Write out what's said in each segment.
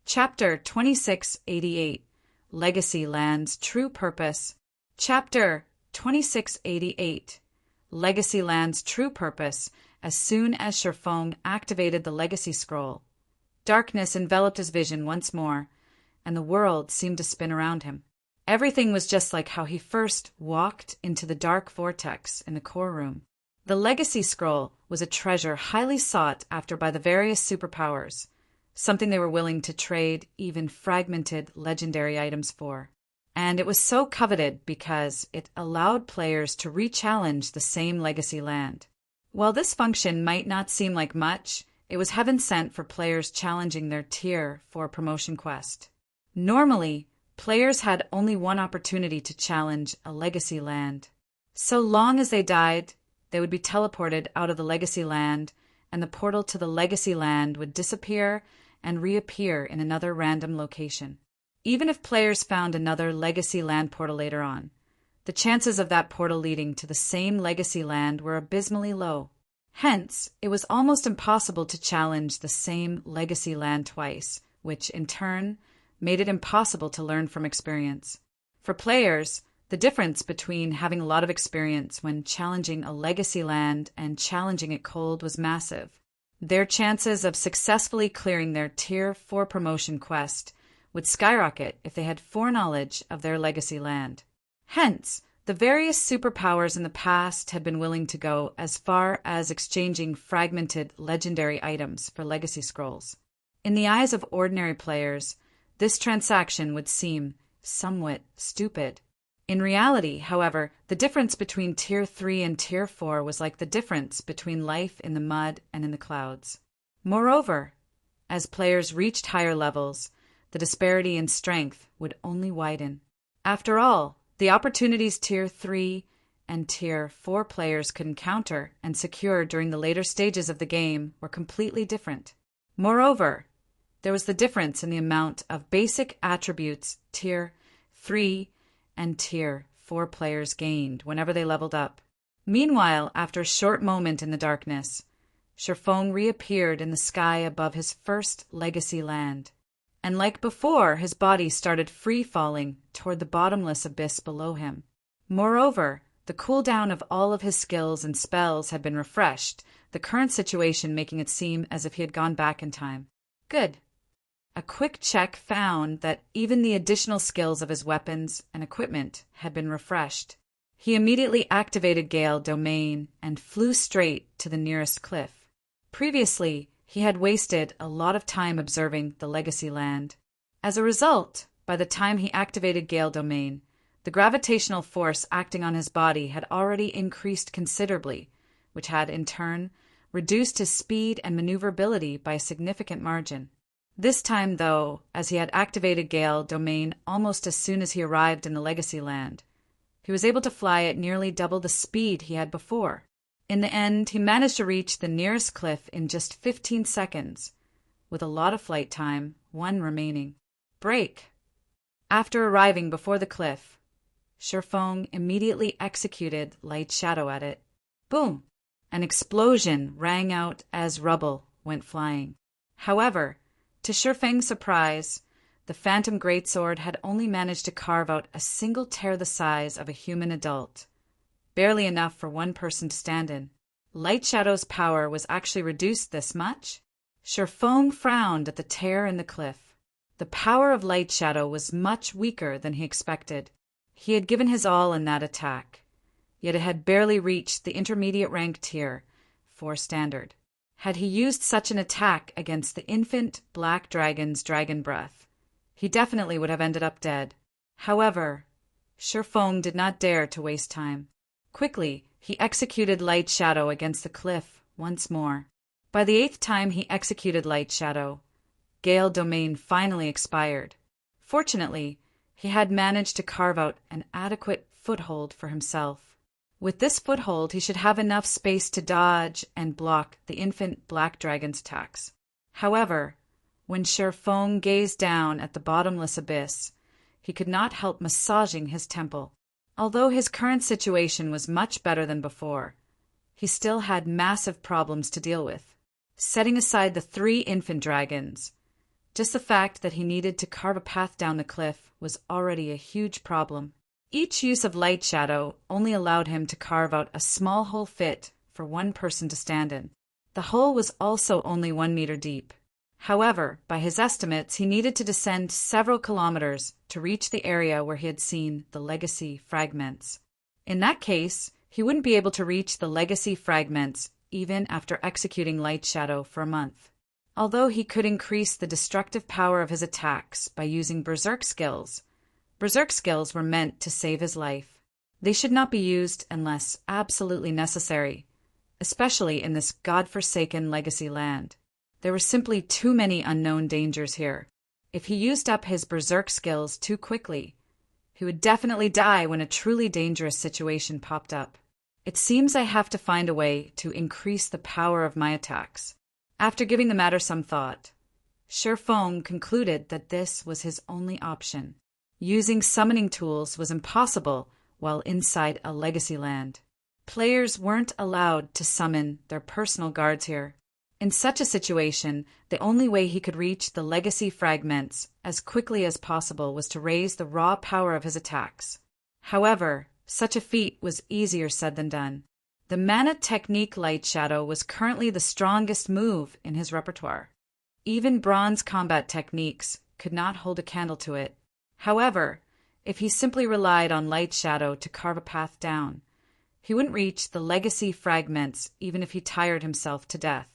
Chapter 2688 Legacy Land's True Purpose. Chapter 2688 Legacy Land's True Purpose. As soon as Sherfong activated the legacy scroll, darkness enveloped his vision once more, and the world seemed to spin around him. Everything was just like how he first walked into the dark vortex in the core room. The legacy scroll was a treasure highly sought after by the various superpowers, something they were willing to trade even fragmented legendary items for. And it was so coveted because it allowed players to re-challenge the same legacy land. While this function might not seem like much, it was heaven sent for players challenging their tier for a promotion quest. Normally, players had only one opportunity to challenge a legacy land. So long as they died, they would be teleported out of the legacy land, and the portal to the legacy land would disappear and reappear in another random location. Even if players found another legacy land portal later on, the chances of that portal leading to the same legacy land were abysmally low. Hence, it was almost impossible to challenge the same legacy land twice, which, in turn, made it impossible to learn from experience. For players, the difference between having a lot of experience when challenging a legacy land and challenging it cold was massive. Their chances of successfully clearing their Tier 4 promotion quest would skyrocket if they had foreknowledge of their legacy land. Hence, the various superpowers in the past had been willing to go as far as exchanging fragmented legendary items for legacy scrolls. In the eyes of ordinary players, this transaction would seem somewhat stupid. In reality, however, the difference between Tier 3 and Tier 4 was like the difference between life in the mud and in the clouds. Moreover, as players reached higher levels, the disparity in strength would only widen. After all, the opportunities Tier 3 and Tier 4 players could encounter and secure during the later stages of the game were completely different. Moreover, there was the difference in the amount of basic attributes Tier 3 and Tier 4 players gained whenever they leveled up. Meanwhile, after a short moment in the darkness, Sherfong reappeared in the sky above his first legacy land. And like before, his body started free-falling toward the bottomless abyss below him. Moreover, the cooldown of all of his skills and spells had been refreshed, the current situation making it seem as if he had gone back in time. Good. A quick check found that even the additional skills of his weapons and equipment had been refreshed. He immediately activated Gale Domain and flew straight to the nearest cliff. Previously, he had wasted a lot of time observing the legacy land. As a result, by the time he activated Gale Domain, the gravitational force acting on his body had already increased considerably, which had, in turn, reduced his speed and maneuverability by a significant margin. This time, though, as he had activated Gale Domain almost as soon as he arrived in the legacy land, he was able to fly at nearly double the speed he had before. In the end, he managed to reach the nearest cliff in just 15 seconds, with a lot of flight time, one remaining. Break! After arriving before the cliff, Sherfong immediately executed Light Shadow at it. Boom! An explosion rang out as rubble went flying. However, to Sherfang's surprise, the Phantom Greatsword had only managed to carve out a single tear the size of a human adult. Barely enough for one person to stand in. Light Shadow's power was actually reduced this much? Sherfong frowned at the tear in the cliff. The power of Light Shadow was much weaker than he expected. He had given his all in that attack, yet it had barely reached the intermediate rank Tier 4 standard. Had he used such an attack against the infant Black Dragon's Dragon Breath, he definitely would have ended up dead. However, Sherfong did not dare to waste time. Quickly, he executed Light Shadow against the cliff once more. By the 8th time he executed Light Shadow, Gale Domain finally expired. Fortunately, he had managed to carve out an adequate foothold for himself. With this foothold, he should have enough space to dodge and block the infant Black Dragon's attacks. However, when Sherfong gazed down at the bottomless abyss, he could not help massaging his temple. Although his current situation was much better than before, he still had massive problems to deal with. Setting aside the 3 infant dragons, Just the fact that he needed to carve a path down the cliff was already a huge problem. Each use of light shadow only allowed him to carve out a small hole fit for one person to stand in. The hole was also only 1 meter deep. However, by his estimates, he needed to descend several kilometers to reach the area where he had seen the legacy fragments. In that case, he wouldn't be able to reach the legacy fragments even after executing light shadow for a month. Although he could increase the destructive power of his attacks by using berserk skills were meant to save his life. They should not be used unless absolutely necessary, especially in this godforsaken legacy land. There were simply too many unknown dangers here. If he used up his berserk skills too quickly, he would definitely die when a truly dangerous situation popped up. It seems I have to find a way to increase the power of my attacks. After giving the matter some thought, Shifeng concluded that this was his only option. Using summoning tools was impossible while inside a legacy land. Players weren't allowed to summon their personal guards here. In such a situation, the only way he could reach the legacy fragments as quickly as possible was to raise the raw power of his attacks. However, such a feat was easier said than done. The mana technique light shadow was currently the strongest move in his repertoire. Even bronze combat techniques could not hold a candle to it. However, if he simply relied on light shadow to carve a path down, he wouldn't reach the legacy fragments even if he tired himself to death.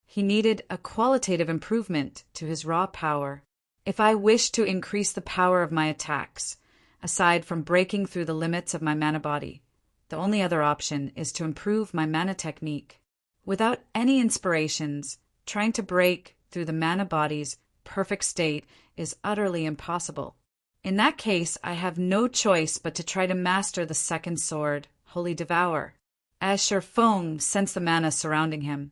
He needed a qualitative improvement to his raw power. If I wish to increase the power of my attacks, aside from breaking through the limits of my mana body, the only other option is to improve my mana technique. Without any inspirations, trying to break through the mana body's perfect state is utterly impossible. In that case, I have no choice but to try to master the second sword, Holy Devour. As Shifeng sensed the mana surrounding him,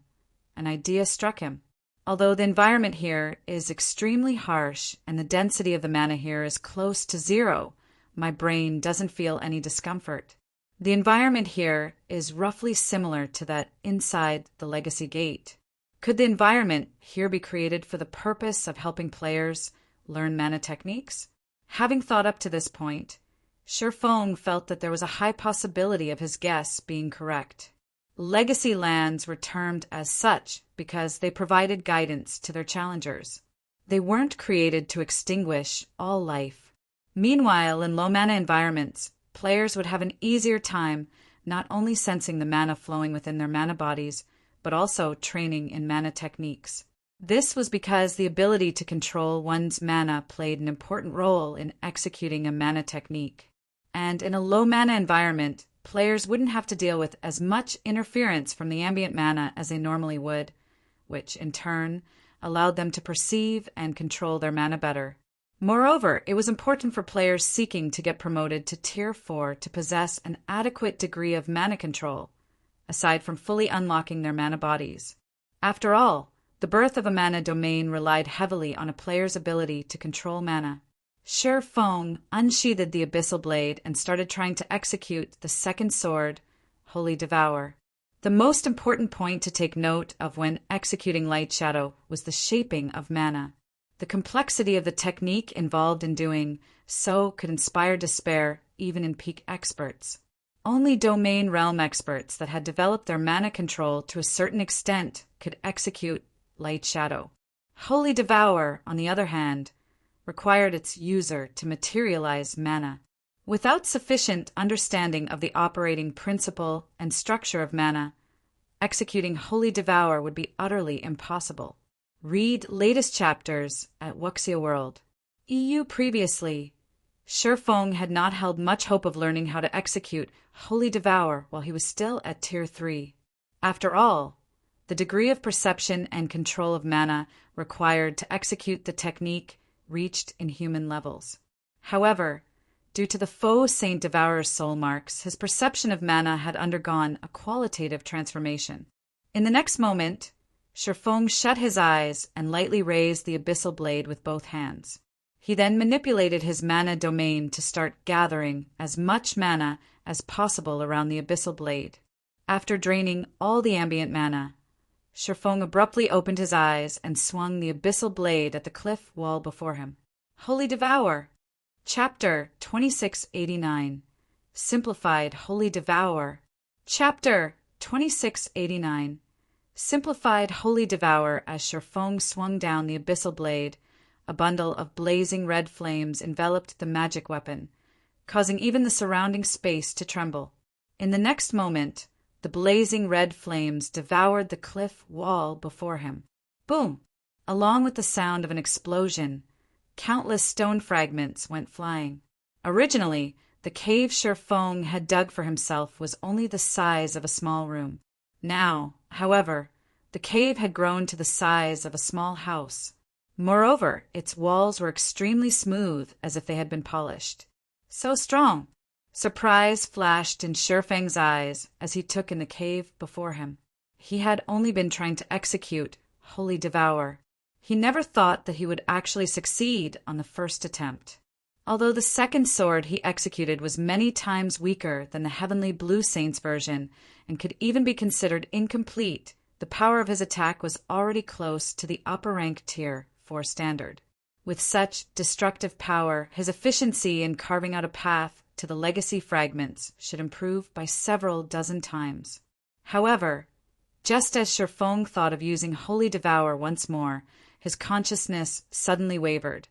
an idea struck him. Although the environment here is extremely harsh and the density of the mana here is close to 0, my brain doesn't feel any discomfort. The environment here is roughly similar to that inside the Legacy Gate. Could the environment here be created for the purpose of helping players learn mana techniques? Having thought up to this point, Shifeng felt that there was a high possibility of his guess being correct. Legacy lands were termed as such because they provided guidance to their challengers. They weren't created to extinguish all life. Meanwhile, in low mana environments, players would have an easier time not only sensing the mana flowing within their mana bodies, but also training in mana techniques. This was because the ability to control one's mana played an important role in executing a mana technique. And in a low mana environment, players wouldn't have to deal with as much interference from the ambient mana as they normally would, which in turn allowed them to perceive and control their mana better. Moreover, it was important for players seeking to get promoted to Tier 4 to possess an adequate degree of mana control, aside from fully unlocking their mana bodies. After all, the birth of a mana domain relied heavily on a player's ability to control mana. Shifeng unsheathed the Abyssal Blade and started trying to execute the second sword, Holy Devour. The most important point to take note of when executing Light Shadow was the shaping of mana. The complexity of the technique involved in doing so could inspire despair even in peak experts. Only domain realm experts that had developed their mana control to a certain extent could execute Light Shadow. Holy Devour, on the other hand, required its user to materialize mana. Without sufficient understanding of the operating principle and structure of mana, executing Holy Devour would be utterly impossible. Read latest chapters at Wuxia World. EU previously, Shifeng had not held much hope of learning how to execute Holy Devour while he was still at Tier 3. After all, the degree of perception and control of mana required to execute the technique reached in human levels. However, due to the faux Saint Devourer's soul marks, his perception of mana had undergone a qualitative transformation. In the next moment, Shifeng shut his eyes and lightly raised the Abyssal Blade with both hands. He then manipulated his mana domain to start gathering as much mana as possible around the Abyssal Blade. After draining all the ambient mana, Shifeng abruptly opened his eyes and swung the abyssal blade at the cliff wall before him. Holy Devour! Chapter 2689. Simplified Holy Devour. Chapter 2689. Simplified Holy Devour. As Shifeng swung down the abyssal blade, a bundle of blazing red flames enveloped the magic weapon, causing even the surrounding space to tremble. In the next moment, the blazing red flames devoured the cliff wall before him. Boom! Along with the sound of an explosion, countless stone fragments went flying. Originally, the cave Shifeng had dug for himself was only the size of a small room. Now, however, the cave had grown to the size of a small house. Moreover, its walls were extremely smooth, as if they had been polished. So strong! Surprise flashed in Shifeng's eyes as he took in the cave before him. He had only been trying to execute Holy Devour. He never thought that he would actually succeed on the first attempt. Although the second sword he executed was many times weaker than the Heavenly Blue Saint's version and could even be considered incomplete, the power of his attack was already close to the upper rank tier 4 standard. With such destructive power, his efficiency in carving out a path to the legacy fragments should improve by several dozen times. However, just as Shifeng thought of using Holy Devour once more, his consciousness suddenly wavered,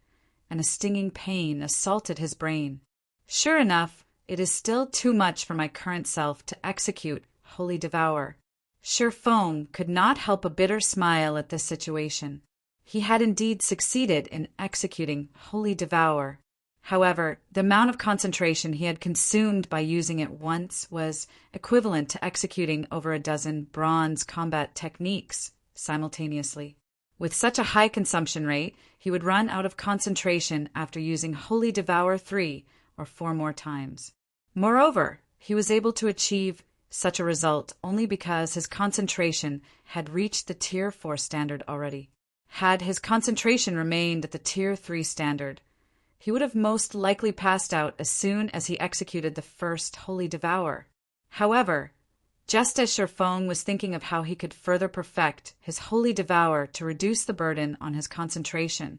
and a stinging pain assaulted his brain. Sure enough, it is still too much for my current self to execute Holy Devour. Shifeng could not help a bitter smile at this situation. He had indeed succeeded in executing Holy Devour. However, the amount of concentration he had consumed by using it once was equivalent to executing over a dozen bronze combat techniques simultaneously. With such a high consumption rate, he would run out of concentration after using Holy Devour 3 or 4 more times. Moreover, he was able to achieve such a result only because his concentration had reached the Tier 4 standard already. Had his concentration remained at the Tier 3 standard, he would have most likely passed out as soon as he executed the first Holy Devour. However, just as Shifeng was thinking of how he could further perfect his Holy Devour to reduce the burden on his concentration,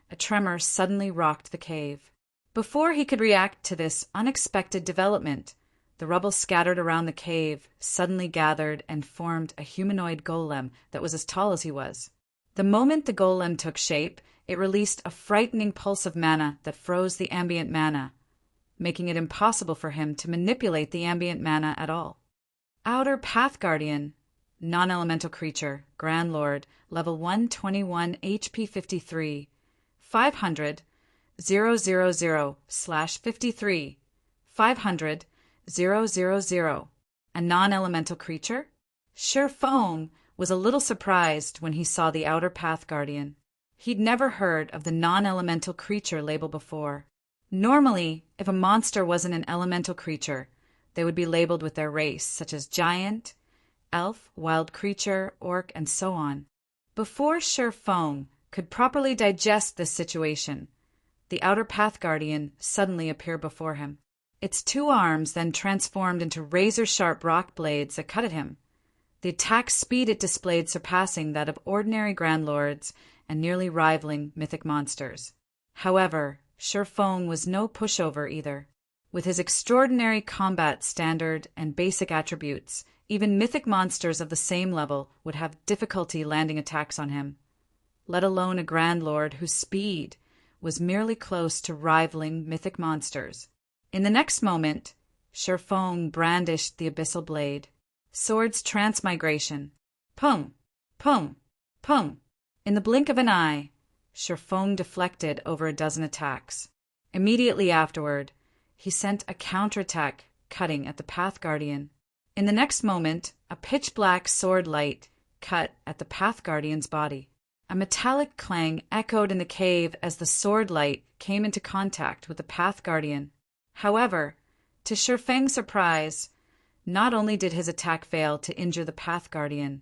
a tremor suddenly rocked the cave. Before he could react to this unexpected development, the rubble scattered around the cave suddenly gathered and formed a humanoid golem that was as tall as he was. The moment the golem took shape, it released a frightening pulse of mana that froze the ambient mana, making it impossible for him to manipulate the ambient mana at all. Outer Path Guardian, non-elemental creature, Grand Lord, level 121 HP 53, 500, 000/53, 500, 000. A non-elemental creature? Shifeng was a little surprised when he saw the Outer Path Guardian. He'd never heard of the non-elemental creature label before. Normally, if a monster wasn't an elemental creature, they would be labeled with their race, such as giant, elf, wild creature, orc, and so on. Before Shifeng could properly digest this situation, the Outer Path Guardian suddenly appeared before him. Its 2 arms then transformed into razor-sharp rock blades that cut at him, the attack speed it displayed surpassing that of ordinary Grand Lords and nearly rivaling mythic monsters. However, Shifeng was no pushover either. With his extraordinary combat standard and basic attributes, even mythic monsters of the same level would have difficulty landing attacks on him, let alone a Grand Lord whose speed was merely close to rivaling mythic monsters. In the next moment, Shifeng brandished the abyssal blade. Sword's transmigration. Pum, pum, pum. In the blink of an eye, Shifeng deflected over a dozen attacks. Immediately afterward, he sent a counterattack cutting at the Path Guardian. In the next moment, a pitch-black sword light cut at the Path Guardian's body. A metallic clang echoed in the cave as the sword light came into contact with the Path Guardian. However, to Shifeng's surprise, not only did his attack fail to injure the Path Guardian,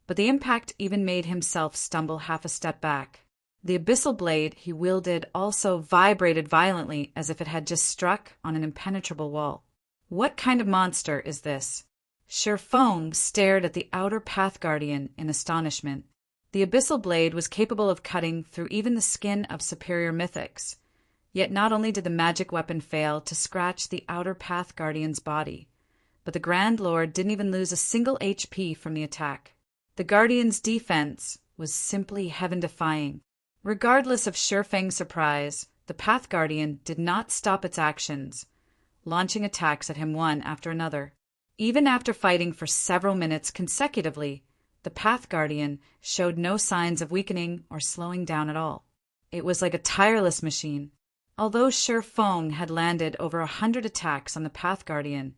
but the impact even made himself stumble half a step back. The abyssal blade he wielded also vibrated violently as if it had just struck on an impenetrable wall. What kind of monster is this? Feng stared at the outer Path Guardian in astonishment. The abyssal blade was capable of cutting through even the skin of superior mythics. Yet not only did the magic weapon fail to scratch the outer Path Guardian's body, but the Grand Lord didn't even lose a single HP from the attack. The Guardian's defense was simply heaven-defying. Regardless of Feng's surprise, the Path Guardian did not stop its actions, launching attacks at him one after another. Even after fighting for several minutes consecutively, the Path Guardian showed no signs of weakening or slowing down at all. It was like a tireless machine. Although Feng had landed over 100 attacks on the Path Guardian,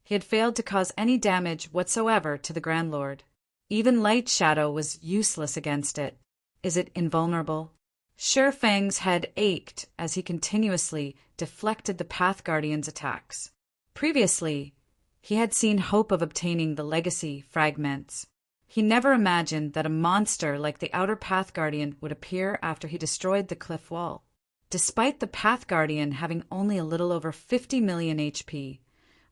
he had failed to cause any damage whatsoever to the Grand Lord. Even Light Shadow was useless against it. Is it invulnerable? Feng's head ached as he continuously deflected the Path Guardian's attacks. Previously, he had seen hope of obtaining the legacy fragments. He never imagined that a monster like the Outer Path Guardian would appear after he destroyed the cliff wall. Despite the Path Guardian having only a little over 50 million HP,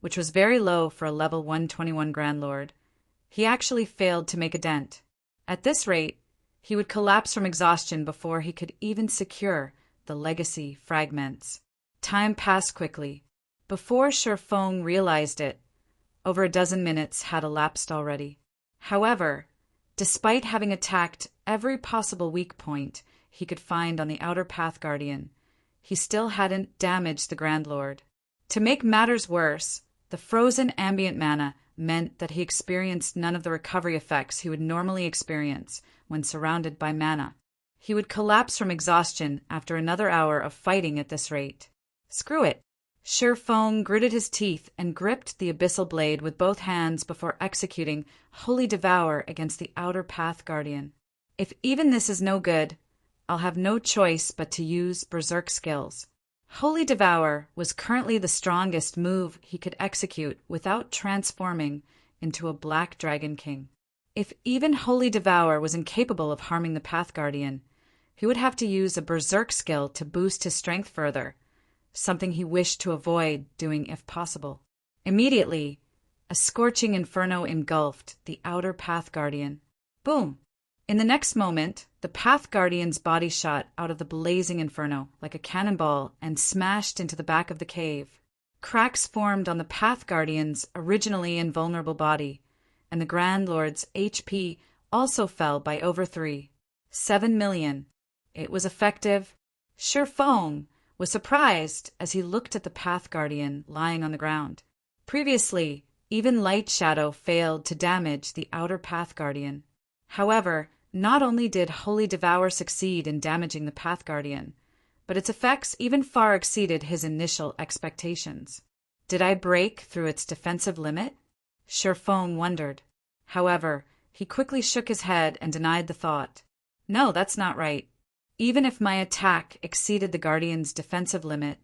which was very low for a level 121 Grand Lord, he actually failed to make a dent. At this rate, he would collapse from exhaustion before he could even secure the legacy fragments. Time passed quickly. Before Feng realized it, over a dozen minutes had elapsed already. However, despite having attacked every possible weak point he could find on the Outer Path Guardian, he still hadn't damaged the Grand Lord. To make matters worse, the frozen ambient mana meant that he experienced none of the recovery effects he would normally experience when surrounded by mana. He would collapse from exhaustion after another hour of fighting at this rate. Screw it. Feng gritted his teeth and gripped the abyssal blade with both hands before executing Holy Devour against the Outer Path Guardian. If even this is no good, I'll have no choice but to use Berserk skills. Holy Devour was currently the strongest move he could execute without transforming into a Black Dragon King. If even Holy Devour was incapable of harming the Path Guardian, he would have to use a Berserk skill to boost his strength further, something he wished to avoid doing if possible. Immediately, a scorching inferno engulfed the Outer Path Guardian. Boom! In the next moment, the Path Guardian's body shot out of the blazing inferno like a cannonball and smashed into the back of the cave. Cracks formed on the Path Guardian's originally invulnerable body, and the Grand Lord's HP also fell by over 7 million. It was effective. Feng was surprised as he looked at the Path Guardian lying on the ground. Previously, even Light Shadow failed to damage the Outer Path Guardian. However, not only did Holy Devour succeed in damaging the Path Guardian, but its effects even far exceeded his initial expectations. Did I break through its defensive limit? Feng wondered. However, he quickly shook his head and denied the thought. No, that's not right. Even if my attack exceeded the Guardian's defensive limit,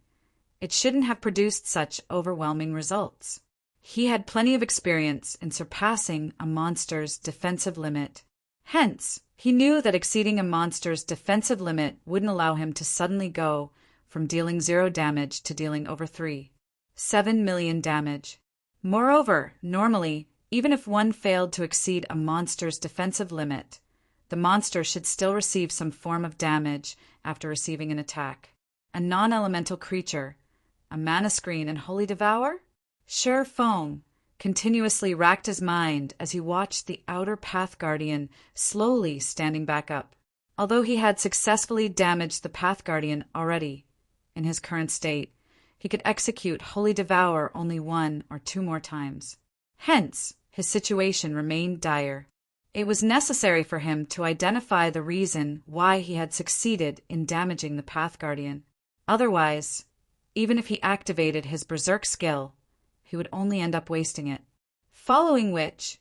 it shouldn't have produced such overwhelming results. He had plenty of experience in surpassing a monster's defensive limit. Hence, he knew that exceeding a monster's defensive limit wouldn't allow him to suddenly go from dealing 0 damage to dealing over 7 million damage. Moreover, normally, even if one failed to exceed a monster's defensive limit, the monster should still receive some form of damage after receiving an attack. A non-elemental creature, a mana screen and Holy Devour? Feng continuously racked his mind as he watched the Outer Path Guardian slowly standing back up. Although he had successfully damaged the Path Guardian already, in his current state, he could execute Holy Devour only 1 or 2 more times. Hence, his situation remained dire. It was necessary for him to identify the reason why he had succeeded in damaging the Path Guardian. Otherwise, even if he activated his Berserk skill, he would only end up wasting it. Following which,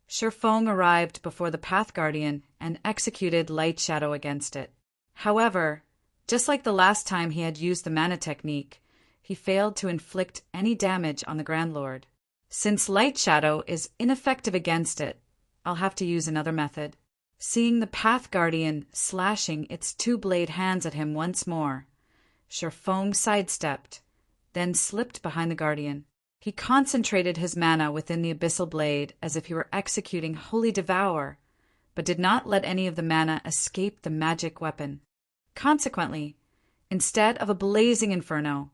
Feng arrived before the Path Guardian and executed Light Shadow against it. However, just like the last time he had used the mana technique, he failed to inflict any damage on the Grand Lord. Since Light Shadow is ineffective against it, I'll have to use another method. Seeing the Path Guardian slashing its 2-blade hands at him once more, Feng sidestepped, then slipped behind the Guardian. He concentrated his mana within the abyssal blade as if he were executing Holy Devour, but did not let any of the mana escape the magic weapon. Consequently, instead of a blazing inferno,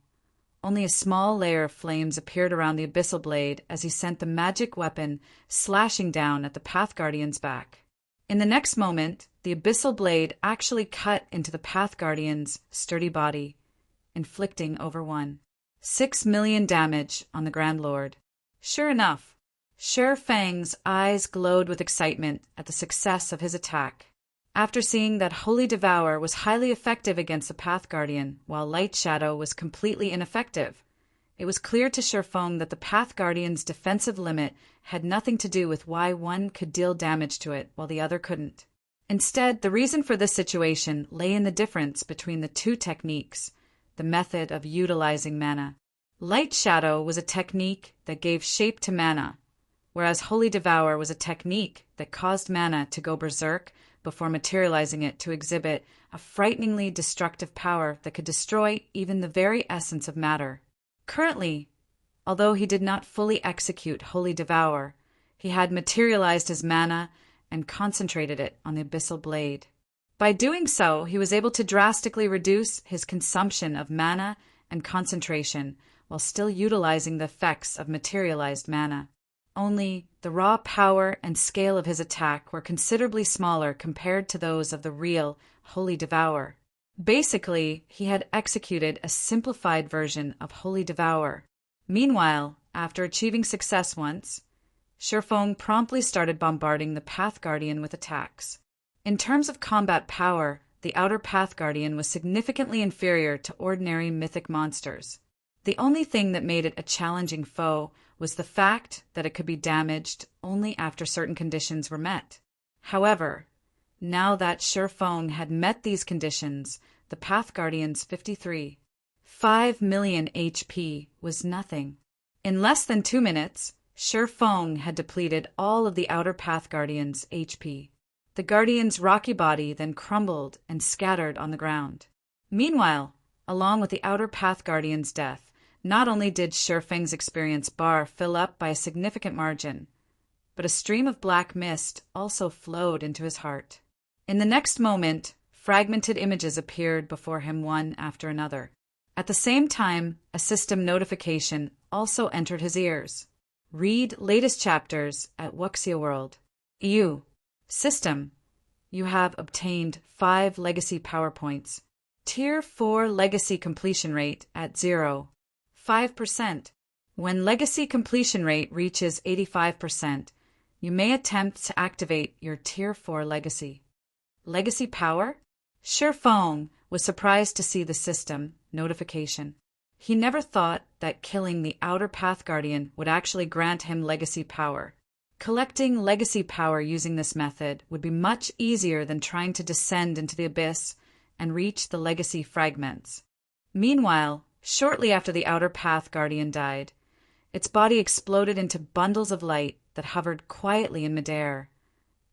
only a small layer of flames appeared around the abyssal blade as he sent the magic weapon slashing down at the Path Guardian's back. In the next moment, the abyssal blade actually cut into the Path Guardian's sturdy body, inflicting over 6 million damage on the Grand Lord. Sure enough, Shi Feng's eyes glowed with excitement at the success of his attack. After seeing that Holy Devour was highly effective against the Path Guardian, while Light Shadow was completely ineffective, it was clear to Shi Feng that the Path Guardian's defensive limit had nothing to do with why one could deal damage to it while the other couldn't. Instead, the reason for this situation lay in the difference between the two techniques, the method of utilizing mana. Light Shadow was a technique that gave shape to mana, whereas Holy Devour was a technique that caused mana to go berserk before materializing it to exhibit a frighteningly destructive power that could destroy even the very essence of matter. Currently, although he did not fully execute Holy Devour, he had materialized his mana and concentrated it on the abyssal blade. By doing so, he was able to drastically reduce his consumption of mana and concentration while still utilizing the effects of materialized mana. Only, the raw power and scale of his attack were considerably smaller compared to those of the real Holy Devour. Basically, he had executed a simplified version of Holy Devour. Meanwhile, after achieving success once, Shi Feng promptly started bombarding the Path Guardian with attacks. In terms of combat power, the Outer Path Guardian was significantly inferior to ordinary mythic monsters. The only thing that made it a challenging foe was the fact that it could be damaged only after certain conditions were met. However, now that Shi Feng had met these conditions, the Path Guardian's 5 million HP was nothing. In less than 2 minutes, Shi Feng had depleted all of the Outer Path Guardian's HP. The Guardian's rocky body then crumbled and scattered on the ground. Meanwhile, along with the Outer Path Guardian's death, not only did Shi Feng's experience bar fill up by a significant margin, but a stream of black mist also flowed into his heart. In the next moment, fragmented images appeared before him one after another. At the same time, a system notification also entered his ears. Read latest chapters at Wuxia World. EU. System. You have obtained 5 legacy power points. Tier 4 legacy completion rate at 0.5%. When legacy completion rate reaches 85%, you may attempt to activate your Tier 4 legacy. Legacy power? Shi Feng was surprised to see the system notification. He never thought that killing the Outer Path Guardian would actually grant him legacy power. Collecting legacy power using this method would be much easier than trying to descend into the abyss and reach the legacy fragments. Meanwhile, shortly after the Outer Path Guardian died, its body exploded into bundles of light that hovered quietly in midair,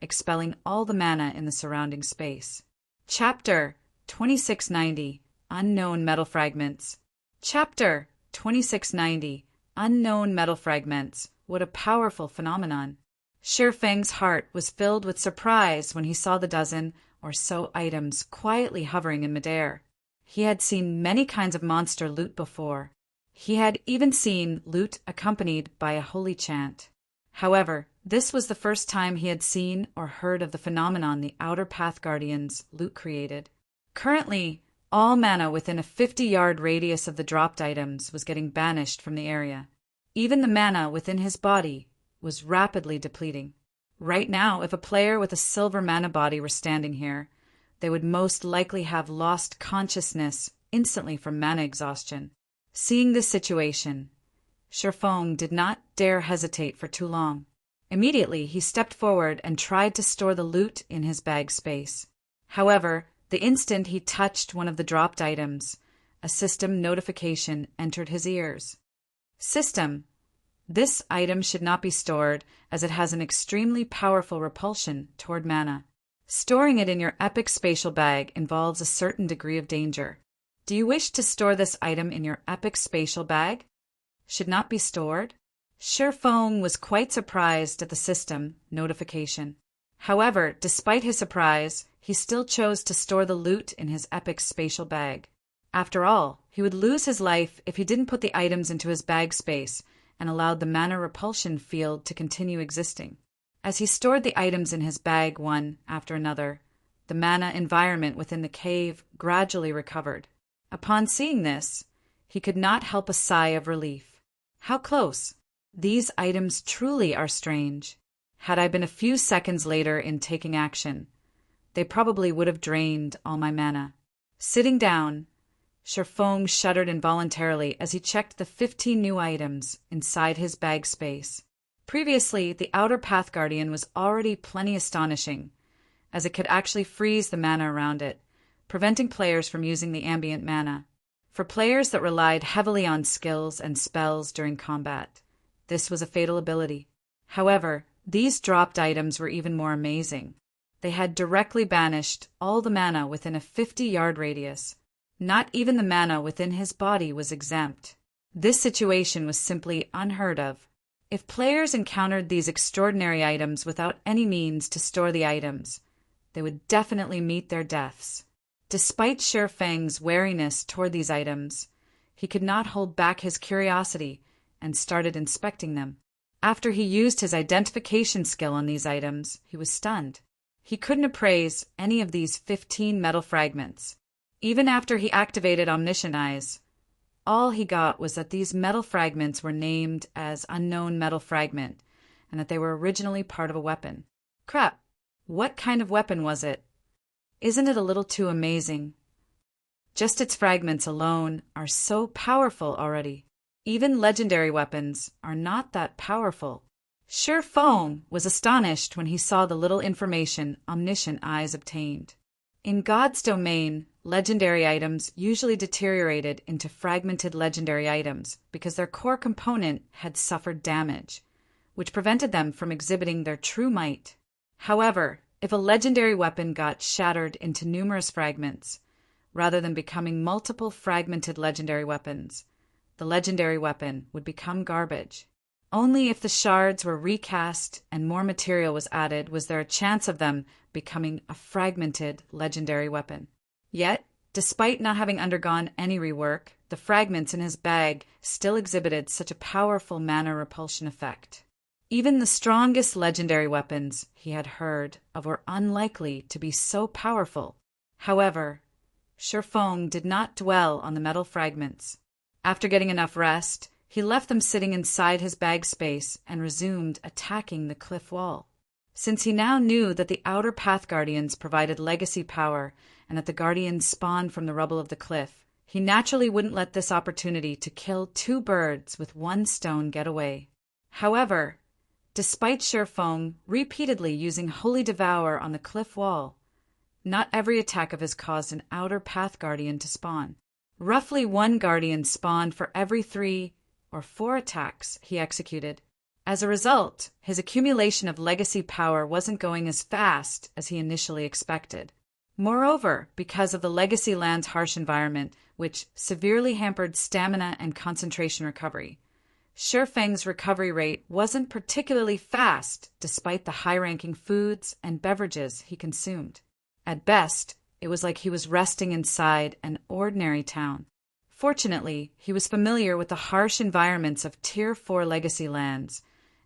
expelling all the mana in the surrounding space. Chapter 2690, Unknown Metal Fragments. Chapter 2690, Unknown Metal Fragments. What a powerful phenomenon. Shi Feng's heart was filled with surprise when he saw the dozen or so items quietly hovering in midair. He had seen many kinds of monster loot before. He had even seen loot accompanied by a holy chant. However, this was the first time he had seen or heard of the phenomenon the Outer Path Guardian's loot created. Currently, all mana within a 50-yard radius of the dropped items was getting banished from the area. Even the mana within his body was rapidly depleting. Right now, if a player with a silver mana body were standing here, they would most likely have lost consciousness instantly from mana exhaustion. Seeing this situation, Shi Feng did not dare hesitate for too long. Immediately, he stepped forward and tried to store the loot in his bag space. However, the instant he touched one of the dropped items, a system notification entered his ears. System. This item should not be stored as it has an extremely powerful repulsion toward mana. Storing it in your epic spatial bag involves a certain degree of danger. Do you wish to store this item in your epic spatial bag? should not be stored? Feng was quite surprised at the system notification. However, despite his surprise, he still chose to store the loot in his epic spatial bag. After all, he would lose his life if he didn't put the items into his bag space and allowed the mana repulsion field to continue existing. As he stored the items in his bag one after another, the mana environment within the cave gradually recovered. Upon seeing this, he could not help a sigh of relief. How close! These items truly are strange. Had I been a few seconds later in taking action, they probably would have drained all my mana. Sitting down, Feng shuddered involuntarily as he checked the 15 new items inside his bag space. Previously, the Outer Path Guardian was already plenty astonishing, as it could actually freeze the mana around it, preventing players from using the ambient mana. For players that relied heavily on skills and spells during combat, this was a fatal ability. However, these dropped items were even more amazing. They had directly banished all the mana within a 50-yard radius. Not even the mana within his body was exempt. This situation was simply unheard of. If players encountered these extraordinary items without any means to store the items, they would definitely meet their deaths. Despite Feng's wariness toward these items, he could not hold back his curiosity and started inspecting them. After he used his identification skill on these items, he was stunned. He couldn't appraise any of these 15 metal fragments. Even after he activated Omniscient Eyes, all he got was that these metal fragments were named as Unknown Metal Fragment, and that they were originally part of a weapon. Crap! What kind of weapon was it? Isn't it a little too amazing? Just its fragments alone are so powerful already. Even legendary weapons are not that powerful. Feng was astonished when he saw the little information Omniscient Eyes obtained. In God's domain, legendary items usually deteriorated into fragmented legendary items because their core component had suffered damage, which prevented them from exhibiting their true might. However, if a legendary weapon got shattered into numerous fragments, rather than becoming multiple fragmented legendary weapons, the legendary weapon would become garbage. Only if the shards were recast and more material was added was there a chance of them becoming a fragmented legendary weapon. Yet, despite not having undergone any rework, the fragments in his bag still exhibited such a powerful mana repulsion effect. Even the strongest legendary weapons he had heard of were unlikely to be so powerful. However, Feng did not dwell on the metal fragments. After getting enough rest, he left them sitting inside his bag space and resumed attacking the cliff wall. Since he now knew that the Outer Path Guardians provided legacy power and that the Guardians spawned from the rubble of the cliff, he naturally wouldn't let this opportunity to kill 2 birds with 1 stone get away. However, despite Feng repeatedly using Holy Devour on the cliff wall, not every attack of his caused an Outer Path Guardian to spawn. Roughly 1 Guardian spawned for every 3 or 4 attacks he executed. As a result, his accumulation of legacy power wasn't going as fast as he initially expected. Moreover, because of the Legacy Land's harsh environment, which severely hampered stamina and concentration recovery, Feng's recovery rate wasn't particularly fast despite the high-ranking foods and beverages he consumed. At best, it was like he was resting inside an ordinary town. Fortunately, he was familiar with the harsh environments of Tier 4 Legacy Lands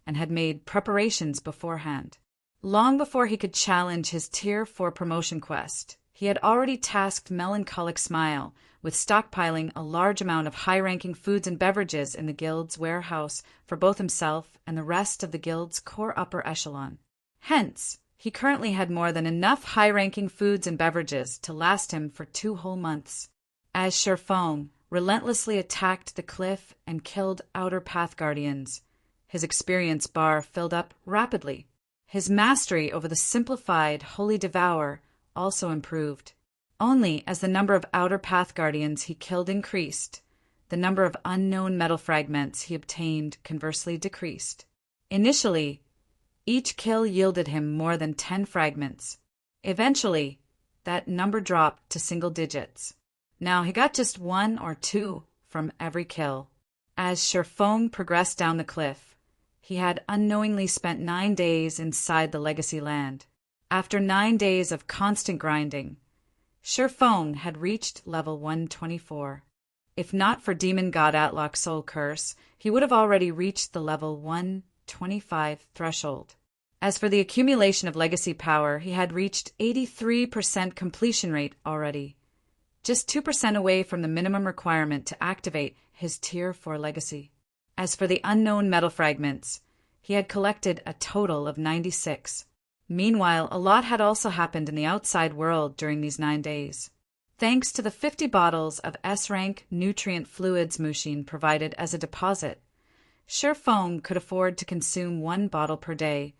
and had made preparations beforehand. Long before he could challenge his Tier 4 promotion quest, he had already tasked Melancholic Smile with stockpiling a large amount of high-ranking foods and beverages in the guild's warehouse for both himself and the rest of the guild's core upper echelon. Hence, he currently had more than enough high-ranking foods and beverages to last him for 2 whole months. As Feng relentlessly attacked the cliff and killed Outer Path Guardians, his experience bar filled up rapidly. His mastery over the simplified Holy Devour also improved. Only as the number of Outer Path Guardians he killed increased, the number of unknown metal fragments he obtained conversely decreased. Initially, each kill yielded him more than 10 fragments. Eventually, that number dropped to single digits. Now he got just 1 or 2 from every kill. As Sherfong progressed down the cliff, he had unknowingly spent 9 days inside the legacy land. After 9 days of constant grinding, Sherfong had reached level 124. If not for Demon God Atlock's soul curse, he would have already reached the level 125 threshold. As for the accumulation of legacy power, he had reached 83% completion rate already, just 2% away from the minimum requirement to activate his Tier 4 legacy. As for the unknown metal fragments, he had collected a total of 96. Meanwhile, a lot had also happened in the outside world during these 9 days. Thanks to the 50 bottles of S-rank nutrient fluids Mushin provided as a deposit, Sherfong could afford to consume 1 bottle per day,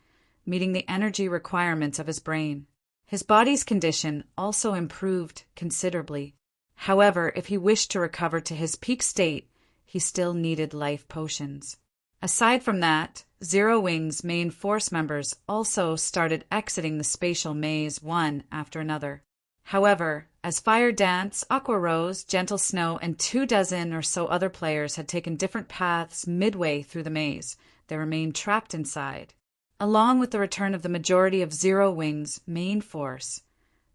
meeting the energy requirements of his brain. His body's condition also improved considerably. However, if he wished to recover to his peak state, he still needed life potions. Aside from that, Zero Wing's main force members also started exiting the spatial maze one after another. However, as Fire Dance, Aqua Rose, Gentle Snow, and 24 or so other players had taken different paths midway through the maze, they remained trapped inside. Along with the return of the majority of Zero Wing's main force,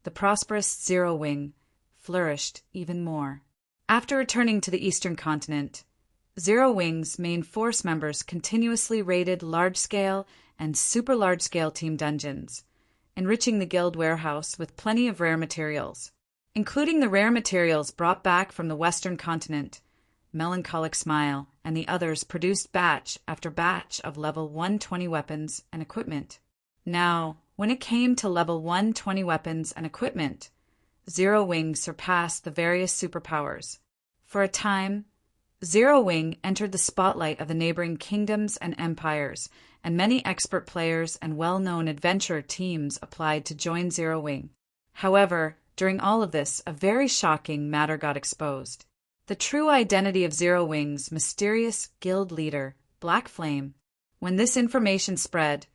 the prosperous Zero Wing flourished even more. After returning to the eastern continent, Zero Wing's main force members continuously raided large-scale and super large-scale team dungeons, enriching the guild warehouse with plenty of rare materials, including the rare materials brought back from the western continent. Melancholic Smile and the others produced batch after batch of level 120 weapons and equipment. Now, when it came to level 120 weapons and equipment, Zero Wing surpassed the various superpowers. For a time, Zero Wing entered the spotlight of the neighboring kingdoms and empires, and many expert players and well-known adventurer teams applied to join Zero Wing. However, during all of this, a very shocking matter got exposed. The true identity of Zero Wing's mysterious guild leader, Black Flame. When this information spread,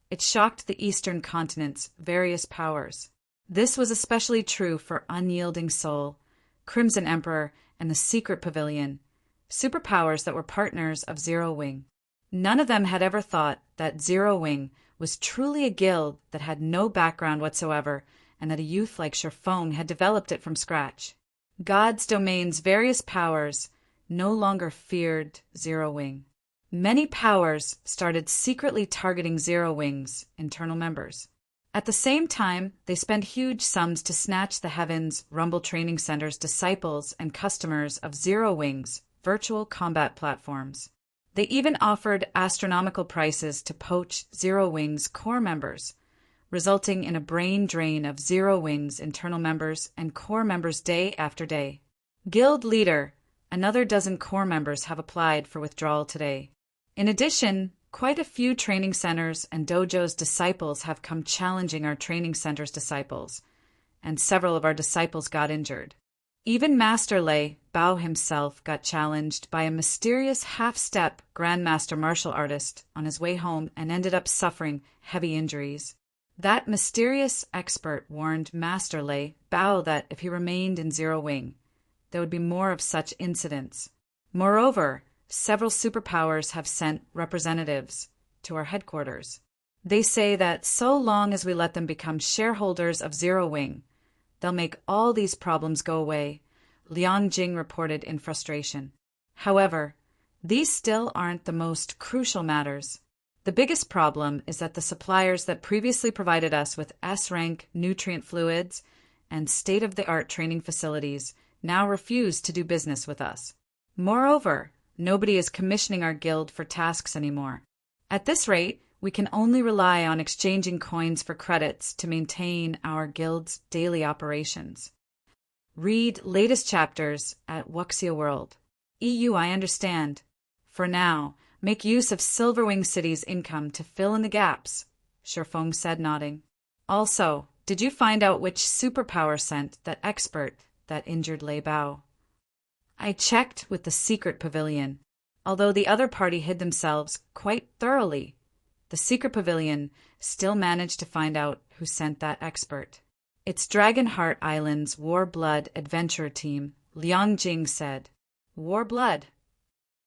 it shocked the eastern continent's various powers. This was especially true for Unyielding Soul, Crimson Emperor, and the Secret Pavilion, superpowers that were partners of Zero Wing. None of them had ever thought that Zero Wing was truly a guild that had no background whatsoever, and that a youth like Sherfong had developed it from scratch. God's domain's various powers no longer feared Zero Wing. Many powers started secretly targeting Zero Wing's internal members. At the same time, they spent huge sums to snatch the Heavens Rumble Training Center's disciples and customers of Zero Wing's virtual combat platforms. They even offered astronomical prices to poach Zero Wing's core members, resulting in a brain drain of Zero Wing's internal members and core members day after day. Guild Leader, another dozen core members have applied for withdrawal today. In addition, quite a few training centers and dojos' disciples have come challenging our training center's disciples, and several of our disciples got injured. Even Master Lei Bao himself got challenged by a mysterious half-step Grandmaster martial artist on his way home and ended up suffering heavy injuries. That mysterious expert warned Master Lei Bao that if he remained in Zero Wing, there would be more of such incidents. Moreover, several superpowers have sent representatives to our headquarters. They say that so long as we let them become shareholders of Zero Wing, they'll make all these problems go away, Liang Jing reported in frustration. However, these still aren't the most crucial matters. The biggest problem is that the suppliers that previously provided us with S-rank nutrient fluids and state-of-the-art training facilities now refuse to do business with us. Moreover, nobody is commissioning our guild for tasks anymore. At this rate, we can only rely on exchanging coins for credits to maintain our guild's daily operations. Read latest chapters at Wuxia World. EU, I understand. For now, make use of Silverwing City's income to fill in the gaps, Sherfong said, nodding. Also, did you find out which superpower sent that expert that injured Lei Bao? I checked with the Secret Pavilion. Although the other party hid themselves quite thoroughly, the Secret Pavilion still managed to find out who sent that expert. It's Dragonheart Island's War Blood adventure team, Liang Jing said. War Blood?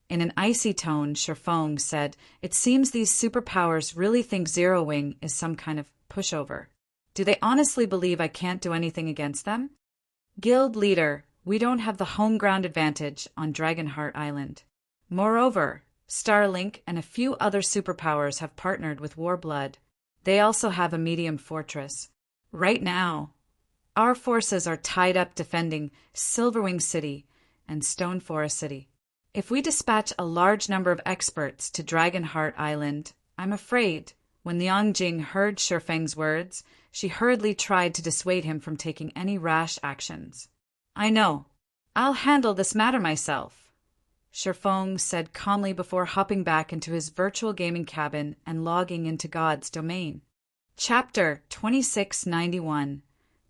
In an icy tone, Sherfong said, "It seems these superpowers really think Zero Wing is some kind of pushover. Do they honestly believe I can't do anything against them? Guild leader, we don't have the home ground advantage on Dragonheart Island. Moreover, Starlink and a few other superpowers have partnered with Warblood. They also have a medium fortress. Right now, our forces are tied up defending Silverwing City and Stone Forest City. If we dispatch a large number of experts to Dragonheart Island, I'm afraid." When Liang Jing heard Sherfeng's words, she hurriedly tried to dissuade him from taking any rash actions. "I know. I'll handle this matter myself," Sherfong said calmly before hopping back into his virtual gaming cabin and logging into God's domain. Chapter 2691.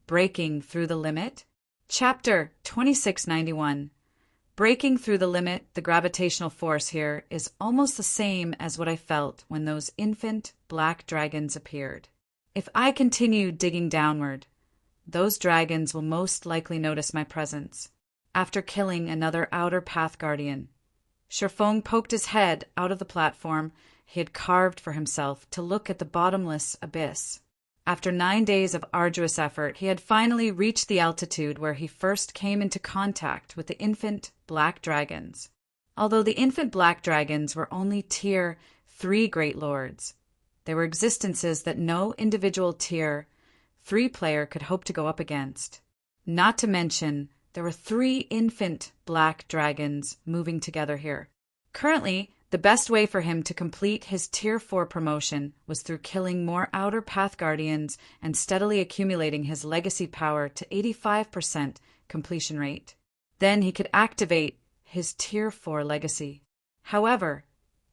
Breaking Through the Limit. Chapter 2691. Breaking through the limit, the gravitational force here is almost the same as what I felt when those infant black dragons appeared. If I continue digging downward, those dragons will most likely notice my presence. After killing another Outer Path Guardian, Sherfong poked his head out of the platform he had carved for himself to look at the bottomless abyss. After 9 days of arduous effort, he had finally reached the altitude where he first came into contact with the infant black dragons. Although the infant black dragons were only Tier 3 Great Lords, they were existences that no individual Tier 3 player could hope to go up against. Not to mention, there were 3 infant black dragons moving together here. Currently, the best way for him to complete his Tier 4 promotion was through killing more Outer Path Guardians and steadily accumulating his legacy power to 85% completion rate. Then he could activate his Tier 4 legacy. However,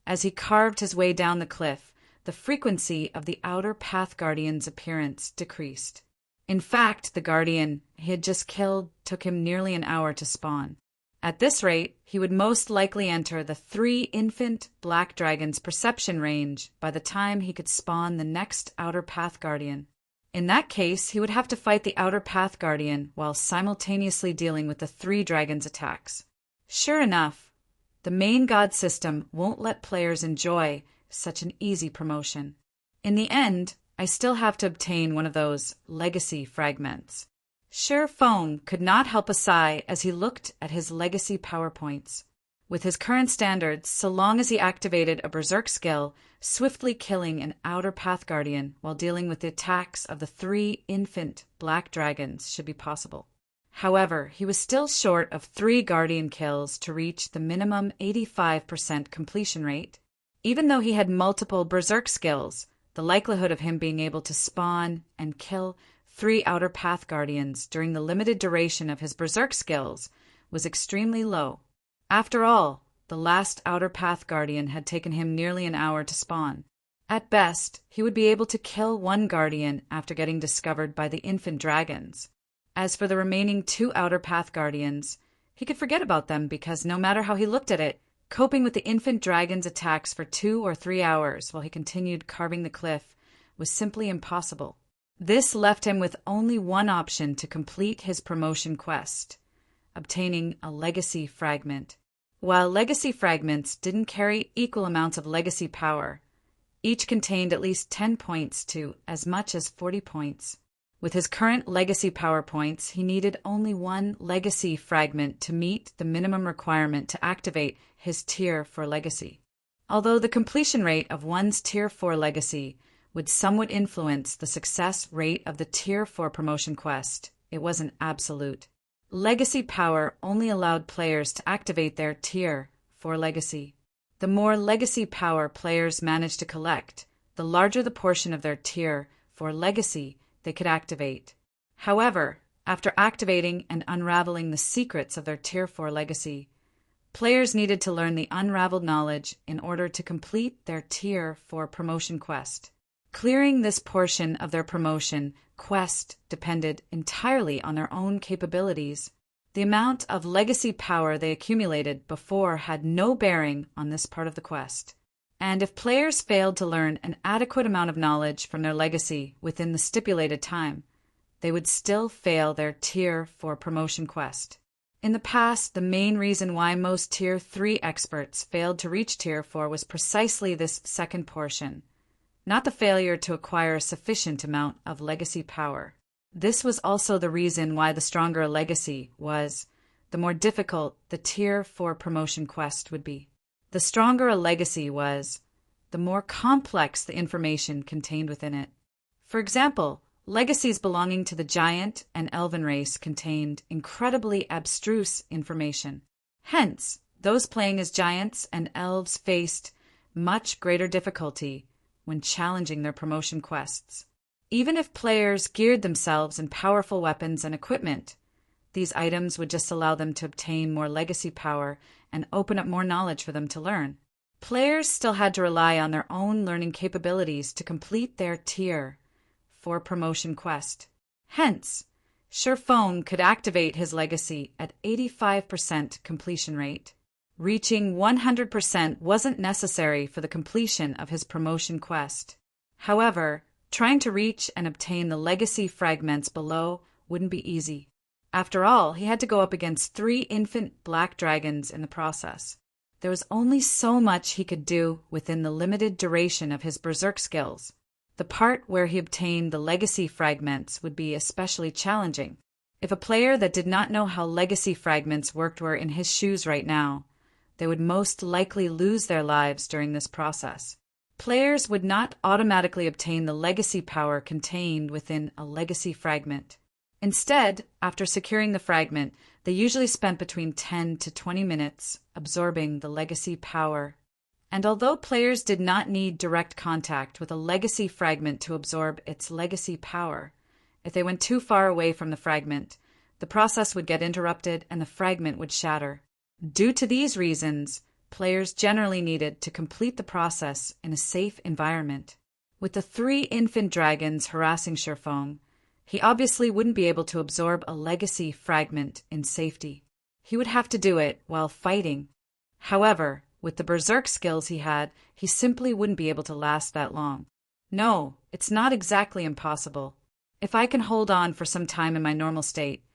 as he carved his way down the cliff, the frequency of the Outer Path Guardian's appearance decreased. In fact, the Guardian he had just killed took him nearly an hour to spawn. At this rate, he would most likely enter the 3 infant black dragons' perception range by the time he could spawn the next Outer Path Guardian. In that case, he would have to fight the Outer Path Guardian while simultaneously dealing with the 3 dragons' attacks. Sure enough, the main god system won't let players enjoy such an easy promotion. In the end, I still have to obtain one of those legacy fragments. Sherfong could not help a sigh as he looked at his legacy PowerPoints. With his current standards, so long as he activated a Berserk skill, swiftly killing an Outer Path Guardian while dealing with the attacks of the 3 infant black dragons should be possible. However, he was still short of 3 Guardian kills to reach the minimum 85% completion rate. Even though he had multiple Berserk skills, the likelihood of him being able to spawn and kill 3 Outer Path Guardians during the limited duration of his Berserk skills was extremely low. After all, the last Outer Path Guardian had taken him nearly an hour to spawn. At best, he would be able to kill 1 Guardian after getting discovered by the infant dragons. As for the remaining 2 Outer Path Guardians, he could forget about them because no matter how he looked at it, coping with the infant dragon's attacks for 2 or 3 hours while he continued carving the cliff was simply impossible. This left him with only one option to complete his promotion quest, obtaining a legacy fragment. While legacy fragments didn't carry equal amounts of legacy power, each contained at least 10 points to as much as 40 points. With his current legacy power points, he needed only 1 legacy fragment to meet the minimum requirement to activate his Tier 4 legacy. Although the completion rate of one's Tier 4 legacy would somewhat influence the success rate of the Tier 4 promotion quest, it wasn't absolute. Legacy power only allowed players to activate their Tier 4 legacy. The more legacy power players managed to collect, the larger the portion of their Tier 4 legacy they could activate. However, after activating and unraveling the secrets of their Tier 4 legacy, players needed to learn the unraveled knowledge in order to complete their Tier 4 promotion quest. Clearing this portion of their promotion quest depended entirely on their own capabilities. The amount of legacy power they accumulated before had no bearing on this part of the quest. And if players failed to learn an adequate amount of knowledge from their legacy within the stipulated time, they would still fail their Tier 4 promotion quest. In the past, the main reason why most Tier 3 experts failed to reach Tier 4 was precisely this second portion, not the failure to acquire a sufficient amount of legacy power. This was also the reason why the stronger a legacy was, the more difficult the Tier 4 promotion quest would be. The stronger a legacy was, the more complex the information contained within it. For example, legacies belonging to the giant and elven race contained incredibly abstruse information. Hence, those playing as giants and elves faced much greater difficulty when challenging their promotion quests. Even if players geared themselves in powerful weapons and equipment, these items would just allow them to obtain more legacy power and open up more knowledge for them to learn. Players still had to rely on their own learning capabilities to complete their Tier 4 promotion quest. Hence, Sherfone could activate his legacy at 85% completion rate. Reaching 100% wasn't necessary for the completion of his promotion quest. However, trying to reach and obtain the legacy fragments below wouldn't be easy. After all, he had to go up against 3 infant black dragons in the process. There was only so much he could do within the limited duration of his berserk skills. The part where he obtained the legacy fragments would be especially challenging. If a player that did not know how legacy fragments worked were in his shoes right now, they would most likely lose their lives during this process. Players would not automatically obtain the legacy power contained within a legacy fragment. Instead, after securing the fragment, they usually spent between 10 to 20 minutes absorbing the legacy power. And although players did not need direct contact with a legacy fragment to absorb its legacy power, if they went too far away from the fragment, the process would get interrupted and the fragment would shatter. Due to these reasons, players generally needed to complete the process in a safe environment. With the 3 infant dragons harassing Sherfone, he obviously wouldn't be able to absorb a legacy fragment in safety. He would have to do it while fighting. However, with the berserk skills he had, he simply wouldn't be able to last that long. No, it's not exactly impossible. If I can hold on for some time in my normal state,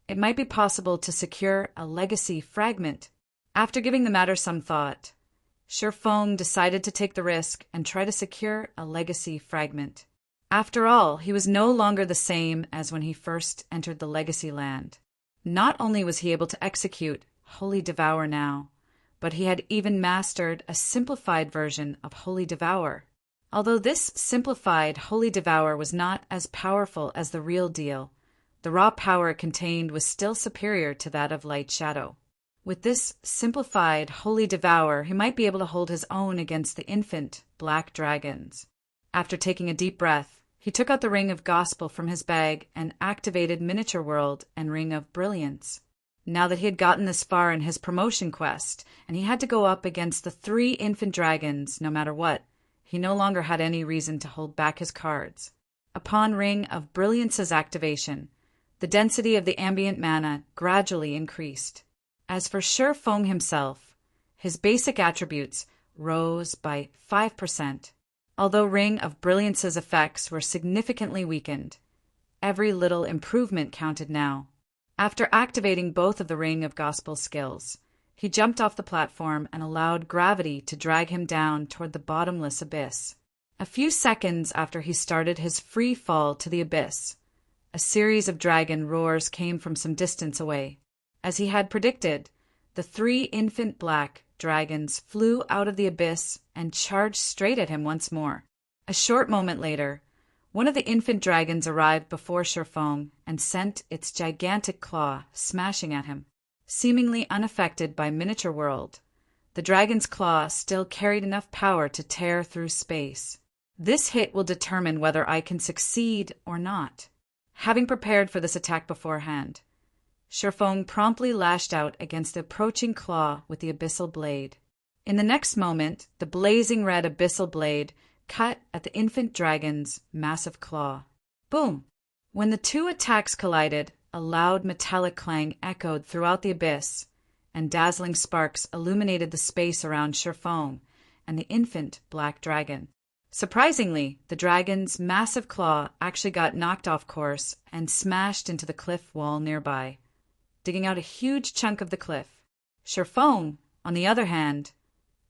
it might be possible to secure a legacy fragment. After giving the matter some thought, Sherfone decided to take the risk and try to secure a legacy fragment. After all, he was no longer the same as when he first entered the Legacy Land. Not only was he able to execute Holy Devour now, but he had even mastered a simplified version of Holy Devour. Although this simplified Holy Devour was not as powerful as the real deal, the raw power it contained was still superior to that of Light Shadow. With this simplified Holy Devour, he might be able to hold his own against the infant black dragons. After taking a deep breath, he took out the Ring of Gospel from his bag and activated Miniature World and Ring of Brilliance. Now that he had gotten this far in his promotion quest, and he had to go up against the 3 infant dragons no matter what, he no longer had any reason to hold back his cards. Upon Ring of Brilliance's activation, the density of the ambient mana gradually increased. As for Sherfone himself, his basic attributes rose by 5%. Although Ring of Brilliance's effects were significantly weakened, every little improvement counted now. After activating both of the Ring of Gospel skills, he jumped off the platform and allowed gravity to drag him down toward the bottomless abyss. A few seconds after he started his free fall to the abyss, a series of dragon roars came from some distance away. As he had predicted, the 3 infant black dragons flew out of the abyss and charged straight at him once more. A short moment later, one of the infant dragons arrived before Sherfone and sent its gigantic claw smashing at him. Seemingly unaffected by Miniature World, the dragon's claw still carried enough power to tear through space. This hit will determine whether I can succeed or not. Having prepared for this attack beforehand, Sherfone promptly lashed out against the approaching claw with the abyssal blade. In the next moment, the blazing red abyssal blade cut at the infant dragon's massive claw. Boom! When the 2 attacks collided, a loud metallic clang echoed throughout the abyss, and dazzling sparks illuminated the space around Sherfone and the infant black dragon. Surprisingly, the dragon's massive claw actually got knocked off course and smashed into the cliff wall nearby. digging out a huge chunk of the cliff. Sherfong, on the other hand,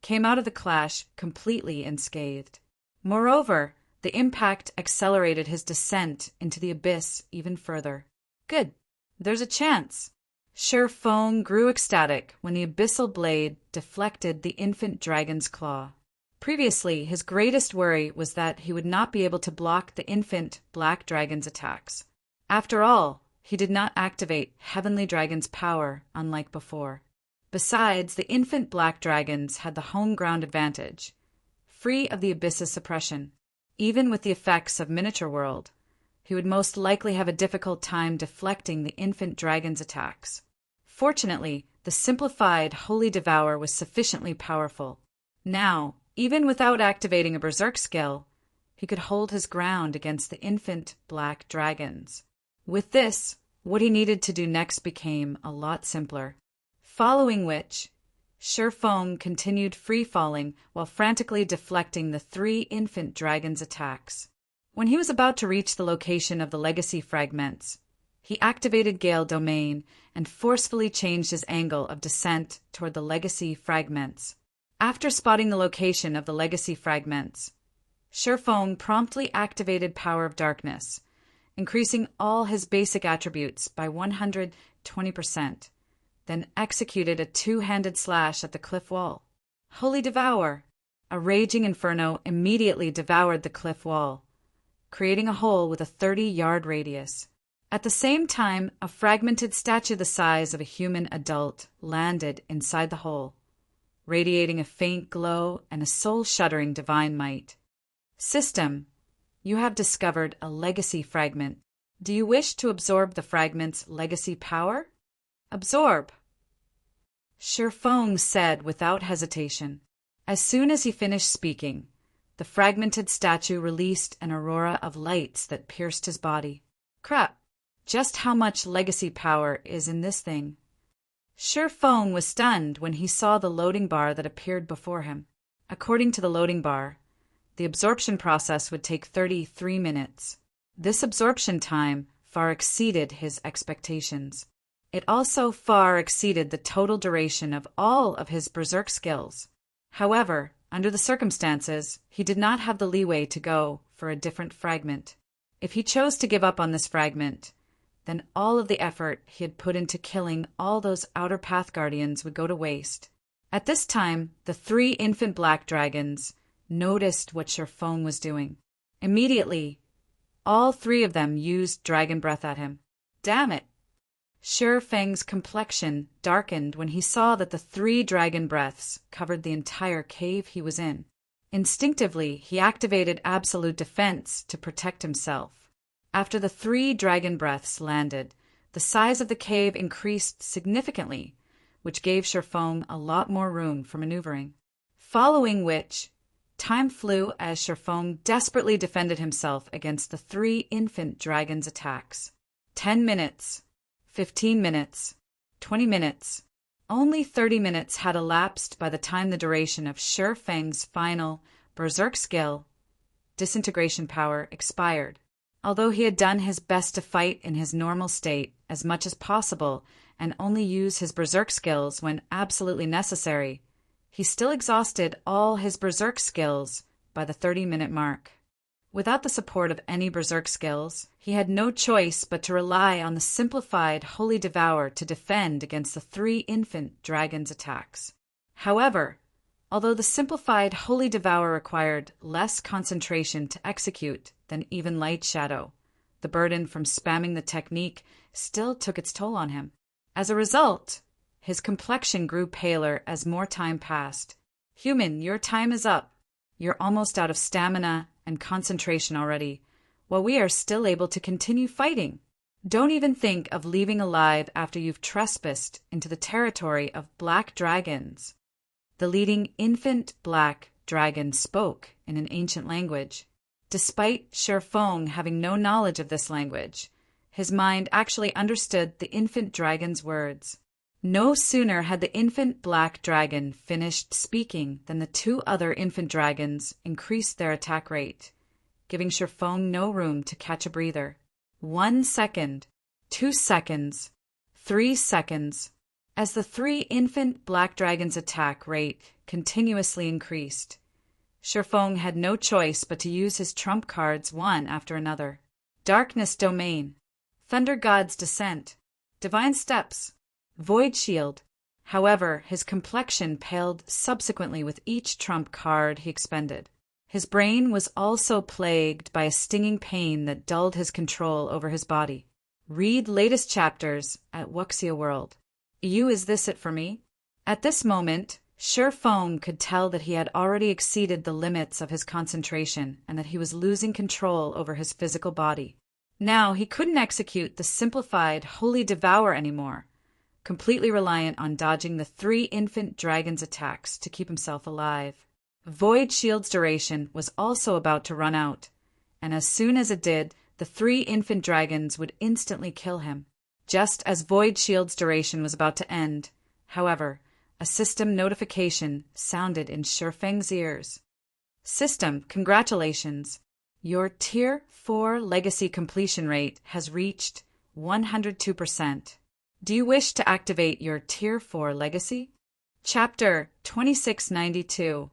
came out of the clash completely unscathed. Moreover, the impact accelerated his descent into the abyss even further. Good. There's a chance. Sherfong grew ecstatic when the abyssal blade deflected the infant dragon's claw. Previously, his greatest worry was that he would not be able to block the infant black dragon's attacks. After all, he did not activate Heavenly Dragon's power, unlike before. Besides, the infant black dragons had the home ground advantage, free of the abyss's suppression. Even with the effects of Miniature World, he would most likely have a difficult time deflecting the infant dragon's attacks. Fortunately, the simplified Holy Devour was sufficiently powerful. Now, even without activating a berserk skill, he could hold his ground against the infant black dragons. With this, what he needed to do next became a lot simpler. Following which, Sherfong continued free-falling while frantically deflecting the 3 infant dragons' attacks. When he was about to reach the location of the legacy fragments, he activated Gale Domain and forcefully changed his angle of descent toward the legacy fragments. After spotting the location of the legacy fragments, Sherfong promptly activated Power of Darkness, increasing all his basic attributes by 120%, then executed a 2-handed slash at the cliff wall. Holy Devour! A raging inferno immediately devoured the cliff wall, creating a hole with a 30-yard radius. At the same time, a fragmented statue the size of a human adult landed inside the hole, radiating a faint glow and a soul-shuddering divine might. System, you have discovered a legacy fragment. Do you wish to absorb the fragment's legacy power? Absorb, Sherfong said without hesitation. As soon as he finished speaking, the fragmented statue released an aurora of lights that pierced his body. Crap, just how much legacy power is in this thing? Sherfong was stunned when he saw the loading bar that appeared before him. According to the loading bar, the absorption process would take 33 minutes. This absorption time far exceeded his expectations. It also far exceeded the total duration of all of his berserk skills. However, under the circumstances, he did not have the leeway to go for a different fragment. If he chose to give up on this fragment, then all of the effort he had put into killing all those outer path guardians would go to waste. At this time, the 3 infant black dragons noticed what Sherfong was doing. Immediately, all 3 of them used dragon breath at him. Damn it! Sherfeng's complexion darkened when he saw that the 3 dragon breaths covered the entire cave he was in. Instinctively, he activated absolute defense to protect himself. After the 3 dragon breaths landed, the size of the cave increased significantly, which gave Sherfong a lot more room for maneuvering. Following which, time flew as Sherfong desperately defended himself against the 3 infant dragons' attacks. 10 minutes. 15 minutes, 20 minutes, only 30 minutes had elapsed by the time the duration of Sherfeng's final berserk skill, disintegration power, expired. Although he had done his best to fight in his normal state as much as possible and only use his berserk skills when absolutely necessary, he still exhausted all his berserk skills by the 30-minute mark. Without the support of any berserk skills, he had no choice but to rely on the simplified Holy Devour to defend against the 3 infant dragons' attacks. However, although the simplified Holy Devour required less concentration to execute than even Light Shadow, the burden from spamming the technique still took its toll on him. As a result, his complexion grew paler as more time passed. Human, your time is up. You're almost out of stamina and concentration already, while we are still able to continue fighting. Don't even think of leaving alive after you've trespassed into the territory of black dragons. The leading infant black dragon spoke in an ancient language. Despite Sherfong having no knowledge of this language, his mind actually understood the infant dragon's words. No sooner had the infant black dragon finished speaking than the 2 other infant dragons increased their attack rate, giving Sherfong no room to catch a breather. 1 second, 2 seconds, 3 seconds. As the 3 infant black dragons' attack rate continuously increased, Shifeng had no choice but to use his trump cards one after another. Darkness Domain, Thunder God's Descent, Divine Steps, Void Shield. However, his complexion paled subsequently with each trump card he expended. His brain was also plagued by a stinging pain that dulled his control over his body. Read latest chapters at Wuxia World. Is this it for me? At this moment, Shifeng could tell that he had already exceeded the limits of his concentration and that he was losing control over his physical body. Now he couldn't execute the simplified Holy Devour anymore, completely reliant on dodging the 3 infant dragons' attacks to keep himself alive. Void Shield's duration was also about to run out, and as soon as it did, the 3 infant dragons would instantly kill him. Just as Void Shield's duration was about to end, however, a system notification sounded in Shifeng's ears. System, congratulations! Your Tier 4 Legacy completion rate has reached 102%. Do you wish to activate your Tier 4 Legacy? Chapter 2692.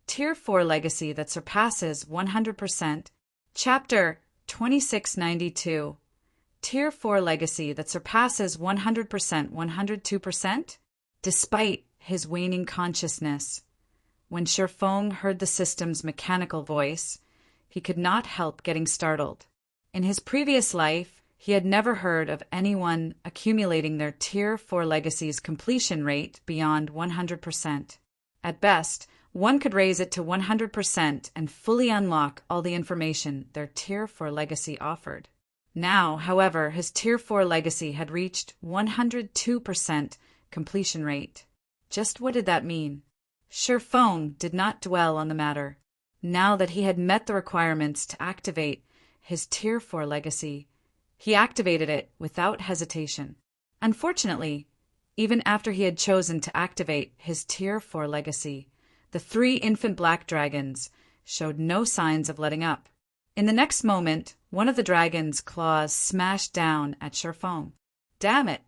Tier 4 Legacy that surpasses 100%. Chapter 2692. Tier 4 Legacy that surpasses 100%, 102%? Despite his waning consciousness, when Shifeng heard the system's mechanical voice, he could not help getting startled. In his previous life, he had never heard of anyone accumulating their Tier 4 Legacy's completion rate beyond 100%. At best, one could raise it to 100% and fully unlock all the information their Tier 4 Legacy offered. Now, however, his Tier 4 Legacy had reached 102% completion rate. Just what did that mean? Shifeng did not dwell on the matter. Now that he had met the requirements to activate his Tier 4 Legacy, he activated it without hesitation. Unfortunately, even after he had chosen to activate his Tier 4 Legacy, the 3 infant black dragons showed no signs of letting up. In the next moment, one of the dragon's claws smashed down at Shifeng. Damn it!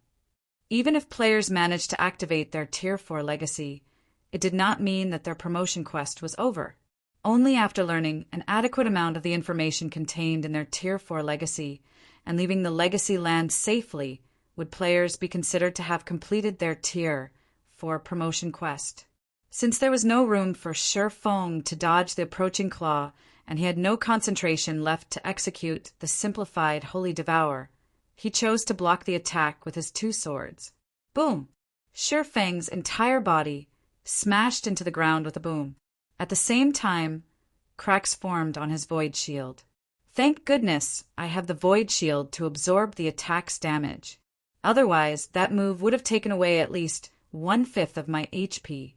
Even if players managed to activate their Tier 4 Legacy, it did not mean that their promotion quest was over. Only after learning an adequate amount of the information contained in their Tier 4 Legacy and leaving the Legacy land safely would players be considered to have completed their Tier 4 promotion quest. Since there was no room for Shifeng to dodge the approaching claw, and he had no concentration left to execute the simplified Holy Devour, he chose to block the attack with his 2 swords. Boom! Shifeng's entire body smashed into the ground with a boom. At the same time, cracks formed on his Void Shield. Thank goodness I have the Void Shield to absorb the attack's damage. Otherwise, that move would have taken away at least 1/5 of my HP.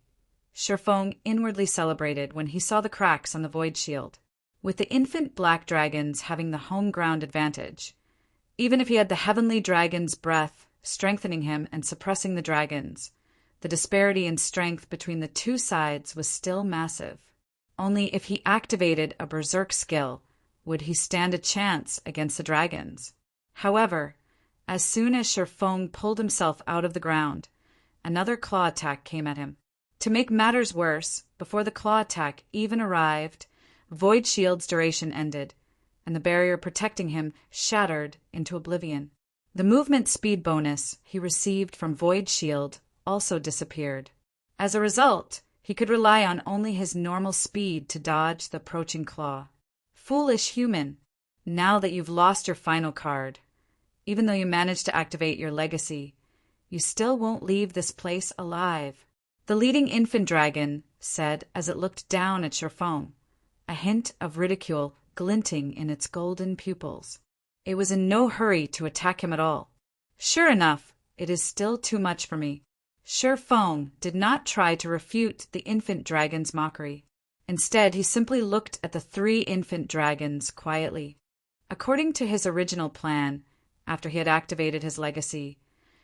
Shifeng inwardly celebrated when he saw the cracks on the Void Shield. With the infant black dragons having the home ground advantage, even if he had the heavenly dragon's breath strengthening him and suppressing the dragons, the disparity in strength between the 2 sides was still massive. Only if he activated a berserk skill would he stand a chance against the dragons. However, as soon as Shifeng pulled himself out of the ground, another claw attack came at him. To make matters worse, before the claw attack even arrived, Void Shield's duration ended, and the barrier protecting him shattered into oblivion. The movement speed bonus he received from Void Shield also disappeared. As a result, he could rely on only his normal speed to dodge the approaching claw. Foolish human, now that you've lost your final card, even though you managed to activate your legacy, you still won't leave this place alive, the leading infant dragon said as it looked down at Shifeng, a hint of ridicule glinting in its golden pupils. It was in no hurry to attack him at all. Sure enough, it is still too much for me. Shifeng did not try to refute the infant dragon's mockery. Instead, he simply looked at the 3 infant dragons quietly. According to his original plan, after he had activated his legacy,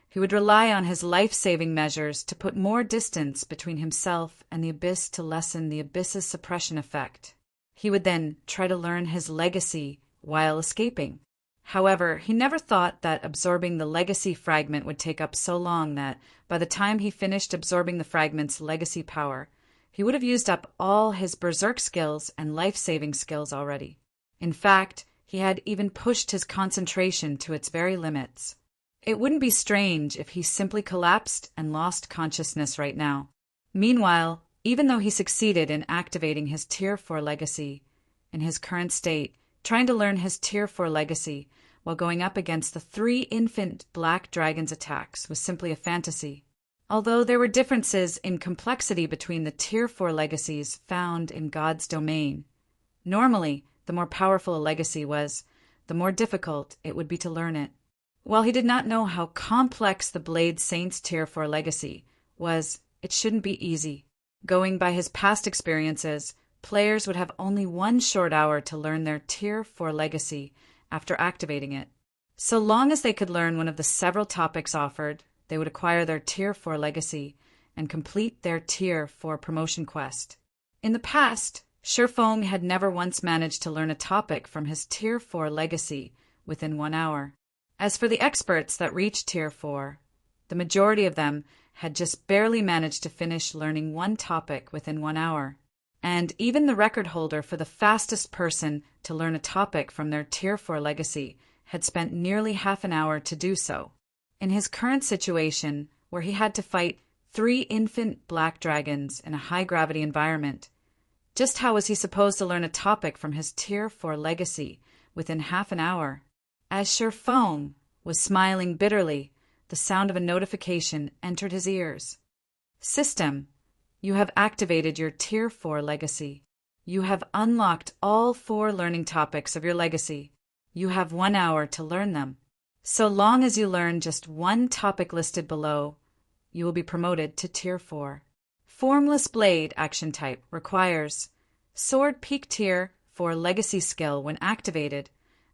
he would rely on his life-saving measures to put more distance between himself and the abyss to lessen the abyss's suppression effect. He would then try to learn his legacy while escaping. However, he never thought that absorbing the legacy fragment would take up so long that, by the time he finished absorbing the fragment's legacy power, he would have used up all his berserk skills and life-saving skills already. In fact, he had even pushed his concentration to its very limits. It wouldn't be strange if he simply collapsed and lost consciousness right now. Meanwhile, even though he succeeded in activating his Tier 4 legacy, in his current state, trying to learn his Tier 4 legacy while going up against the 3 infant black dragons' attacks was simply a fantasy. Although there were differences in complexity between the Tier 4 legacies found in God's domain. Normally, the more powerful a legacy was, the more difficult it would be to learn it. While he did not know how complex the Blade Saint's Tier 4 legacy was, it shouldn't be easy. Going by his past experiences, players would have only 1 short hour to learn their Tier 4 legacy after activating it. So long as they could learn one of the several topics offered, they would acquire their Tier 4 legacy and complete their Tier 4 promotion quest. In the past, Sherfong had never once managed to learn a topic from his Tier 4 legacy within 1 hour. As for the experts that reached Tier 4, the majority of them had just barely managed to finish learning 1 topic within 1 hour. And even the record holder for the fastest person to learn a topic from their Tier 4 legacy had spent nearly half an hour to do so. In his current situation, where he had to fight 3 infant black dragons in a high-gravity environment, just how was he supposed to learn a topic from his Tier 4 legacy within half an hour? As Sherfong was smiling bitterly, the sound of a notification entered his ears. System, you have activated your Tier 4 legacy. You have unlocked all 4 learning topics of your legacy. You have 1 hour to learn them. So long as you learn just 1 topic listed below, you will be promoted to Tier 4. Formless Blade action type requires Sword Peak Tier 4 legacy skill when activated.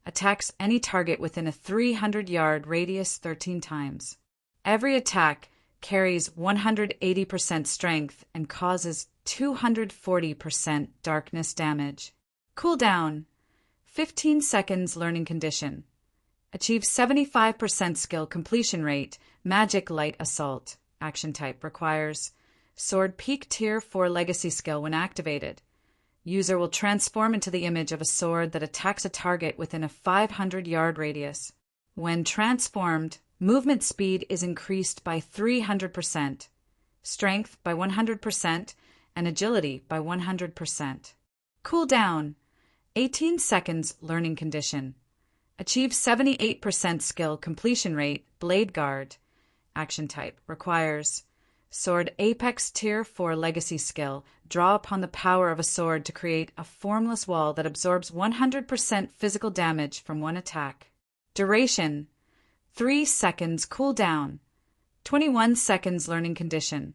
Attacks any target within a 300-yard radius 13 times. Every attack carries 180% strength and causes 240% darkness damage. Cooldown: 15 seconds learning condition. Achieve 75% skill completion rate. Magic Light Assault action type requires Sword Peak Tier 4 legacy skill when activated. User will transform into the image of a sword that attacks a target within a 500-yard radius. When transformed, movement speed is increased by 300%, strength by 100%, and agility by 100%. Cooldown: 18 seconds learning condition. Achieve 78% skill completion rate. Blade Guard action type requires Sword Apex Tier 4 legacy skill. Draw upon the power of a sword to create a formless wall that absorbs 100% physical damage from 1 attack. Duration: 3 seconds. Cooldown: 21 seconds learning condition.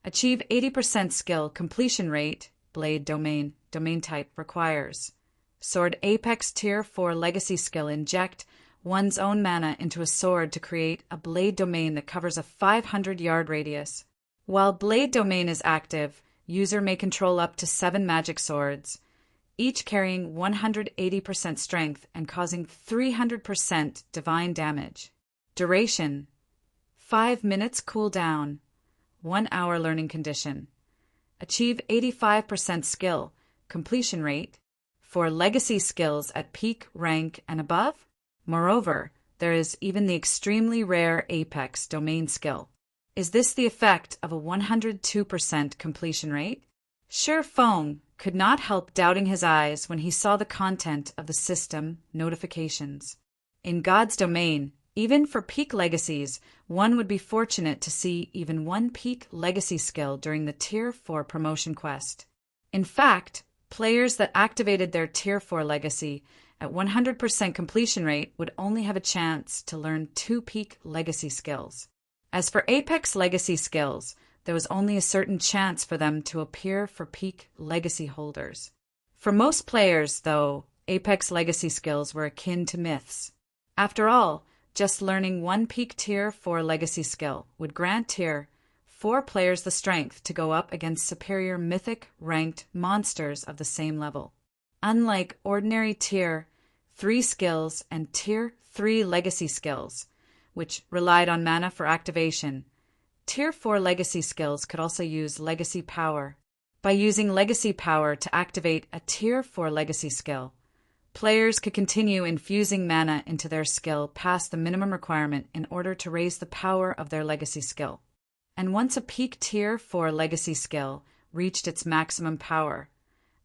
Achieve 80% skill completion rate. Blade Domain type requires Sword Apex Tier 4 legacy skill. Inject one's own mana into a sword to create a blade domain that covers a 500-yard radius. While Blade Domain is active, user may control up to 7 magic swords, each carrying 180% strength and causing 300% divine damage. Duration: 5 minutes. Cooldown: 1 hour learning condition. Achieve 85% skill completion rate for legacy skills at peak rank and above. Moreover, there is even the extremely rare Apex Domain skill. Is this the effect of a 102% completion rate? Sherfong could not help doubting his eyes when he saw the content of the system notifications. In God's domain, even for peak legacies, one would be fortunate to see even 1 peak legacy skill during the Tier 4 promotion quest. In fact, players that activated their Tier 4 legacy at 100% completion rate would only have a chance to learn 2 peak legacy skills. As for Apex legacy skills, there was only a certain chance for them to appear for peak legacy holders. For most players, though, Apex legacy skills were akin to myths. After all, just learning 1 peak Tier 4 legacy skill would grant Tier 4 players the strength to go up against superior mythic ranked monsters of the same level. Unlike ordinary Tier 3 skills and Tier 3 legacy skills, which relied on mana for activation. Tier 4 legacy skills could also use legacy power. By using legacy power to activate a Tier 4 legacy skill, players could continue infusing mana into their skill past the minimum requirement in order to raise the power of their legacy skill. And once a peak Tier 4 legacy skill reached its maximum power,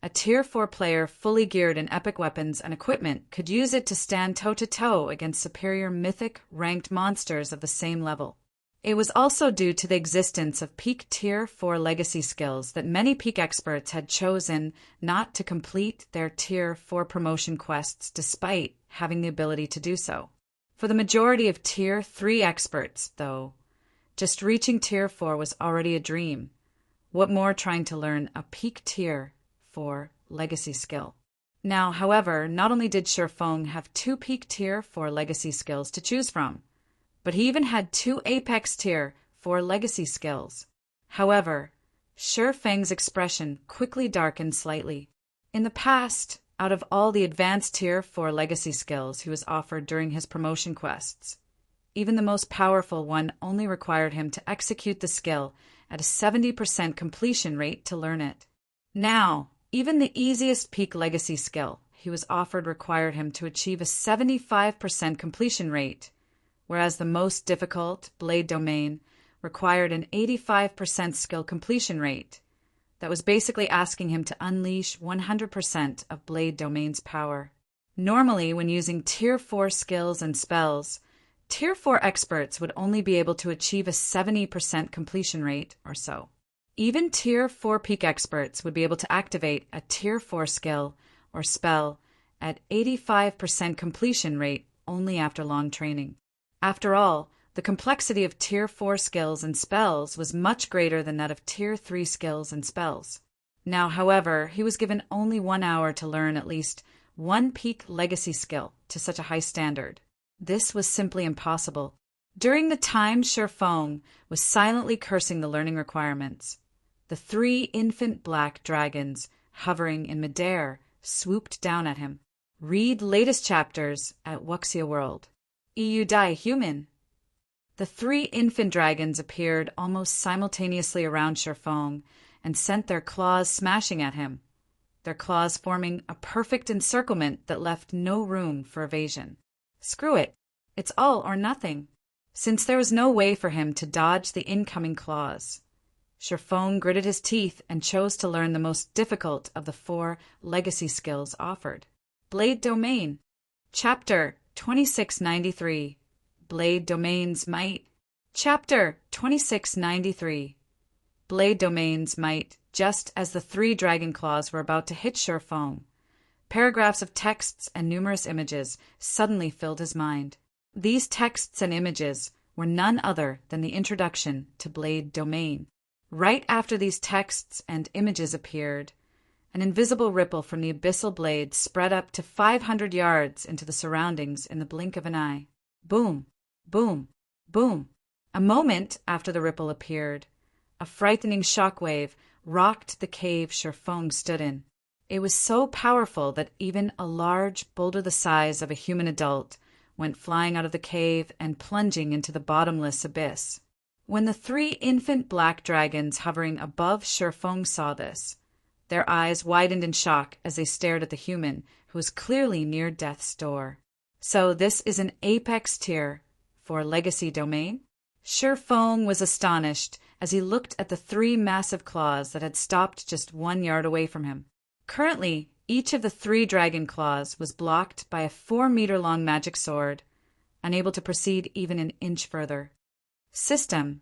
a Tier 4 player fully geared in epic weapons and equipment could use it to stand toe-to-toe against superior mythic ranked monsters of the same level. It was also due to the existence of peak Tier 4 legacy skills that many peak experts had chosen not to complete their Tier 4 promotion quests despite having the ability to do so. For the majority of Tier 3 experts, though, just reaching Tier 4 was already a dream. What more trying to learn a peak Tier 4 legacy skill? Now, however, not only did Shifeng have 2 peak Tier 4 legacy skills to choose from, but he even had 2 Apex Tier 4 legacy skills. However, Shifeng's expression quickly darkened slightly. In the past, out of all the advanced Tier 4 legacy skills he was offered during his promotion quests, even the most powerful one only required him to execute the skill at a 70% completion rate to learn it. Now, even the easiest peak legacy skill he was offered required him to achieve a 75% completion rate, whereas the most difficult, Blade Domain, required an 85% skill completion rate. That was basically asking him to unleash 100% of Blade Domain's power. Normally, when using Tier 4 skills and spells, Tier 4 experts would only be able to achieve a 70% completion rate or so. Even Tier 4 peak experts would be able to activate a Tier 4 skill or spell at 85% completion rate only after long training. After all, the complexity of Tier 4 skills and spells was much greater than that of Tier 3 skills and spells. Now, however, he was given only 1 hour to learn at least 1 peak legacy skill to such a high standard. This was simply impossible. During the time Shifeng was silently cursing the learning requirements, the 3 infant black dragons hovering in midair swooped down at him. Read latest chapters at Wuxia World. EU Die Human. The 3 infant dragons appeared almost simultaneously around Shifeng and sent their claws smashing at him, their claws forming a perfect encirclement that left no room for evasion. Screw it. It's all or nothing. Since there was no way for him to dodge the incoming claws, Shifeng gritted his teeth and chose to learn the most difficult of the 4 legacy skills offered. Blade Domain. Chapter 2693. Blade Domain's Might. Chapter 2693. Blade Domain's Might. Just as the 3 dragon claws were about to hit Shifeng, paragraphs of texts and numerous images suddenly filled his mind. These texts and images were none other than the introduction to Blade Domain. Right after these texts and images appeared, an invisible ripple from the abyssal blade spread up to 500 yards into the surroundings in the blink of an eye. Boom, boom, boom. A moment after the ripple appeared, a frightening shockwave rocked the cave Shifeng stood in. It was so powerful that even a large boulder the size of a human adult went flying out of the cave and plunging into the bottomless abyss. When the 3 infant black dragons hovering above Shifeng saw this, their eyes widened in shock as they stared at the human who was clearly near death's door. So this is an Apex Tier 4 legacy domain? Shifeng was astonished as he looked at the 3 massive claws that had stopped just 1 yard away from him. Currently, each of the 3 dragon claws was blocked by a 4-meter-long magic sword, unable to proceed even an inch further. System.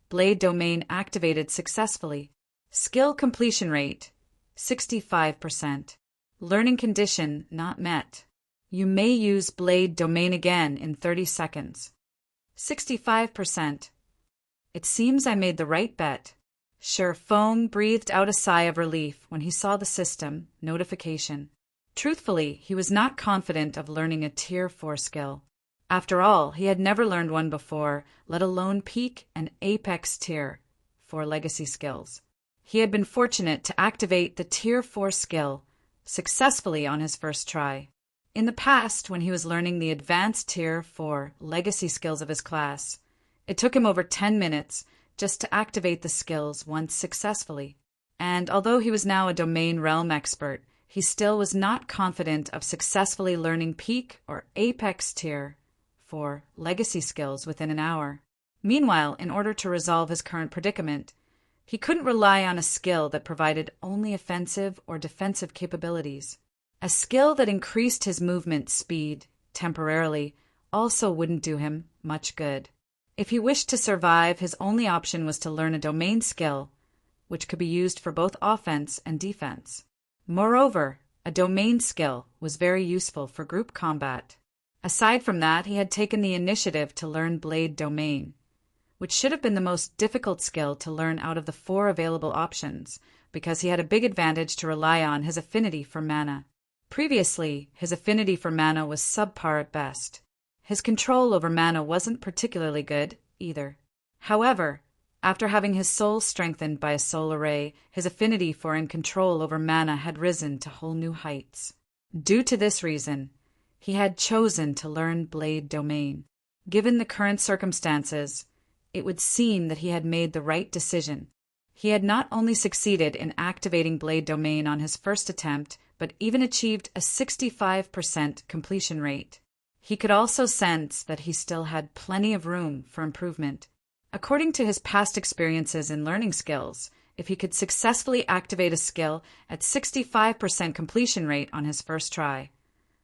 Blade Domain activated successfully. Skill completion rate, 65%. Learning condition not met. You may use Blade Domain again in 30 seconds. 65%. It seems I made the right bet. Shifeng breathed out a sigh of relief when he saw the system notification. Truthfully, he was not confident of learning a Tier 4 skill. After all, he had never learned one before, let alone peak and Apex Tier 4 legacy skills. He had been fortunate to activate the Tier 4 skill successfully on his first try. In the past, when he was learning the advanced Tier 4 legacy skills of his class, it took him over 10 minutes just to activate the skills once successfully. And although he was now a domain realm expert, he still was not confident of successfully learning peak or apex Tier 4 legacy skills within an hour. Meanwhile, in order to resolve his current predicament, he couldn't rely on a skill that provided only offensive or defensive capabilities. A skill that increased his movement speed temporarily also wouldn't do him much good. If he wished to survive, his only option was to learn a domain skill, which could be used for both offense and defense. Moreover, a domain skill was very useful for group combat. Aside from that, he had taken the initiative to learn Blade Domain, which should have been the most difficult skill to learn out of the 4 available options, because he had a big advantage to rely on his affinity for mana. Previously, his affinity for mana was subpar at best. His control over mana wasn't particularly good, either. However, after having his soul strengthened by a soul array, his affinity for and control over mana had risen to whole new heights. Due to this reason, he had chosen to learn Blade Domain. Given the current circumstances, it would seem that he had made the right decision. He had not only succeeded in activating Blade Domain on his first attempt, but even achieved a 65% completion rate. He could also sense that he still had plenty of room for improvement. According to his past experiences in learning skills, if he could successfully activate a skill at 65% completion rate on his first try,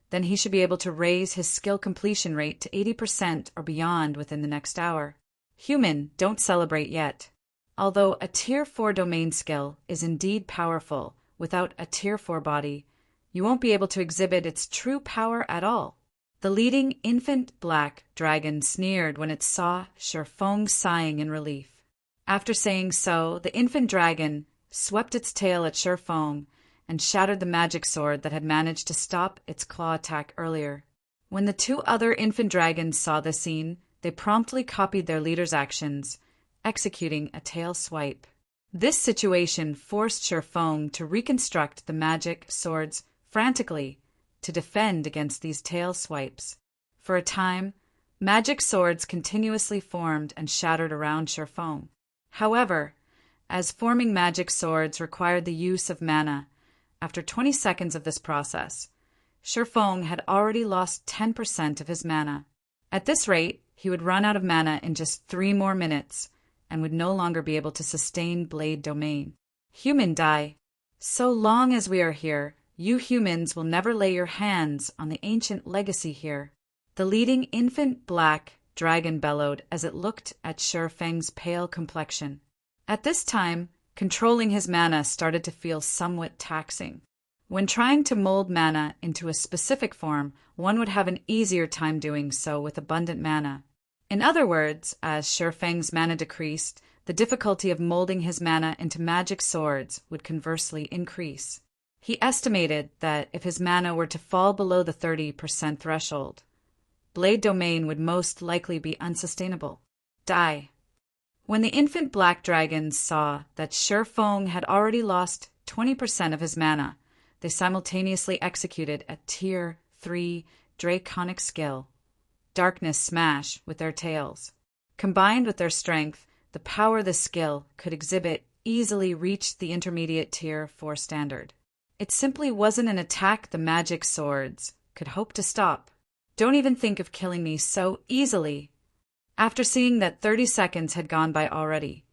then he should be able to raise his skill completion rate to 80% or beyond within the next hour. Human, don't celebrate yet. Although a Tier 4 domain skill is indeed powerful, without a Tier 4 body, you won't be able to exhibit its true power at all. The leading infant black dragon sneered when it saw Sherfong sighing in relief. After saying so, the infant dragon swept its tail at Sherfong and shattered the magic sword that had managed to stop its claw attack earlier. When the 2 other infant dragons saw the scene, they promptly copied their leader's actions, executing a tail swipe. This situation forced Sherfong to reconstruct the magic swords frantically to defend against these tail swipes. For a time, magic swords continuously formed and shattered around Sherfong. However, as forming magic swords required the use of mana, after 20 seconds of this process, Sherfong had already lost 10% of his mana. At this rate, he would run out of mana in just 3 more minutes and would no longer be able to sustain Blade Domain. Human die. So long as we are here, you humans will never lay your hands on the ancient legacy here. The leading infant black dragon bellowed as it looked at Sherfeng's pale complexion. At this time, controlling his mana started to feel somewhat taxing. When trying to mold mana into a specific form, one would have an easier time doing so with abundant mana. In other words, as Sherfeng's mana decreased, the difficulty of molding his mana into magic swords would conversely increase. He estimated that if his mana were to fall below the 30% threshold, Blade Domain would most likely be unsustainable. Die. When the infant black dragons saw that Sherfong had already lost 20% of his mana, they simultaneously executed a Tier 3 draconic skill, Darkness Smash, with their tails. Combined with their strength, the power this skill could exhibit easily reached the intermediate Tier 4 standard. It simply wasn't an attack the magic swords could hope to stop. Don't even think of killing me so easily. After seeing that 30 seconds had gone by already,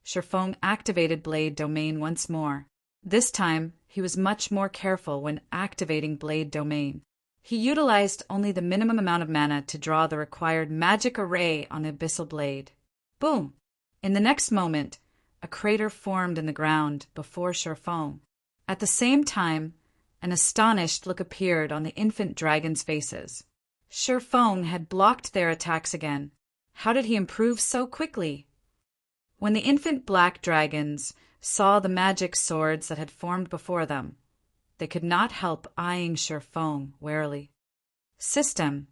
Sherfong activated Blade Domain once more. This time, he was much more careful when activating Blade Domain. He utilized only the minimum amount of mana to draw the required magic array on Abyssal Blade. Boom! In the next moment, a crater formed in the ground before Sherfong. At the same time, an astonished look appeared on the infant dragons' faces. Sherfong had blocked their attacks again. How did he improve so quickly? When the infant black dragons saw the magic swords that had formed before them, they could not help eyeing Sherfong warily. System: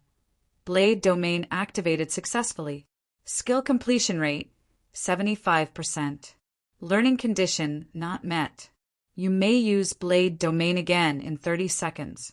Blade Domain activated successfully. Skill completion rate: 75%. Learning condition not met. You may use Blade Domain again in 30 seconds.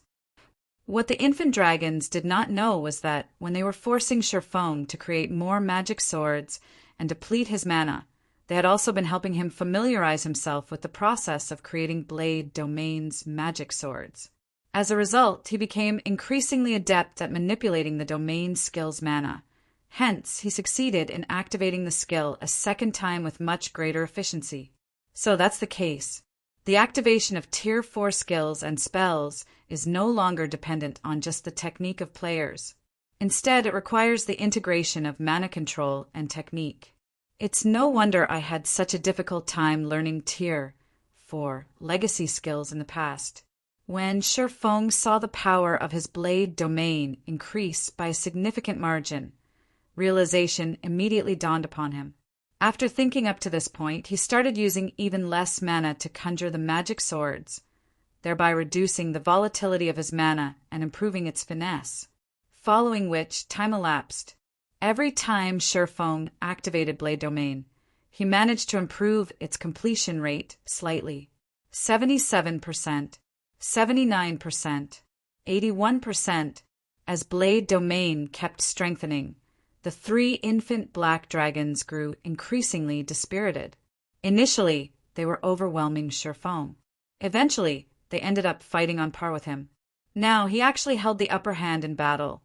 What the infant dragons did not know was that when they were forcing Shifeng to create more magic swords and deplete his mana, they had also been helping him familiarize himself with the process of creating Blade Domain's magic swords. As a result, he became increasingly adept at manipulating the Domain skill's mana. Hence, he succeeded in activating the skill a second time with much greater efficiency. So that's the case. The activation of Tier 4 skills and spells is no longer dependent on just the technique of players. Instead, it requires the integration of mana control and technique. It's no wonder I had such a difficult time learning Tier 4 legacy skills in the past. When Shifeng saw the power of his Blade Domain increase by a significant margin, realization immediately dawned upon him. After thinking up to this point, he started using even less mana to conjure the magic swords, thereby reducing the volatility of his mana and improving its finesse. Following which, time elapsed. Every time Shifeng activated Blade Domain, he managed to improve its completion rate slightly. 77%, 79%, 81%. As Blade Domain kept strengthening, the 3 infant black dragons grew increasingly dispirited. Initially, they were overwhelming Shifeng. Eventually, they ended up fighting on par with him. Now, he actually held the upper hand in battle,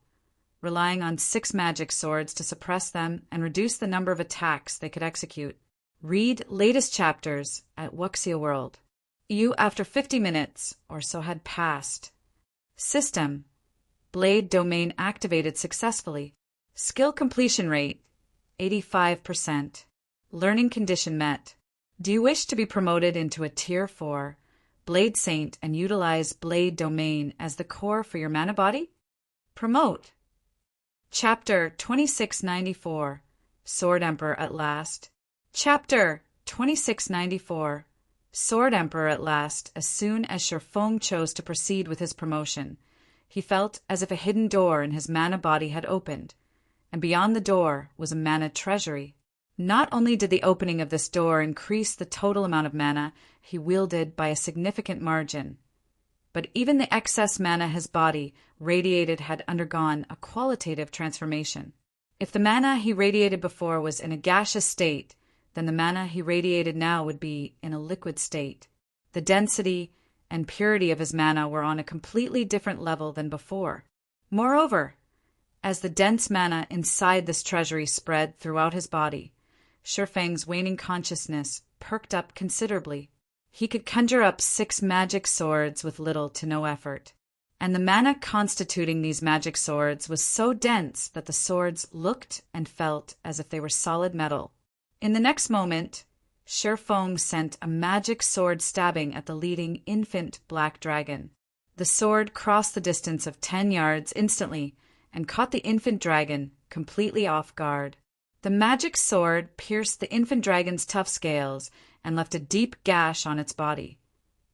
relying on 6 magic swords to suppress them and reduce the number of attacks they could execute. Read latest chapters at Wuxia World. After 50 minutes or so had passed. System: Blade Domain activated successfully. Skill completion rate: 85%. Learning condition met. Do you wish to be promoted into a Tier 4 Blade Saint and utilize Blade Domain as the core for your mana body? Promote. Chapter 2694, Sword Emperor at Last. Chapter 2694, Sword Emperor at Last. As soon as Shifeng chose to proceed with his promotion, he felt as if a hidden door in his mana body had opened, and beyond the door was a mana treasury. Not only did the opening of this door increase the total amount of mana he wielded by a significant margin, but even the excess mana his body radiated had undergone a qualitative transformation. If the mana he radiated before was in a gaseous state, then the mana he radiated now would be in a liquid state. The density and purity of his mana were on a completely different level than before. Moreover, as the dense mana inside this treasury spread throughout his body, Shifeng's waning consciousness perked up considerably. He could conjure up 6 magic swords with little to no effort, and the mana constituting these magic swords was so dense that the swords looked and felt as if they were solid metal. In the next moment, Shifeng sent a magic sword stabbing at the leading infant black dragon. The sword crossed the distance of 10 yards instantly and caught the infant dragon completely off guard. The magic sword pierced the infant dragon's tough scales and left a deep gash on its body,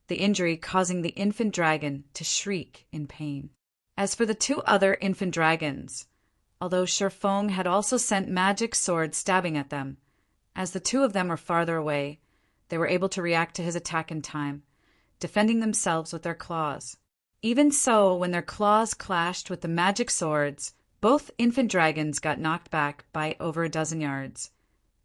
the injury causing the infant dragon to shriek in pain. As for the 2 other infant dragons, although Shifeng had also sent magic swords stabbing at them, as the 2 of them were farther away, they were able to react to his attack in time, defending themselves with their claws. Even so, when their claws clashed with the magic swords, both infant dragons got knocked back by over a dozen yards,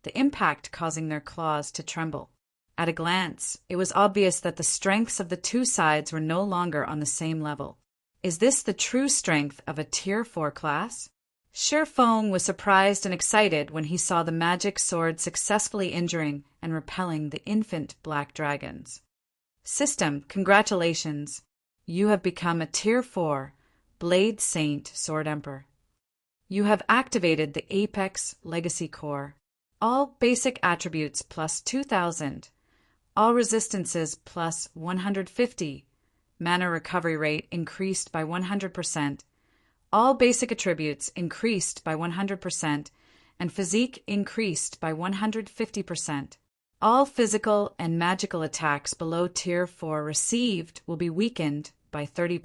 the impact causing their claws to tremble. At a glance, it was obvious that the strengths of the 2 sides were no longer on the same level. Is this the true strength of a Tier 4 class? Shifeng was surprised and excited when he saw the magic sword successfully injuring and repelling the infant black dragons. System: Congratulations! You have become a Tier 4 Blade Saint Sword Emperor. You have activated the Apex Legacy Core. All basic attributes plus 2,000. All resistances plus 150. Mana recovery rate increased by 100%. All basic attributes increased by 100%, and physique increased by 150%. All physical and magical attacks below Tier 4 received will be weakened by 30.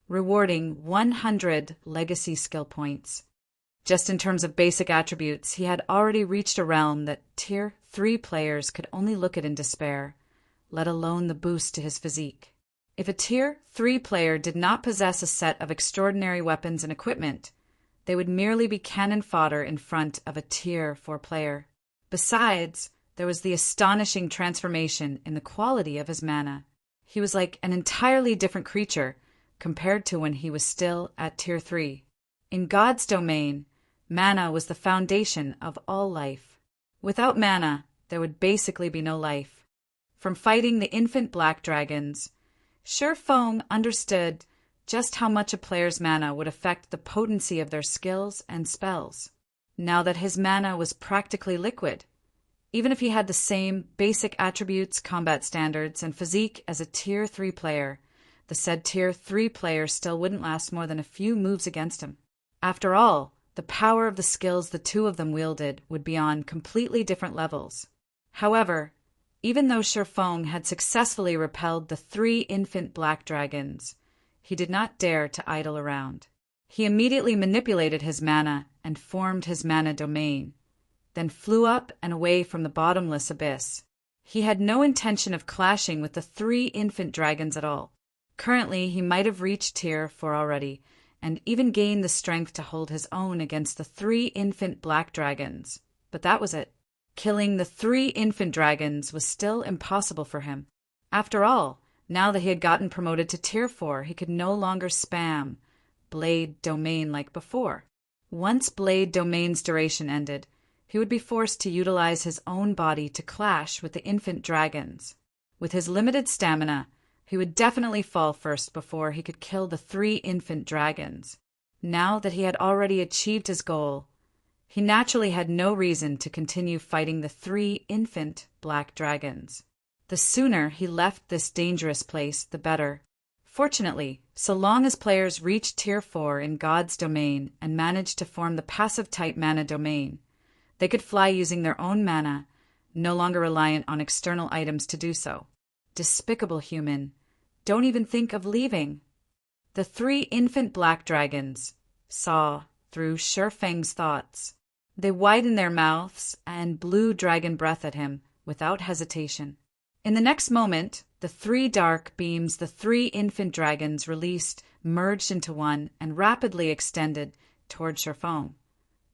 Rewarding 100 legacy skill points. Just in terms of basic attributes, he had already reached a realm that Tier 3 players could only look at in despair, let alone the boost to his physique. If a Tier 3 player did not possess a set of extraordinary weapons and equipment, they would merely be cannon fodder in front of a Tier 4 player. Besides, there was the astonishing transformation in the quality of his mana. He was like an entirely different creature compared to when he was still at Tier 3. In God's domain, mana was the foundation of all life. Without mana, there would basically be no life. From fighting the infant black dragons, Shurfeng understood just how much a player's mana would affect the potency of their skills and spells. Now that his mana was practically liquid, even if he had the same basic attributes, combat standards, and physique as a Tier 3 player, the said Tier 3 player still wouldn't last more than a few moves against him. After all, the power of the skills the two of them wielded would be on completely different levels. However, even though Shurfeng had successfully repelled the 3 infant black dragons, he did not dare to idle around. He immediately manipulated his mana and formed his mana domain, then flew up and away from the bottomless abyss. He had no intention of clashing with the 3 infant dragons at all. Currently, he might have reached Tier 4 already, and even gained the strength to hold his own against the 3 infant black dragons. But that was it. Killing the 3 infant dragons was still impossible for him. After all, now that he had gotten promoted to Tier 4, he could no longer spam Blade Domain like before. Once Blade Domain's duration ended, he would be forced to utilize his own body to clash with the infant dragons. With his limited stamina, he would definitely fall first before he could kill the 3 infant dragons. Now that he had already achieved his goal, he naturally had no reason to continue fighting the 3 infant black dragons. The sooner he left this dangerous place, the better. Fortunately, so long as players reached Tier 4 in God's domain and managed to form the passive-type mana domain, they could fly using their own mana, no longer reliant on external items to do so. Despicable human. Don't even think of leaving. The 3 infant black dragons saw through Shurfeng's thoughts. They widened their mouths and blew dragon breath at him without hesitation. In the next moment, the 3 dark beams the 3 infant dragons released merged into one and rapidly extended toward Shurfeng,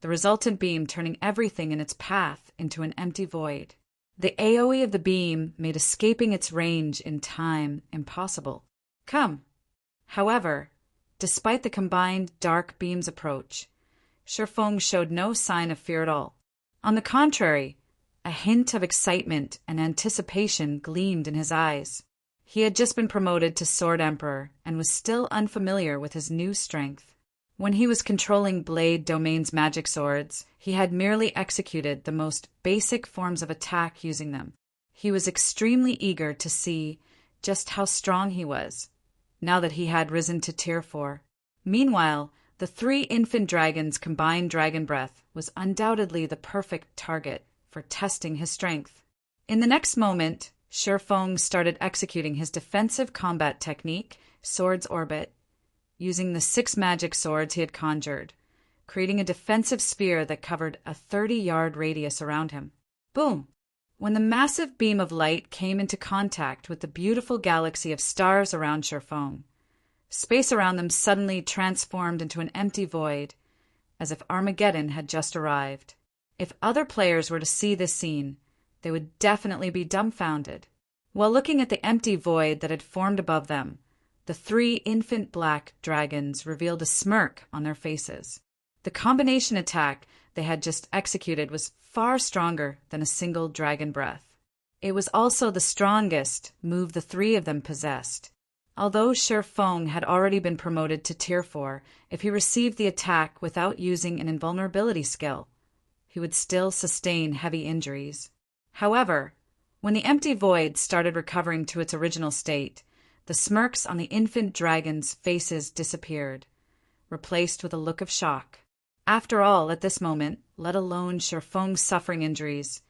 the resultant beam turning everything in its path into an empty void. The AoE of the beam made escaping its range in time impossible. Come. However, despite the combined dark beam's approach, Shurfeng showed no sign of fear at all. On the contrary, a hint of excitement and anticipation gleamed in his eyes. He had just been promoted to Sword Emperor and was still unfamiliar with his new strength. When he was controlling Blade Domain's magic swords, he had merely executed the most basic forms of attack using them. He was extremely eager to see just how strong he was, now that he had risen to Tier 4. Meanwhile, the 3 infant dragons' combined dragon breath was undoubtedly the perfect target for testing his strength. In the next moment, Shurfeng started executing his defensive combat technique, Sword's Orbit, using the 6 magic swords he had conjured, creating a defensive sphere that covered a 30-yard radius around him. Boom! When the massive beam of light came into contact with the beautiful galaxy of stars around Shurfeng, space around them suddenly transformed into an empty void, as if Armageddon had just arrived. If other players were to see this scene, they would definitely be dumbfounded. While looking at the empty void that had formed above them, the 3 infant black dragons revealed a smirk on their faces. The combination attack they had just executed was far stronger than a single dragon breath. It was also the strongest move the 3 of them possessed. Although Shurfeng had already been promoted to Tier 4, if he received the attack without using an invulnerability skill, he would still sustain heavy injuries. However, when the empty void started recovering to its original state, the smirks on the infant dragons' faces disappeared, replaced with a look of shock. After all, at this moment, let alone Shurfeng's suffering injuries,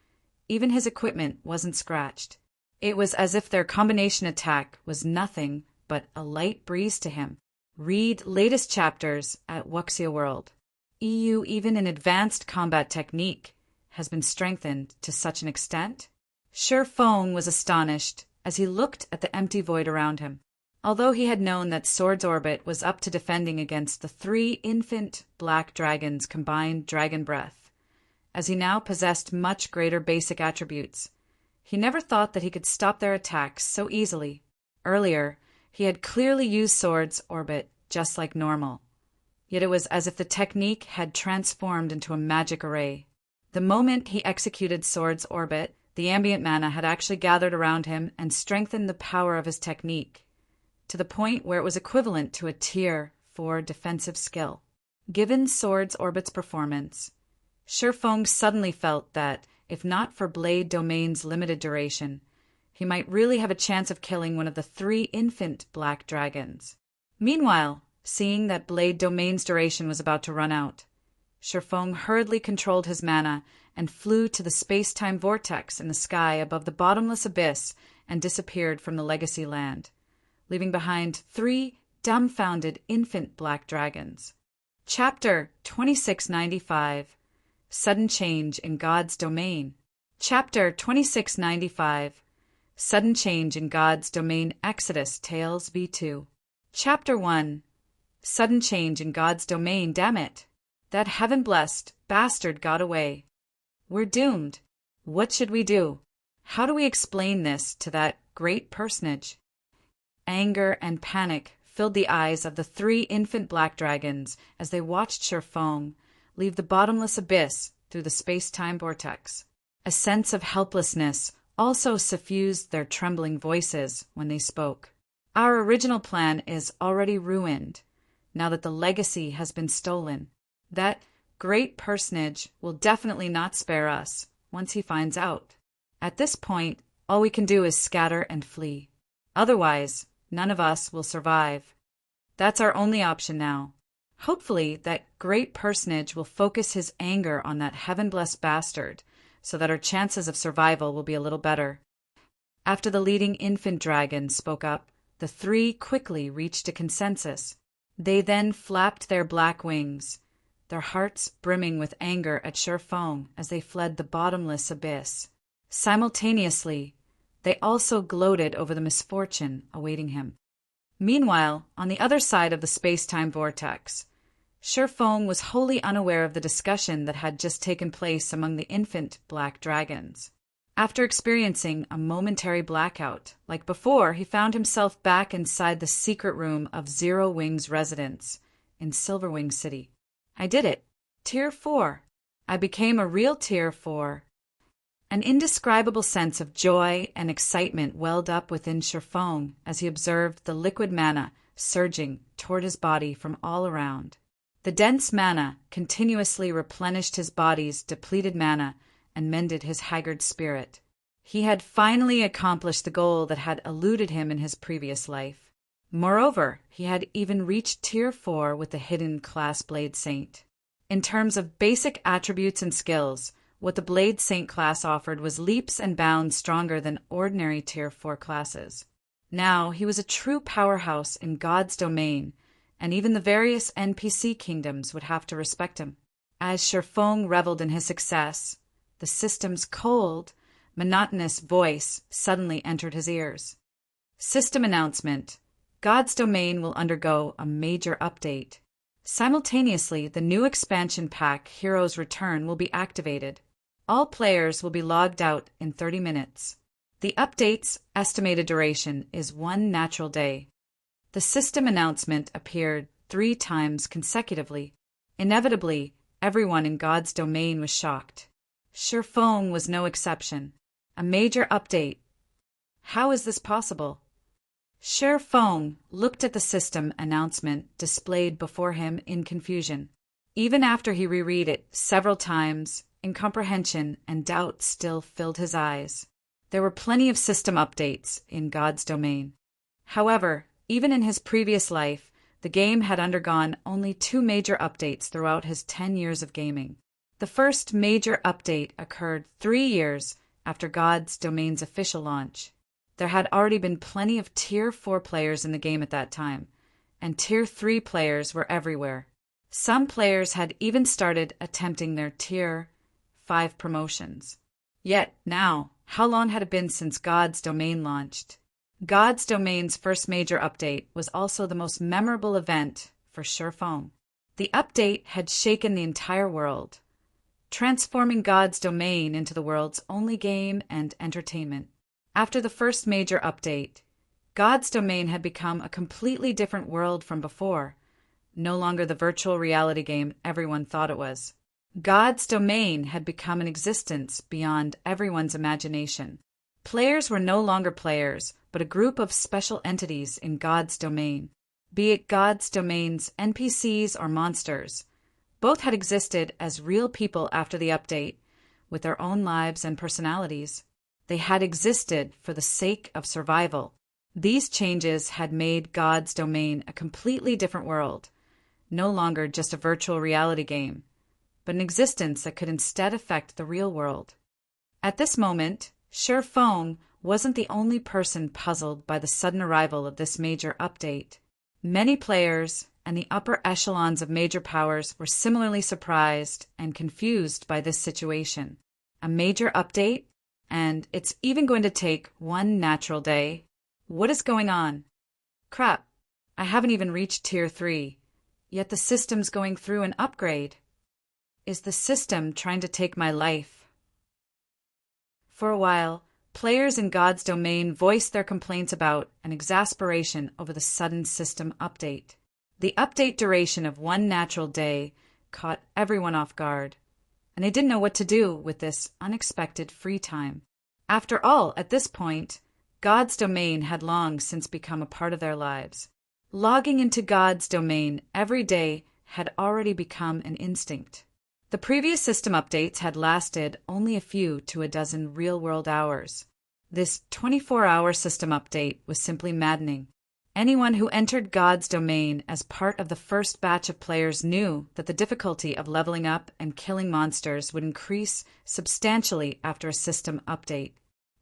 even his equipment wasn't scratched. It was as if their combination attack was nothing but a light breeze to him. Read latest chapters at Wuxia World. EU, even in advanced combat technique, has been strengthened to such an extent? Shurfeng was astonished as he looked at the empty void around him. Although he had known that Sword's Orbit was up to defending against the 3 infant black dragons' combined dragon breath, as he now possessed much greater basic attributes, he never thought that he could stop their attacks so easily. Earlier, he had clearly used Sword's Orbit just like normal, yet it was as if the technique had transformed into a magic array. The moment he executed Sword's Orbit, the ambient mana had actually gathered around him and strengthened the power of his technique, to the point where it was equivalent to a Tier 4 defensive skill. Given Sword's Orbit's performance, Shifeng suddenly felt that, if not for Blade Domain's limited duration, he might really have a chance of killing one of the 3 infant black dragons. Meanwhile, seeing that Blade Domain's duration was about to run out, Shifeng hurriedly controlled his mana and flew to the space-time vortex in the sky above the bottomless abyss and disappeared from the Legacy Land, leaving behind 3 dumbfounded infant black dragons. Chapter 2695 Sudden Change in God's Domain. Chapter 2695 Sudden Change in God's Domain Exodus Tales V2. Chapter 1 Sudden Change in God's Domain, damn it! That heaven-blessed bastard got away. We're doomed. What should we do? How do we explain this to that great personage? Anger and panic filled the eyes of the 3 infant black dragons as they watched Shifeng leave the bottomless abyss through the space-time vortex. A sense of helplessness also suffused their trembling voices when they spoke. Our original plan is already ruined, now that the legacy has been stolen. That great personage will definitely not spare us once he finds out. At this point, all we can do is scatter and flee. Otherwise, none of us will survive. That's our only option now. Hopefully, that great personage will focus his anger on that heaven-blessed bastard, so that our chances of survival will be a little better. After the leading infant dragon spoke up, the 3 quickly reached a consensus. They then flapped their black wings, their hearts brimming with anger at Shifeng as they fled the bottomless abyss. Simultaneously, they also gloated over the misfortune awaiting him. Meanwhile, on the other side of the space-time vortex, Shifeng was wholly unaware of the discussion that had just taken place among the infant black dragons. After experiencing a momentary blackout, like before, he found himself back inside the secret room of Zero Wing's residence in Silverwing City. I did it. Tier 4. I became a real Tier 4. An indescribable sense of joy and excitement welled up within Shifeng as he observed the liquid mana surging toward his body from all around. The dense mana continuously replenished his body's depleted mana and mended his haggard spirit. He had finally accomplished the goal that had eluded him in his previous life. Moreover, he had even reached Tier 4 with the hidden class Blade Saint. In terms of basic attributes and skills, what the Blade Saint class offered was leaps and bounds stronger than ordinary Tier 4 classes. Now he was a true powerhouse in God's domain, and even the various NPC kingdoms would have to respect him. As Shifeng reveled in his success, the system's cold, monotonous voice suddenly entered his ears. System announcement: God's domain will undergo a major update. Simultaneously, the new expansion pack, Heroes Return, will be activated. All players will be logged out in 30 minutes. The update's estimated duration is 1 natural day. The system announcement appeared 3 times consecutively. Inevitably, everyone in God's domain was shocked. Shifeng was no exception. A major update. How is this possible? Shifeng looked at the system announcement displayed before him in confusion. Even after he reread it several times, incomprehension and doubt still filled his eyes. There were plenty of system updates in God's domain. However, even in his previous life, the game had undergone only 2 major updates throughout his 10 years of gaming. The first major update occurred 3 years after God's domain's official launch. There had already been plenty of Tier 4 players in the game at that time, and Tier 3 players were everywhere. Some players had even started attempting their Tier 5 promotions. Yet now, how long had it been since God's domain launched? God's Domain's first major update was also the most memorable event for Sherfong. The update had shaken the entire world, transforming God's Domain into the world's only game and entertainment. After the first major update, God's Domain had become a completely different world from before, no longer the virtual reality game everyone thought it was. God's Domain had become an existence beyond everyone's imagination. Players were no longer players, but a group of special entities in God's Domain. Be it God's Domain's NPCs or monsters, both had existed as real people after the update, with their own lives and personalities. They had existed for the sake of survival. These changes had made God's Domain a completely different world, no longer just a virtual reality game, but an existence that could instead affect the real world. At this moment, Sherfong wasn't the only person puzzled by the sudden arrival of this major update. Many players and the upper echelons of major powers were similarly surprised and confused by this situation. A major update? And it's even going to take one natural day? What is going on? Crap, I haven't even reached Tier 3, yet the system's going through an upgrade. Is the system trying to take my life? For a while, players in God's Domain voiced their complaints about and exasperation over the sudden system update. The update duration of one natural day caught everyone off guard, and they didn't know what to do with this unexpected free time. After all, at this point, God's Domain had long since become a part of their lives. Logging into God's Domain every day had already become an instinct. The previous system updates had lasted only a few to a dozen real-world hours. This 24-hour system update was simply maddening. Anyone who entered God's Domain as part of the first batch of players knew that the difficulty of leveling up and killing monsters would increase substantially after a system update.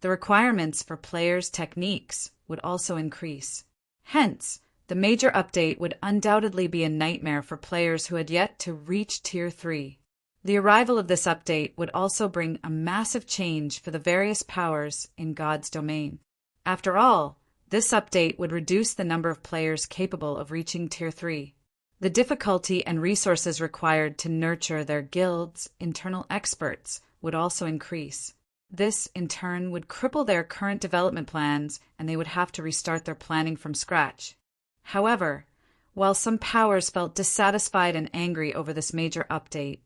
The requirements for players' techniques would also increase. Hence, the major update would undoubtedly be a nightmare for players who had yet to reach Tier 3. The arrival of this update would also bring a massive change for the various powers in God's Domain. After all, this update would reduce the number of players capable of reaching Tier 3. The difficulty and resources required to nurture their guild's internal experts would also increase. This, in turn, would cripple their current development plans, and they would have to restart their planning from scratch. However, while some powers felt dissatisfied and angry over this major update,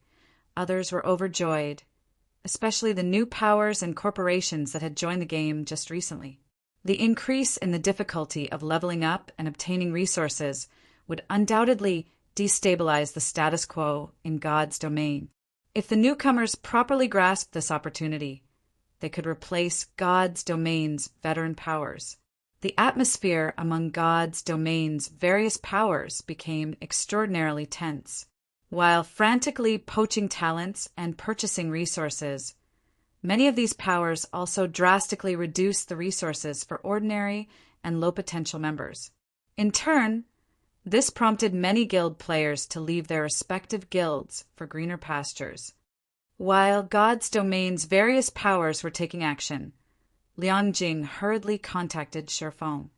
others were overjoyed, especially the new powers and corporations that had joined the game just recently. The increase in the difficulty of leveling up and obtaining resources would undoubtedly destabilize the status quo in God's Domain. If the newcomers properly grasped this opportunity, they could replace God's Domain's veteran powers. The atmosphere among God's Domain's various powers became extraordinarily tense. While frantically poaching talents and purchasing resources, many of these powers also drastically reduced the resources for ordinary and low-potential members. In turn, this prompted many guild players to leave their respective guilds for greener pastures. While God's Domain's various powers were taking action, Liang Jing hurriedly contacted Sherfong.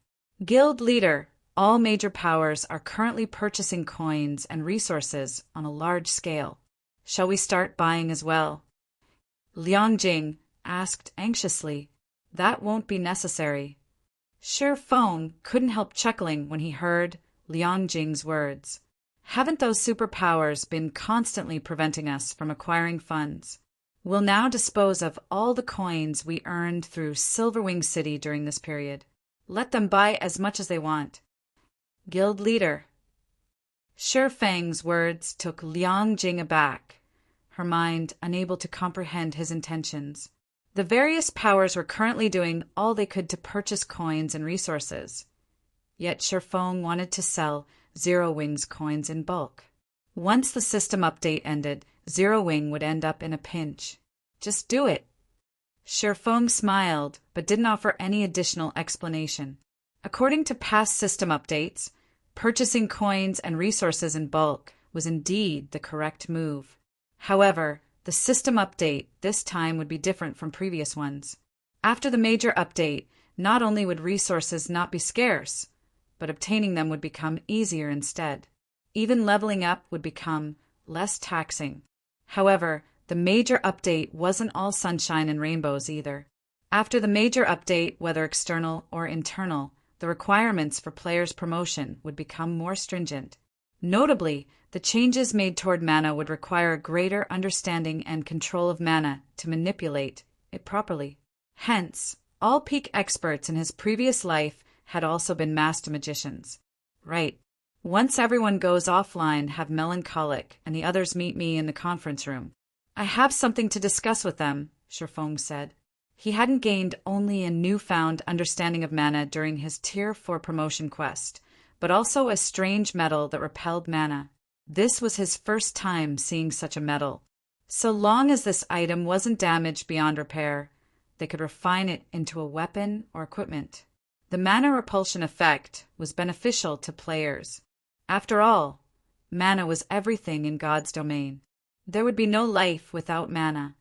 Guild leader, all major powers are currently purchasing coins and resources on a large scale. Shall we start buying as well? Liang Jing asked anxiously. That won't be necessary. Sherfong couldn't help chuckling when he heard Liang Jing's words. Haven't those superpowers been constantly preventing us from acquiring funds? We'll now dispose of all the coins we earned through Silverwing City during this period. Let them buy as much as they want. Guild leader. Sherfang's words took Liang Jing aback, her mind unable to comprehend his intentions. The various powers were currently doing all they could to purchase coins and resources. Yet Sherfong wanted to sell Zero Wing's coins in bulk. Once the system update ended, Zero Wing would end up in a pinch. Just do it. Sherfong smiled, but didn't offer any additional explanation. According to past system updates, purchasing coins and resources in bulk was indeed the correct move. However, the system update this time would be different from previous ones. After the major update, Not only would resources not be scarce, but obtaining them would become easier instead. Even leveling up would become less taxing. However, the major update wasn't all sunshine and rainbows either. After the major update, whether external or internal, the requirements for players' promotion would become more stringent. Notably, the changes made toward mana would require greater understanding and control of mana to manipulate it properly. Hence, all peak experts in his previous life had also been master magicians. Right. Once everyone goes offline, have melancholic, and the others meet me in the conference room. I have something to discuss with them, Shifeng said. He hadn't gained only a newfound understanding of mana during his Tier 4 promotion quest, but also a strange metal that repelled mana. This was his first time seeing such a metal. So long as this item wasn't damaged beyond repair, they could refine it into a weapon or equipment. The mana repulsion effect was beneficial to players. After all, mana was everything in God's domain. There would be no life without mana.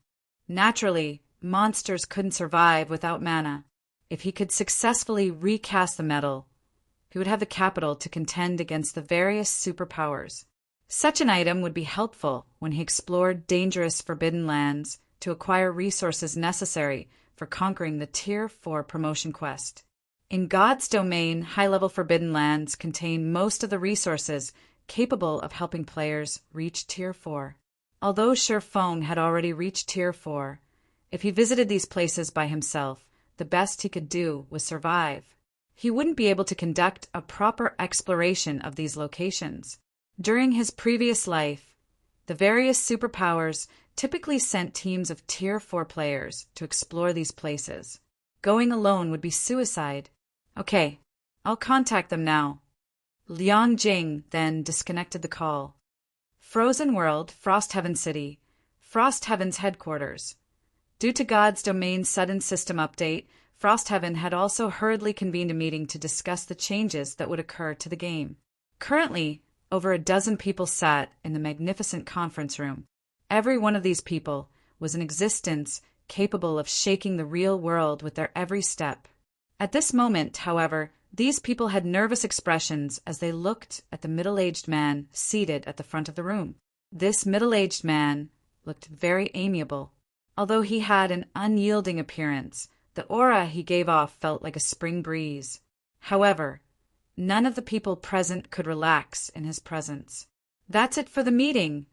Naturally, monsters couldn't survive without mana. If he could successfully recast the metal, he would have the capital to contend against the various superpowers. Such an item would be helpful when he explored dangerous forbidden lands to acquire resources necessary for conquering the Tier 4 promotion quest. In God's domain, high-level forbidden lands contain most of the resources capable of helping players reach Tier 4. Although Shifeng had already reached Tier 4, if he visited these places by himself, the best he could do was survive. He wouldn't be able to conduct a proper exploration of these locations. During his previous life, the various superpowers typically sent teams of Tier 4 players to explore these places. Going alone would be suicide. Okay, I'll contact them now. Liang Jing then disconnected the call. Frozen World, Frostheaven City, Frostheaven's headquarters. Due to God's domain's sudden system update, Frostheaven had also hurriedly convened a meeting to discuss the changes that would occur to the game. Currently, over a dozen people sat in the magnificent conference room. Every one of these people was an existence capable of shaking the real world with their every step. At this moment, however, these people had nervous expressions as they looked at the middle-aged man seated at the front of the room. This middle-aged man looked very amiable. Although he had an unyielding appearance, the aura he gave off felt like a spring breeze. However, none of the people present could relax in his presence. "That's it for the meeting,"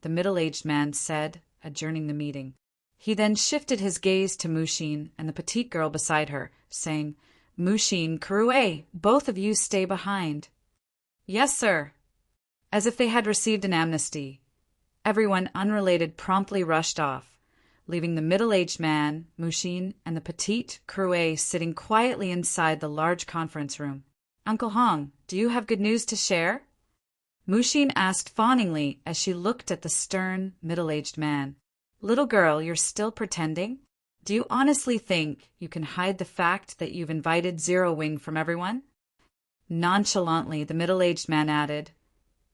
the middle-aged man said, adjourning the meeting. He then shifted his gaze to Mushin and the petite girl beside her, saying, "Mushin, Kurue, both of you stay behind." "Yes, sir." As if they had received an amnesty, everyone unrelated promptly rushed off, leaving the middle-aged man, Mushin, and the petite Kurue sitting quietly inside the large conference room. "Uncle Hong, do you have good news to share?" Mushin asked fawningly as she looked at the stern, middle-aged man. "Little girl, you're still pretending? Do you honestly think you can hide the fact that you've invited Zero Wing from everyone?" Nonchalantly, the middle-aged man added,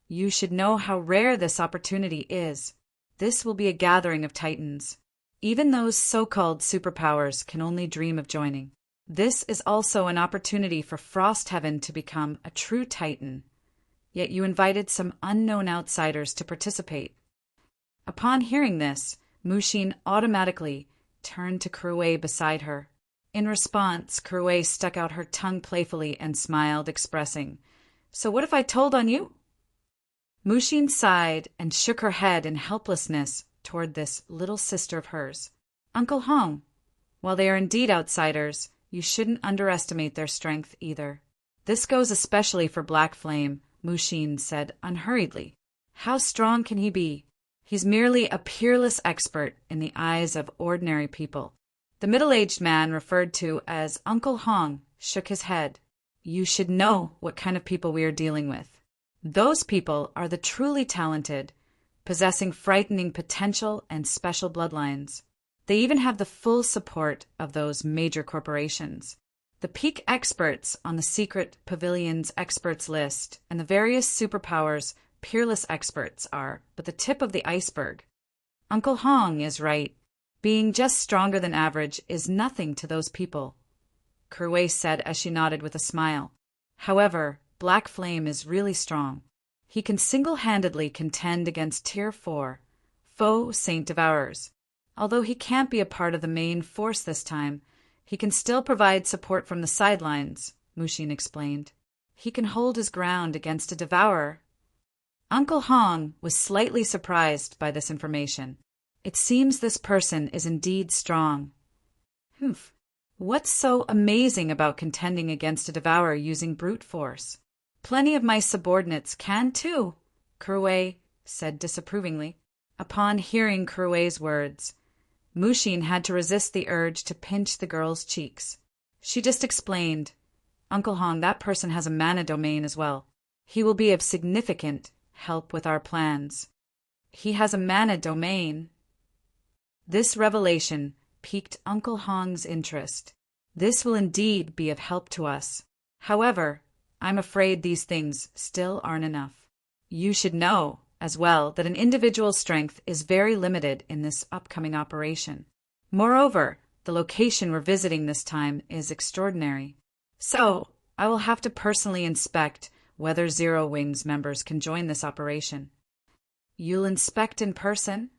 "You should know how rare this opportunity is. This will be a gathering of titans. Even those so-called superpowers can only dream of joining. This is also an opportunity for Frostheaven to become a true titan. Yet you invited some unknown outsiders to participate." Upon hearing this, Mushin automatically turned to Kurue beside her. In response, Kurue stuck out her tongue playfully and smiled, expressing, "So what if I told on you?" Mushin sighed and shook her head in helplessness toward this little sister of hers. "Uncle Hong, while they are indeed outsiders, you shouldn't underestimate their strength either. This goes especially for Black Flame," Mushin said unhurriedly. "How strong can he be? He's merely a peerless expert in the eyes of ordinary people." The middle-aged man, referred to as Uncle Hong, shook his head. "You should know what kind of people we are dealing with. Those people are the truly talented, possessing frightening potential and special bloodlines. They even have the full support of those major corporations. The peak experts on the secret pavilion's experts list and the various superpowers peerless experts are but the tip of the iceberg. Uncle Hong is right. Being just stronger than average is nothing to those people. Kurwei said as she nodded with a smile. However, Black Flame is really strong. He can single-handedly contend against Tier 4 foe Saint Devourers. Although he can't be a part of the main force this time, he can still provide support from the sidelines, Mushin explained. He can hold his ground against a devourer. Uncle Hong was slightly surprised by this information. It seems this person is indeed strong. Humph. What's so amazing about contending against a devourer using brute force? Plenty of my subordinates can too, Kurwei said disapprovingly. Upon hearing Kurwei's words, Mushin had to resist the urge to pinch the girl's cheeks. She just explained, Uncle Hong, that person has a mana domain as well. He will be of significant help with our plans. He has a mana domain. This revelation piqued Uncle Hong's interest. This will indeed be of help to us. However, I'm afraid these things still aren't enough. You should know, as well, that an individual's strength is very limited in this upcoming operation. Moreover, the location we're visiting this time is extraordinary. So, I will have to personally inspect whether Zero Wings members can join this operation. You'll inspect in person?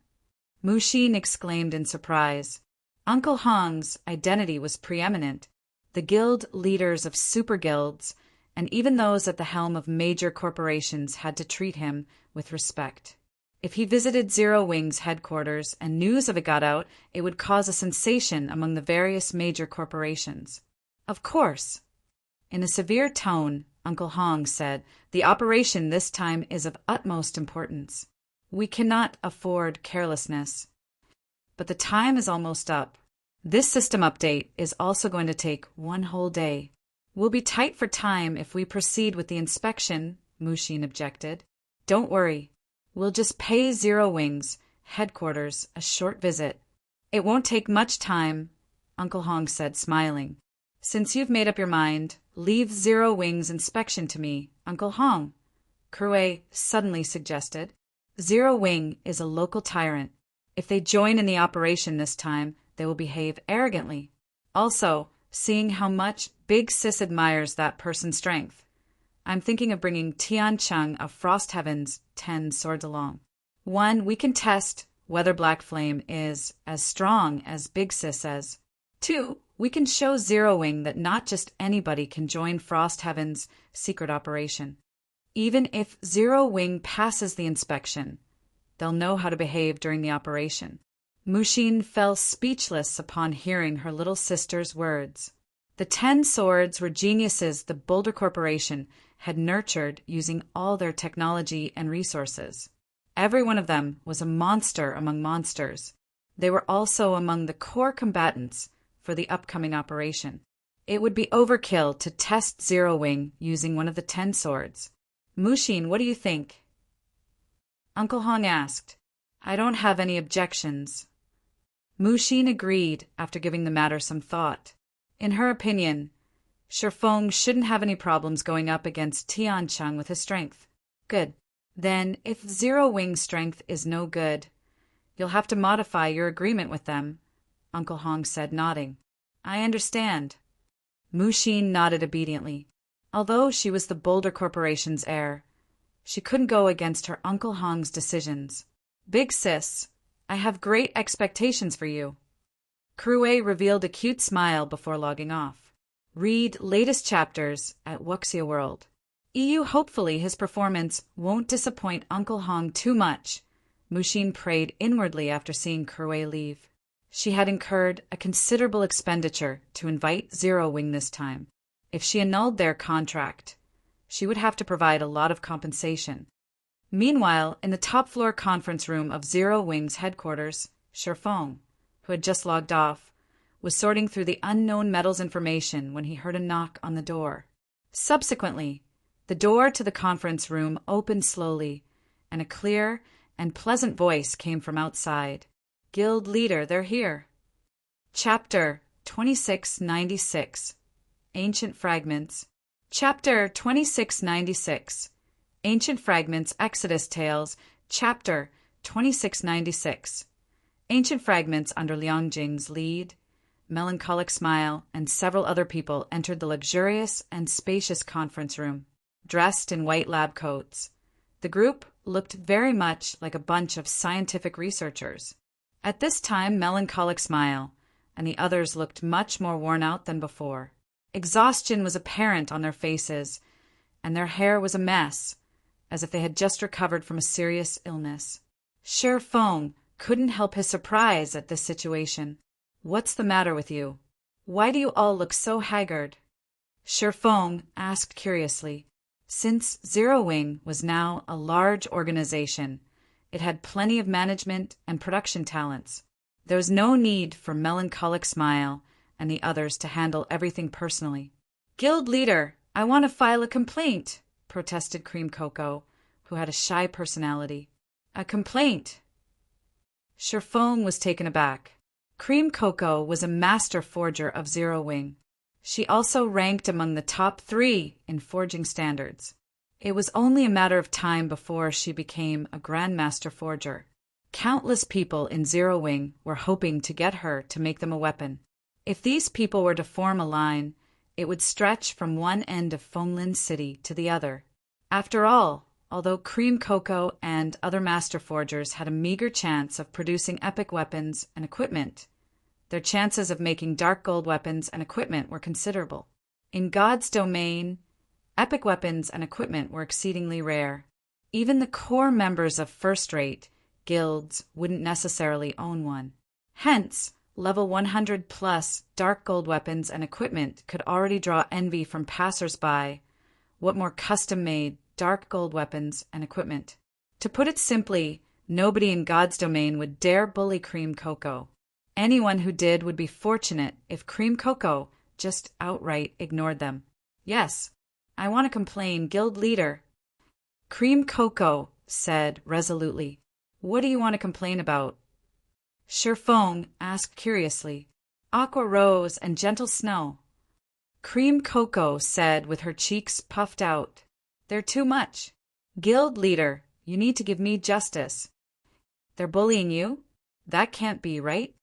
Mushin exclaimed in surprise. Uncle Hong's identity was preeminent. The guild leaders of super guilds, and even those at the helm of major corporations, had to treat him with respect. If he visited Zero Wings headquarters and news of it got out, it would cause a sensation among the various major corporations. Of course. In a severe tone, Uncle Hong said, the operation this time is of utmost importance. We cannot afford carelessness. But the time is almost up. This system update is also going to take one whole day. We'll be tight for time if we proceed with the inspection, Mushin objected. Don't worry. We'll just pay Zero Wings headquarters a short visit. It won't take much time, Uncle Hong said, smiling. Since you've made up your mind, leave Zero Wings inspection to me, Uncle Hong, Kurwei suddenly suggested. Zero Wing is a local tyrant. If they join in the operation this time, they will behave arrogantly. Also, seeing how much Big Sis admires that person's strength, I'm thinking of bringing Tian Chung of Frost Heaven's 10 swords along. 1, we can test whether Black Flame is as strong as Big Sis says. 2, we can show Zero Wing that not just anybody can join Frost Heaven's secret operation. Even if Zero Wing passes the inspection, they'll know how to behave during the operation. Mushin fell speechless upon hearing her little sister's words. The 10 swords were geniuses the Boulder Corporation had nurtured using all their technology and resources. Every one of them was a monster among monsters. They were also among the core combatants for the upcoming operation. It would be overkill to test Zero Wing using one of the 10 swords. Mushin, what do you think? Uncle Hong asked. I don't have any objections. Mushin agreed after giving the matter some thought. In her opinion, Shifeng shouldn't have any problems going up against Tian Chung with his strength. Good. Then, if Zero Wing's strength is no good, you'll have to modify your agreement with them, Uncle Hong said, nodding. I understand. Mushin nodded obediently. Although she was the Boulder Corporation's heir, she couldn't go against her Uncle Hong's decisions. Big Sis, I have great expectations for you. Kurwei revealed a cute smile before logging off. Read latest chapters at Wuxia World. Hopefully his performance won't disappoint Uncle Hong too much, Mushin prayed inwardly after seeing Kurwei leave. She had incurred a considerable expenditure to invite Zero Wing this time. If she annulled their contract, she would have to provide a lot of compensation. Meanwhile, in the top-floor conference room of Zero Wing's headquarters, Shifeng, who had just logged off, was sorting through the unknown metals information when he heard a knock on the door. Subsequently, the door to the conference room opened slowly, and a clear and pleasant voice came from outside. Guild leader, they're here. Chapter 2696. Ancient Fragments. Chapter 2696. Ancient Fragments Exodus Tales. Chapter 2696. Ancient Fragments under Liang Jing's lead. Melancholic Smile, and several other people entered the luxurious and spacious conference room, dressed in white lab coats. The group looked very much like a bunch of scientific researchers. At this time, Melancholic Smile and the others looked much more worn out than before. Exhaustion was apparent on their faces, and their hair was a mess, as if they had just recovered from a serious illness. Sher Feng couldn't help his surprise at this situation. "What's the matter with you? Why do you all look so haggard?" Sher Feng asked curiously. Since Zero Wing was now a large organization, it had plenty of management and production talents. There was no need for Melancholic Smile and the others to handle everything personally. "Guild leader, I want to file a complaint," protested Cream Cocoa, who had a shy personality. "A complaint?" Sher Feng was taken aback. Cream Cocoa was a master forger of Zero Wing. She also ranked among the top 3 in forging standards. It was only a matter of time before she became a Grandmaster Forger. Countless people in Zero Wing were hoping to get her to make them a weapon. If these people were to form a line, it would stretch from one end of Fenglin City to the other. After all, although Cream Cocoa and other master forgers had a meager chance of producing epic weapons and equipment, their chances of making dark gold weapons and equipment were considerable. In God's domain, epic weapons and equipment were exceedingly rare. Even the core members of first-rate guilds wouldn't necessarily own one. Hence, level 100 plus dark gold weapons and equipment could already draw envy from passers-by. What more custom-made dark gold weapons and equipment? To put it simply, nobody in God's domain would dare bully Cream Cocoa. Anyone who did would be fortunate if Cream Cocoa just outright ignored them. "Yes, I want to complain, guild leader," Cream Cocoa said resolutely. "What do you want to complain about?" Sher Feng asked curiously. "Aqua Rose and Gentle Snow," Cream Cocoa said with her cheeks puffed out. "They're too much. Guild leader, you need to give me justice." "They're bullying you? That can't be, right?"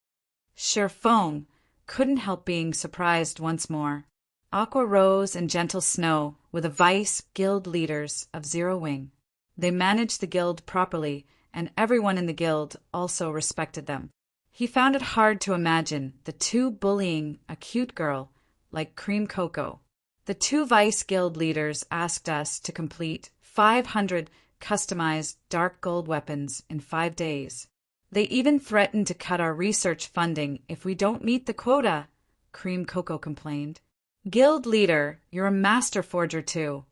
Sher Feng couldn't help being surprised once more. Aqua Rose and Gentle Snow were the vice guild leaders of Zero Wing. They managed the guild properly, and everyone in the guild also respected them. He found it hard to imagine the two bullying a cute girl like Cream Cocoa. The 2 vice guild leaders asked us to complete 500 customized dark gold weapons in 5 days. They even threatened to cut our research funding if we don't meet the quota, Cream Cocoa complained. "Guild leader, you're a master forger too,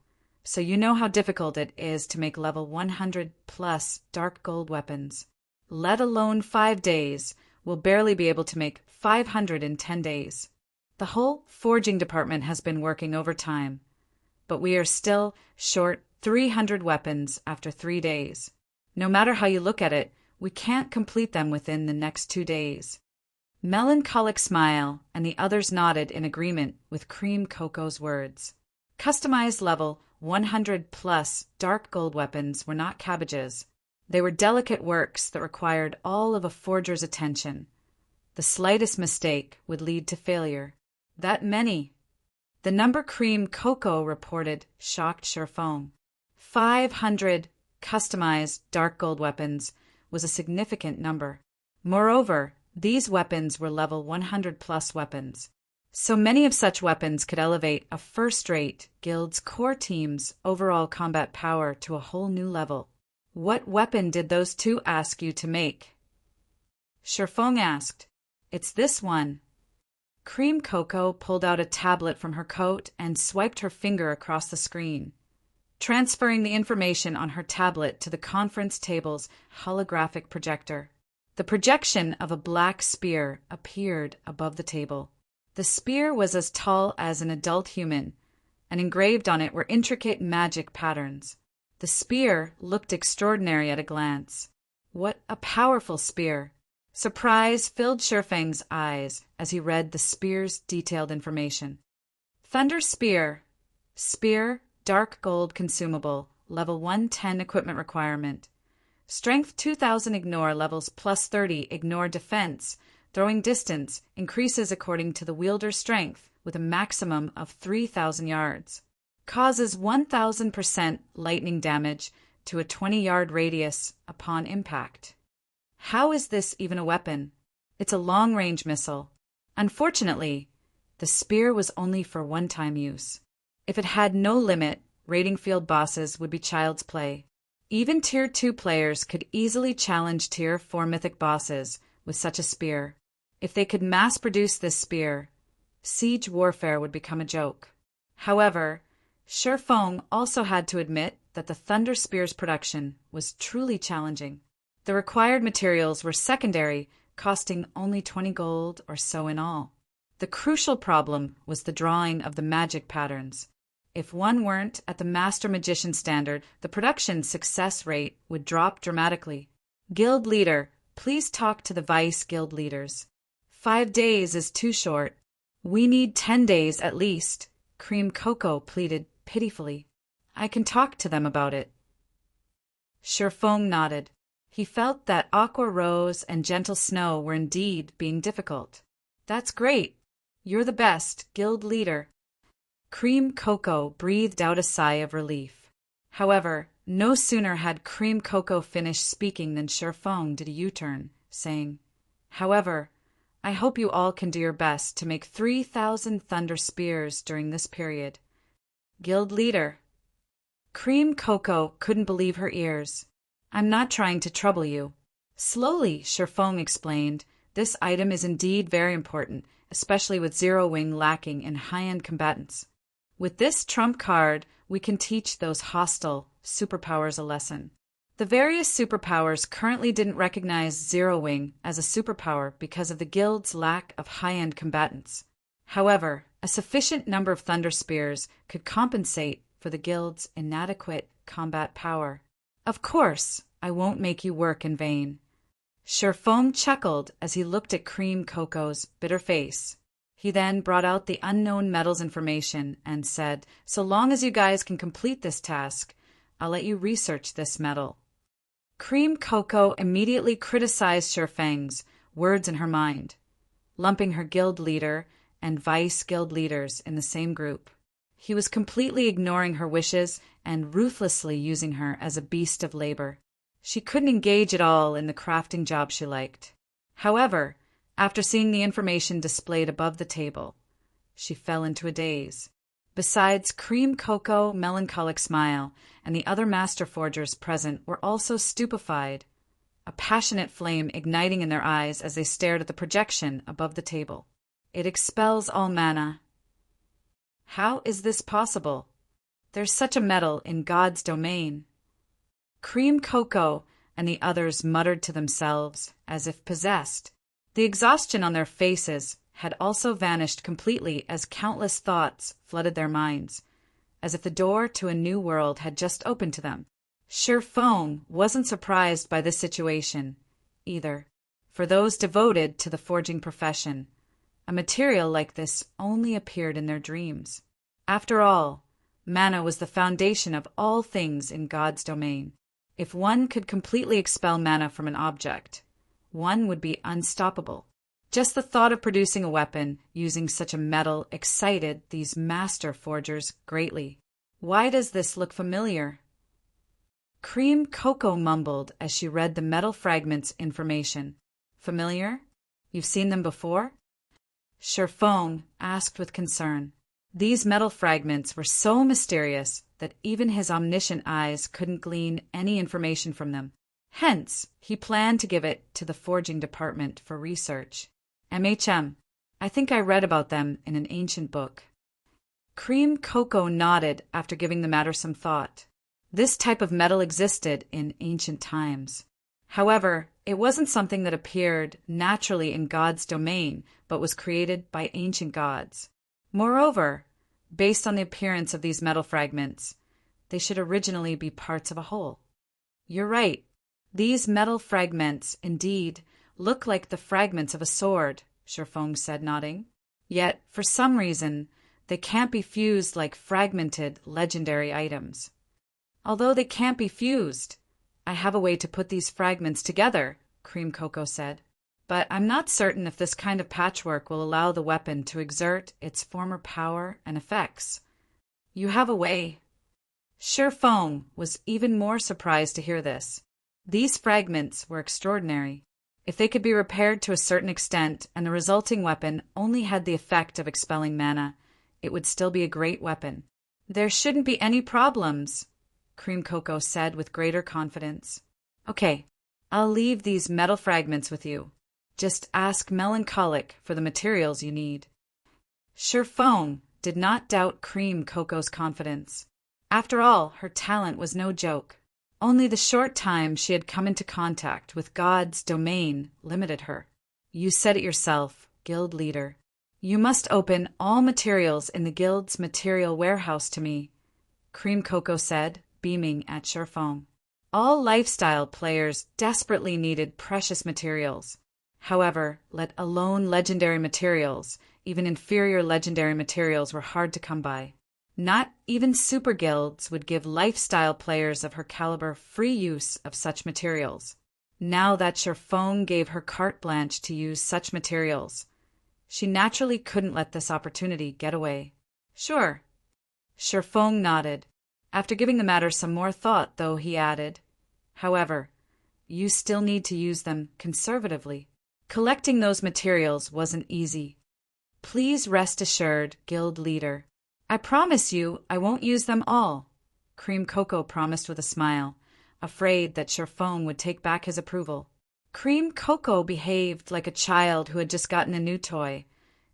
so you know how difficult it is to make level 100 plus dark gold weapons. Let alone 5 days, we'll barely be able to make 500 in 10 days. The whole forging department has been working overtime, but we are still short 300 weapons after 3 days. No matter how you look at it, we can't complete them within the next 2 days." Melancholic Smile and the others nodded in agreement with Cream Cocoa's words. Customized level 100 plus dark gold weapons were not cabbages. They were delicate works that required all of a forger's attention. The slightest mistake would lead to failure. That many. The number Cream Cocoa reported shocked Sher Feng. 500 customized dark gold weapons was a significant number. Moreover, these weapons were level 100 plus weapons. So many of such weapons could elevate a first-rate guild's core team's overall combat power to a whole new level. "What weapon did those 2 ask you to make?" Sher Feng asked. "It's this one." Cream Cocoa pulled out a tablet from her coat and swiped her finger across the screen, transferring the information on her tablet to the conference table's holographic projector. The projection of a black spear appeared above the table. The spear was as tall as an adult human, and engraved on it were intricate magic patterns. The spear looked extraordinary at a glance. What a powerful spear! Surprise filled Sher Feng's eyes as he read the spear's detailed information. Thunder Spear. Spear, dark gold consumable, level 110 equipment requirement. Strength 2000 ignore levels plus 30 ignore defense, Throwing distance increases according to the wielder's strength with a maximum of 3,000 yards. Causes 1,000% lightning damage to a 20-yard radius upon impact. How is this even a weapon? It's a long-range missile. Unfortunately, the spear was only for one-time use. If it had no limit, raiding field bosses would be child's play. Even Tier 2 players could easily challenge Tier 4 mythic bosses with such a spear. If they could mass-produce this spear, siege warfare would become a joke. However, Shifeng also had to admit that the Thunder Spear's production was truly challenging. The required materials were secondary, costing only 20 gold or so in all. The crucial problem was the drawing of the magic patterns. If one weren't at the Master Magician standard, the production success rate would drop dramatically. Guild leader, please talk to the vice guild leaders. 5 days is too short. We need 10 days at least, Cream Cocoa pleaded pitifully. I can talk to them about it. Shifeng nodded. He felt that Aqua Rose and Gentle Snow were indeed being difficult. That's great. You're the best, guild leader. Cream Cocoa breathed out a sigh of relief. However, no sooner had Cream Cocoa finished speaking than Shifeng did a U-turn, saying, However, I hope you all can do your best to make 3,000 Thunder Spears during this period. Guild leader. Cream Cocoa couldn't believe her ears. I'm not trying to trouble you. Slowly, Shifeng explained, this item is indeed very important, especially with Zero Wing lacking in high-end combatants. With this trump card, we can teach those hostile superpowers a lesson. The various superpowers currently didn't recognize Zero Wing as a superpower because of the guild's lack of high-end combatants. However, a sufficient number of Thunder Spears could compensate for the guild's inadequate combat power. Of course, I won't make you work in vain. Shifeng chuckled as he looked at Cream Cocoa's bitter face. He then brought out the unknown metals information and said, So long as you guys can complete this task, I'll let you research this metal. Cream Cocoa immediately criticized Shifeng's words in her mind, lumping her guild leader and vice guild leaders in the same group. He was completely ignoring her wishes and ruthlessly using her as a beast of labor. She couldn't engage at all in the crafting job she liked. However, after seeing the information displayed above the table, she fell into a daze. Besides, Cream Cocoa, Melancholic Smile, and the other master forgers present were also stupefied, a passionate flame igniting in their eyes as they stared at the projection above the table. It expels all mana. How is this possible? There's such a metal in God's domain. Cream Cocoa and the others muttered to themselves, as if possessed. The exhaustion on their faces had also vanished completely as countless thoughts flooded their minds, as if the door to a new world had just opened to them. Shifeng wasn't surprised by this situation, either. For those devoted to the forging profession, a material like this only appeared in their dreams. After all, mana was the foundation of all things in God's domain. If one could completely expel mana from an object, one would be unstoppable. Just the thought of producing a weapon using such a metal excited these master forgers greatly. Why does this look familiar? Cream Cocoa mumbled as she read the metal fragments information. Familiar? You've seen them before? Shifeng asked with concern. These metal fragments were so mysterious that even his omniscient eyes couldn't glean any information from them. Hence, he planned to give it to the forging department for research. I think I read about them in an ancient book. Cream Cocoa nodded after giving the matter some thought. This type of metal existed in ancient times. However, it wasn't something that appeared naturally in God's domain, but was created by ancient gods. Moreover, based on the appearance of these metal fragments, they should originally be parts of a whole. You're right. These metal fragments, indeed, look like the fragments of a sword, Shifeng said, nodding. Yet, for some reason, they can't be fused like fragmented legendary items. Although they can't be fused, I have a way to put these fragments together, Cream Cocoa said. but I'm not certain if this kind of patchwork will allow the weapon to exert its former power and effects. You have a way. Feng was even more surprised to hear this. These fragments were extraordinary. If they could be repaired to a certain extent and the resulting weapon only had the effect of expelling mana, it would still be a great weapon. There shouldn't be any problems, Cream Cocoa said with greater confidence. Okay, I'll leave these metal fragments with you. Just ask Melancholic for the materials you need. Feng did not doubt Cream Cocoa's confidence. After all, her talent was no joke. Only the short time she had come into contact with God's domain limited her. You said it yourself, guild leader. You must open all materials in the guild's material warehouse to me, Cream Cocoa said, beaming at Feng. All lifestyle players desperately needed precious materials. However, let alone legendary materials, even inferior legendary materials were hard to come by. Not even super guilds would give lifestyle players of her caliber free use of such materials. Now that Feng gave her carte blanche to use such materials, she naturally couldn't let this opportunity get away. Sure. Feng nodded. After giving the matter some more thought, though, he added, however, you still need to use them conservatively. Collecting those materials wasn't easy. Please rest assured, guild leader. I promise you I won't use them all, Cream Cocoa promised with a smile, afraid that Feng would take back his approval. Cream Cocoa behaved like a child who had just gotten a new toy,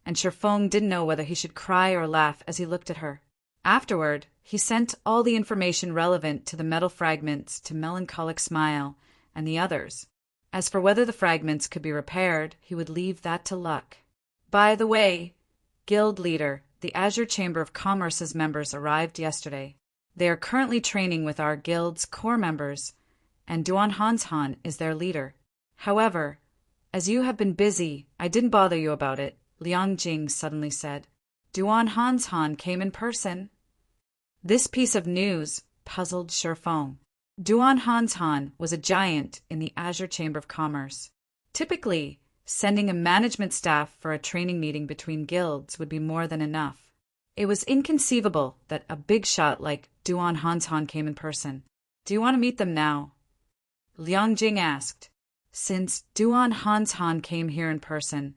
and Feng didn't know whether he should cry or laugh as he looked at her. Afterward, he sent all the information relevant to the metal fragments to Melancholic Smile and the others. As for whether the fragments could be repaired, he would leave that to luck. By the way, guild leader, the Azure Chamber of Commerce's members arrived yesterday. They are currently training with our guild's core members, and Duan Hanshan is their leader. However, as you have been busy, I didn't bother you about it, Liang Jing suddenly said. Duan Hanshan came in person. This piece of news puzzled Feng. Duan Hanshan was a giant in the Azure Chamber of Commerce. Typically, sending a management staff for a training meeting between guilds would be more than enough. It was inconceivable that a big shot like Duan Hanshan came in person. Do you want to meet them now? Liang Jing asked. Since Duan Hanshan came here in person,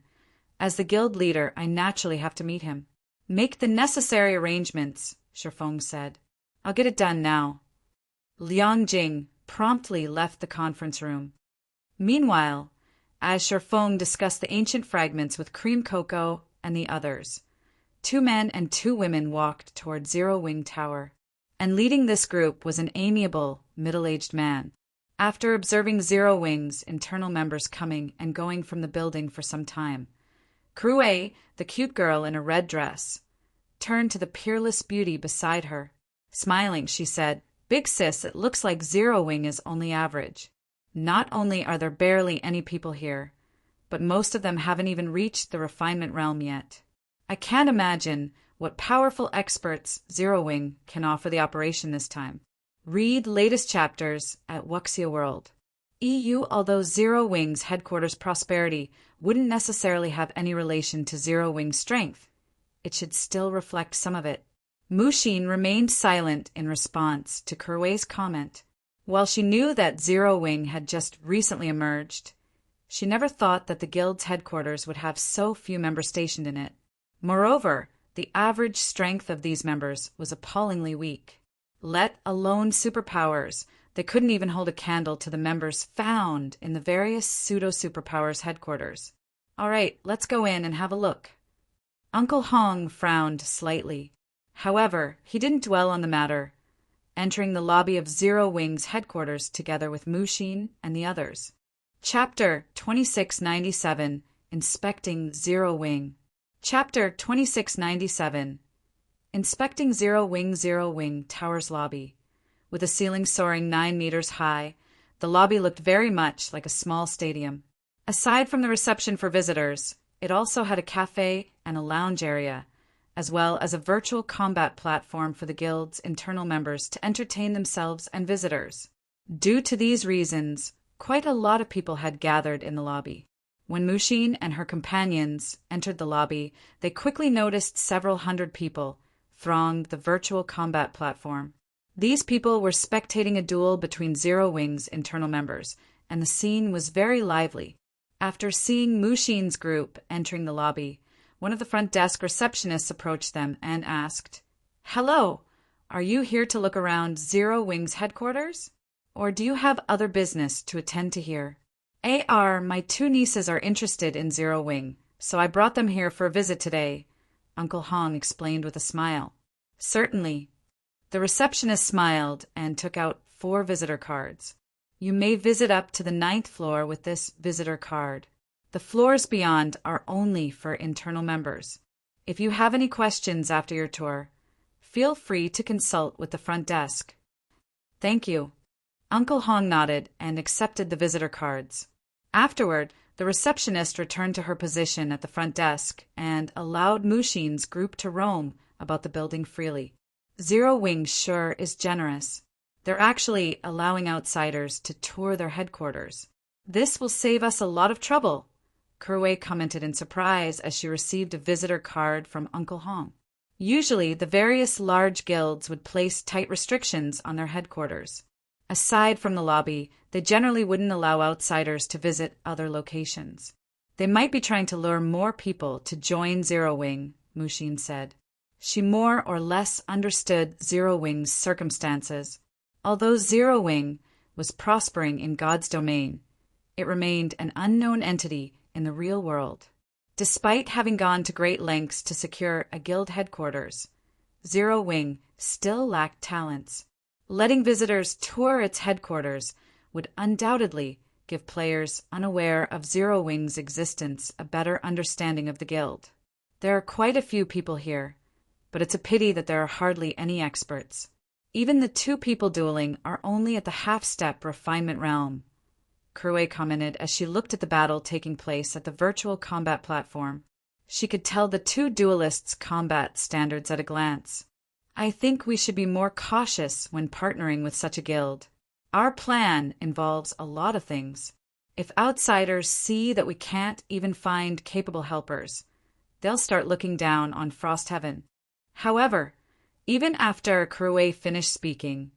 as the guild leader, I naturally have to meet him. Make the necessary arrangements, Feng said. I'll get it done now. Liang Jing promptly left the conference room. Meanwhile, as Feng discussed the ancient fragments with Cream Cocoa and the others, 2 men and 2 women walked toward Zero Wing Tower, and leading this group was an amiable, middle-aged man. After observing Zero Wing's internal members coming and going from the building for some time, Krue, the cute girl in a red dress, turned to the peerless beauty beside her. Smiling, she said, Big sis, it looks like Zero Wing is only average. Not only are there barely any people here, but most of them haven't even reached the refinement realm yet. I can't imagine what powerful experts Zero Wing can offer the operation this time. Read latest chapters at Wuxia World. EU. Although Zero Wing's headquarters prosperity wouldn't necessarily have any relation to Zero Wing's strength, it should still reflect some of it. Mushin remained silent in response to Kurui's comment. While she knew that Zero Wing had just recently emerged, she never thought that the guild's headquarters would have so few members stationed in it. Moreover, the average strength of these members was appallingly weak. Let alone superpowers, they couldn't even hold a candle to the members found in the various pseudo-superpowers headquarters. All right, let's go in and have a look. Uncle Hong frowned slightly. However, he didn't dwell on the matter, entering the lobby of Zero Wing's headquarters together with Mushin and the others. Chapter 2697, Inspecting Zero Wing. Chapter 2697, Inspecting Zero Wing Tower's lobby. With a ceiling soaring 9 meters high, the lobby looked very much like a small stadium. Aside from the reception for visitors, it also had a cafe and a lounge area, as well as a virtual combat platform for the guild's internal members to entertain themselves and visitors. Due to these reasons, quite a lot of people had gathered in the lobby. When Mushin and her companions entered the lobby, they quickly noticed several hundred people thronged the virtual combat platform. These people were spectating a duel between Zero Wing's internal members, and the scene was very lively. After seeing Mushin's group entering the lobby, one of the front desk receptionists approached them and asked, "Hello, are you here to look around Zero Wing's headquarters? Or do you have other business to attend to here?" My 2 nieces are interested in Zero Wing, so I brought them here for a visit today," Uncle Hong explained with a smile. "Certainly." The receptionist smiled and took out 4 visitor cards. "You may visit up to the 9th floor with this visitor card. The floors beyond are only for internal members. If you have any questions after your tour, feel free to consult with the front desk." "Thank you." Uncle Hong nodded and accepted the visitor cards. Afterward, the receptionist returned to her position at the front desk and allowed Mushin's group to roam about the building freely. Zero Wing sure is generous. They're actually allowing outsiders to tour their headquarters. "This will save us a lot of trouble," Kuruwei commented in surprise as she received a visitor card from Uncle Hong. Usually, the various large guilds would place tight restrictions on their headquarters. Aside from the lobby, they generally wouldn't allow outsiders to visit other locations. "They might be trying to lure more people to join Zero Wing," Mushin said. She more or less understood Zero Wing's circumstances. Although Zero Wing was prospering in God's domain, it remained an unknown entity in the real world. Despite having gone to great lengths to secure a guild headquarters, Zero Wing still lacked talents. Letting visitors tour its headquarters would undoubtedly give players unaware of Zero Wing's existence a better understanding of the guild. There are quite a few people here, but it's a pity that there are hardly any experts. Even the 2 people dueling are only at the half-step refinement realm, Kuruwei commented as she looked at the battle taking place at the virtual combat platform. She could tell the 2 duelists' combat standards at a glance. "I think we should be more cautious when partnering with such a guild. Our plan involves a lot of things. If outsiders see that we can't even find capable helpers, they'll start looking down on Frost Heaven." However, even after Kuruwei finished speaking,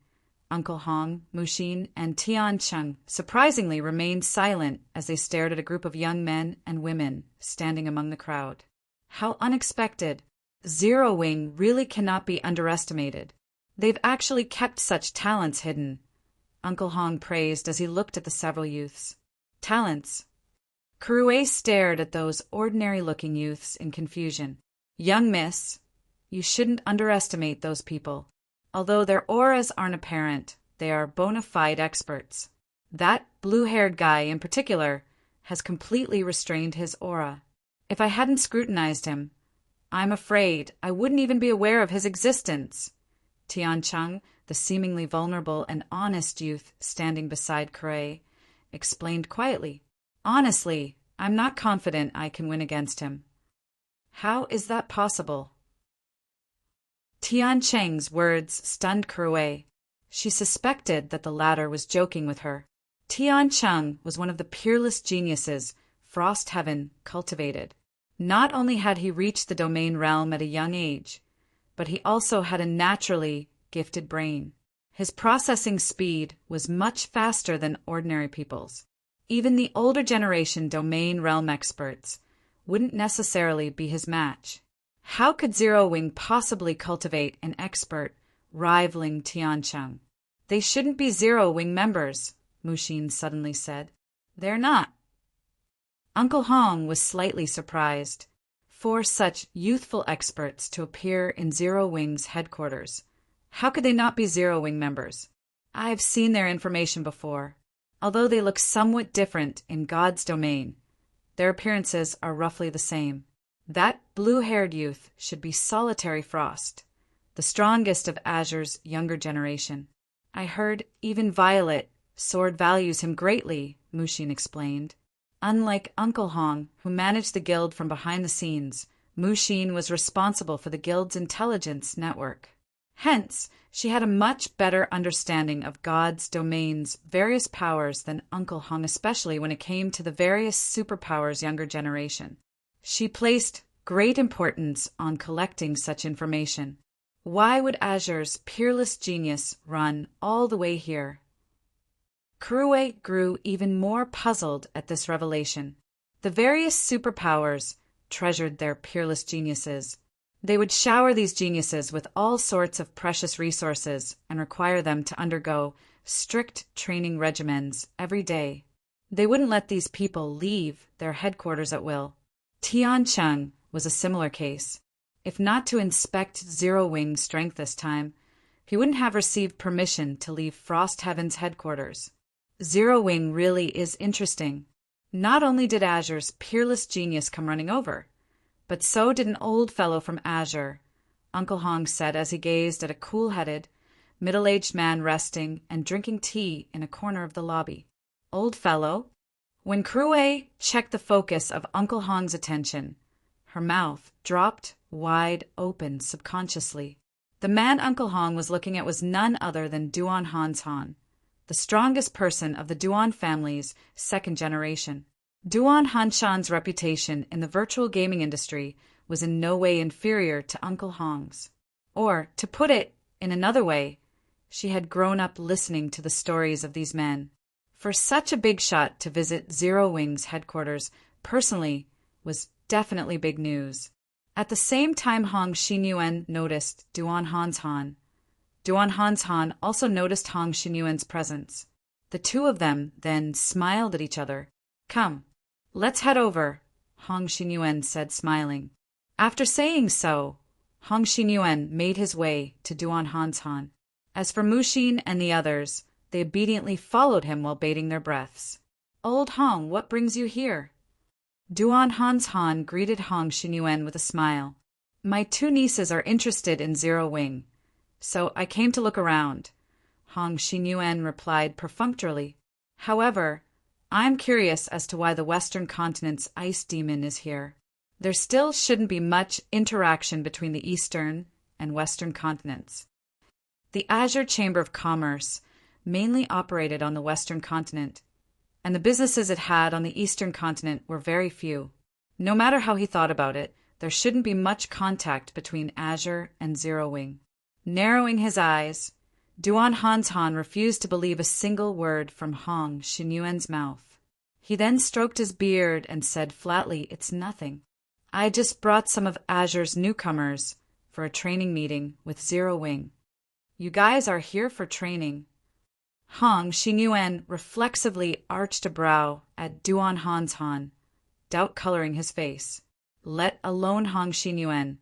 Uncle Hong, Mushin, and Tian Cheng surprisingly remained silent as they stared at a group of young men and women standing among the crowd. How unexpected! Zero Wing really cannot be underestimated. They've actually kept such talents hidden, Uncle Hong praised as he looked at the several youths. "Talents?" Kuruwei stared at those ordinary-looking youths in confusion. "Young miss, you shouldn't underestimate those people. Although their auras aren't apparent, they are bona fide experts. That blue-haired guy in particular has completely restrained his aura. If I hadn't scrutinized him, I'm afraid I wouldn't even be aware of his existence." Tian Cheng, the seemingly vulnerable and honest youth standing beside Kuruwei, explained quietly. "Honestly, I'm not confident I can win against him." "How is that possible?" Tian Cheng's words stunned Kuruwei. She suspected that the latter was joking with her. Tian Cheng was one of the peerless geniuses Frost Heaven cultivated. Not only had he reached the domain realm at a young age, but he also had a naturally gifted brain. His processing speed was much faster than ordinary people's. Even the older generation domain realm experts wouldn't necessarily be his match. How could Zero Wing possibly cultivate an expert rivaling Tian Cheng? "They shouldn't be Zero Wing members," Mushin suddenly said. "They're not." Uncle Hong was slightly surprised. For such youthful experts to appear in Zero Wing's headquarters, how could they not be Zero Wing members? "I've seen their information before. Although they look somewhat different in God's domain, their appearances are roughly the same. That blue-haired youth should be Solitary Frost, the strongest of Azure's younger generation. I heard even Violet Sword values him greatly," Mushin explained. Unlike Uncle Hong, who managed the guild from behind the scenes, Mushin was responsible for the guild's intelligence network. Hence, she had a much better understanding of God's domain's various powers than Uncle Hong, especially when it came to the various superpowers' younger generation. She placed great importance on collecting such information. Why would Azure's peerless genius run all the way here? Kurue grew even more puzzled at this revelation. The various superpowers treasured their peerless geniuses. They would shower these geniuses with all sorts of precious resources and require them to undergo strict training regimens every day. They wouldn't let these people leave their headquarters at will. Tiancheng was a similar case. If not to inspect Zero Wing's strength this time, he wouldn't have received permission to leave Frost Heaven's headquarters. Zero Wing really is interesting. Not only did Azure's peerless genius come running over, but so did an old fellow from Azure, Uncle Hong said as he gazed at a cool-headed, middle-aged man resting and drinking tea in a corner of the lobby. Old fellow? When Kurue checked the focus of Uncle Hong's attention, her mouth dropped wide open subconsciously. The man Uncle Hong was looking at was none other than Duan Hans Han, the strongest person of the Duan family's second generation. Duan Hanshan's reputation in the virtual gaming industry was in no way inferior to Uncle Hong's. Or, to put it in another way, she had grown up listening to the stories of these men. For such a big shot to visit Zero Wing's headquarters personally was definitely big news. At the same time Hong Xinyuan noticed Duan Hans Han. Duan Hans Han also noticed Hong Xinyuan's presence. The two of them then smiled at each other. "Come, let's head over," Hong Xinyuan said, smiling. After saying so, Hong Xinyuan made his way to Duan Hans Han. As for Mushin and the others, they obediently followed him while bating their breaths. "Old Hong, what brings you here?" Duan Hans Han greeted Hong Xinyuan with a smile. "My two nieces are interested in Zero Wing, so I came to look around," Hong Xinyuan replied perfunctorily. "However, I'm curious as to why the Western Continent's ice demon is here. There still shouldn't be much interaction between the Eastern and Western continents." The Azure Chamber of Commerce mainly operated on the Western continent, and the businesses it had on the Eastern continent were very few. No matter how he thought about it, there shouldn't be much contact between Azure and Zero Wing. Narrowing his eyes, Duan Hans Han refused to believe a single word from Hong Xinyuan's mouth. He then stroked his beard and said flatly, "It's nothing. I just brought some of Azure's newcomers for a training meeting with Zero Wing." "You guys are here for training." Hong Xinyuan reflexively arched a brow at Duan Hans Han, doubt coloring his face. Let alone Hong Xinyuan.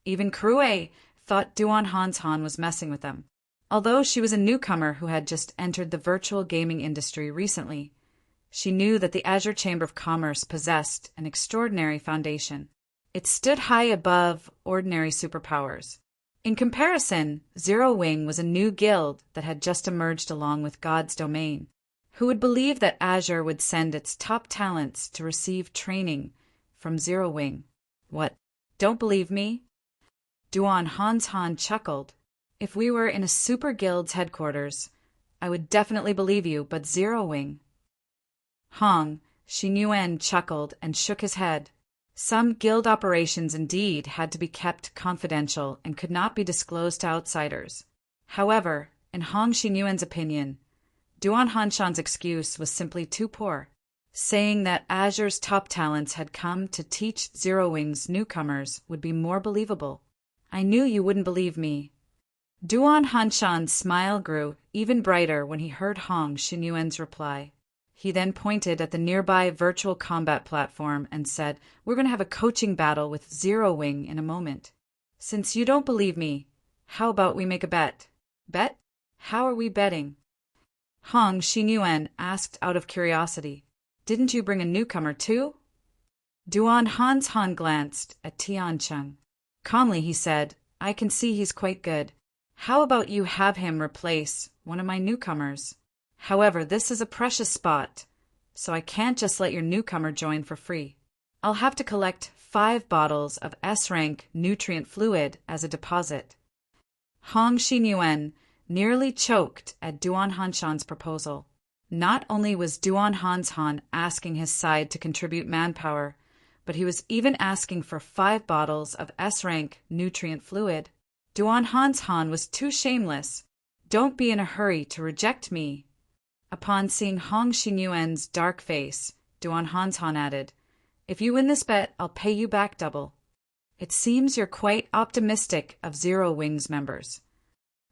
Even Kurue thought Duan Hans Han was messing with them. Although she was a newcomer who had just entered the virtual gaming industry recently, she knew that the Azure Chamber of Commerce possessed an extraordinary foundation. It stood high above ordinary superpowers. In comparison, Zero Wing was a new guild that had just emerged along with God's domain. Who would believe that Azure would send its top talents to receive training from Zero Wing? What, don't believe me? Duan Hans Han chuckled. "If we were in a super guild's headquarters, I would definitely believe you, but Zero Wing." Hong Xinyuan chuckled and shook his head. Some guild operations indeed had to be kept confidential and could not be disclosed to outsiders. However, in Hong Xinyuan's opinion, Duan Hanshan's excuse was simply too poor, saying that Azure's top talents had come to teach Zero Wing's newcomers would be more believable. "I knew you wouldn't believe me." Duan Hanshan's smile grew even brighter when he heard Hong Xinyuan's reply. He then pointed at the nearby virtual combat platform and said, "We're going to have a coaching battle with Zero Wing in a moment. Since you don't believe me, how about we make a bet?" "Bet? How are we betting?" Hong Xinyuan asked out of curiosity. "Didn't you bring a newcomer too?" Duan Hans Han glanced at Tiancheng. Calmly he said, "I can see he's quite good. How about you have him replace one of my newcomers? However, this is a precious spot, so I can't just let your newcomer join for free. I'll have to collect 5 bottles of S-rank nutrient fluid as a deposit." Hong Xinyuan nearly choked at Duan Hanshan's proposal. Not only was Duan Hanshan asking his side to contribute manpower, but he was even asking for 5 bottles of S-rank nutrient fluid. Duan Hanshan was too shameless. Don't be in a hurry to reject me. Upon seeing Hong Xinyuan's dark face, Duan Hanshan added, "If you win this bet, I'll pay you back double." "It seems you're quite optimistic of Zero Wings members."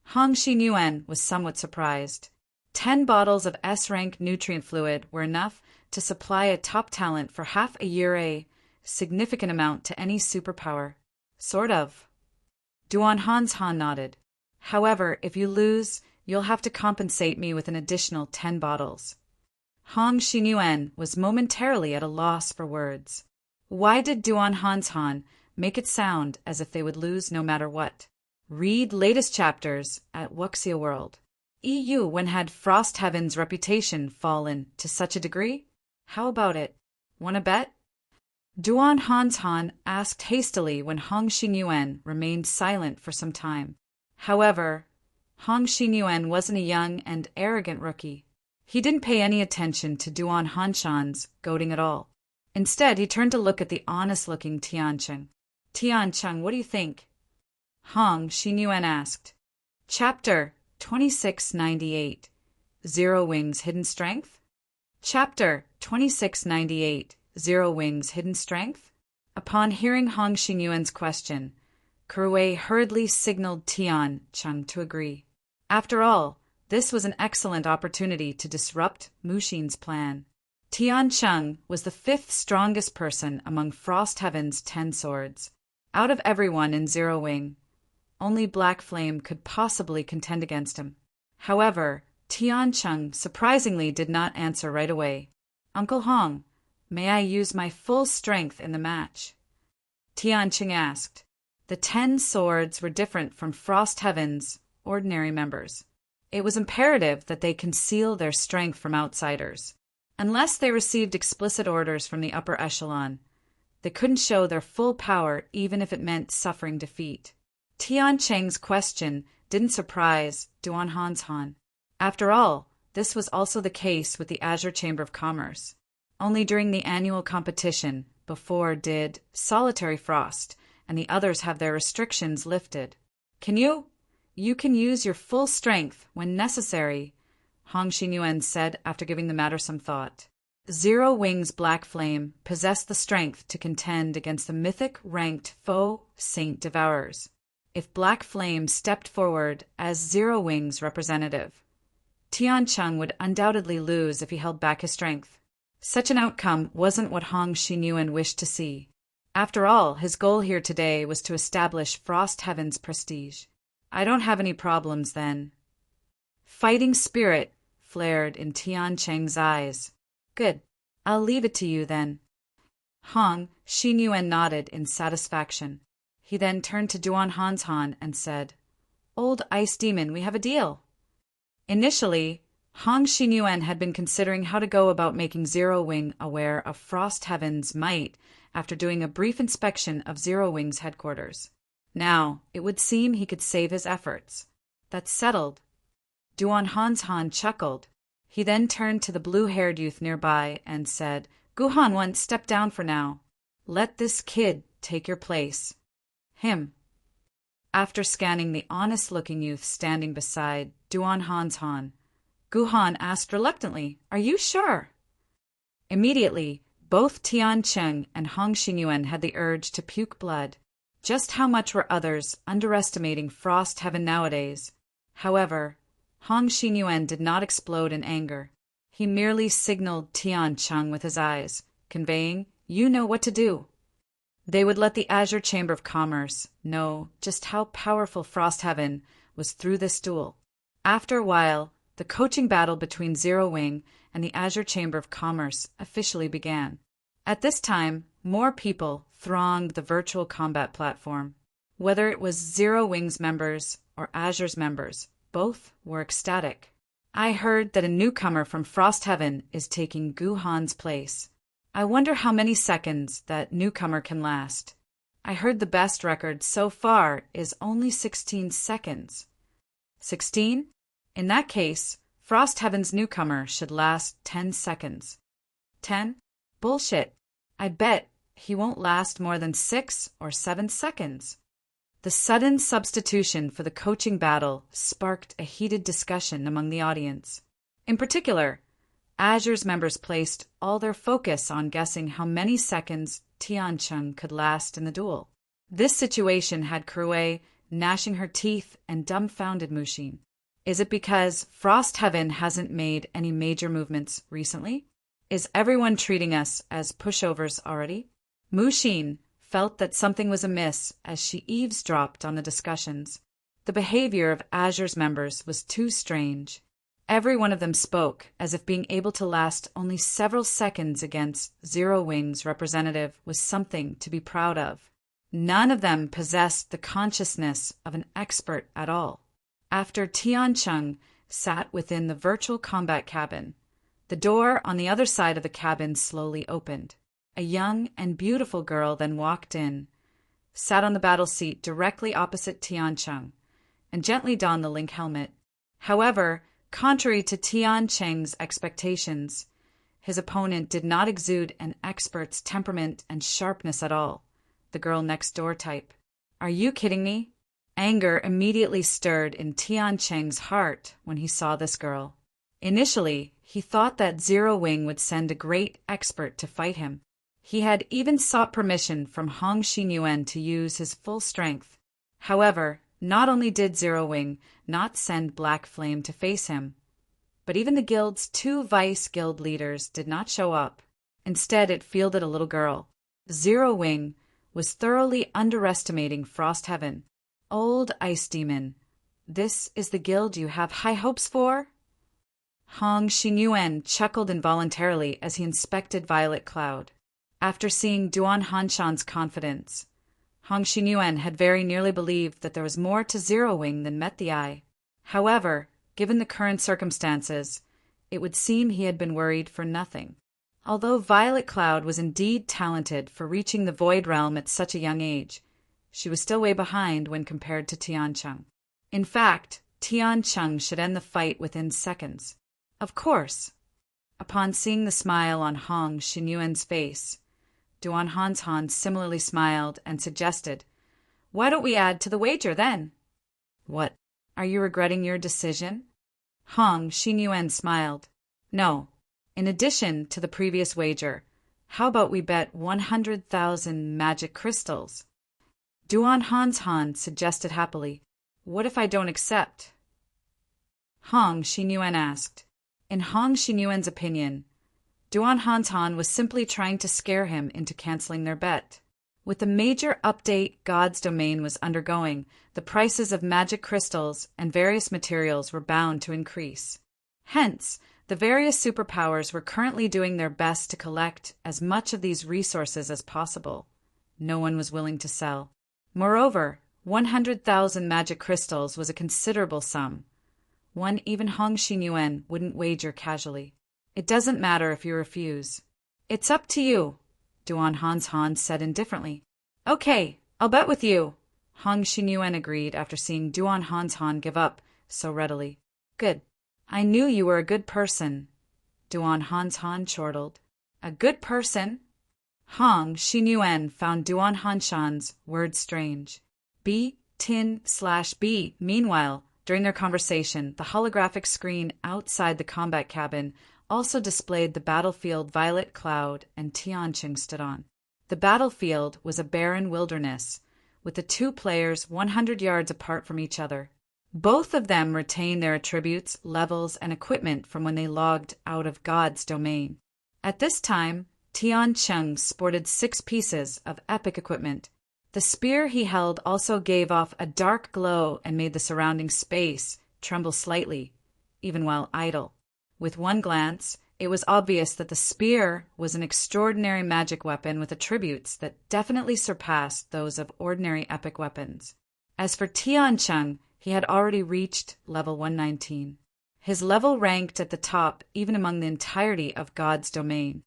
Hong Xinyuan was somewhat surprised. 10 bottles of S-rank nutrient fluid were enough to supply a top talent for half a year, a significant amount to any superpower. Sort of. Duan Hanshan nodded. "However, if you lose, you'll have to compensate me with an additional 10 bottles. Hong Xinyuan was momentarily at a loss for words. Why did Duan Hanshan make it sound as if they would lose no matter what? Read latest chapters at Wuxia World. EU when had Frost Heaven's reputation fallen to such a degree? How about it? Want to bet? Duan Hanshan asked hastily when Hong Xinyuan remained silent for some time. However, Hong Xinyuan wasn't a young and arrogant rookie. He didn't pay any attention to Duan Hanshan's goading at all. Instead, he turned to look at the honest-looking Tiancheng. Tiancheng, what do you think? Hong Xinyuan asked. Chapter 2698. Zero Wings Hidden Strength? Chapter 2698. Zero Wings Hidden Strength? Upon hearing Hong Xinyuan's question, Kuruwei hurriedly signaled Tiancheng to agree. After all, this was an excellent opportunity to disrupt Muxin's plan. Tiancheng was the 5th strongest person among Frost Heaven's 10 swords. Out of everyone in Zero Wing, only Black Flame could possibly contend against him. However, Tiancheng surprisingly did not answer right away. Uncle Hong, may I use my full strength in the match? Tiancheng asked. The 10 swords were different from Frost Heaven's ordinary members. It was imperative that they conceal their strength from outsiders. Unless they received explicit orders from the upper echelon, they couldn't show their full power even if it meant suffering defeat. Tiancheng's question didn't surprise Duan Hanshan. After all, this was also the case with the Azure Chamber of Commerce. Only during the annual competition before did Solitary Frost and the others have their restrictions lifted. You can use your full strength when necessary, Hong Xinyuan said after giving the matter some thought. Zero Wing's Black Flame possessed the strength to contend against the mythic-ranked foe Saint Devourers. If Black Flame stepped forward as Zero Wing's representative, Tiancheng would undoubtedly lose if he held back his strength. Such an outcome wasn't what Hong Xinyuan wished to see. After all, his goal here today was to establish Frost Heaven's prestige. I don't have any problems then. Fighting spirit flared in Tiancheng's eyes. Good. I'll leave it to you then. Hong Xinyuan nodded in satisfaction. He then turned to Duan Hanshan and said, Old Ice Demon, we have a deal. Initially, Hong Xinyuan had been considering how to go about making Zero Wing aware of Frost Heaven's might after doing a brief inspection of Zero Wing's headquarters. Now, it would seem he could save his efforts. That's settled. Duan Hanshan chuckled. He then turned to the blue-haired youth nearby and said, Guhan once step down for now. Let this kid take your place. Him. After scanning the honest-looking youth standing beside Duan Hanshan, Guhan asked reluctantly, Are you sure? Immediately, both Tiancheng and Hong Xinyuan had the urge to puke blood. Just how much were others underestimating Frost Heaven nowadays? However, Hong Xinyuan did not explode in anger. He merely signaled Tiancheng with his eyes, conveying, You know what to do. They would let the Azure Chamber of Commerce know just how powerful Frost Heaven was through this duel. After a while, the coaching battle between Zero Wing and the Azure Chamber of Commerce officially began. At this time, more people thronged the virtual combat platform. Whether it was Zero Wing's members or Azure's members, both were ecstatic. I heard that a newcomer from Frost Heaven is taking Guhan's place. I wonder how many seconds that newcomer can last. I heard the best record so far is only 16 seconds. 16? In that case, Frost Heaven's newcomer should last 10 seconds. 10? Bullshit. I bet he won't last more than 6 or 7 seconds. The sudden substitution for the coaching battle sparked a heated discussion among the audience. In particular, Azure's members placed all their focus on guessing how many seconds Tiancheng could last in the duel. This situation had Krue gnashing her teeth and dumbfounded Mushin. Is it because Frost Heaven hasn't made any major movements recently? Is everyone treating us as pushovers already? Mushin felt that something was amiss as she eavesdropped on the discussions. The behavior of Azure's members was too strange. Every one of them spoke as if being able to last only several seconds against Zero Wing's representative was something to be proud of. None of them possessed the consciousness of an expert at all. After Tiancheng sat within the virtual combat cabin, the door on the other side of the cabin slowly opened. A young and beautiful girl then walked in, sat on the battle seat directly opposite Tiancheng, and gently donned the link helmet. However, contrary to Tiancheng's expectations, his opponent did not exude an expert's temperament and sharpness at all, the girl next door type. Are you kidding me? Anger immediately stirred in Tiancheng's heart when he saw this girl. Initially, he thought that Zero Wing would send a great expert to fight him. He had even sought permission from Hong Xinyuan to use his full strength. However, not only did Zero Wing not send Black Flame to face him, but even the guild's 2 vice guild leaders did not show up. Instead, it fielded a little girl. Zero Wing was thoroughly underestimating Frost Heaven. Old Ice Demon, this is the guild you have high hopes for? Hong Xinyuan chuckled involuntarily as he inspected Violet Cloud. After seeing Duan Hanshan's confidence, Hong Xinyuan had very nearly believed that there was more to Zero Wing than met the eye. However, given the current circumstances, it would seem he had been worried for nothing. Although Violet Cloud was indeed talented for reaching the Void Realm at such a young age, she was still way behind when compared to Tiancheng. In fact, Tiancheng should end the fight within seconds. Of course. Upon seeing the smile on Hong Xinyuan's face, Duan Hanshan similarly smiled and suggested, "Why don't we add to the wager then?" "What? Are you regretting your decision?" Hong Xinyuan smiled. "No. In addition to the previous wager, how about we bet 100,000 magic crystals?" Duan Hanshan suggested happily. "What if I don't accept?" Hong Xinyuan asked. In Hong Xinyuan's opinion, Duan Hanshan was simply trying to scare him into canceling their bet. With the major update God's Domain was undergoing, the prices of magic crystals and various materials were bound to increase. Hence, the various superpowers were currently doing their best to collect as much of these resources as possible. No one was willing to sell. Moreover, 100,000 magic crystals was a considerable sum. One even Hong Xinyuan wouldn't wager casually. "It doesn't matter if you refuse." "It's up to you," Duan Hanshan said indifferently. "Okay, I'll bet with you," Hong Xinyuan agreed after seeing Duan Hanshan give up so readily. "Good. I knew you were a good person," Duan Hanshan chortled. "A good person?" Hong Xinyuan found Duan Hanshan's words strange. B-tin/B. Meanwhile, during their conversation, the holographic screen outside the combat cabin also displayed the battlefield Violet Cloud and Tiancheng stood on. The battlefield was a barren wilderness, with the 2 players 100 yards apart from each other. Both of them retained their attributes, levels, and equipment from when they logged out of God's Domain. At this time, Tiancheng sported 6 pieces of epic equipment. The spear he held also gave off a dark glow and made the surrounding space tremble slightly, even while idle. With one glance, it was obvious that the spear was an extraordinary magic weapon with attributes that definitely surpassed those of ordinary epic weapons. As for Tiancheng, he had already reached level 119. His level ranked at the top even among the entirety of God's Domain.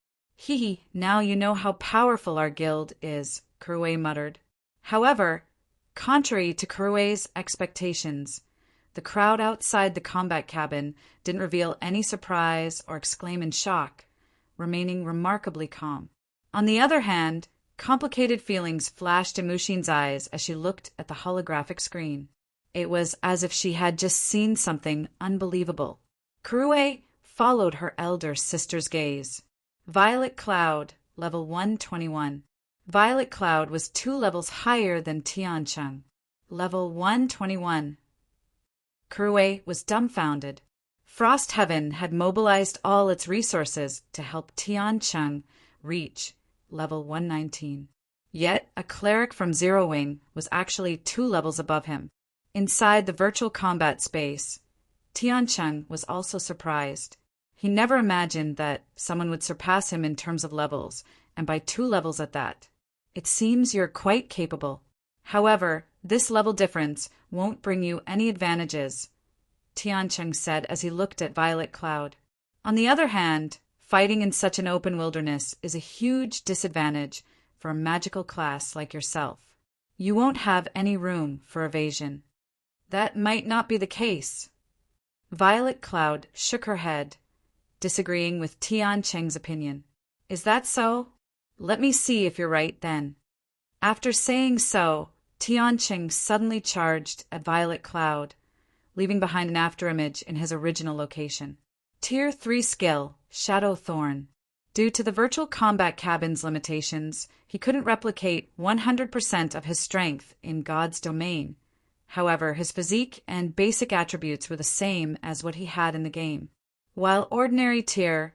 Now you know how powerful our guild is, Krue muttered. However, contrary to Kurue's expectations, the crowd outside the combat cabin didn't reveal any surprise or exclaim in shock, remaining remarkably calm. On the other hand, complicated feelings flashed in Mushin's eyes as she looked at the holographic screen. It was as if she had just seen something unbelievable. Kurue followed her elder sister's gaze. Violet Cloud, level 121. Violet Cloud was 2 levels higher than Tiancheng, level 121. Kurue was dumbfounded. Frost Heaven had mobilized all its resources to help Tiancheng reach level 119. Yet a cleric from Zero Wing was actually 2 levels above him. Inside the virtual combat space, Tiancheng was also surprised. He never imagined that someone would surpass him in terms of levels, and by 2 levels at that. It seems you're quite capable. However, this level difference won't bring you any advantages, Tiancheng said as he looked at Violet Cloud. On the other hand, fighting in such an open wilderness is a huge disadvantage for a magical class like yourself. You won't have any room for evasion. That might not be the case. Violet Cloud shook her head, disagreeing with Tiancheng's opinion. Is that so? Let me see if you're right then. After saying so, Tiancheng suddenly charged at Violet Cloud, leaving behind an afterimage in his original location. Tier 3 skill, Shadow Thorn. Due to the virtual combat cabin's limitations, he couldn't replicate 100% of his strength in God's domain. However, his physique and basic attributes were the same as what he had in the game. While ordinary Tier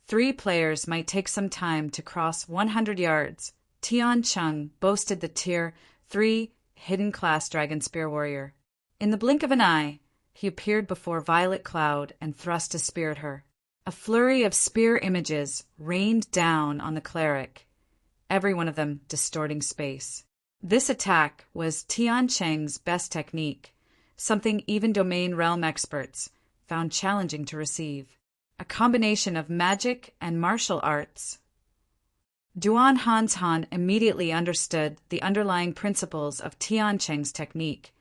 3 players might take some time to cross 100 yards, Tiancheng boasted the Tier 3 hidden class Dragon Spear Warrior. In the blink of an eye, he appeared before Violet Cloud and thrust a spear at her. A flurry of spear images rained down on the cleric, every one of them distorting space. This attack was Tiancheng's best technique, something even domain realm experts found challenging to receive. A combination of magic and martial arts. Duan Hanshan immediately understood the underlying principles of Tiancheng's technique,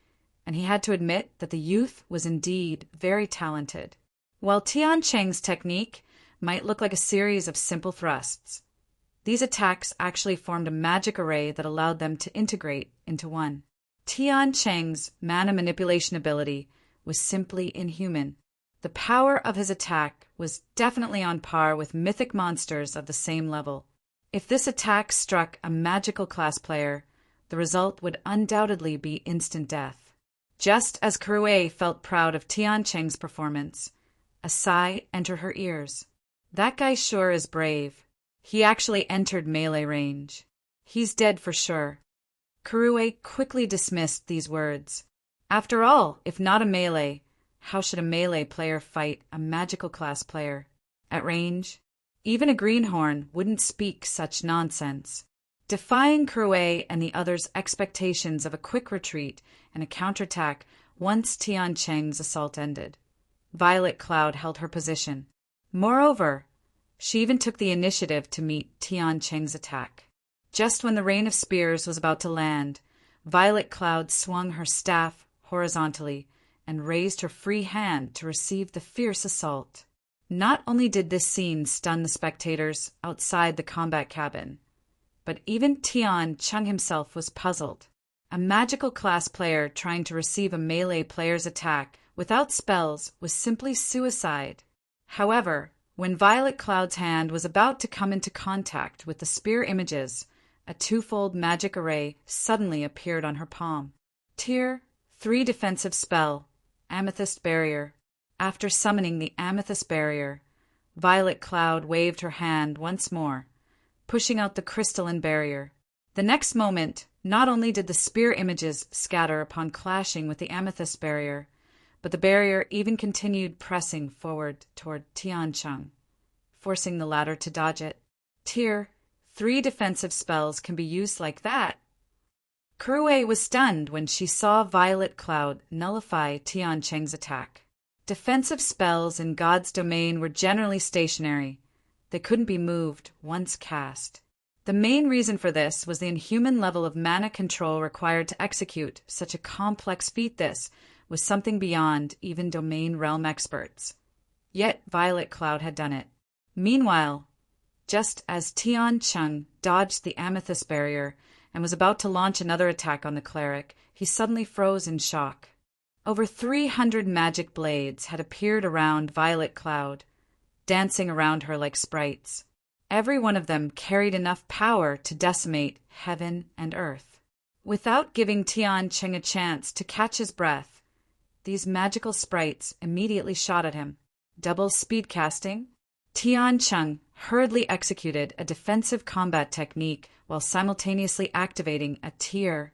and he had to admit that the youth was indeed very talented. While Tiancheng's technique might look like a series of simple thrusts, these attacks actually formed a magic array that allowed them to integrate into one. Tiancheng's mana manipulation ability was simply inhuman. The power of his attack was definitely on par with mythic monsters of the same level. If this attack struck a magical class player, the result would undoubtedly be instant death. Just as Kurue felt proud of Tiancheng's performance, a sigh entered her ears. That guy sure is brave. He actually entered melee range. He's dead for sure. Kurue quickly dismissed these words. After all, if not a melee, how should a melee player fight a magical class player? At range? Even a greenhorn wouldn't speak such nonsense. Defying Kurue and the others' expectations of a quick retreat and a counterattack once Tiancheng's assault ended, Violet Cloud held her position. Moreover, she even took the initiative to meet Tiancheng's attack. Just when the rain of spears was about to land, Violet Cloud swung her staff horizontally and raised her free hand to receive the fierce assault. Not only did this scene stun the spectators outside the combat cabin, but even Tiancheng himself was puzzled. A magical class player trying to receive a melee player's attack without spells was simply suicide. However, when Violet Cloud's hand was about to come into contact with the spear images, a twofold magic array suddenly appeared on her palm. Tier 3 defensive spell, Amethyst Barrier. After summoning the Amethyst Barrier, Violet Cloud waved her hand once more, pushing out the crystalline barrier. The next moment, not only did the spear images scatter upon clashing with the Amethyst Barrier, but the barrier even continued pressing forward toward Tiancheng, forcing the latter to dodge it. Tier 3 defensive spells can be used like that. Kurue was stunned when she saw Violet Cloud nullify Tiancheng's attack. Defensive spells in God's domain were generally stationary. They couldn't be moved once cast. The main reason for this was the inhuman level of mana control required to execute such a complex feat. This was something beyond even domain realm experts. Yet Violet Cloud had done it. Meanwhile, just as Tian Chung dodged the amethyst barrier and was about to launch another attack on the cleric, he suddenly froze in shock. Over 300 magic blades had appeared around Violet Cloud, dancing around her like sprites. Every one of them carried enough power to decimate heaven and earth. Without giving Tian Chung a chance to catch his breath, these magical sprites immediately shot at him. Double speed casting? Tian Chung hurriedly executed a defensive combat technique while simultaneously activating a Tier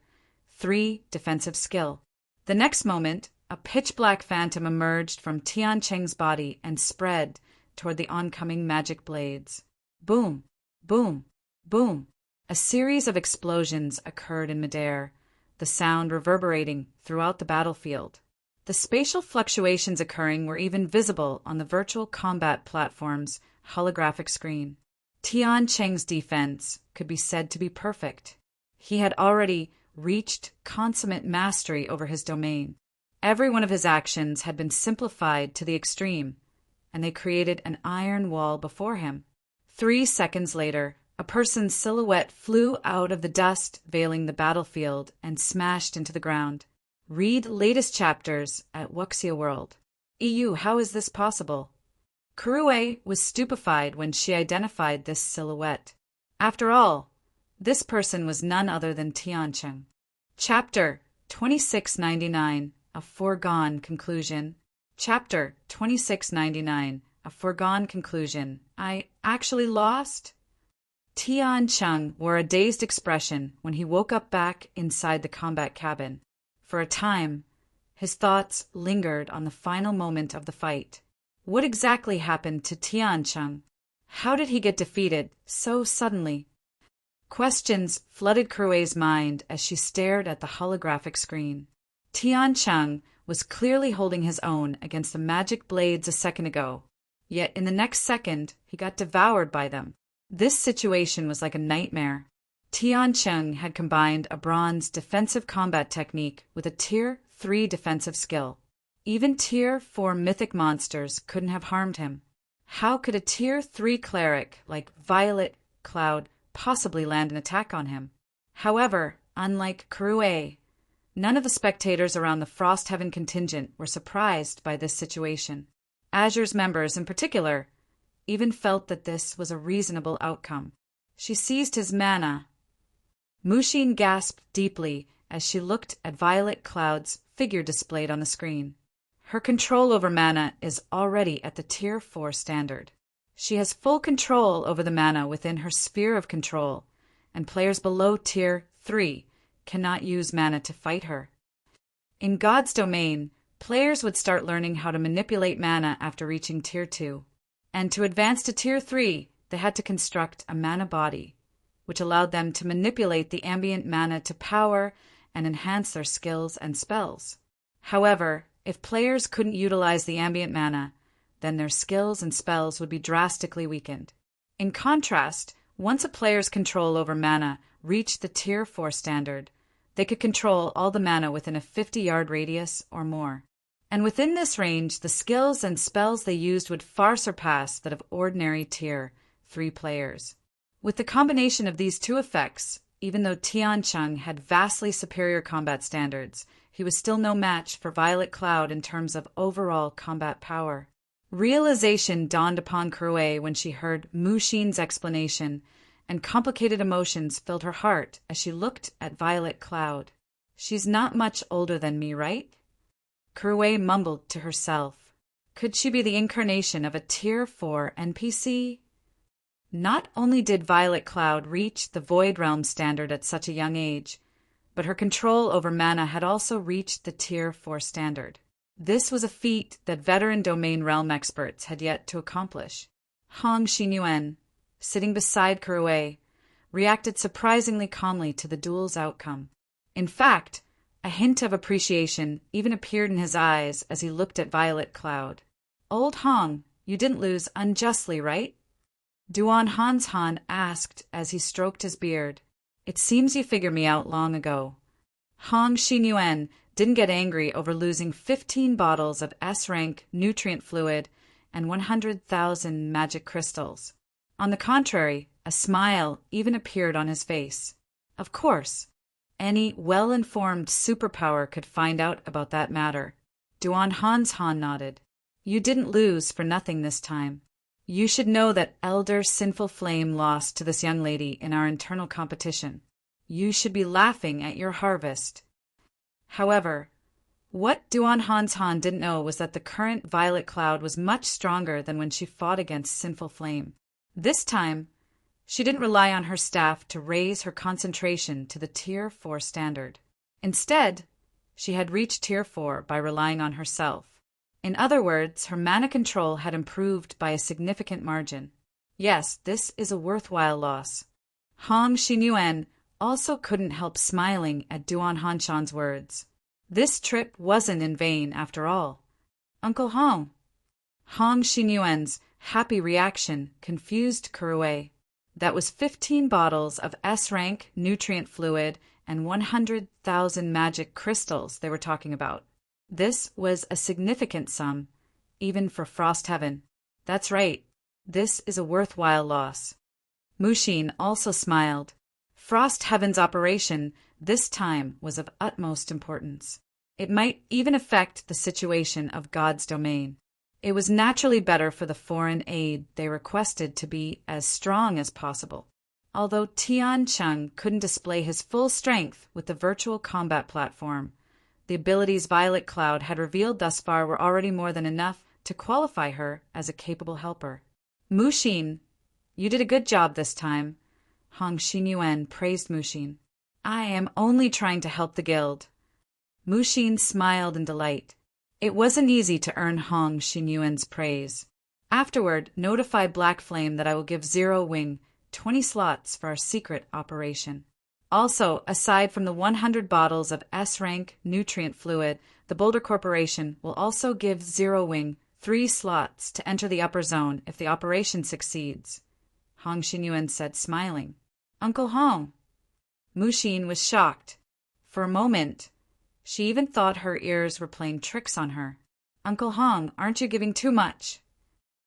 3 defensive skill. The next moment, a pitch-black phantom emerged from Tian Cheng's body and spread toward the oncoming magic blades. Boom, boom, boom. A series of explosions occurred in midair, the sound reverberating throughout the battlefield. The spatial fluctuations occurring were even visible on the virtual combat platform's holographic screen. Tian Cheng's defense could be said to be perfect. He had already reached consummate mastery over his domain. Every one of his actions had been simplified to the extreme, and they created an iron wall before him. 3 seconds later, a person's silhouette flew out of the dust veiling the battlefield and smashed into the ground. Read latest chapters at Wuxia World. EU, how is this possible? Kurue was stupefied when she identified this silhouette. After all, this person was none other than Tian Chung. Chapter 2699, A Foregone Conclusion. Chapter 2699, A Foregone Conclusion. I actually lost? Tian Chung wore a dazed expression when he woke up back inside the combat cabin. For a time, his thoughts lingered on the final moment of the fight. What exactly happened to Tian Chung? How did he get defeated so suddenly? Questions flooded Kurue's mind as she stared at the holographic screen. Tian Chung was clearly holding his own against the magic blades a second ago, yet in the next second he got devoured by them. This situation was like a nightmare. Tian Chung had combined a bronze defensive combat technique with a Tier 3 defensive skill. Even Tier 4 mythic monsters couldn't have harmed him. How could a Tier 3 cleric like Violet Cloud possibly land an attack on him? However, unlike Kurue, none of the spectators around the Frostheaven contingent were surprised by this situation. Azure's members in particular even felt that this was a reasonable outcome. She seized his mana. Mushin gasped deeply as she looked at Violet Cloud's figure displayed on the screen. Her control over mana is already at the Tier 4 standard. She has full control over the mana within her sphere of control, and players below Tier 3 cannot use mana to fight her. In God's domain, players would start learning how to manipulate mana after reaching Tier 2. And to advance to Tier 3, they had to construct a mana body, which allowed them to manipulate the ambient mana to power and enhance their skills and spells. However, if players couldn't utilize the ambient mana, then their skills and spells would be drastically weakened. In contrast, once a player's control over mana reached the Tier 4 standard, they could control all the mana within a 50-yard radius or more. And within this range, the skills and spells they used would far surpass that of ordinary Tier 3 players. With the combination of these two effects, even though Tian Chung had vastly superior combat standards, he was still no match for Violet Cloud in terms of overall combat power. Realization dawned upon Kurue when she heard Mushin's explanation, and complicated emotions filled her heart as she looked at Violet Cloud. She's not much older than me, right? Kurue mumbled to herself. Could she be the incarnation of a Tier 4 NPC? Not only did Violet Cloud reach the Void Realm standard at such a young age, but her control over mana had also reached the Tier 4 standard. This was a feat that veteran domain realm experts had yet to accomplish. Hong Xinyuan, sitting beside Kurue, reacted surprisingly calmly to the duel's outcome. In fact, a hint of appreciation even appeared in his eyes as he looked at Violet Cloud. "Old Hong, you didn't lose unjustly, right?" Duan Hans Han asked as he stroked his beard. It seems you figured me out long ago. Hong Xinyuan didn't get angry over losing 15 bottles of S-rank nutrient fluid and 100,000 magic crystals. On the contrary, a smile even appeared on his face. Of course, any well-informed superpower could find out about that matter. Duan Hans Han nodded. You didn't lose for nothing this time. You should know that Elder Sinful Flame lost to this young lady in our internal competition. You should be laughing at your harvest. However, what Duan Hans Han didn't know was that the current violet cloud was much stronger than when she fought against Sinful Flame. This time, she didn't rely on her staff to raise her concentration to the Tier 4 standard. Instead, she had reached Tier 4 by relying on herself. In other words, her mana control had improved by a significant margin. Yes, this is a worthwhile loss. Hong Xinyuan also couldn't help smiling at Duan Hanshan's words. This trip wasn't in vain, after all. Uncle Hong. Hong Xinyuan's happy reaction confused Kurue. That was 15 bottles of S-rank nutrient fluid and 100,000 magic crystals they were talking about. This was a significant sum, even for Frost Heaven. That's right, this is a worthwhile loss. Mushin also smiled. Frost Heaven's operation this time was of utmost importance. It might even affect the situation of God's domain. It was naturally better for the foreign aid they requested to be as strong as possible. Although Tian Chung couldn't display his full strength with the virtual combat platform, the abilities Violet Cloud had revealed thus far were already more than enough to qualify her as a capable helper. Mushin, you did a good job this time. Hong Xinyuan praised Mushin. I am only trying to help the guild. Mushin smiled in delight. It wasn't easy to earn Hong Xinyuan's praise. Afterward, notify Black Flame that I will give Zero Wing 20 slots for our secret operation. Also, aside from the 100 bottles of S-rank nutrient fluid, the Boulder Corporation will also give Zero Wing 3 slots to enter the upper zone if the operation succeeds. Hong Xinyuan said, smiling. Uncle Hong. Mushin was shocked. For a moment, she even thought her ears were playing tricks on her. Uncle Hong, aren't you giving too much?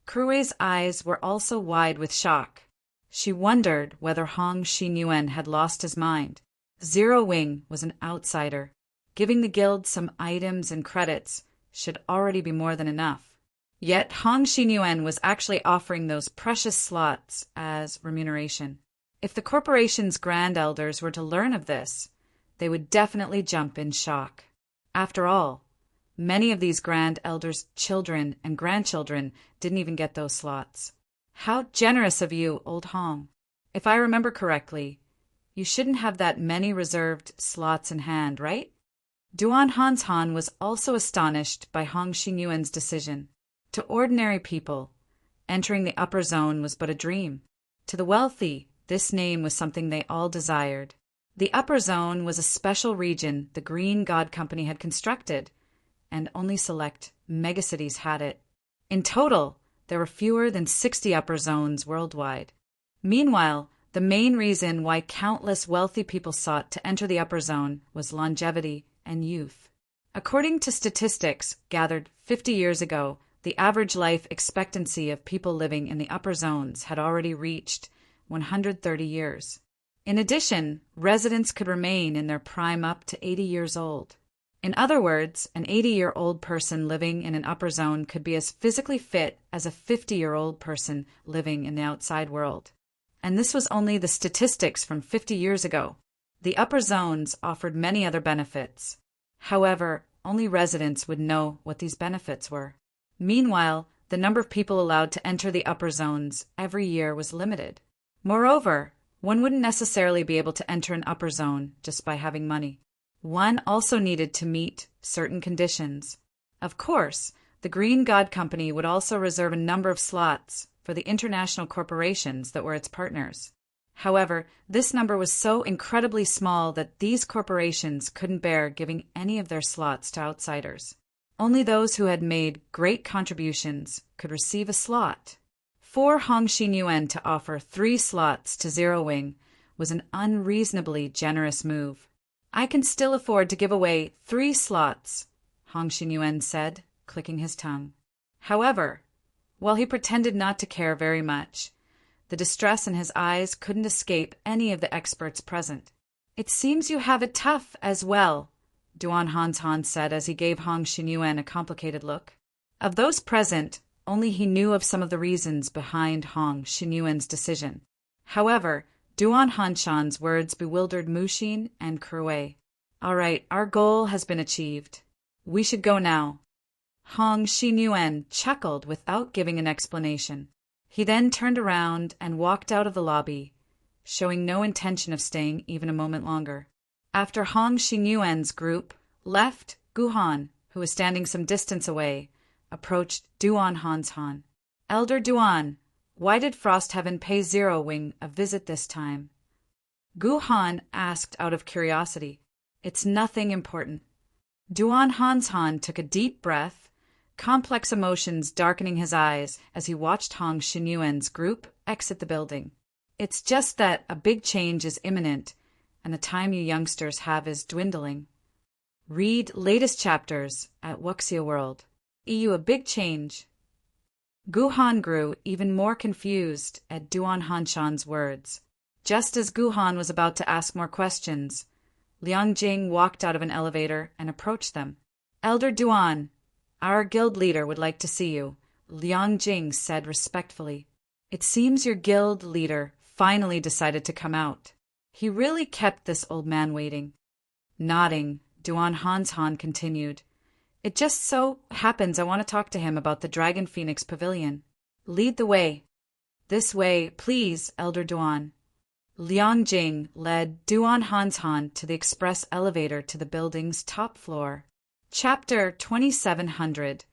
Kurue's eyes were also wide with shock. She wondered whether Hong Xinyuan had lost his mind. Zero Wing was an outsider. Giving the guild some items and credits should already be more than enough. Yet Hong Xinyuan was actually offering those precious slots as remuneration. If the corporation's grand elders were to learn of this, they would definitely jump in shock. After all, many of these grand elders' children and grandchildren didn't even get those slots. How generous of you, old Hong. If I remember correctly, you shouldn't have that many reserved slots in hand, right? Duan Hans Han was also astonished by Hong Xinyuan's decision. To ordinary people, entering the upper zone was but a dream. To the wealthy, this name was something they all desired. The upper zone was a special region the Green God Company had constructed, and only select megacities had it. In total, there were fewer than 60 upper zones worldwide. Meanwhile, the main reason why countless wealthy people sought to enter the upper zone was longevity and youth. According to statistics gathered 50 years ago, the average life expectancy of people living in the upper zones had already reached 130 years. In addition, residents could remain in their prime up to 80 years old. In other words, an 80-year-old person living in an upper zone could be as physically fit as a 50-year-old person living in the outside world. And this was only the statistics from 50 years ago. The upper zones offered many other benefits. However, only residents would know what these benefits were. Meanwhile, the number of people allowed to enter the upper zones every year was limited. Moreover, one wouldn't necessarily be able to enter an upper zone just by having money. One also needed to meet certain conditions. Of course, the Green God Company would also reserve a number of slots for the international corporations that were its partners. However, this number was so incredibly small that these corporations couldn't bear giving any of their slots to outsiders. Only those who had made great contributions could receive a slot. For Hong Xinyuan to offer 3 slots to Zero Wing was an unreasonably generous move. I can still afford to give away 3 slots, Hong Xinyuan said, clicking his tongue. However, while he pretended not to care very much, the distress in his eyes couldn't escape any of the experts present. It seems you have it tough as well, Duan Han said as he gave Hong Xinyuan a complicated look. Of those present, only he knew of some of the reasons behind Hong Xinyuan's decision. However, Duan Hanshan's words bewildered Mushin and Kurwei. All right, our goal has been achieved. We should go now. Hong Xinyuan chuckled without giving an explanation. He then turned around and walked out of the lobby, showing no intention of staying even a moment longer. After Hong Xinyuan's group left, Guhan, who was standing some distance away, approached Duan Han. Elder Duan, why did Frostheaven pay Zero Wing a visit this time? Guhan asked out of curiosity. It's nothing important. Duan Han took a deep breath, complex emotions darkening his eyes as he watched Hong Xinyuan's group exit the building. It's just that a big change is imminent, and the time you youngsters have is dwindling. Read latest chapters at Wuxia World. A big change. Guhan grew even more confused at Duan Hanshan's words. Just as Guhan was about to ask more questions, Liang Jing walked out of an elevator and approached them. Elder Duan, our guild leader would like to see you, Liang Jing said respectfully. It seems your guild leader finally decided to come out. He really kept this old man waiting. Nodding, Duan Han continued. It just so happens I want to talk to him about the Dragon Phoenix Pavilion. Lead the way. This way, please, Elder Duan. Liang Jing led Duan Han to the express elevator to the building's top floor. Chapter 2700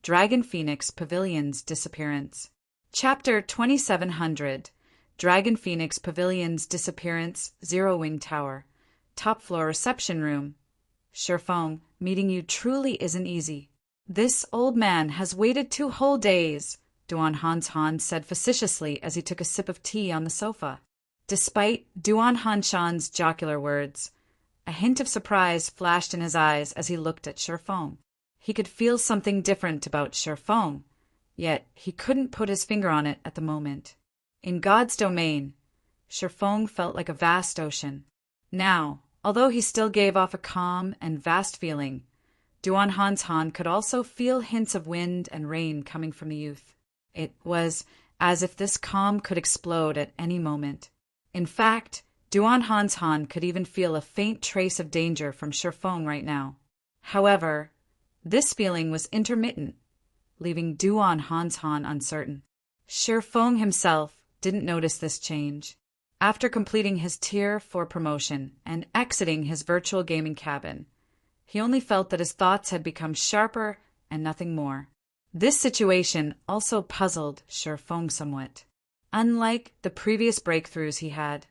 Dragon Phoenix Pavilion's Disappearance. Chapter 2700 Dragon Phoenix Pavilion's Disappearance, Zero Wing Tower. Top floor reception room. Shifeng, meeting you truly isn't easy. This old man has waited 2 whole days, Duan Han said facetiously as he took a sip of tea on the sofa. Despite Duan Hanshan's jocular words, a hint of surprise flashed in his eyes as he looked at Shifeng. He could feel something different about Shifeng, yet he couldn't put his finger on it at the moment. In God's domain, Shifeng felt like a vast ocean. Now, although he still gave off a calm and vast feeling, Duan Han could also feel hints of wind and rain coming from the youth. It was as if this calm could explode at any moment. In fact, Duan Han could even feel a faint trace of danger from Shifeng right now. However, this feeling was intermittent, leaving Duan Han uncertain. Shifeng himself didn't notice this change. After completing his Tier 4 promotion and exiting his virtual gaming cabin, he only felt that his thoughts had become sharper and nothing more. This situation also puzzled Shifeng somewhat. Unlike the previous breakthroughs he had,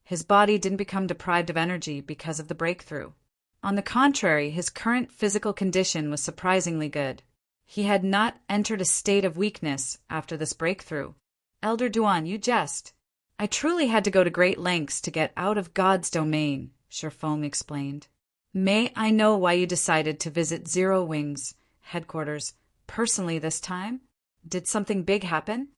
his body didn't become deprived of energy because of the breakthrough. On the contrary, his current physical condition was surprisingly good. He had not entered a state of weakness after this breakthrough. Elder Duan, you jest. I truly had to go to great lengths to get out of God's domain, Shifeng explained. May I know why you decided to visit Zero Wing's headquarters personally this time? Did something big happen?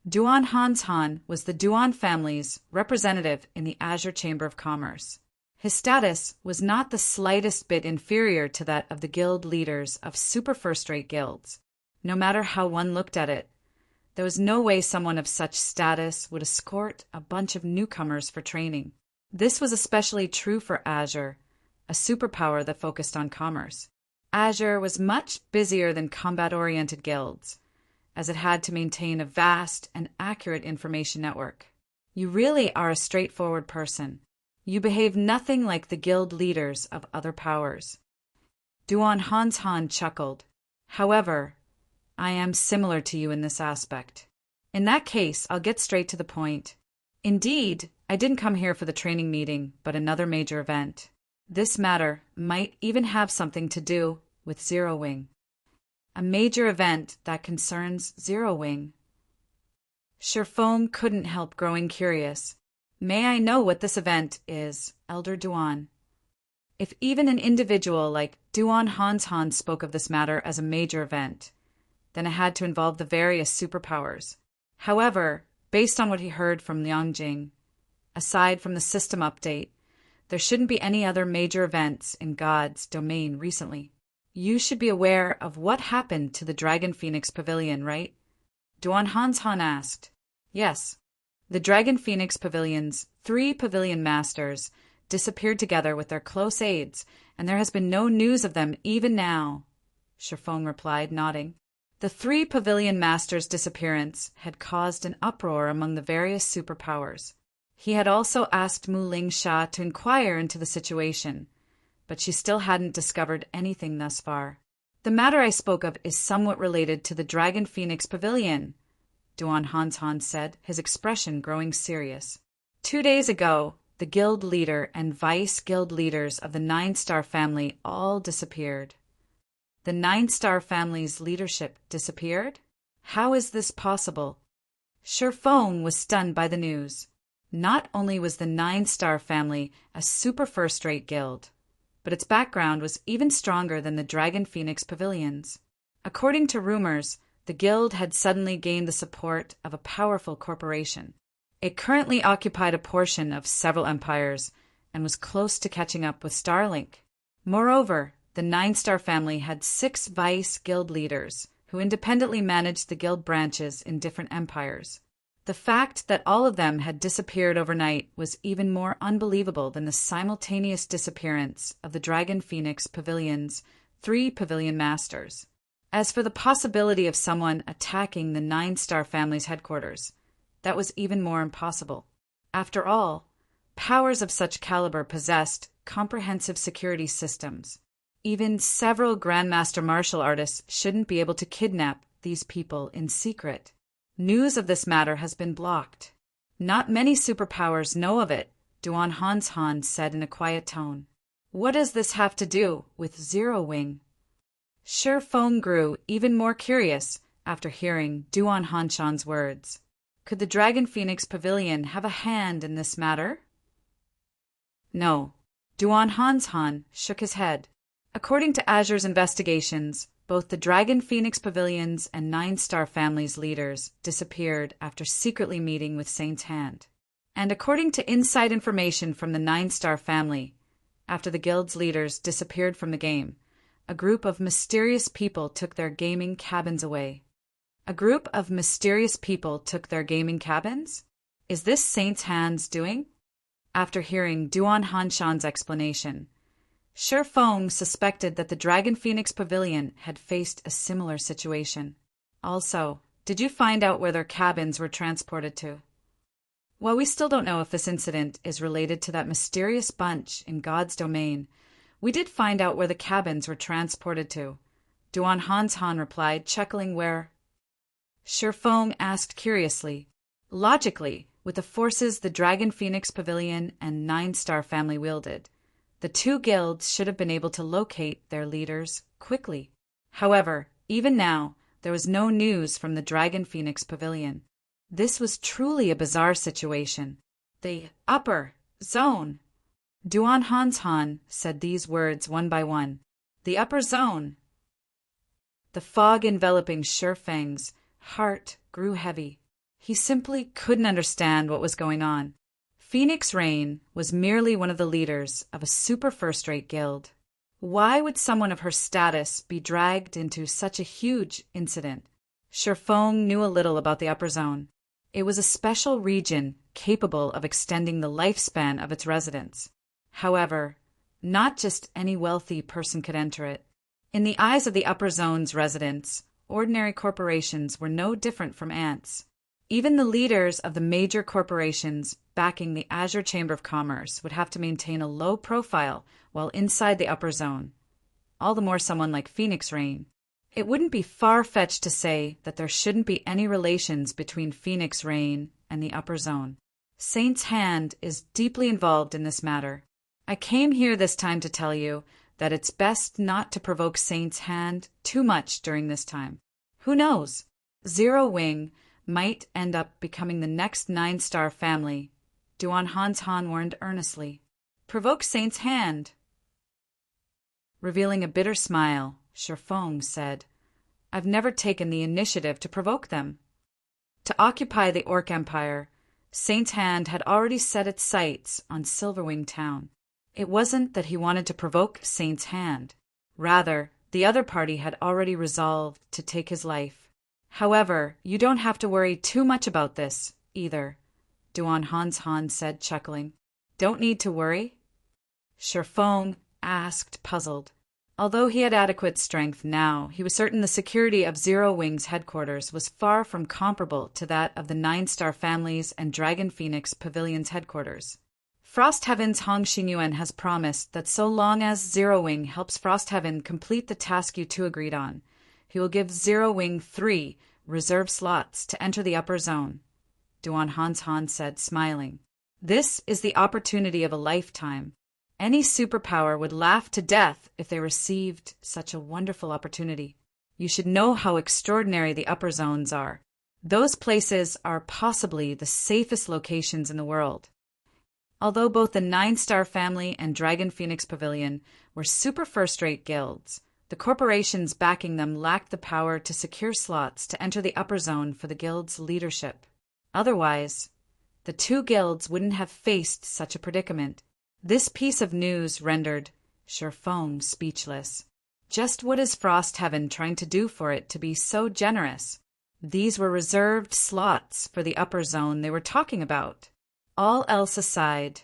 Duan Han was the Duan family's representative in the Azure Chamber of Commerce. His status was not the slightest bit inferior to that of the guild leaders of super first-rate guilds. No matter how one looked at it, there was no way someone of such status would escort a bunch of newcomers for training. This was especially true for Azure, a superpower that focused on commerce. Azure was much busier than combat-oriented guilds, as it had to maintain a vast and accurate information network. You really are a straightforward person. You behave nothing like the guild leaders of other powers. Duan Han chuckled. However, I am similar to you in this aspect. In that case, I'll get straight to the point. Indeed, I didn't come here for the training meeting, but another major event. This matter might even have something to do with Zero Wing. A major event that concerns Zero Wing. Shifeng couldn't help growing curious. May I know what this event is, Elder Duan? If even an individual like Duan Hanshan spoke of this matter as a major event, then it had to involve the various superpowers. However, based on what he heard from Liangjing, aside from the system update, there shouldn't be any other major events in God's domain recently. You should be aware of what happened to the Dragon Phoenix Pavilion, right? Duan Hanshan asked. Yes. The Dragon Phoenix Pavilion's 3 pavilion masters disappeared together with their close aides, and there has been no news of them even now, Shifeng replied, nodding. The 3 pavilion masters' disappearance had caused an uproar among the various superpowers. He had also asked Mu Lingsha to inquire into the situation, but she still hadn't discovered anything thus far. The matter I spoke of is somewhat related to the Dragon Phoenix Pavilion, Duan Hanshan said, his expression growing serious. 2 days ago, the guild leader and vice-guild leaders of the 9-star family all disappeared. The 9-star family's leadership disappeared? How is this possible? Shifeng was stunned by the news. Not only was the 9-star family a super first-rate guild, but its background was even stronger than the Dragon Phoenix Pavilion's. According to rumors, the guild had suddenly gained the support of a powerful corporation. It currently occupied a portion of several empires and was close to catching up with Starlink. Moreover, the 9-star family had 6 vice-guild leaders who independently managed the guild branches in different empires. The fact that all of them had disappeared overnight was even more unbelievable than the simultaneous disappearance of the Dragon Phoenix Pavilion's 3 pavilion masters. As for the possibility of someone attacking the 9-star family's headquarters, that was even more impossible. After all, powers of such caliber possessed comprehensive security systems. Even several Grandmaster martial artists shouldn't be able to kidnap these people in secret. News of this matter has been blocked. Not many superpowers know of it, Duan Hanshan said in a quiet tone. What does this have to do with Zero Wing? Shifeng grew even more curious after hearing Duan Hanshan's words. Could the Dragon Phoenix Pavilion have a hand in this matter? No. Duan Hanshan shook his head. According to Azure's investigations, both the Dragon Phoenix Pavilion's and 9-star family's leaders disappeared after secretly meeting with Saint's Hand. And according to inside information from the 9-star family, after the guild's leaders disappeared from the game, a group of mysterious people took their gaming cabins away. A group of mysterious people took their gaming cabins? Is this Saint's Hand's doing? After hearing Duan Hanshan's explanation, Shifeng suspected that the Dragon Phoenix Pavilion had faced a similar situation. Also, did you find out where their cabins were transported to? While we still don't know if this incident is related to that mysterious bunch in God's domain, we did find out where the cabins were transported to. Duan Hanshan replied, chuckling. Where? Shifeng asked curiously. Logically, with the forces the Dragon Phoenix Pavilion and 9-star family wielded, the 2 guilds should have been able to locate their leaders quickly. However, even now, there was no news from the Dragon Phoenix Pavilion. This was truly a bizarre situation. The upper zone. Duan Hanshan said these words one by one. The upper zone. The fog enveloping Shifeng's heart grew heavy. He simply couldn't understand what was going on. Phoenix Rain was merely one of the leaders of a super first-rate guild. Why would someone of her status be dragged into such a huge incident? Shifeng knew a little about the upper zone. It was a special region capable of extending the lifespan of its residents. However, not just any wealthy person could enter it. In the eyes of the upper zone's residents, ordinary corporations were no different from ants. Even the leaders of the major corporations backing the Azure Chamber of Commerce would have to maintain a low profile while inside the upper zone. All the more someone like Phoenix Rain. It wouldn't be far-fetched to say that there shouldn't be any relations between Phoenix Rain and the upper zone. Saint's Hand is deeply involved in this matter. I came here this time to tell you that it's best not to provoke Saint's Hand too much during this time. Who knows? Zero Wing might end up becoming the next 9-star family, Duan Hans Han warned earnestly. Provoke Saint's hand. Revealing a bitter smile, Shifeng said, I've never taken the initiative to provoke them. To occupy the Orc Empire, Saint's hand had already set its sights on Silverwing Town. It wasn't that he wanted to provoke Saint's hand. Rather, the other party had already resolved to take his life. However, you don't have to worry too much about this, either, Duan Hans Han said, chuckling. Don't need to worry? Shifeng asked, puzzled. Although he had adequate strength now, he was certain the security of Zero Wing's headquarters was far from comparable to that of the 9-star families and Dragon Phoenix Pavilion's headquarters. Frostheaven's Hong Xingyuan has promised that so long as Zero Wing helps Frostheaven complete the task you two agreed on, he will give Zero Wing 3 reserve slots to enter the upper zone, Duan Hans Han said, smiling. This is the opportunity of a lifetime. Any superpower would laugh to death if they received such a wonderful opportunity. You should know how extraordinary the upper zones are. Those places are possibly the safest locations in the world. Although both the 9-star family and Dragon Phoenix Pavilion were super first-rate guilds, the corporations backing them lacked the power to secure slots to enter the upper zone for the guild's leadership. Otherwise, the two guilds wouldn't have faced such a predicament. This piece of news rendered Shifeng speechless. Just what is Frostheaven trying to do for it to be so generous? These were reserved slots for the upper zone they were talking about. All else aside,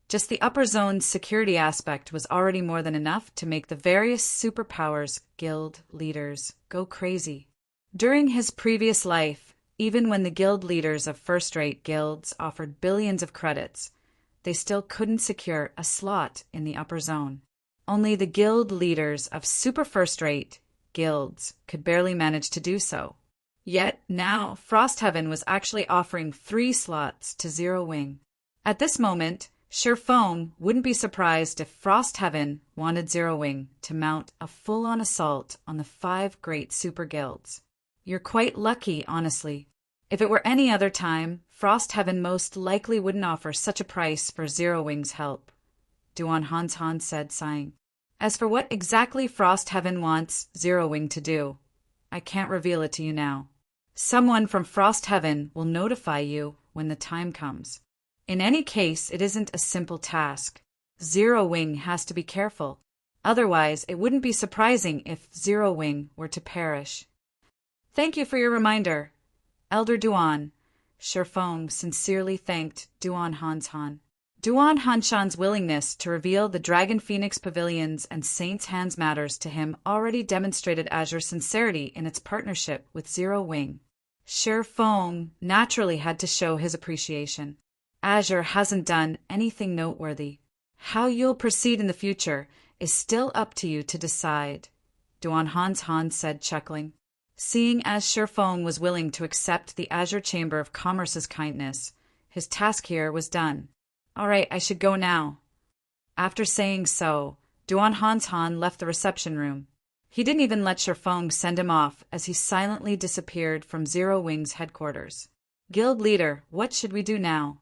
just the upper zone's security aspect was already more than enough to make the various superpowers guild leaders go crazy. During his previous life, even when the guild leaders of first-rate guilds offered billions of credits, they still couldn't secure a slot in the upper zone. Only the guild leaders of super first-rate guilds could barely manage to do so. Yet now Frostheaven was actually offering 3 slots to Zero Wing. At this moment, Shifeng wouldn't be surprised if Frostheaven wanted Zero Wing to mount a full-on assault on the 5 great super guilds. You're quite lucky, honestly. If it were any other time, Frostheaven most likely wouldn't offer such a price for Zero Wing's help, Duan Hans Han said, sighing. As for what exactly Frostheaven wants Zero Wing to do, I can't reveal it to you now. Someone from Frostheaven will notify you when the time comes. In any case, it isn't a simple task. Zero Wing has to be careful. Otherwise, it wouldn't be surprising if Zero Wing were to perish. Thank you for your reminder, Elder Duan. Shifeng sincerely thanked Duan Hans Han. Duan Hanshan's willingness to reveal the Dragon Phoenix Pavilions and Saint's Hands matters to him already demonstrated Azure's sincerity in its partnership with Zero Wing. Shifeng naturally had to show his appreciation. Azure hasn't done anything noteworthy. How you'll proceed in the future is still up to you to decide, Duan Hans Han said, chuckling. Seeing as Shifeng was willing to accept the Azure Chamber of Commerce's kindness, his task here was done. All right, I should go now. After saying so, Duan Hans Han left the reception room. He didn't even let Shifeng send him off as he silently disappeared from Zero Wing's headquarters. Guild leader, what should we do now?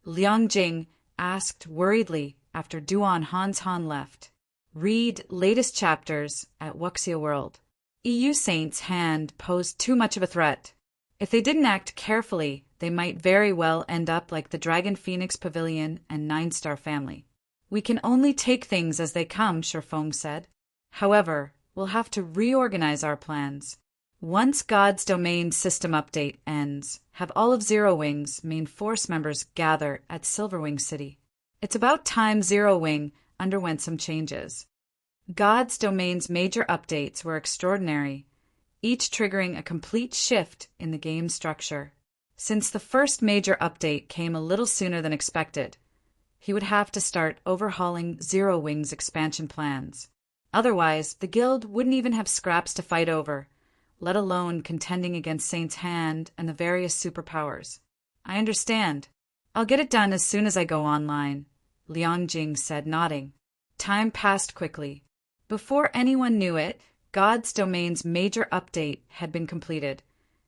Liang Jing asked worriedly after Duan Hans Han left. Read latest chapters at Wuxia World. EU Saint's hand posed too much of a threat. If they didn't act carefully, they might very well end up like the Dragon Phoenix Pavilion and 9-star family. We can only take things as they come, Shifeng said. However, we'll have to reorganize our plans. Once God's Domain system update ends, have all of Zero Wing's main force members gather at Silverwing City. It's about time Zero Wing underwent some changes. God's Domain's major updates were extraordinary, each triggering a complete shift in the game structure. Since the first major update came a little sooner than expected, he would have to start overhauling Zero Wing's expansion plans. Otherwise, the guild wouldn't even have scraps to fight over, let alone contending against Saint's Hand and the various superpowers. I understand. I'll get it done as soon as I go online, Liang Jing said, nodding. Time passed quickly. Before anyone knew it, God's Domain's major update had been completed,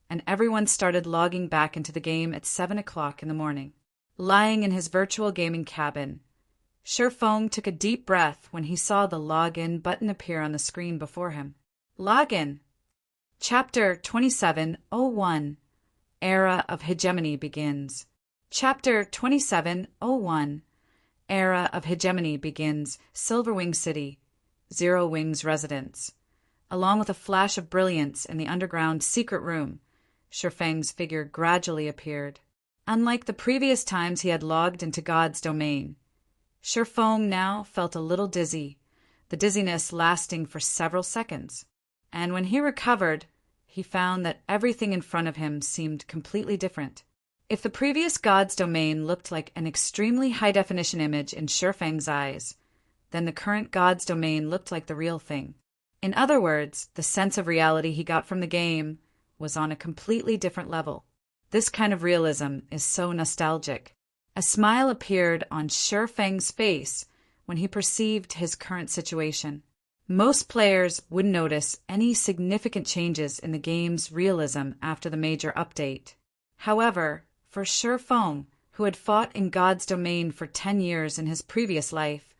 and everyone started logging back into the game at 7 o'clock in the morning. Lying in his virtual gaming cabin, Sherfong took a deep breath when he saw the login button appear on the screen before him. Login. Chapter 2701. Era of Hegemony begins. Chapter 2701. Era of Hegemony begins. Silverwing City. Zero Wing's residence. Along with a flash of brilliance in the underground secret room, Sherfang's figure gradually appeared. Unlike the previous times he had logged into God's domain, Sherfong now felt a little dizzy, the dizziness lasting for several seconds. And when he recovered, he found that everything in front of him seemed completely different. If the previous God's domain looked like an extremely high-definition image in Sherfang's eyes, then the current God's domain looked like the real thing. In other words, the sense of reality he got from the game was on a completely different level. This kind of realism is so nostalgic. A smile appeared on Sherfang's face when he perceived his current situation. Most players wouldn't notice any significant changes in the game's realism after the major update. However, for Sherfang, who had fought in God's domain for 10 years in his previous life,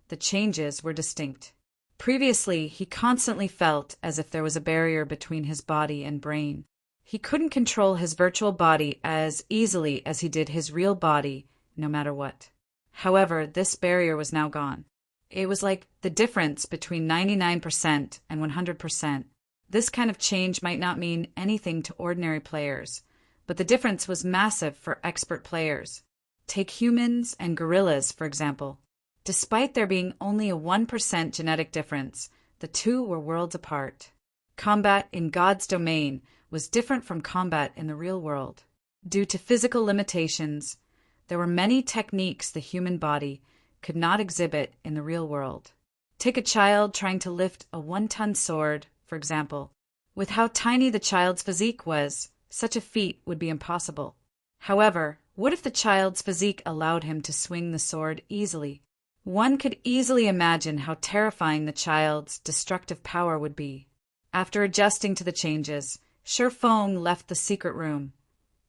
the changes were distinct. Previously, he constantly felt as if there was a barrier between his body and brain. He couldn't control his virtual body as easily as he did his real body, no matter what. However, this barrier was now gone. It was like the difference between 99% and 100%. This kind of change might not mean anything to ordinary players, but the difference was massive for expert players. Take humans and gorillas, for example. Despite there being only a 1% genetic difference, the two were worlds apart. Combat in God's domain was different from combat in the real world. Due to physical limitations, there were many techniques the human body could not exhibit in the real world. Take a child trying to lift a 1-ton sword, for example. With how tiny the child's physique was, such a feat would be impossible. However, what if the child's physique allowed him to swing the sword easily? One could easily imagine how terrifying the child's destructive power would be. After adjusting to the changes, Sherfong left the secret room,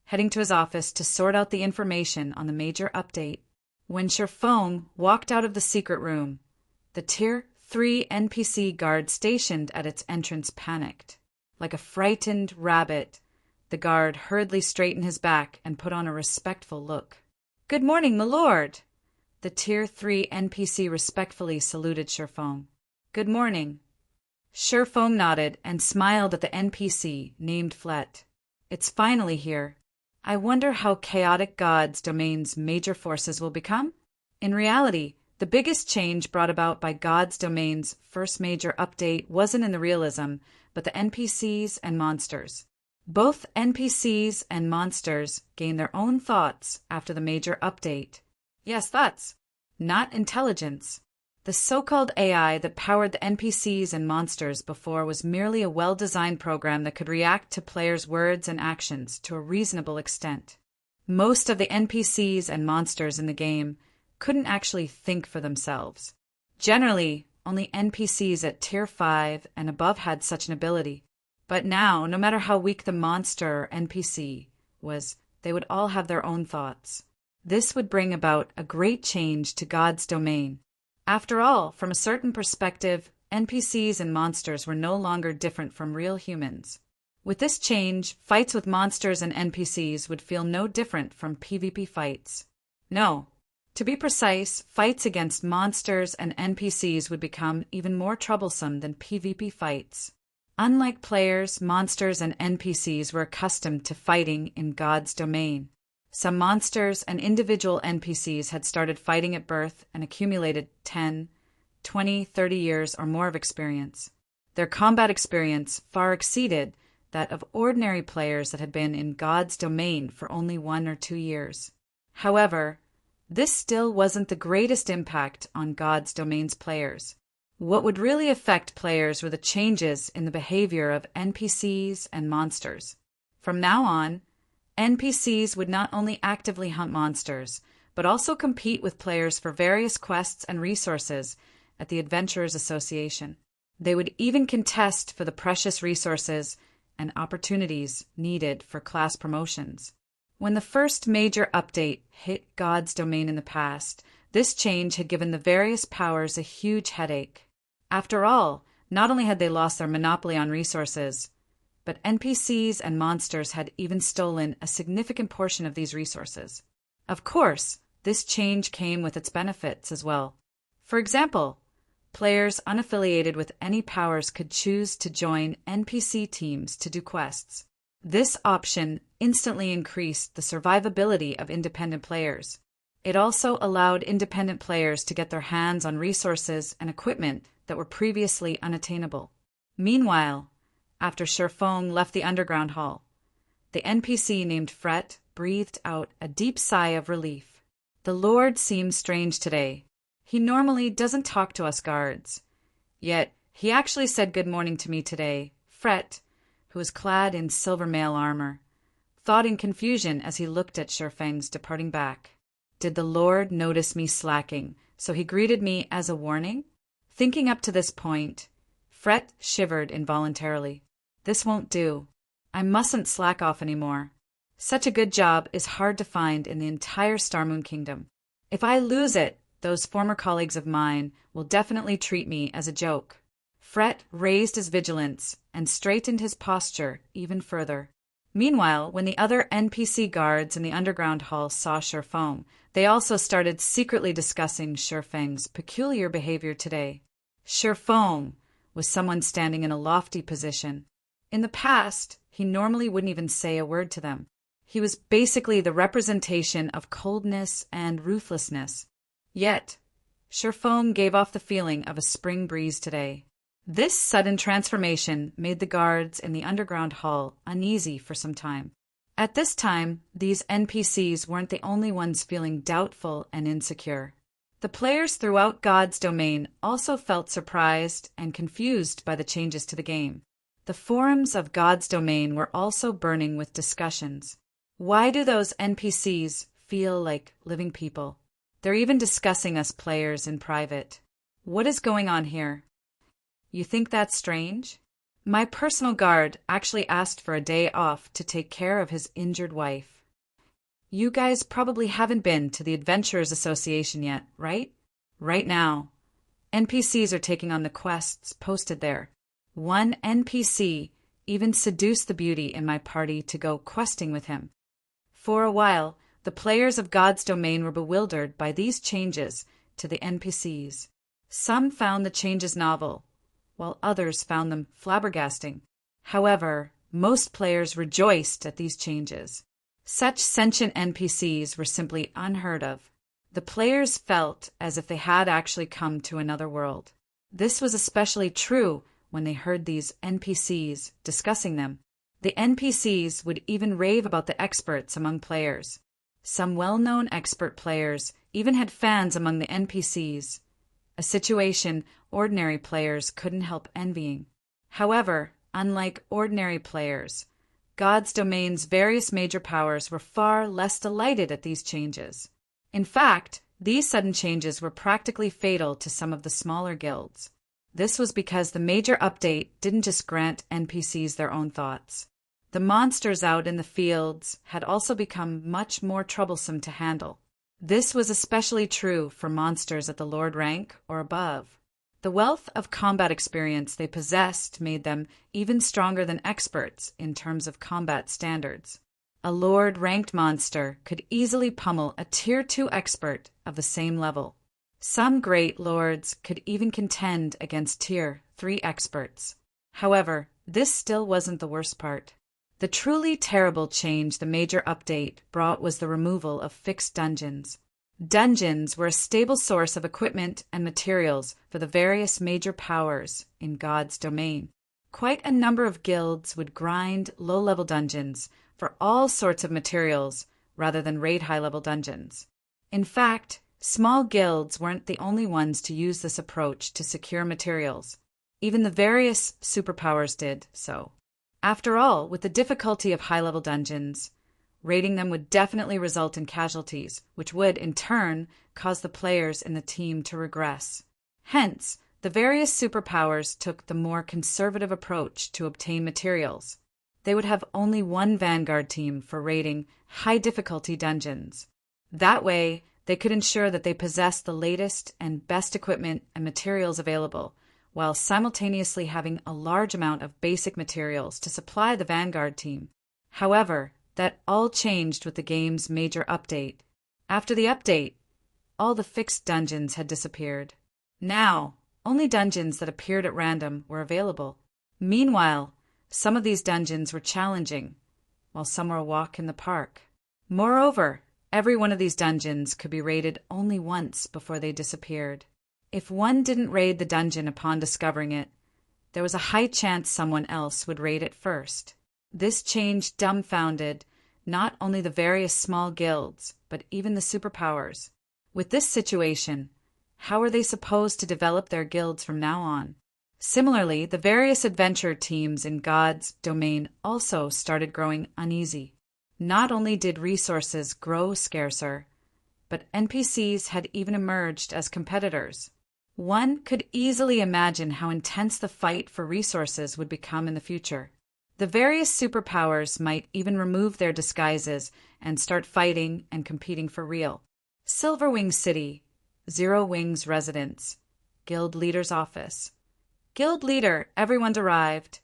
heading to his office to sort out the information on the major update. When Sherfong walked out of the secret room, the Tier 3 NPC guard stationed at its entrance panicked. Like a frightened rabbit, the guard hurriedly straightened his back and put on a respectful look. "Good morning, my lord!" The Tier 3 NPC respectfully saluted Sherfong. "Good morning." Sherfong nodded and smiled at the NPC, named Flet. "It's finally here. I wonder how chaotic God's domain's major forces will become?" In reality, the biggest change brought about by God's domain's first major update wasn't in the realism, but the NPCs and monsters. Both NPCs and monsters gained their own thoughts after the major update. Yes, thoughts, not intelligence. The so-called AI that powered the NPCs and monsters before was merely a well-designed program that could react to players' words and actions to a reasonable extent. Most of the NPCs and monsters in the game couldn't actually think for themselves. Generally, only NPCs at Tier 5 and above had such an ability. But now, no matter how weak the monster or NPC was, they would all have their own thoughts. This would bring about a great change to God's domain. After all, from a certain perspective, NPCs and monsters were no longer different from real humans. With this change, fights with monsters and NPCs would feel no different from PvP fights. No. To be precise, fights against monsters and NPCs would become even more troublesome than PvP fights. Unlike players, monsters and NPCs were accustomed to fighting in God's domain. Some monsters and individual NPCs had started fighting at birth and accumulated 10, 20, 30 years or more of experience. Their combat experience far exceeded that of ordinary players that had been in God's domain for only 1 or 2 years. However, this still wasn't the greatest impact on God's domain's players. What would really affect players were the changes in the behavior of NPCs and monsters. From now on, NPCs would not only actively hunt monsters, but also compete with players for various quests and resources at the Adventurers Association. They would even contest for the precious resources and opportunities needed for class promotions. When the first major update hit God's domain in the past, this change had given the various powers a huge headache. After all, not only had they lost their monopoly on resources, but NPCs and monsters had even stolen a significant portion of these resources. Of course, this change came with its benefits as well. For example, players unaffiliated with any powers could choose to join NPC teams to do quests. This option instantly increased the survivability of independent players. It also allowed independent players to get their hands on resources and equipment that were previously unattainable. Meanwhile, after Sherfong left the underground hall, the NPC named Fret breathed out a deep sigh of relief. The Lord seems strange today. He normally doesn't talk to us guards. Yet, he actually said good morning to me today. Fret, who was clad in silver mail armor, thought in confusion as he looked at Sherfang's departing back. Did the Lord notice me slacking, so he greeted me as a warning? Thinking up to this point, Fret shivered involuntarily. This won't do. I mustn't slack off anymore. Such a good job is hard to find in the entire Starmoon Kingdom. If I lose it, those former colleagues of mine will definitely treat me as a joke. Fret raised his vigilance and straightened his posture even further. Meanwhile, when the other NPC guards in the underground hall saw Sherfong, they also started secretly discussing Sherfang's peculiar behavior today. Sherfong was someone standing in a lofty position. In the past, he normally wouldn't even say a word to them. He was basically the representation of coldness and ruthlessness. Yet, Sherfong gave off the feeling of a spring breeze today. This sudden transformation made the guards in the underground hall uneasy for some time. At this time, these NPCs weren't the only ones feeling doubtful and insecure. The players throughout God's domain also felt surprised and confused by the changes to the game. The forums of God's domain were also burning with discussions. Why do those NPCs feel like living people? They're even discussing us players in private. What is going on here? You think that's strange? My personal guard actually asked for a day off to take care of his injured wife. You guys probably haven't been to the Adventurers Association yet, right? Right now, NPCs are taking on the quests posted there. One NPC even seduced the beauty in my party to go questing with him. For a while, the players of God's domain were bewildered by these changes to the NPCs. Some found the changes novel, while others found them flabbergasting. However, most players rejoiced at these changes. Such sentient NPCs were simply unheard of. The players felt as if they had actually come to another world. This was especially true when they heard these NPCs discussing them. The NPCs would even rave about the experts among players. Some well-known expert players even had fans among the NPCs, a situation ordinary players couldn't help envying. However, unlike ordinary players, God's domain's various major powers were far less delighted at these changes. In fact, these sudden changes were practically fatal to some of the smaller guilds. This was because the major update didn't just grant NPCs their own thoughts. The monsters out in the fields had also become much more troublesome to handle. This was especially true for monsters at the Lord rank or above. The wealth of combat experience they possessed made them even stronger than experts in terms of combat standards. A Lord-ranked monster could easily pummel a Tier 2 expert of the same level. Some great lords could even contend against Tier 3 experts. However, this still wasn't the worst part. The truly terrible change the major update brought was the removal of fixed dungeons. Dungeons were a stable source of equipment and materials for the various major powers in God's domain. Quite a number of guilds would grind low-level dungeons for all sorts of materials rather than raid high-level dungeons. In fact, small guilds weren't the only ones to use this approach to secure materials. Even the various superpowers did so. After all, with the difficulty of high-level dungeons, raiding them would definitely result in casualties, which would, in turn, cause the players in the team to regress. Hence, the various superpowers took the more conservative approach to obtain materials. they would have only one vanguard team for raiding high-difficulty dungeons. That way, they could ensure that they possessed the latest and best equipment and materials available, while simultaneously having a large amount of basic materials to supply the vanguard team. However, that all changed with the game's major update. After the update, all the fixed dungeons had disappeared. Now, only dungeons that appeared at random were available. Meanwhile, some of these dungeons were challenging, while some were a walk in the park. Moreover, every one of these dungeons could be raided only once before they disappeared. If one didn't raid the dungeon upon discovering it, there was a high chance someone else would raid it first. This change dumbfounded not only the various small guilds, but even the superpowers. With this situation, how were they supposed to develop their guilds from now on? Similarly, the various adventure teams in God's domain also started growing uneasy. Not only did resources grow scarcer, but NPCs had even emerged as competitors. One could easily imagine how intense the fight for resources would become in the future. The various superpowers might even remove their disguises and start fighting and competing for real. Silverwing City, Zero Wing's residence, Guild Leader's office. Guild Leader, everyone's arrived,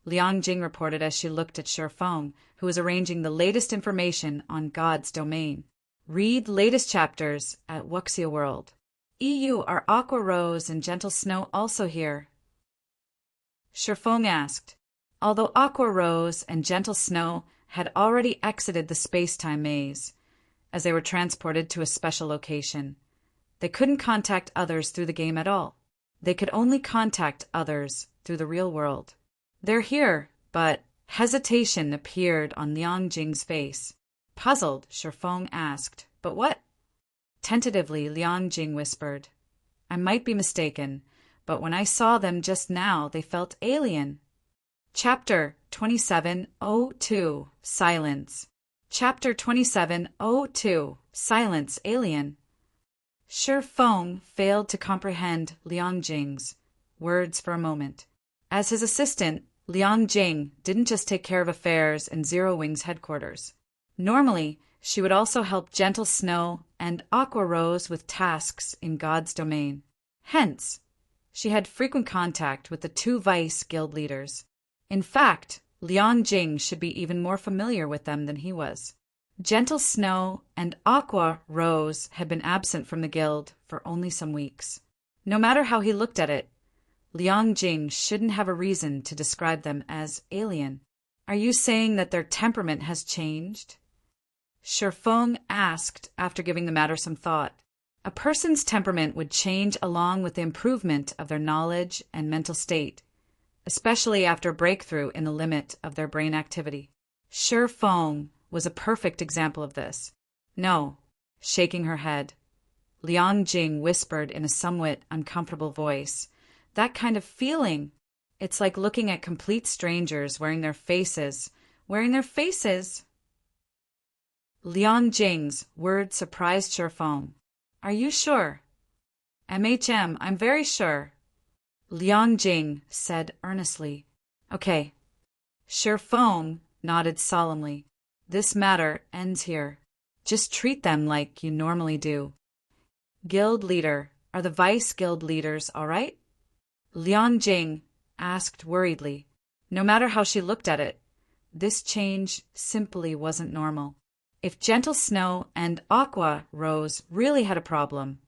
Liang Jing reported as she looked at Shifeng, who was arranging the latest information on God's domain. Read latest chapters at Wuxia World. EU, are Aqua Rose and Gentle Snow also here? Shifeng asked. Although Aqua Rose and Gentle Snow had already exited the space-time maze, as they were transported to a special location, they couldn't contact others through the game at all. They could only contact others through the real world. They're here, but hesitation appeared on Liang Jing's face. Puzzled, Shifeng asked, but what? Tentatively, Liang Jing whispered, I might be mistaken, but when I saw them just now, they felt alien. Chapter 2702, Silence. Chapter 2702, Silence, Alien. Shifeng failed to comprehend Liang Jing's words for a moment. As his assistant, Liang Jing didn't just take care of affairs in Zero Wing's headquarters. Normally, she would also help Gentle Snow and Aqua Rose with tasks in God's domain. Hence, she had frequent contact with the two vice guild leaders. In fact, Liang Jing should be even more familiar with them than he was. Gentle Snow and Aqua Rose had been absent from the guild for only some weeks. No matter how he looked at it, Liang Jing shouldn't have a reason to describe them as alien. Are you saying that their temperament has changed? Shifeng asked after giving the matter some thought. A person's temperament would change along with the improvement of their knowledge and mental state, especially after a breakthrough in the limit of their brain activity. Shifeng was a perfect example of this. No, shaking her head, Liang Jing whispered in a somewhat uncomfortable voice. That kind of feeling. It's like looking at complete strangers wearing their faces. Liang Jing's words surprised Shifeng. Are you sure? MHM, I'm very sure. Liang Jing said earnestly. Okay. Shifeng nodded solemnly. This matter ends here. Just treat them like you normally do. Guild leader, are the vice guild leaders all right? Liang Jing asked worriedly. No matter how she looked at it, this change simply wasn't normal. If Gentle Snow and Aqua Rose really had a problem,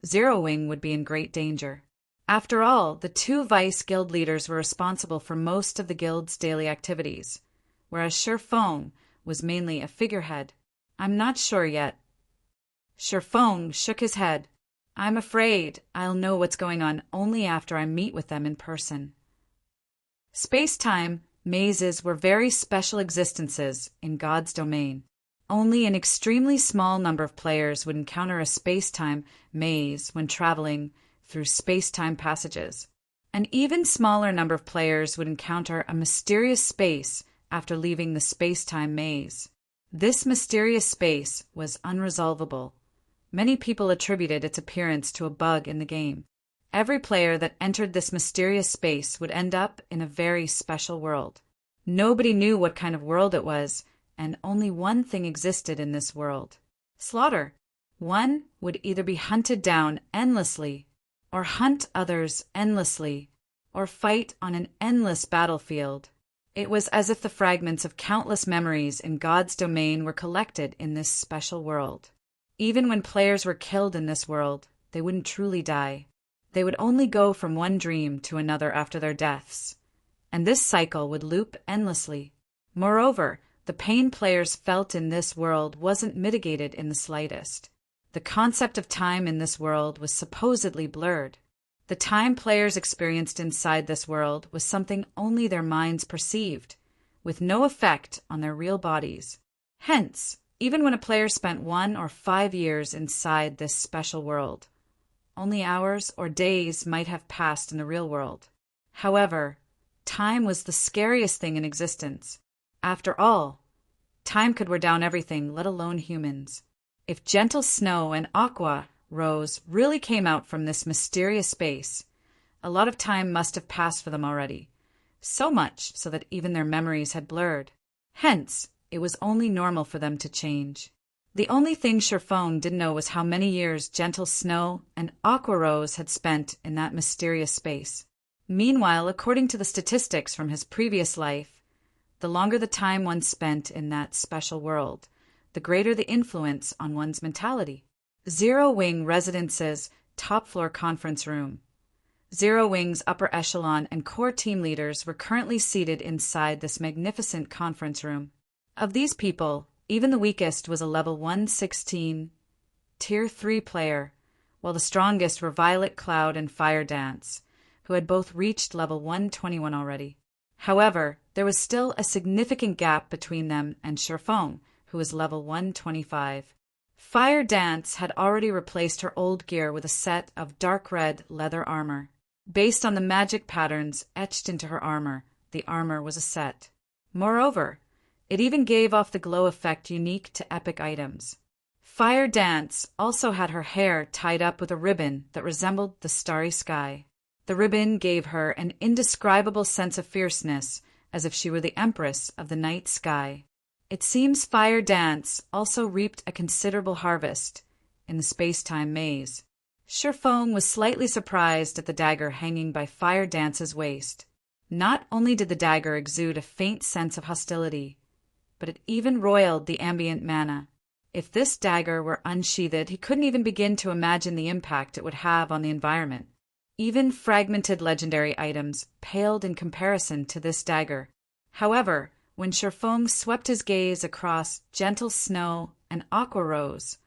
Zero Wing would be in great danger. After all, the two vice guild leaders were responsible for most of the guild's daily activities, whereas Shifeng was mainly a figurehead. I'm not sure yet. Shifeng shook his head. I'm afraid I'll know what's going on only after I meet with them in person. Space-time mazes were very special existences in God's domain. Only an extremely small number of players would encounter a space-time maze when traveling through space-time passages. An even smaller number of players would encounter a mysterious space after leaving the space-time maze. This mysterious space was unresolvable. Many people attributed its appearance to a bug in the game. Every player that entered this mysterious space would end up in a very special world. Nobody knew what kind of world it was, and only one thing existed in this world: slaughter. One would either be hunted down endlessly, or hunt others endlessly, or fight on an endless battlefield. It was as if the fragments of countless memories in God's domain were collected in this special world. Even when players were killed in this world, they wouldn't truly die. They would only go from one dream to another after their deaths, and this cycle would loop endlessly. Moreover, the pain players felt in this world wasn't mitigated in the slightest. The concept of time in this world was supposedly blurred. The time players experienced inside this world was something only their minds perceived, with no effect on their real bodies. Hence, even when a player spent 1 or 5 years inside this special world, only hours or days might have passed in the real world. However, time was the scariest thing in existence. After all, time could wear down everything, let alone humans. If gentle snow and aqua rose really came out from this mysterious space, a lot of time must have passed for them already, so much so that even their memories had blurred. Hence, it was only normal for them to change. The only thing Sherfone didn't know was how many years gentle snow and aqua rose had spent in that mysterious space. Meanwhile, according to the statistics from his previous life, the longer the time one spent in that special world, the greater the influence on one's mentality. Zero Wing Residence's top-floor conference room. Zero Wing's upper echelon and core team leaders were currently seated inside this magnificent conference room. Of these people, even the weakest was a level 116, Tier 3 player, while the strongest were Violet Cloud and Fire Dance, who had both reached level 121 already. However, there was still a significant gap between them and Sherfone, who was level 125. Fire Dance had already replaced her old gear with a set of dark red leather armor. Based on the magic patterns etched into her armor, the armor was a set. Moreover, it even gave off the glow effect unique to epic items. Fire Dance also had her hair tied up with a ribbon that resembled the starry sky. The ribbon gave her an indescribable sense of fierceness, as if she were the empress of the night sky. It seems Fire Dance also reaped a considerable harvest in the space-time maze. Sherfone was slightly surprised at the dagger hanging by Fire Dance's waist. Not only did the dagger exude a faint sense of hostility, but it even roiled the ambient mana. If this dagger were unsheathed, he couldn't even begin to imagine the impact it would have on the environment. Even fragmented legendary items paled in comparison to this dagger. However, when Sherfone swept his gaze across Gentle Snow and Aqua Rose,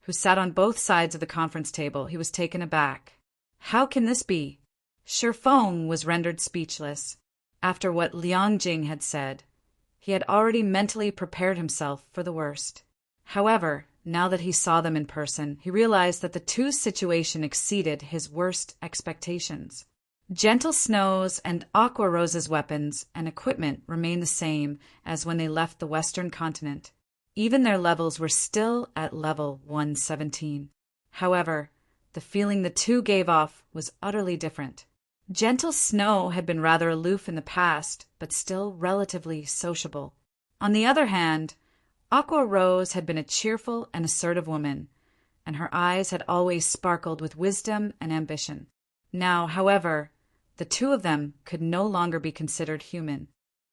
who sat on both sides of the conference table, he was taken aback. How can this be? Sherfone was rendered speechless. After what Liangjing had said, he had already mentally prepared himself for the worst. However, now that he saw them in person, he realized that the two's situation exceeded his worst expectations. Gentle Snow's and Aqua Rose's weapons and equipment remained the same as when they left the Western continent. Even their levels were still at level 117. However, the feeling the two gave off was utterly different. Gentle Snow had been rather aloof in the past, but still relatively sociable. On the other hand, Aqua Rose had been a cheerful and assertive woman, and her eyes had always sparkled with wisdom and ambition. Now, however, the two of them could no longer be considered human.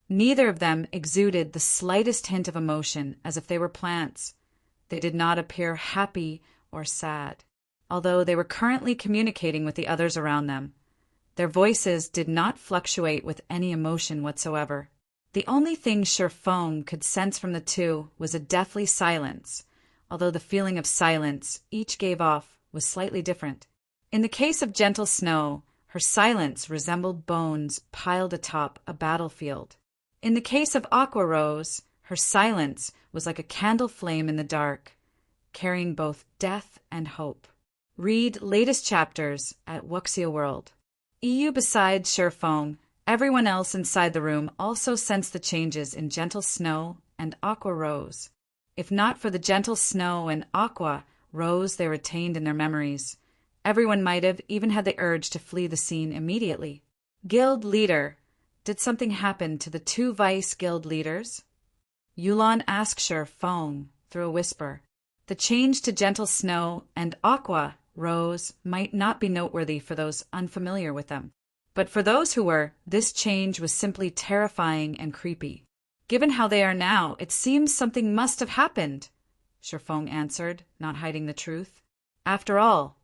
Neither of them exuded the slightest hint of emotion, as if they were plants. They did not appear happy or sad, although they were currently communicating with the others around them. Their voices did not fluctuate with any emotion whatsoever. The only thing Sherfone could sense from the two was a deathly silence, although the feeling of silence each gave off was slightly different. In the case of Gentle Snow, her silence resembled bones piled atop a battlefield. In the case of Aqua Rose, her silence was like a candle flame in the dark, carrying both death and hope. Read latest chapters at Wuxia World. EU besides Sherfone, everyone else inside the room also sensed the changes in Gentle Snow and Aqua Rose. If not for the Gentle Snow and Aqua Rose they retained in their memories, everyone might have even had the urge to flee the scene immediately. Guild leader did something happen to the two Vice Guild leaders? Yulan asked Sher Feng through a whisper. The change to gentle snow and aqua rose might not be noteworthy for those unfamiliar with them. But for those who were, this change was simply terrifying and creepy. Given how they are now, it seems something must have happened, Sher Feng answered, not hiding the truth. After all,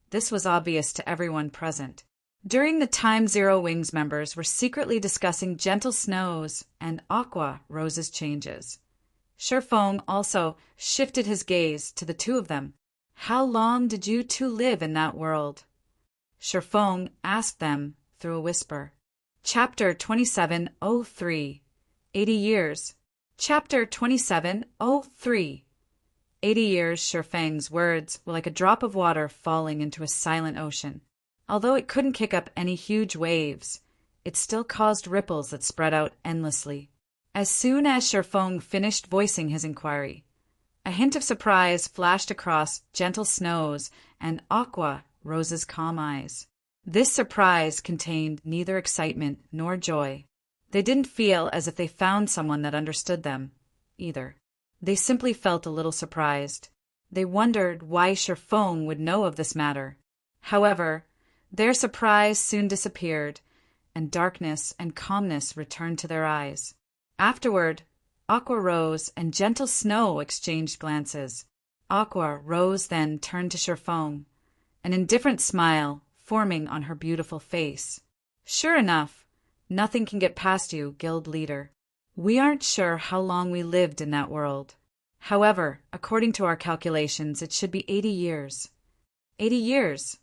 this was obvious to everyone present. During the time Zero Wings members were secretly discussing gentle snows and aqua roses changes. Sher Feng also shifted his gaze to the two of them. How long did you two live in that world? Sher Feng asked them through a whisper. Chapter 2703. 80 years. Chapter 2703. 80 years. Sher Feng's words were like a drop of water falling into a silent ocean. Although it couldn't kick up any huge waves, it still caused ripples that spread out endlessly. As soon as Sher Feng finished voicing his inquiry, a hint of surprise flashed across Gentle Snow's and Aqua Rose's calm eyes. This surprise contained neither excitement nor joy. They didn't feel as if they found someone that understood them, either. They simply felt a little surprised. They wondered why Sher Feng would know of this matter. However, their surprise soon disappeared, and darkness and calmness returned to their eyes. Afterward, Aqua Rose and Gentle Snow exchanged glances. Aqua Rose then turned to Sher Feng, an indifferent smile forming on her beautiful face. Sure enough, nothing can get past you, guild leader. We aren't sure how long we lived in that world. However, according to our calculations, it should be 80 years. 80 years?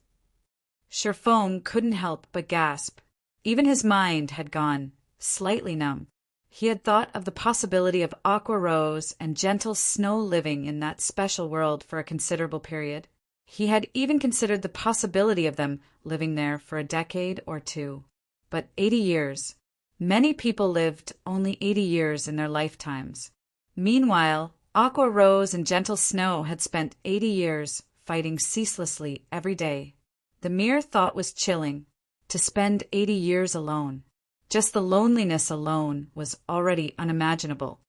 Sher Feng couldn't help but gasp. Even his mind had gone slightly numb. He had thought of the possibility of Aqua Rose and Gentle Snow living in that special world for a considerable period. He had even considered the possibility of them living there for a decade or two. But 80 years. Many people lived only 80 years in their lifetimes. Meanwhile, Aqua Rose and Gentle Snow had spent 80 years fighting ceaselessly every day. The mere thought was chilling. To spend 80 years alone. Just the loneliness alone was already unimaginable.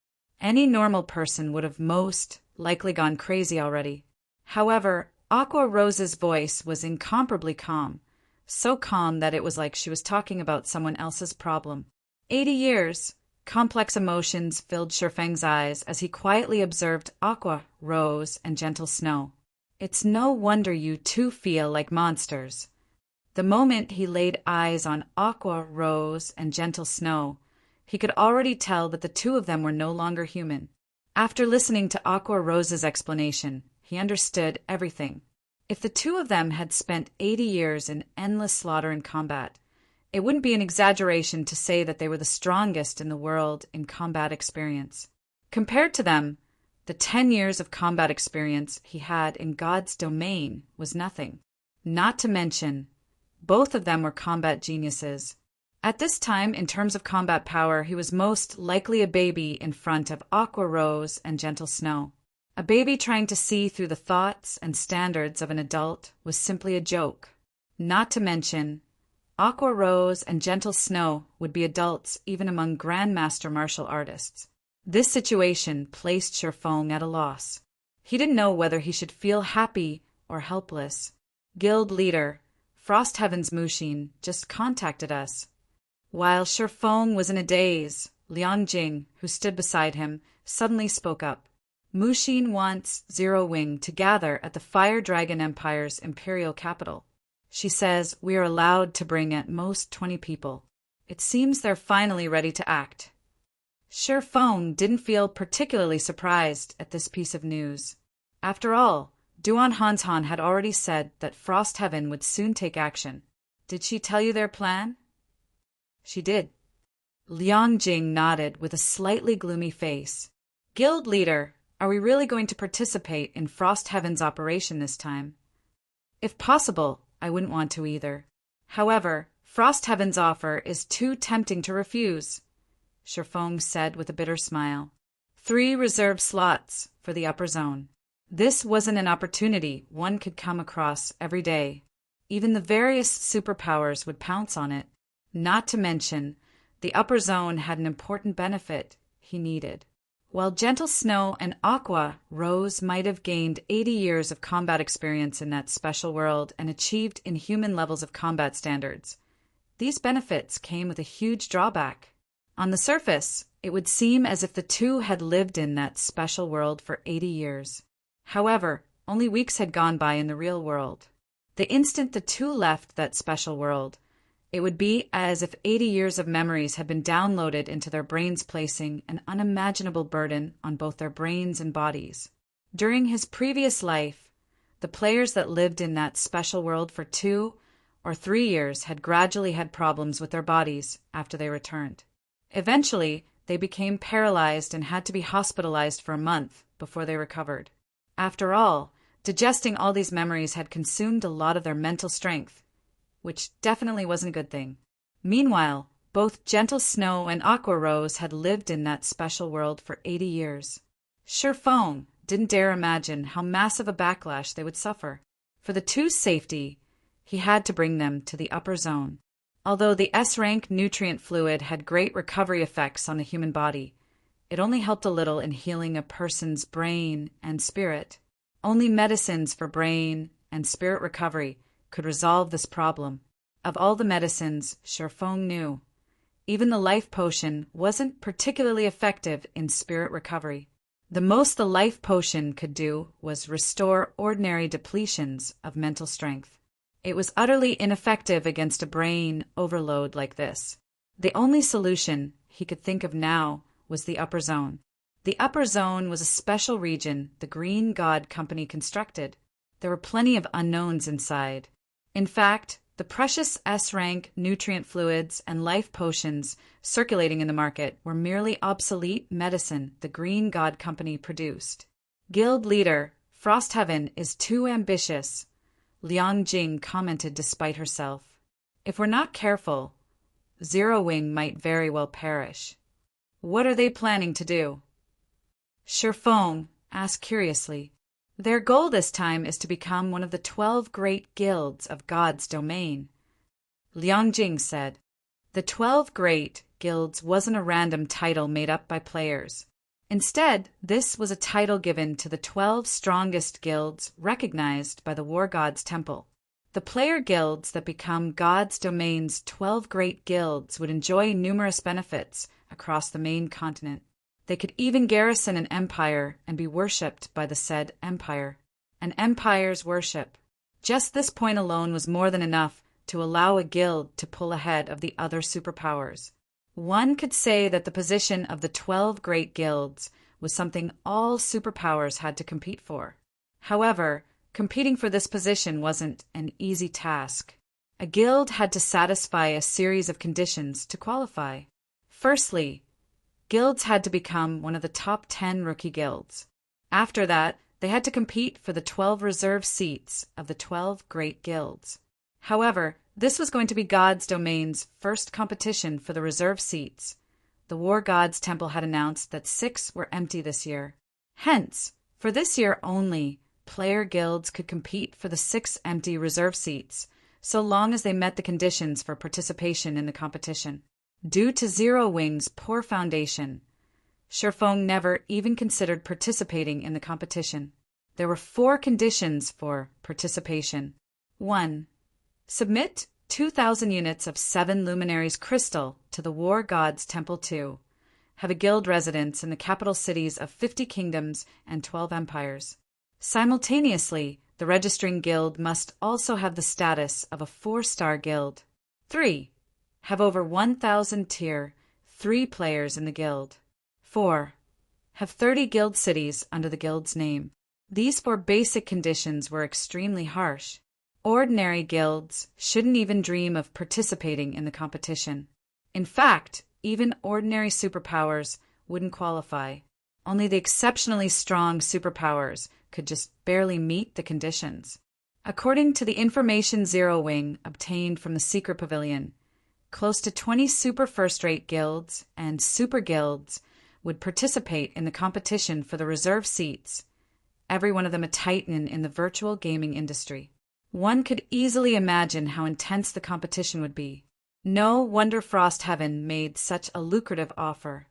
Any normal person would have most likely gone crazy already. However, Aqua Rose's voice was incomparably calm, so calm that it was like she was talking about someone else's problem. 80 years. Complex emotions filled Sher Feng's eyes as he quietly observed Aqua Rose and Gentle Snow. It's no wonder you two feel like monsters. The moment he laid eyes on Aqua Rose and Gentle Snow, he could already tell that the two of them were no longer human. After listening to Aqua Rose's explanation, he understood everything. If the two of them had spent 80 years in endless slaughter and combat, it wouldn't be an exaggeration to say that they were the strongest in the world in combat experience. Compared to them, the 10 years of combat experience he had in God's domain was nothing. Not to mention, both of them were combat geniuses. At this time, in terms of combat power, he was most likely a baby in front of Aqua Rose and Gentle Snow. A baby trying to see through the thoughts and standards of an adult was simply a joke. Not to mention, Aqua Rose and Gentle Snow would be adults even among grandmaster martial artists. This situation placed Sher Feng at a loss. He didn't know whether he should feel happy or helpless. Guild leader Frost Heaven's Mushin just contacted us. While Sher Feng was in a daze, Liang Jing, who stood beside him, suddenly spoke up. Mushin wants Zero Wing to gather at the Fire Dragon Empire's imperial capital. She says we are allowed to bring at most 20 people. It seems they're finally ready to act. Sher Feng didn't feel particularly surprised at this piece of news. After all, Duan Hanshan had already said that Frost Heaven would soon take action. Did she tell you their plan? She did. Liang Jing nodded with a slightly gloomy face. Guild leader, are we really going to participate in Frost Heaven's operation this time? If possible, I wouldn't want to either. However, Frost Heaven's offer is too tempting to refuse, Sher Feng said with a bitter smile. 3 reserved slots for the upper zone. This wasn't an opportunity one could come across every day. Even the various superpowers would pounce on it. Not to mention, the upper zone had an important benefit he needed. While Gentle Snow and Aqua Rose might have gained 80 years of combat experience in that special world and achieved inhuman levels of combat standards, these benefits came with a huge drawback. On the surface, it would seem as if the two had lived in that special world for 80 years. However, only weeks had gone by in the real world. The instant the two left that special world, it would be as if 80 years of memories had been downloaded into their brains, placing an unimaginable burden on both their brains and bodies. During his previous life, the players that lived in that special world for 2 or 3 years had gradually had problems with their bodies after they returned. Eventually, they became paralyzed and had to be hospitalized for a month before they recovered. After all, digesting all these memories had consumed a lot of their mental strength, which definitely wasn't a good thing. Meanwhile, both Gentle Snow and Aqua Rose had lived in that special world for 80 years. Sherfone didn't dare imagine how massive a backlash they would suffer. For the two's safety, he had to bring them to the upper zone. Although the S-rank nutrient fluid had great recovery effects on the human body, it only helped a little in healing a person's brain and spirit. Only medicines for brain and spirit recovery could resolve this problem. Of all the medicines Sherfone knew, even the life potion wasn't particularly effective in spirit recovery. The most the life potion could do was restore ordinary depletions of mental strength. It was utterly ineffective against a brain overload like this. The only solution he could think of now was the upper zone. The upper zone was a special region the Green God Company constructed. There were plenty of unknowns inside. In fact, the precious S-rank nutrient fluids and life potions circulating in the market were merely obsolete medicine the Green God Company produced. Guild leader Frostheaven is too ambitious, Liang Jing commented despite herself. If we're not careful, Zero Wing might very well perish. What are they planning to do? Sherfone asked curiously. Their goal this time is to become one of the 12 great guilds of God's domain. Liang Jing said. The 12 great guilds wasn't a random title made up by players. Instead, this was a title given to the 12 strongest guilds recognized by the War God's Temple. The player guilds that become God's domain's 12 great guilds would enjoy numerous benefits across the main continent. They could even garrison an empire and be worshipped by the said empire. An empire's worship. Just this point alone was more than enough to allow a guild to pull ahead of the other superpowers. One could say that the position of the 12 great guilds was something all superpowers had to compete for. However, competing for this position wasn't an easy task. A guild had to satisfy a series of conditions to qualify. Firstly, guilds had to become one of the top 10 rookie guilds. After that, they had to compete for the 12 reserve seats of the 12 great guilds. However, this was going to be God's domain's first competition for the reserve seats. The War God's Temple had announced that 6 were empty this year. Hence, for this year only, player guilds could compete for the 6 empty reserve seats, so long as they met the conditions for participation in the competition. Due to Zero Wing's poor foundation, Sherfone never even considered participating in the competition. There were 4 conditions for participation. 1. Submit 2,000 units of 7 Luminaries crystal to the War God's Temple 2. Have a guild residence in the capital cities of 50 kingdoms and 12 empires. Simultaneously, the registering guild must also have the status of a 4-star guild. 3. Have over 1,000 tier 3 players in the guild. 4. Have 30 guild cities under the guild's name. These 4 basic conditions were extremely harsh. Ordinary guilds shouldn't even dream of participating in the competition. In fact, even ordinary superpowers wouldn't qualify. Only the exceptionally strong superpowers could just barely meet the conditions. According to the information Zero Wing obtained from the Secret Pavilion, close to 20 super first-rate guilds and super guilds would participate in the competition for the reserve seats, every one of them a titan in the virtual gaming industry. One could easily imagine how intense the competition would be. No wonder Frostheaven made such a lucrative offer.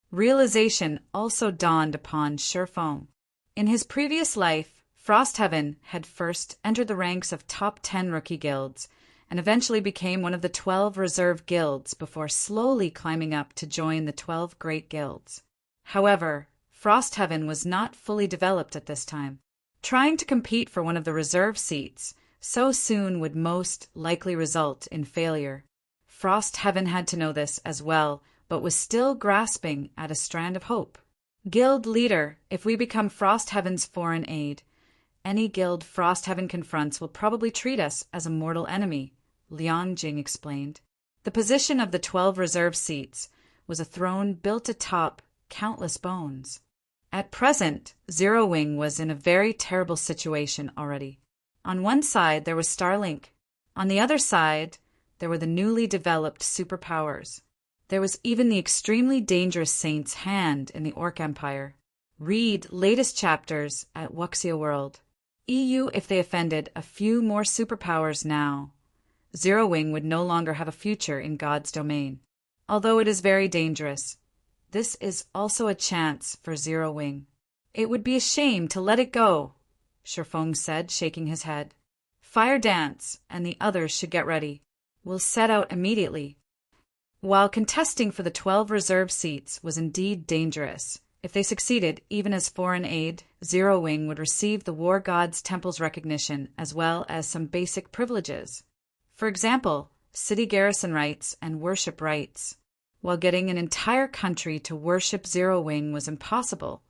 Realization also dawned upon Sherfong. In his previous life, Frostheaven had first entered the ranks of top 10 rookie guilds and eventually became one of the 12 reserve guilds before slowly climbing up to join the 12 great guilds. However, Frostheaven was not fully developed at this time. Trying to compete for one of the reserve seats so soon would most likely result in failure. Frostheaven had to know this as well, but was still grasping at a strand of hope. Guild leader, if we become Frostheaven's foreign aid, any guild Frostheaven confronts will probably treat us as a mortal enemy, Liang Jing explained. The position of the 12 reserve seats was a throne built atop countless bones. At present, Zero Wing was in a very terrible situation already. On one side there was Starlink. On the other side, there were the newly developed superpowers. There was even the extremely dangerous Saint's Hand in the Orc Empire. Read latest chapters at Wuxia World. EU if they offended a few more superpowers now. Zero Wing would no longer have a future in God's domain. Although it is very dangerous, this is also a chance for Zero Wing. It would be a shame to let it go, Sherfong said, shaking his head. Fire Dance and the others should get ready. We'll set out immediately. While contesting for the 12 reserve seats was indeed dangerous, if they succeeded, even as foreign aid, Zero Wing would receive the War God's Temple's recognition as well as some basic privileges. For example, city garrison rights and worship rights. While getting an entire country to worship Zero Wing was impossible,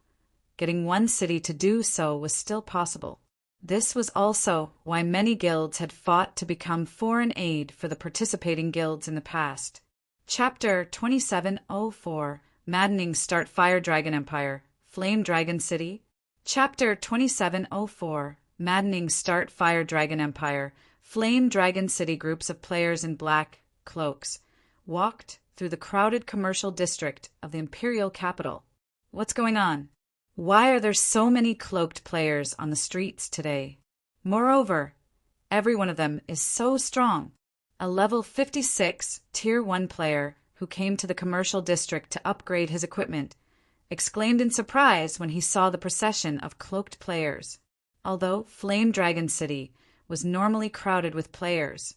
getting one city to do so was still possible. This was also why many guilds had fought to become foreign aid for the participating guilds in the past. Chapter 2704, Maddening Start Fire Dragon Empire, Flame Dragon City. Chapter 2704, Maddening Start Fire Dragon Empire, Flame Dragon City. Groups of players in black cloaks walked through the crowded commercial district of the imperial capital. What's going on? Why are there so many cloaked players on the streets today? Moreover, every one of them is so strong. A level 56 Tier 1 player who came to the commercial district to upgrade his equipment exclaimed in surprise when he saw the procession of cloaked players. Although Flame Dragon City was normally crowded with players,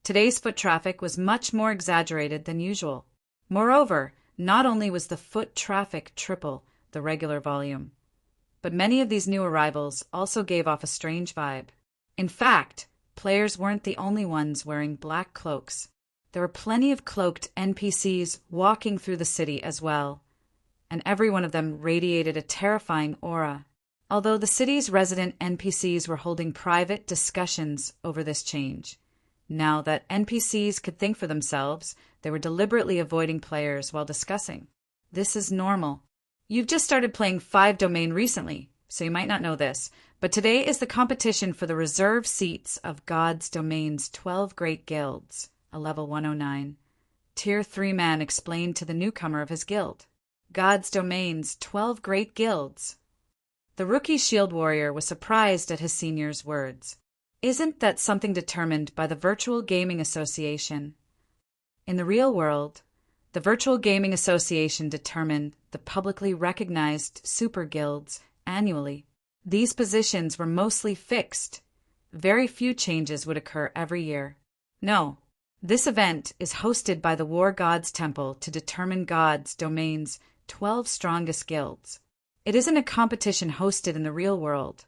today's foot traffic was much more exaggerated than usual. Moreover, not only was the foot traffic triple the regular volume, but many of these new arrivals also gave off a strange vibe. In fact, players weren't the only ones wearing black cloaks. There were plenty of cloaked NPCs walking through the city as well, and every one of them radiated a terrifying aura. Although the city's resident NPCs were holding private discussions over this change, now that NPCs could think for themselves, they were deliberately avoiding players while discussing. This is normal. You've just started playing 5 Domain recently, so you might not know this, but today is the competition for the reserve seats of God's Domain's 12 great guilds, a level 109. Tier 3 man explained to the newcomer of his guild. God's Domain's 12 great guilds. The rookie shield warrior was surprised at his senior's words. Isn't that something determined by the Virtual Gaming Association? In the real world, the Virtual Gaming Association determined the publicly recognized super guilds annually. These positions were mostly fixed. Very few changes would occur every year. No, this event is hosted by the War God's Temple to determine God's Domain's 12 strongest guilds. It isn't a competition hosted in the real world,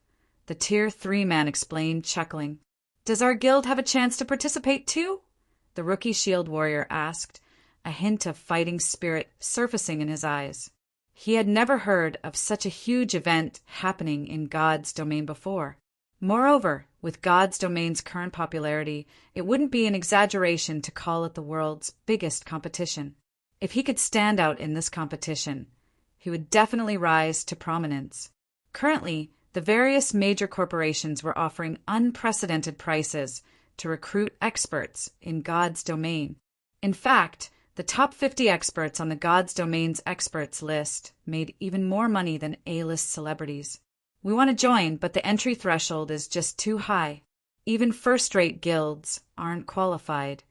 the Tier 3 man explained, chuckling. Does our guild have a chance to participate too? The rookie shield warrior asked, a hint of fighting spirit surfacing in his eyes. He had never heard of such a huge event happening in God's Domain before. Moreover, with God's Domain's current popularity, it wouldn't be an exaggeration to call it the world's biggest competition. If he could stand out in this competition, he would definitely rise to prominence. Currently, the various major corporations were offering unprecedented prices to recruit experts in God's Domain. In fact, the top 50 experts on the God's Domain's experts list made even more money than A-list celebrities. We want to join, but the entry threshold is just too high. Even first-rate guilds aren't qualified.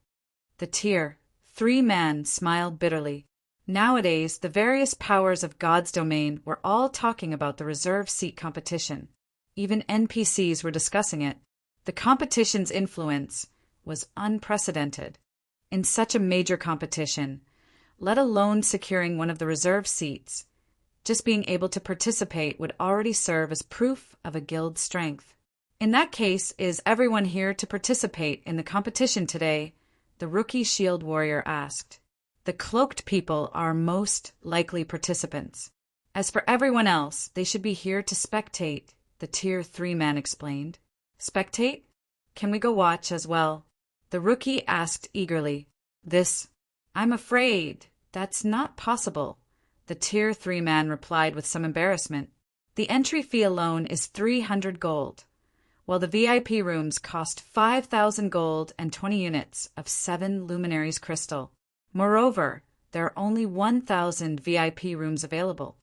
The Tier 3 man smiled bitterly. Nowadays, the various powers of God's domain were all talking about the reserve seat competition. Even NPCs were discussing it. The competition's influence was unprecedented. In such a major competition, let alone securing one of the reserve seats, just being able to participate would already serve as proof of a guild's strength. In that case, is everyone here to participate in the competition today? The rookie shield warrior asked. The cloaked people are most likely participants. As for everyone else, they should be here to spectate, the Tier 3 man explained. Spectate? Can we go watch as well? The rookie asked eagerly. I'm afraid that's not possible, the Tier 3 man replied with some embarrassment. The entry fee alone is 300 gold, while the VIP rooms cost 5,000 gold and 20 units of 7 luminaries crystal. Moreover, there are only 1,000 VIP rooms available.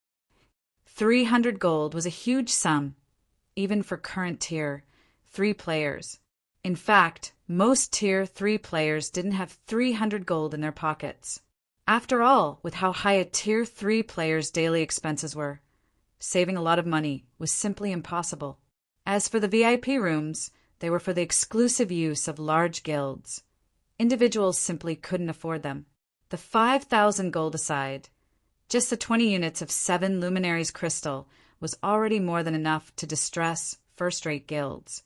300 gold was a huge sum, even for current Tier 3 players. In fact, most Tier 3 players didn't have 300 gold in their pockets. After all, with how high a Tier 3 player's daily expenses were, saving a lot of money was simply impossible. As for the VIP rooms, they were for the exclusive use of large guilds. Individuals simply couldn't afford them. The 5,000 gold aside, just the 20 units of 7 luminaries crystal was already more than enough to distress first-rate guilds.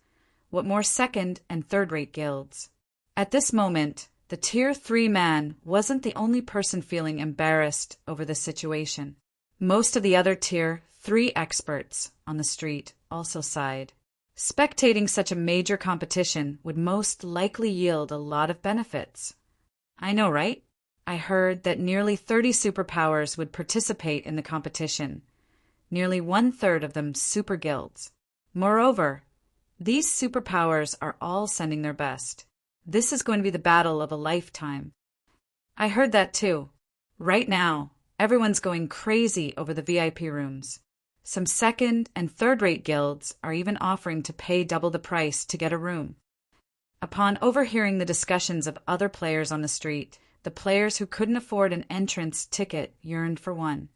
What more second- and third-rate guilds? At this moment, the Tier 3 man wasn't the only person feeling embarrassed over the situation. Most of the other Tier 3 experts on the street also sighed. Spectating such a major competition would most likely yield a lot of benefits. I know, right? I heard that nearly 30 superpowers would participate in the competition, nearly 1/3 of them super guilds. Moreover, these superpowers are all sending their best. This is going to be the battle of a lifetime. I heard that too. Right now, everyone's going crazy over the VIP rooms. Some second- and third-rate guilds are even offering to pay double the price to get a room. Upon overhearing the discussions of other players on the street, the players who couldn't afford an entrance ticket yearned for one.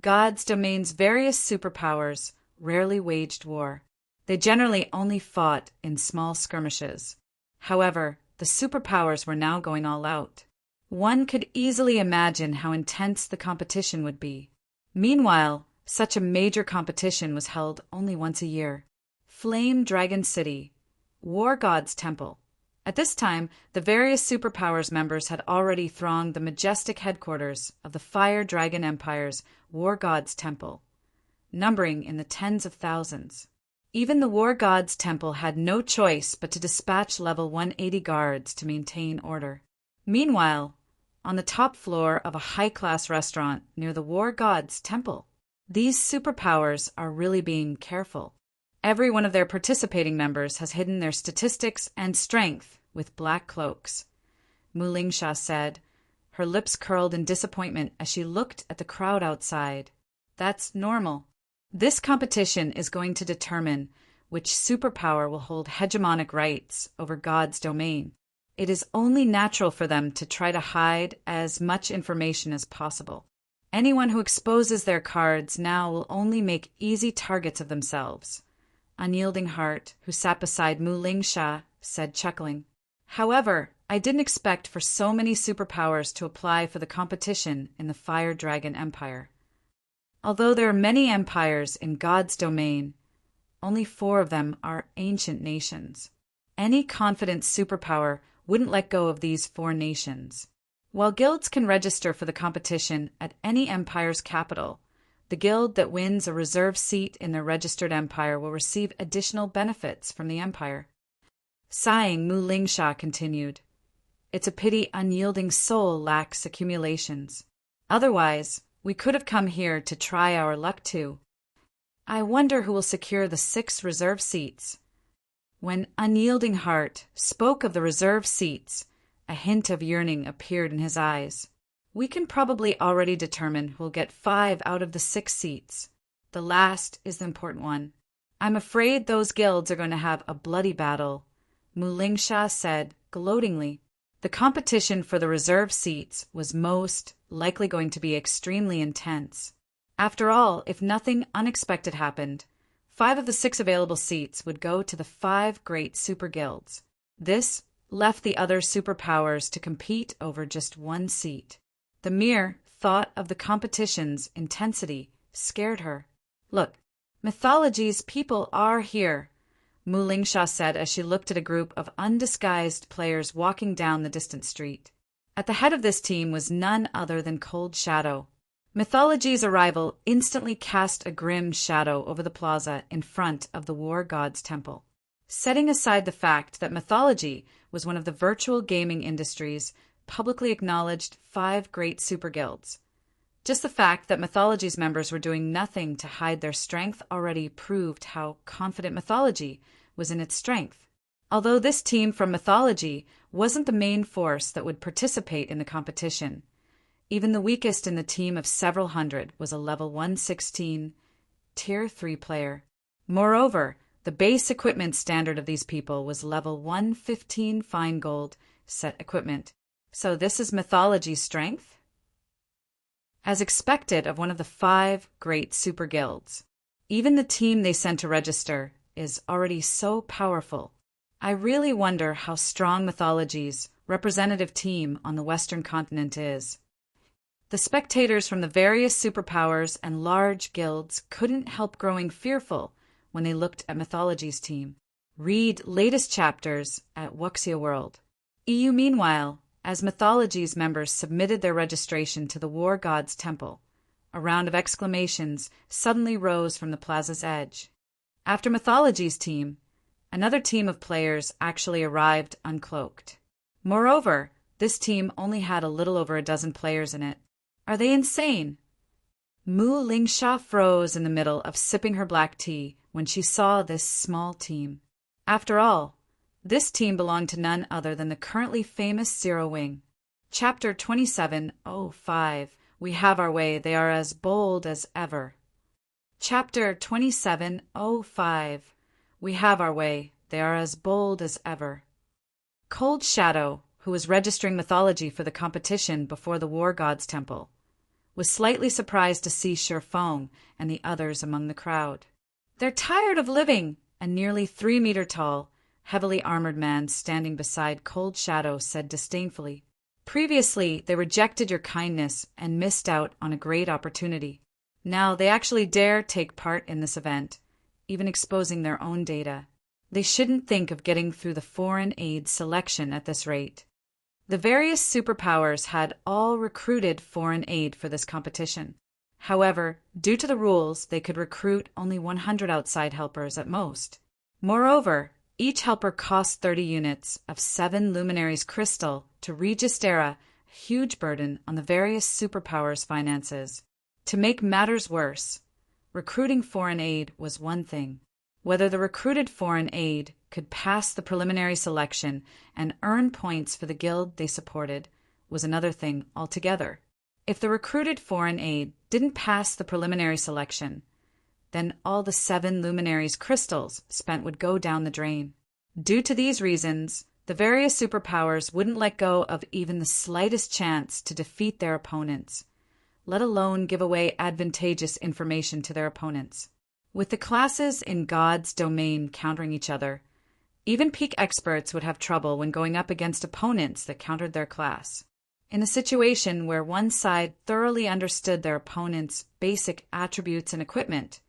God's domain's various superpowers rarely waged war. They generally only fought in small skirmishes. However, the superpowers were now going all out. One could easily imagine how intense the competition would be. Meanwhile, such a major competition was held only once a year. Flame Dragon City, War God's Temple. At this time, the various superpowers members had already thronged the majestic headquarters of the Fire Dragon Empire's War God's Temple, numbering in the tens of thousands. Even the War God's Temple had no choice but to dispatch level 180 guards to maintain order. Meanwhile, on the top floor of a high-class restaurant near the War God's Temple, these superpowers are really being careful. Every one of their participating members has hidden their statistics and strength with black cloaks. Mu Lingsha said, her lips curled in disappointment as she looked at the crowd outside. That's normal. This competition is going to determine which superpower will hold hegemonic rights over God's domain. It is only natural for them to try to hide as much information as possible. Anyone who exposes their cards now will only make easy targets of themselves. Unyielding Heart, who sat beside Mu Lingsha, said, chuckling. However, I didn't expect for so many superpowers to apply for the competition in the Fire Dragon Empire. Although there are many empires in God's domain, only 4 of them are ancient nations. Any confident superpower wouldn't let go of these 4 nations. While guilds can register for the competition at any empire's capital, the guild that wins a reserve seat in their registered empire will receive additional benefits from the empire. Sighing, Mu Lingsha continued, It's a pity Unyielding Soul lacks accumulations. Otherwise, we could have come here to try our luck too. I wonder who will secure the 6 reserve seats. When Unyielding Heart spoke of the reserve seats, a hint of yearning appeared in his eyes. We can probably already determine who'll get 5 out of the 6 seats. The last is the important one. I'm afraid those guilds are going to have a bloody battle, Mu Lingsha said gloatingly. The competition for the reserve seats was most likely going to be extremely intense. After all, if nothing unexpected happened, 5 of the 6 available seats would go to the 5 great super guilds. This left the other superpowers to compete over just 1 seat. The mere thought of the competition's intensity scared her. "Look, Mythology's people are here," Mu Lingsha said as she looked at a group of undisguised players walking down the distant street. At the head of this team was none other than Cold Shadow. Mythology's arrival instantly cast a grim shadow over the plaza in front of the War God's temple. Setting aside the fact that Mythology was one of the virtual gaming industry's publicly acknowledged 5 great super guilds, just the fact that Mythology's members were doing nothing to hide their strength already proved how confident Mythology was in its strength. Although this team from Mythology wasn't the main force that would participate in the competition, even the weakest in the team of several hundred was a level 116, Tier 3 player. Moreover, the base equipment standard of these people was level 115 fine gold set equipment. So this is Mythology's strength? As expected of one of the 5 great super guilds, even the team they sent to register is already so powerful. I really wonder how strong Mythology's representative team on the Western continent is. The spectators from the various superpowers and large guilds couldn't help growing fearful when they looked at Mythology's team. Read latest chapters at Wuxia World. EU meanwhile, as Mythology's members submitted their registration to the War God's temple, a round of exclamations suddenly rose from the plaza's edge. After Mythology's team, another team of players actually arrived uncloaked. Moreover, this team only had a little over a dozen players in it. Are they insane? Mu Lingsha froze in the middle of sipping her black tea when she saw this small team. After all, this team belonged to none other than the currently famous Zero Wing. Chapter 27:05. We have our way. They are as bold as ever. Chapter 27:05. We have our way. They are as bold as ever. Cold Shadow, who was registering Mythology for the competition before the War God's temple, was slightly surprised to see Shifeng and the others among the crowd. "They're tired of living," a nearly 3-meter tall, heavily armored man standing beside Cold Shadow said disdainfully. "Previously, they rejected your kindness and missed out on a great opportunity. Now they actually dare take part in this event, even exposing their own data. They shouldn't think of getting through the foreign aid selection at this rate." The various superpowers had all recruited foreign aid for this competition. However, due to the rules, they could recruit only 100 outside helpers at most. Moreover, each helper cost 30 units of 7 Luminaries crystal to Registera, a huge burden on the various superpowers' finances. To make matters worse, recruiting foreign aid was one thing. Whether the recruited foreign aid could pass the preliminary selection and earn points for the guild they supported was another thing altogether. If the recruited foreign aid didn't pass the preliminary selection, then all the 7 Luminaries crystals spent would go down the drain. Due to these reasons, the various superpowers wouldn't let go of even the slightest chance to defeat their opponents, let alone give away advantageous information to their opponents. With the classes in God's domain countering each other, even peak experts would have trouble when going up against opponents that countered their class. In a situation where one side thoroughly understood their opponent's basic attributes and equipment,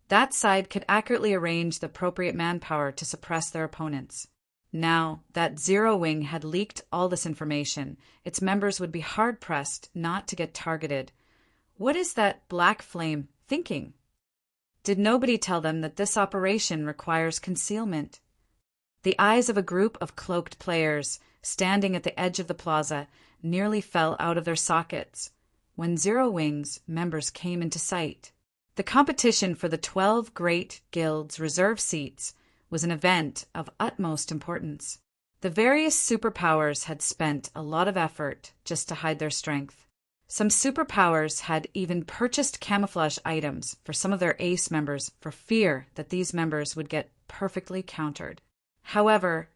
that side could accurately arrange the appropriate manpower to suppress their opponents. Now that Zero Wing had leaked all this information, its members would be hard-pressed not to get targeted. What is that Black Flame thinking? Did nobody tell them that this operation requires concealment? The eyes of a group of cloaked players standing at the edge of the plaza nearly fell out of their sockets when Zero Wing's members came into sight. The competition for the 12 great guilds' reserve seats was an event of utmost importance. The various superpowers had spent a lot of effort just to hide their strength. Some superpowers had even purchased camouflage items for some of their ace members for fear that these members would get perfectly countered. However,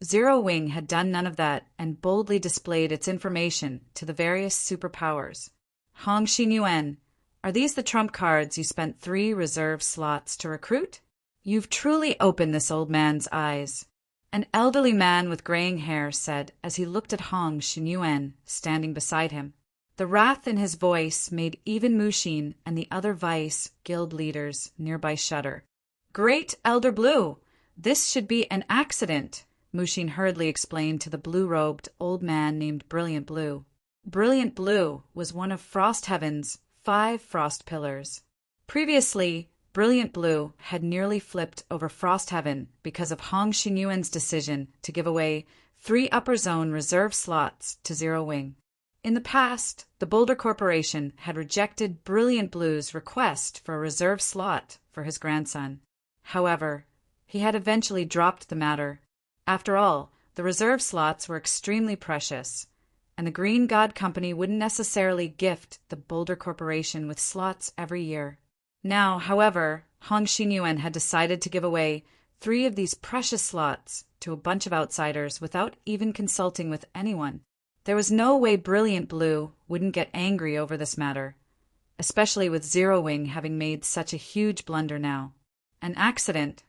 Zero Wing had done none of that and boldly displayed its information to the various superpowers. Hong Xinyuan, are these the trump cards you spent 3 reserve slots to recruit? You've truly opened this old man's eyes. An elderly man with graying hair said as he looked at Hong Xinyuan standing beside him. The wrath in his voice made even Mushin and the other vice guild leaders nearby shudder. Great Elder Blue! This should be an accident, Mushin hurriedly explained to the blue-robed old man named Brilliant Blue. Brilliant Blue was one of Frost Heaven's 5 frost pillars. Previously, Brilliant Blue had nearly flipped over Frost Heaven because of Hong Xinyuan's decision to give away 3 upper zone reserve slots to Zero Wing. In the past, the Boulder Corporation had rejected Brilliant Blue's request for a reserve slot for his grandson. However, he had eventually dropped the matter. After all, the reserve slots were extremely precious, and the Green God Company wouldn't necessarily gift the Boulder Corporation with slots every year. Now, however, Hong Xinyuan had decided to give away 3 of these precious slots to a bunch of outsiders without even consulting with anyone. There was no way Brilliant Blue wouldn't get angry over this matter, especially with Zero Wing having made such a huge blunder now. An accident.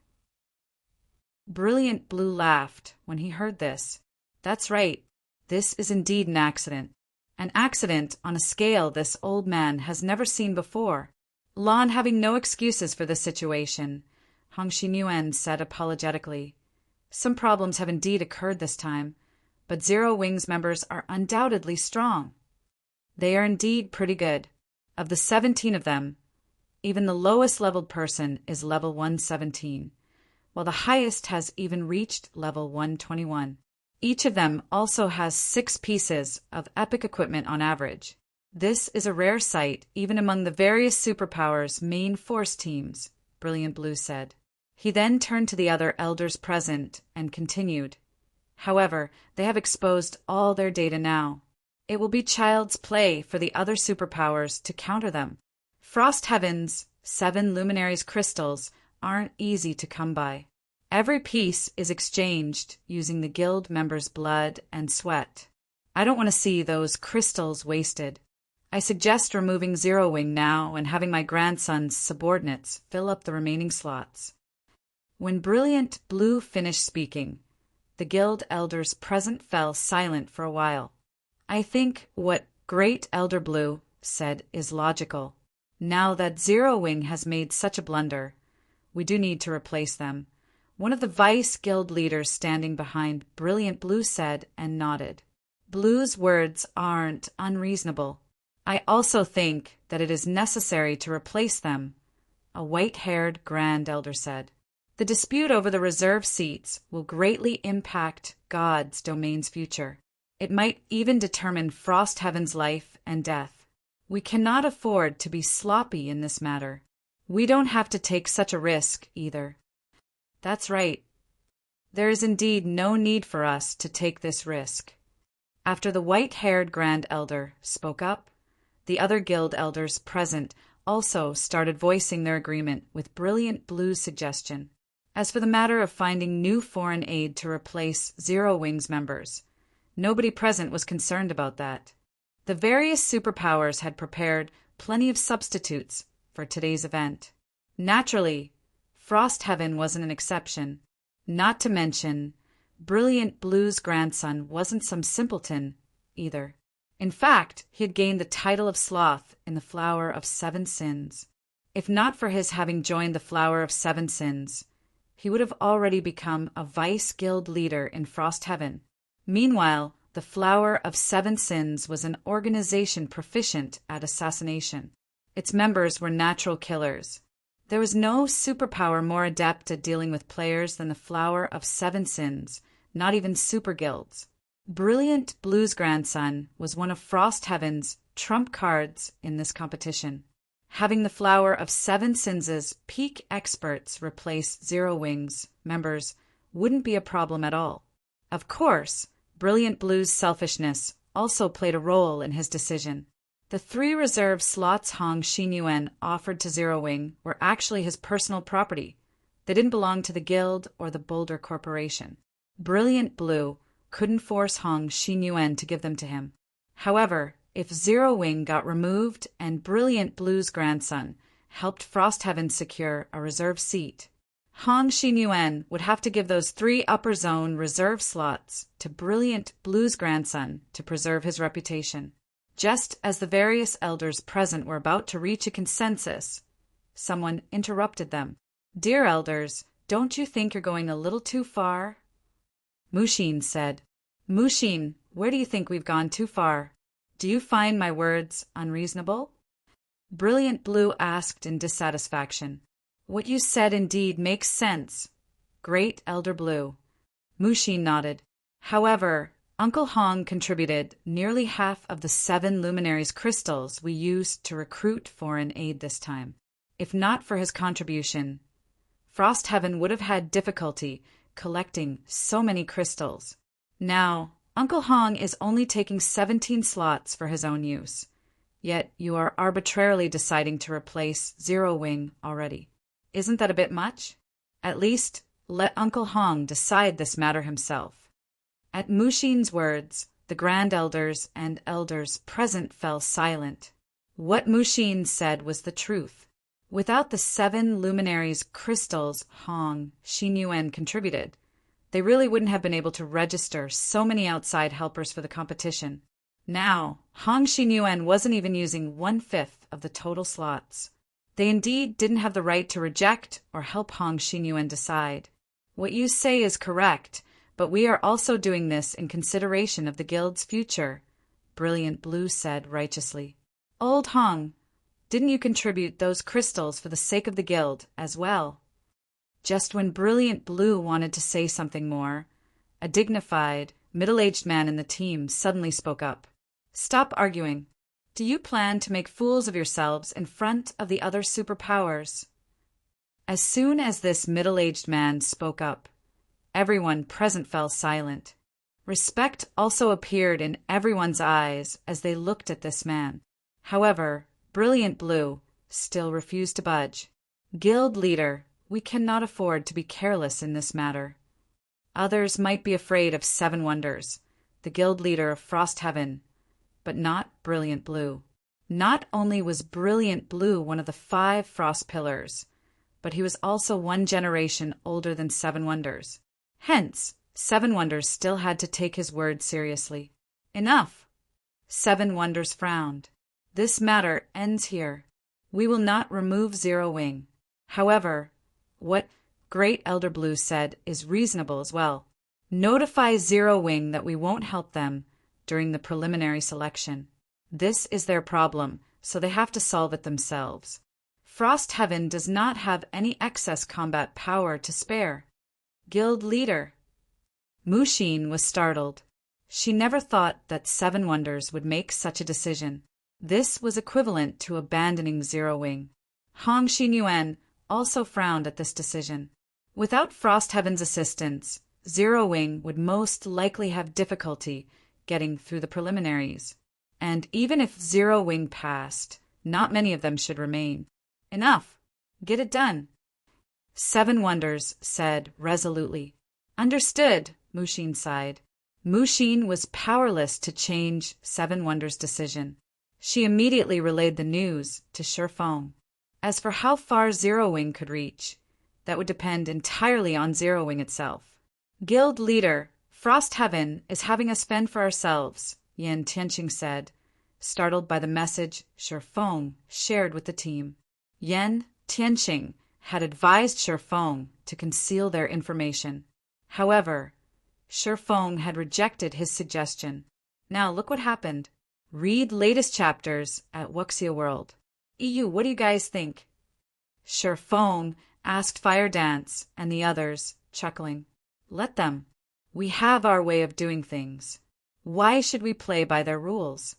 Brilliant Blue laughed when he heard this. That's right. This is indeed an accident. An accident on a scale this old man has never seen before. Lon having no excuses for this situation, Hong Xinyuan said apologetically. Some problems have indeed occurred this time, but Zero Wing's members are undoubtedly strong. They are indeed pretty good. Of the 17 of them, even the lowest leveled person is level 117, while the highest has even reached level 121. Each of them also has 6 pieces of epic equipment on average. This is a rare sight even among the various superpowers' main force teams, Brilliant Blue said. He then turned to the other elders present and continued. However, they have exposed all their data now. It will be child's play for the other superpowers to counter them. Frost Heaven's 7 Luminaries crystals aren't easy to come by. Every piece is exchanged using the guild members' blood and sweat. I don't want to see those crystals wasted. I suggest removing Zero Wing now and having my grandson's subordinates fill up the remaining slots. When Brilliant Blue finished speaking, the guild elders present fell silent for a while. I think what Great Elder Blue said is logical. Now that Zero Wing has made such a blunder, we do need to replace them. One of the vice guild leaders standing behind Brilliant Blue said and nodded. Blue's words aren't unreasonable. I also think that it is necessary to replace them, a white-haired Grand Elder said. The dispute over the reserve seats will greatly impact God's domain's future. It might even determine Frost Heaven's life and death. We cannot afford to be sloppy in this matter. We don't have to take such a risk, either. That's right. There is indeed no need for us to take this risk. After the white-haired Grand Elder spoke up, the other guild elders present also started voicing their agreement with Brilliant Blue's suggestion. As for the matter of finding new foreign aid to replace Zero Wing's members, nobody present was concerned about that. The various superpowers had prepared plenty of substitutes for today's event. Naturally, Frost Heaven wasn't an exception. Not to mention, Brilliant Blue's grandson wasn't some simpleton, either. In fact, he had gained the title of Sloth in the Flower of 7 Sins. If not for his having joined the Flower of 7 Sins, he would have already become a vice guild leader in Frost Heaven. Meanwhile, the Flower of 7 Sins was an organization proficient at assassination. Its members were natural killers. There was no superpower more adept at dealing with players than the Flower of 7 Sins, not even super guilds. Brilliant Blue's grandson was one of Frost Heaven's trump cards in this competition. Having the Flower of 7 Sins' peak experts replace Zero Wing's members wouldn't be a problem at all. Of course, Brilliant Blue's selfishness also played a role in his decision. The 3 reserve slots Hong Xinyuan offered to Zero Wing were actually his personal property. They didn't belong to the guild or the Boulder Corporation. Brilliant Blue couldn't force Hong Xinyuan to give them to him. However, if Zero Wing got removed and Brilliant Blue's grandson helped Frostheaven secure a reserve seat, Hong Xinyuan would have to give those 3 upper zone reserve slots to Brilliant Blue's grandson to preserve his reputation. Just as the various elders present were about to reach a consensus, someone interrupted them. "Dear elders, don't you think you're going a little too far?" Mushin said. "Mushin, where do you think we've gone too far? Do you find my words unreasonable?" Brilliant Blue asked in dissatisfaction. "What you said indeed makes sense, Great Elder Blue." Mushin nodded. "However, Uncle Hong contributed nearly half of the 7 luminaries crystals we used to recruit foreign aid this time. If not for his contribution, Frostheaven would have had difficulty collecting so many crystals. Now, Uncle Hong is only taking 17 slots for his own use, yet you are arbitrarily deciding to replace Zero Wing already. Isn't that a bit much? At least, let Uncle Hong decide this matter himself." At Mushin's words, the Grand Elders and elders present fell silent. What Mushin said was the truth. Without the 7 luminaries crystals Hong Xinyuan contributed, they really wouldn't have been able to register so many outside helpers for the competition. Now, Hong Xinyuan wasn't even using 1/5 of the total slots. They indeed didn't have the right to reject or help Hong Xinyuan decide. "What you say is correct, but we are also doing this in consideration of the guild's future," Brilliant Blue said righteously. "Old Hong, didn't you contribute those crystals for the sake of the guild as well?" Just when Brilliant Blue wanted to say something more, a dignified, middle-aged man in the team suddenly spoke up. "Stop arguing. Do you plan to make fools of yourselves in front of the other superpowers?" As soon as this middle-aged man spoke up, everyone present fell silent. Respect also appeared in everyone's eyes as they looked at this man. However, Brilliant Blue still refused to budge. "Guild leader, we cannot afford to be careless in this matter. Others might be afraid of 7 Wonders, the guild leader of Frostheaven, but not Brilliant Blue. Not only was Brilliant Blue one of the 5 Frost Pillars, but he was also 1 generation older than 7 Wonders. Hence, 7 Wonders still had to take his word seriously. Enough! 7 Wonders frowned. This matter ends here. We will not remove Zero Wing. However, what Great Elder Blue said is reasonable as well. Notify Zero Wing that we won't help them during the preliminary selection. This is their problem, so they have to solve it themselves. Frostheaven does not have any excess combat power to spare. Guild leader." Mushin was startled. She never thought that 7 Wonders would make such a decision. This was equivalent to abandoning Zero Wing. Hong Xinyuan also frowned at this decision. Without Frostheaven's assistance, Zero Wing would most likely have difficulty getting through the preliminaries. And even if Zero Wing passed, not many of them should remain. Enough! Get it done! 7 Wonders said resolutely. "Understood," Mushin sighed. Mushin was powerless to change 7 Wonders' decision. She immediately relayed the news to Shifeng. As for how far Zero Wing could reach, that would depend entirely on Zero Wing itself. "Guild leader, Frostheaven is having us fend for ourselves," Yan Tianqing said, startled by the message Shifeng shared with the team. Yan Tianqing had advised Shifeng to conceal their information. However, Shifeng had rejected his suggestion. Now look what happened. Read latest chapters at Wuxia World. EU, what do you guys think? Shifeng asked Fire Dance and the others, chuckling. Let them. We have our way of doing things. Why should we play by their rules?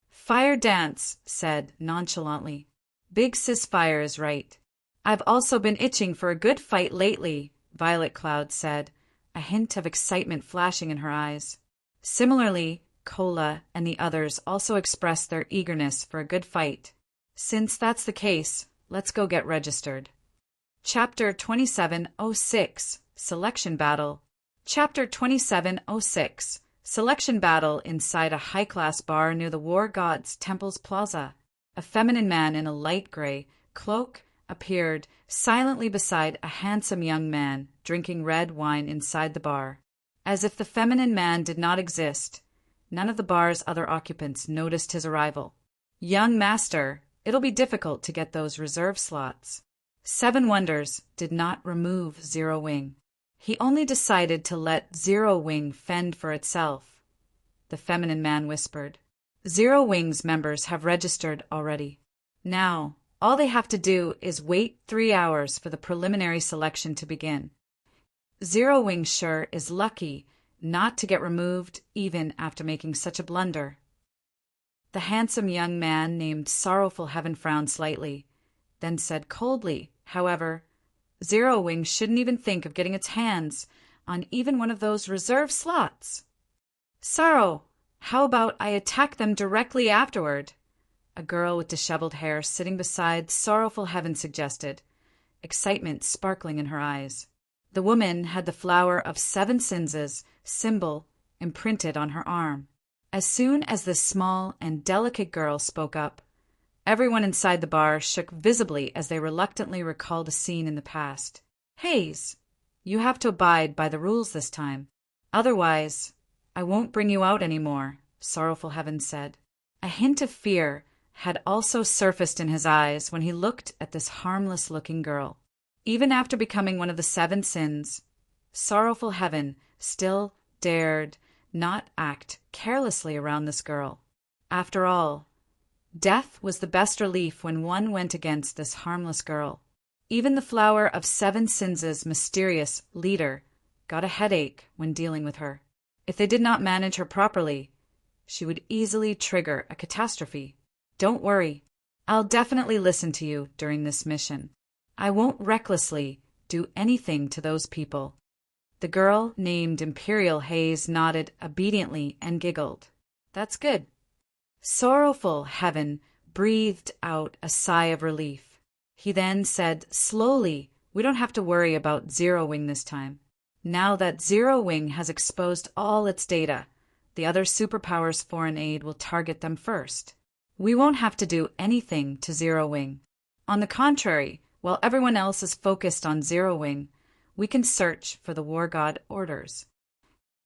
Fire Dance said nonchalantly. Big Sis Fire is right. I've also been itching for a good fight lately, Violet Cloud said, a hint of excitement flashing in her eyes. Similarly, Cola and the others also expressed their eagerness for a good fight. Since that's the case, let's go get registered. Chapter 2706, Selection Battle. Chapter 2706. Selection Battle inside a high-class bar near the War God's Temple's Plaza. A feminine man in a light gray cloak appeared silently beside a handsome young man drinking red wine inside the bar. As if the feminine man did not exist, none of the bar's other occupants noticed his arrival. "Young master, it'll be difficult to get those reserve slots." Seven Wonders did not remove Zero Wing. He only decided to let Zero Wing fend for itself. The feminine man whispered. Zero Wing's members have registered already. Now, all they have to do is wait 3 hours for the preliminary selection to begin. Zero Wing sure is lucky not to get removed even after making such a blunder. The handsome young man named Sorrowful Heaven frowned slightly, then said coldly, however, Zero Wing shouldn't even think of getting its hands on even one of those reserve slots. Sorrow, how about I attack them directly afterward? A girl with disheveled hair sitting beside Sorrowful Heaven suggested, excitement sparkling in her eyes. The woman had the flower of 7 Sinses symbol imprinted on her arm. As soon as this small and delicate girl spoke up, everyone inside the bar shook visibly as they reluctantly recalled a scene in the past. Hayes, you have to abide by the rules this time. Otherwise, I won't bring you out anymore, Sorrowful Heaven said. A hint of fear had also surfaced in his eyes when he looked at this harmless-looking girl. Even after becoming one of the 7 sins, Sorrowful Heaven still dared not act carelessly around this girl. After all, death was the best relief when one went against this harmless girl. Even the flower of 7 Sins' mysterious leader got a headache when dealing with her. If they did not manage her properly, she would easily trigger a catastrophe. Don't worry, I'll definitely listen to you during this mission. I won't recklessly do anything to those people. The girl named Imperial Hayes nodded obediently and giggled. That's good. Sorrowful Heaven breathed out a sigh of relief. He then said slowly, we don't have to worry about Zero Wing this time. Now that Zero Wing has exposed all its data, the other superpowers' foreign aid will target them first. We won't have to do anything to Zero Wing. On the contrary, while everyone else is focused on Zero Wing, we can search for the War God orders.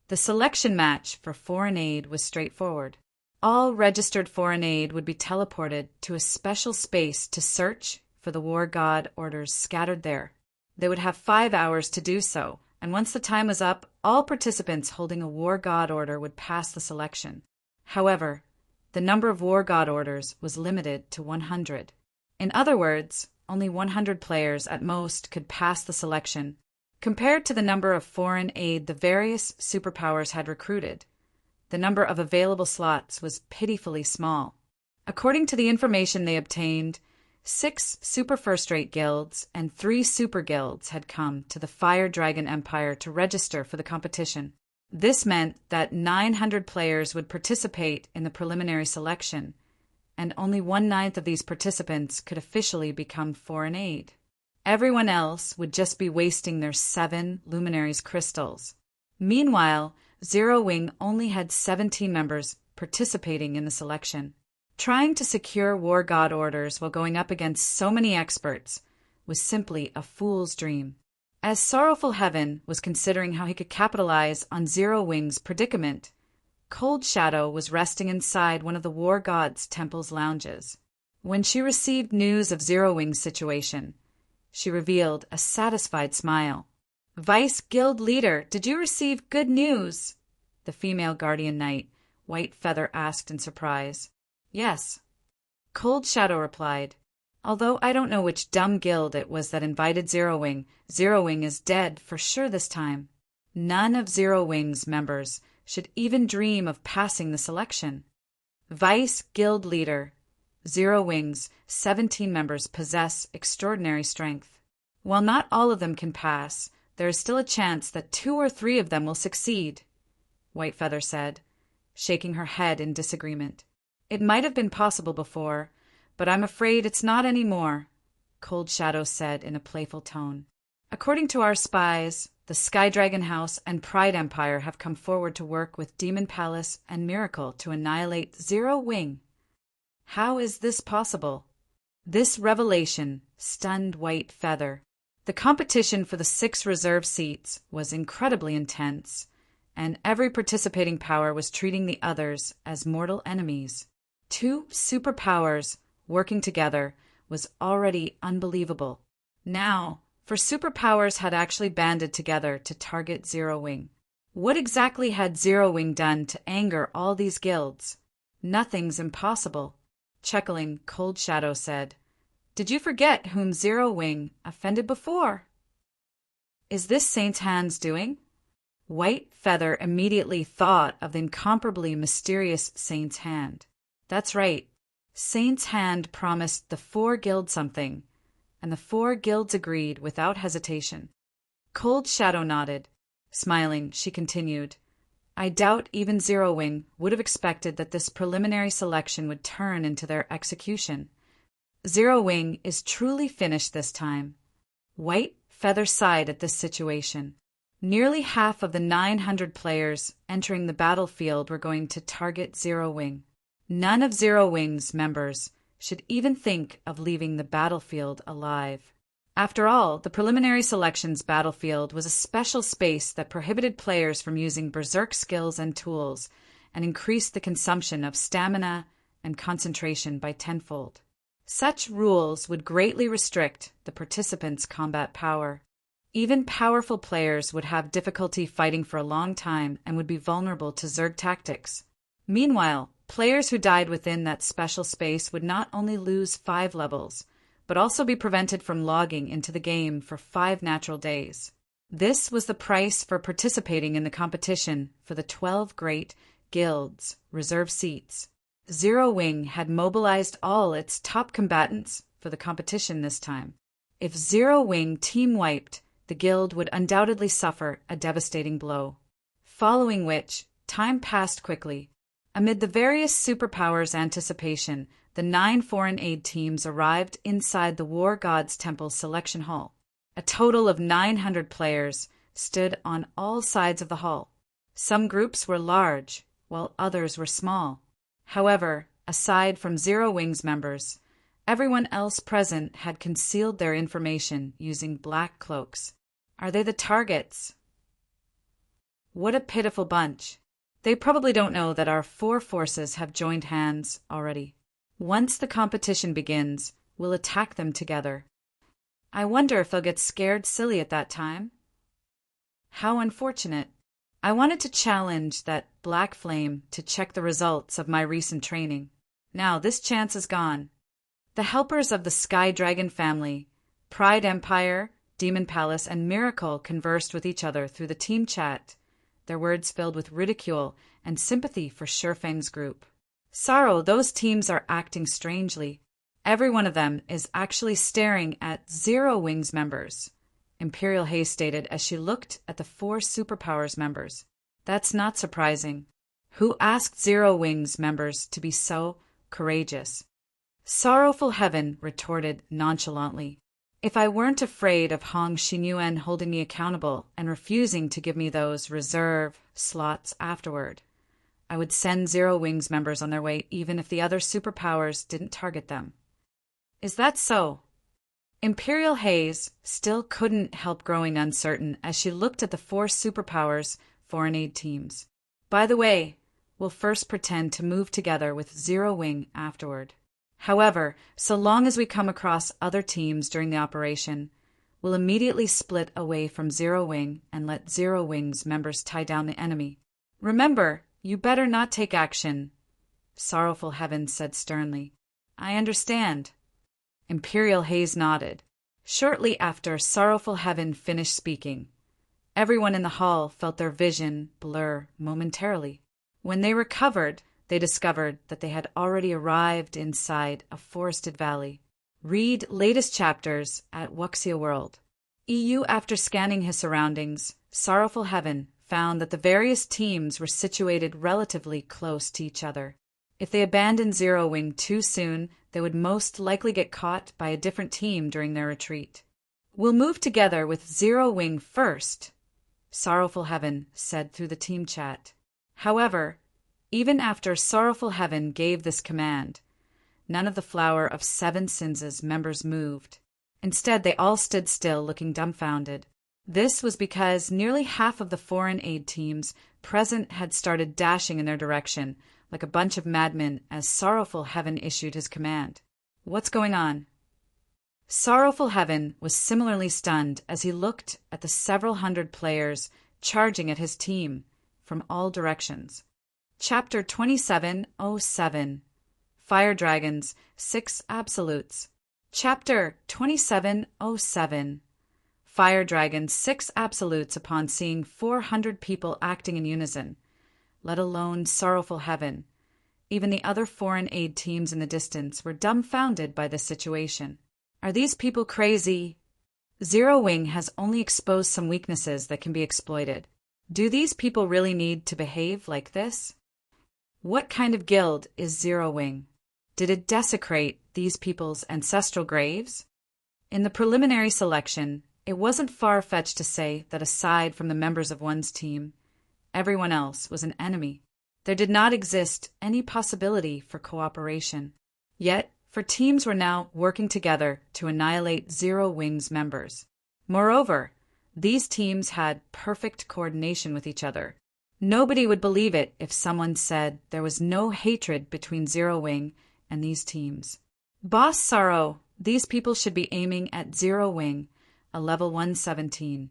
The selection match for foreign aid was straightforward. All registered foreign aid would be teleported to a special space to search for the War God orders scattered there. They would have 5 hours to do so, and once the time was up, all participants holding a War God order would pass the selection. However, the number of War God orders was limited to 100. In other words, only 100 players at most could pass the selection. Compared to the number of foreign aid the various superpowers had recruited, the number of available slots was pitifully small. According to the information they obtained, 6 super first-rate guilds and 3 super guilds had come to the Fire Dragon Empire to register for the competition. This meant that 900 players would participate in the preliminary selection, and only 1/9 of these participants could officially become foreign aid. Everyone else would just be wasting their 7 Luminaries crystals. Meanwhile, Zero Wing only had 17 members participating in the selection. Trying to secure War God orders while going up against so many experts was simply a fool's dream. As Sorrowful Heaven was considering how he could capitalize on Zero Wing's predicament, Cold Shadow was resting inside one of the War God's temple's lounges. When she received news of Zero Wing's situation, she revealed a satisfied smile. Vice Guild Leader, did you receive good news? The female Guardian Knight, White Feather, asked in surprise. Yes. Cold Shadow replied, although I don't know which dumb guild it was that invited Zero Wing is dead for sure this time. None of Zero Wing's members should even dream of passing the selection. Vice Guild Leader, Zero Wing's 17 members possess extraordinary strength. While not all of them can pass, there is still a chance that 2 or 3 of them will succeed, White Feather said, shaking her head in disagreement. It might have been possible before, but I'm afraid it's not anymore, Cold Shadow said in a playful tone. According to our spies, The Sky Dragon House and Pride Empire have come forward to work with Demon Palace and Miracle to annihilate Zero Wing. How is this possible? This revelation stunned White Feather. The competition for the 6 reserve seats was incredibly intense, and every participating power was treating the others as mortal enemies. 2 superpowers working together was already unbelievable. Now, 4 superpowers had actually banded together to target Zero Wing. What exactly had Zero Wing done to anger all these guilds? Nothing's impossible. Chuckling, Cold Shadow said, "Did you forget whom Zero Wing offended before?" "Is this Saint's Hand's doing?" White Feather immediately thought of the incomparably mysterious Saint's Hand. That's right. Saint's Hand promised the 4 guilds something, and the 4 guilds agreed without hesitation. Cold Shadow nodded. Smiling, she continued, "I doubt even Zero Wing would have expected that this preliminary selection would turn into their execution. Zero Wing is truly finished this time." White Feather sighed at this situation. Nearly half of the 900 players entering the battlefield were going to target Zero Wing. None of Zero Wing's members should even think of leaving the battlefield alive. After all, the preliminary selections battlefield was a special space that prohibited players from using berserk skills and tools, and increased the consumption of stamina and concentration by tenfold. Such rules would greatly restrict the participants' combat power. Even powerful players would have difficulty fighting for a long time and would be vulnerable to Zerg tactics. Meanwhile, players who died within that special space would not only lose 5 levels, but also be prevented from logging into the game for 5 natural days. This was the price for participating in the competition for the 12 great guilds' reserve seats. Zero Wing had mobilized all its top combatants for the competition this time. If Zero Wing team wiped, the guild would undoubtedly suffer a devastating blow. Following which, time passed quickly. Amid the various superpowers' anticipation, the 9 foreign aid teams arrived inside the War God's Temple selection hall. A total of 900 players stood on all sides of the hall. Some groups were large, while others were small. However, aside from Zero Wing's members, everyone else present had concealed their information using black cloaks. Are they the targets? What a pitiful bunch. They probably don't know that our 4 forces have joined hands already. Once the competition begins, we'll attack them together. I wonder if they'll get scared silly at that time. How unfortunate. I wanted to challenge that Black Flame to check the results of my recent training. Now this chance is gone. The helpers of the Sky Dragon family, Pride Empire, Demon Palace, and Miracle conversed with each other through the team chat, their words filled with ridicule and sympathy for Shurfeng's group. "Sorrow, those teams are acting strangely. Every one of them is actually staring at Zero Wing's members," Imperial Haze stated as she looked at the 4 superpowers members. "That's not surprising. Who asked Zero Wing's members to be so courageous?" Sorrowful Heaven retorted nonchalantly, "If I weren't afraid of Hong Xinyuan holding me accountable and refusing to give me those reserve slots afterward, I would send Zero Wing's members on their way even if the other superpowers didn't target them." "Is that so?" Imperial Haze still couldn't help growing uncertain as she looked at the 4 superpowers foreign aid teams. "By the way, we'll first pretend to move together with Zero Wing afterward. However, so long as we come across other teams during the operation, we'll immediately split away from Zero Wing and let Zero Wing's members tie down the enemy. Remember, you better not take action," Sorrowful Heaven said sternly. "I understand." Imperial Haze nodded. Shortly after Sorrowful Heaven finished speaking, everyone in the hall felt their vision blur momentarily. When they recovered, they discovered that they had already arrived inside a forested valley. Read latest chapters at Wuxia World. EU. After scanning his surroundings, Sorrowful Heaven found that the various teams were situated relatively close to each other. If they abandoned Zero Wing too soon, they would most likely get caught by a different team during their retreat. "We'll move together with Zero Wing first," Sorrowful Heaven said through the team chat. However, even after Sorrowful Heaven gave this command, none of the Flower of Seven Sins' members moved. Instead, they all stood still, looking dumbfounded. This was because nearly half of the foreign aid teams present had started dashing in their direction, like a bunch of madmen, as Sorrowful Heaven issued his command. What's going on? Sorrowful Heaven was similarly stunned as he looked at the several hundred players charging at his team from all directions. Chapter 2707. Fire Dragons, 6 Absolutes. Chapter 2707. Fire Dragons, 6 Absolutes upon seeing 400 people acting in unison, let alone Sorrowful Heaven. Even the other foreign aid teams in the distance were dumbfounded by this situation. Are these people crazy? Zero Wing has only exposed some weaknesses that can be exploited. Do these people really need to behave like this? What kind of guild is Zero Wing? Did it desecrate these people's ancestral graves? In the preliminary selection, it wasn't far-fetched to say that aside from the members of one's team, everyone else was an enemy. There did not exist any possibility for cooperation. Yet, teams were now working together to annihilate Zero Wing's members. Moreover, these teams had perfect coordination with each other. Nobody would believe it if someone said there was no hatred between Zero Wing and these teams. Boss Sorrow, these people should be aiming at Zero Wing, a level 117.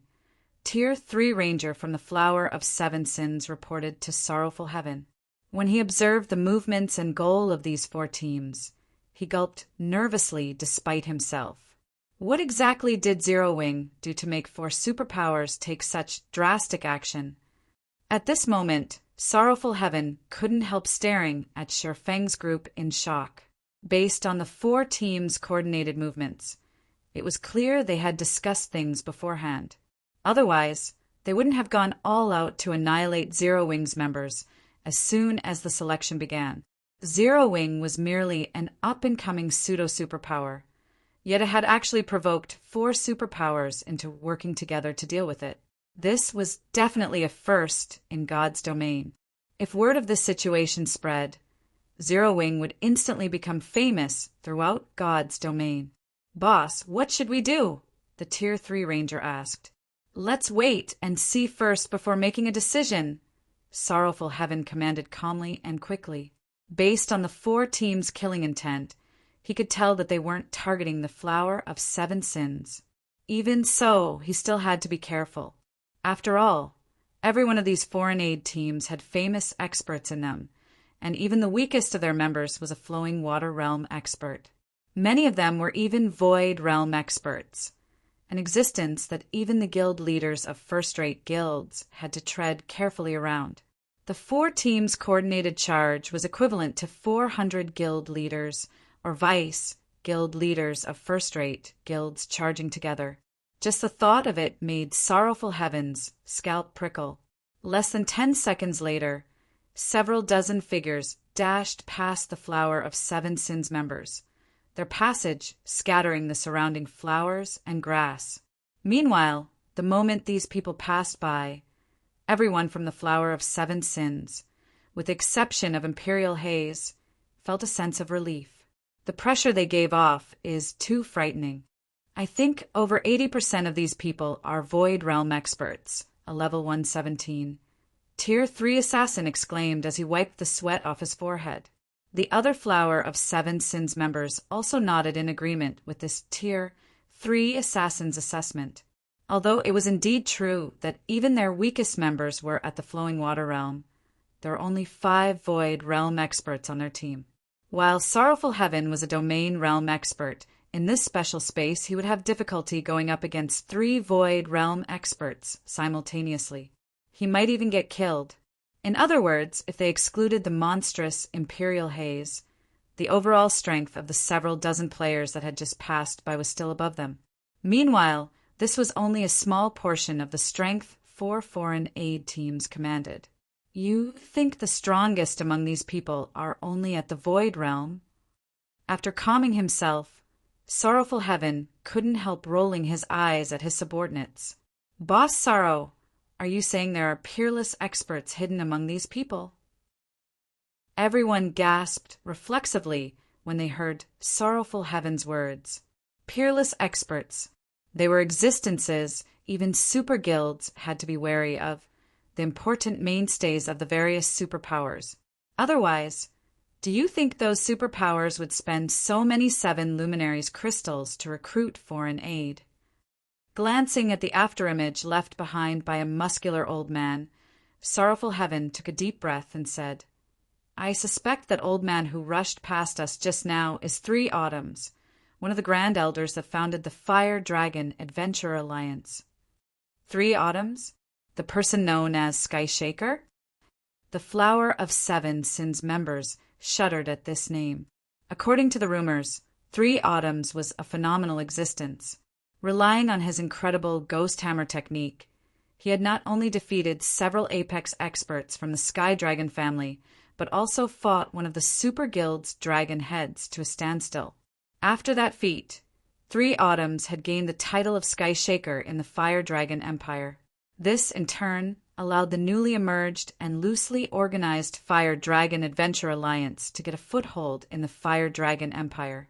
Tier 3 Ranger from the Flower of Seven Sins reported to Sorrowful Heaven. When he observed the movements and goal of these 4 teams, he gulped nervously despite himself. What exactly did Zero Wing do to make 4 superpowers take such drastic action? At this moment, Sorrowful Heaven couldn't help staring at Shifeng's group in shock. Based on the 4 teams' coordinated movements, it was clear they had discussed things beforehand. Otherwise, they wouldn't have gone all out to annihilate Zero Wing's members as soon as the selection began. Zero Wing was merely an up-and-coming pseudo-superpower, yet it had actually provoked 4 superpowers into working together to deal with it. This was definitely a first in God's domain. If word of this situation spread, Zero Wing would instantly become famous throughout God's domain. "Boss, what should we do?" the Tier 3 Ranger asked. "Let's wait and see first before making a decision," Sorrowful Heaven commanded calmly and quickly. Based on the 4 teams' killing intent, he could tell that they weren't targeting the Flower of Seven Sins. Even so, he still had to be careful. After all, every one of these foreign aid teams had famous experts in them, and even the weakest of their members was a Flowing Water Realm expert. Many of them were even Void Realm experts, an existence that even the guild leaders of first-rate guilds had to tread carefully around. The 4 teams' coordinated charge was equivalent to 400 guild leaders, or vice guild leaders of first-rate guilds charging together. Just the thought of it made Sorrowful Heaven's scalp prickle. Less than 10 seconds later, several dozen figures dashed past the Flower of Seven Sins members, their passage scattering the surrounding flowers and grass. Meanwhile, the moment these people passed by, everyone from the Flower of Seven Sins, with the exception of Imperial Haze, felt a sense of relief. The pressure they gave off is too frightening. I think over 80% of these people are Void Realm experts, a level 117. Tier 3 Assassin exclaimed as he wiped the sweat off his forehead. The other Flower of Seven Sins members also nodded in agreement with this Tier 3 Assassin's assessment. Although it was indeed true that even their weakest members were at the Flowing Water Realm, there were only 5 Void Realm experts on their team. While Sorrowful Heaven was a Domain Realm expert, in this special space he would have difficulty going up against 3 Void Realm experts simultaneously. He might even get killed. In other words, if they excluded the monstrous Imperial Haze, the overall strength of the several dozen players that had just passed by was still above them. Meanwhile, this was only a small portion of the strength 4 foreign aid teams commanded. You think the strongest among these people are only at the Void Realm? After calming himself, Sorrowful Heaven couldn't help rolling his eyes at his subordinates. "Boss Sorrow, Are you saying there are peerless experts hidden among these people? Everyone gasped reflexively when they heard Sorrowful Heaven's words. Peerless experts. They were existences even super guilds had to be wary of, the important mainstays of the various superpowers. Otherwise, do you think those superpowers would spend so many 7 luminaries crystals to recruit foreign aid? Glancing at the afterimage left behind by a muscular old man, Sorrowful Heaven took a deep breath and said, I suspect that old man who rushed past us just now is 3 Autumns, one of the grand elders that founded the Fire Dragon Adventure Alliance. 3 Autumns? The person known as Sky Shaker? The Flower of 7 Sins members shuddered at this name. According to the rumors, 3 Autumns was a phenomenal existence. Relying on his incredible ghost hammer technique, he had not only defeated several apex experts from the Sky Dragon family, but also fought one of the super guild's dragon heads to a standstill. After that feat, 3 Autumns had gained the title of Sky Shaker in the Fire Dragon Empire. This, in turn, allowed the newly emerged and loosely organized Fire Dragon Adventure Alliance to get a foothold in the Fire Dragon Empire.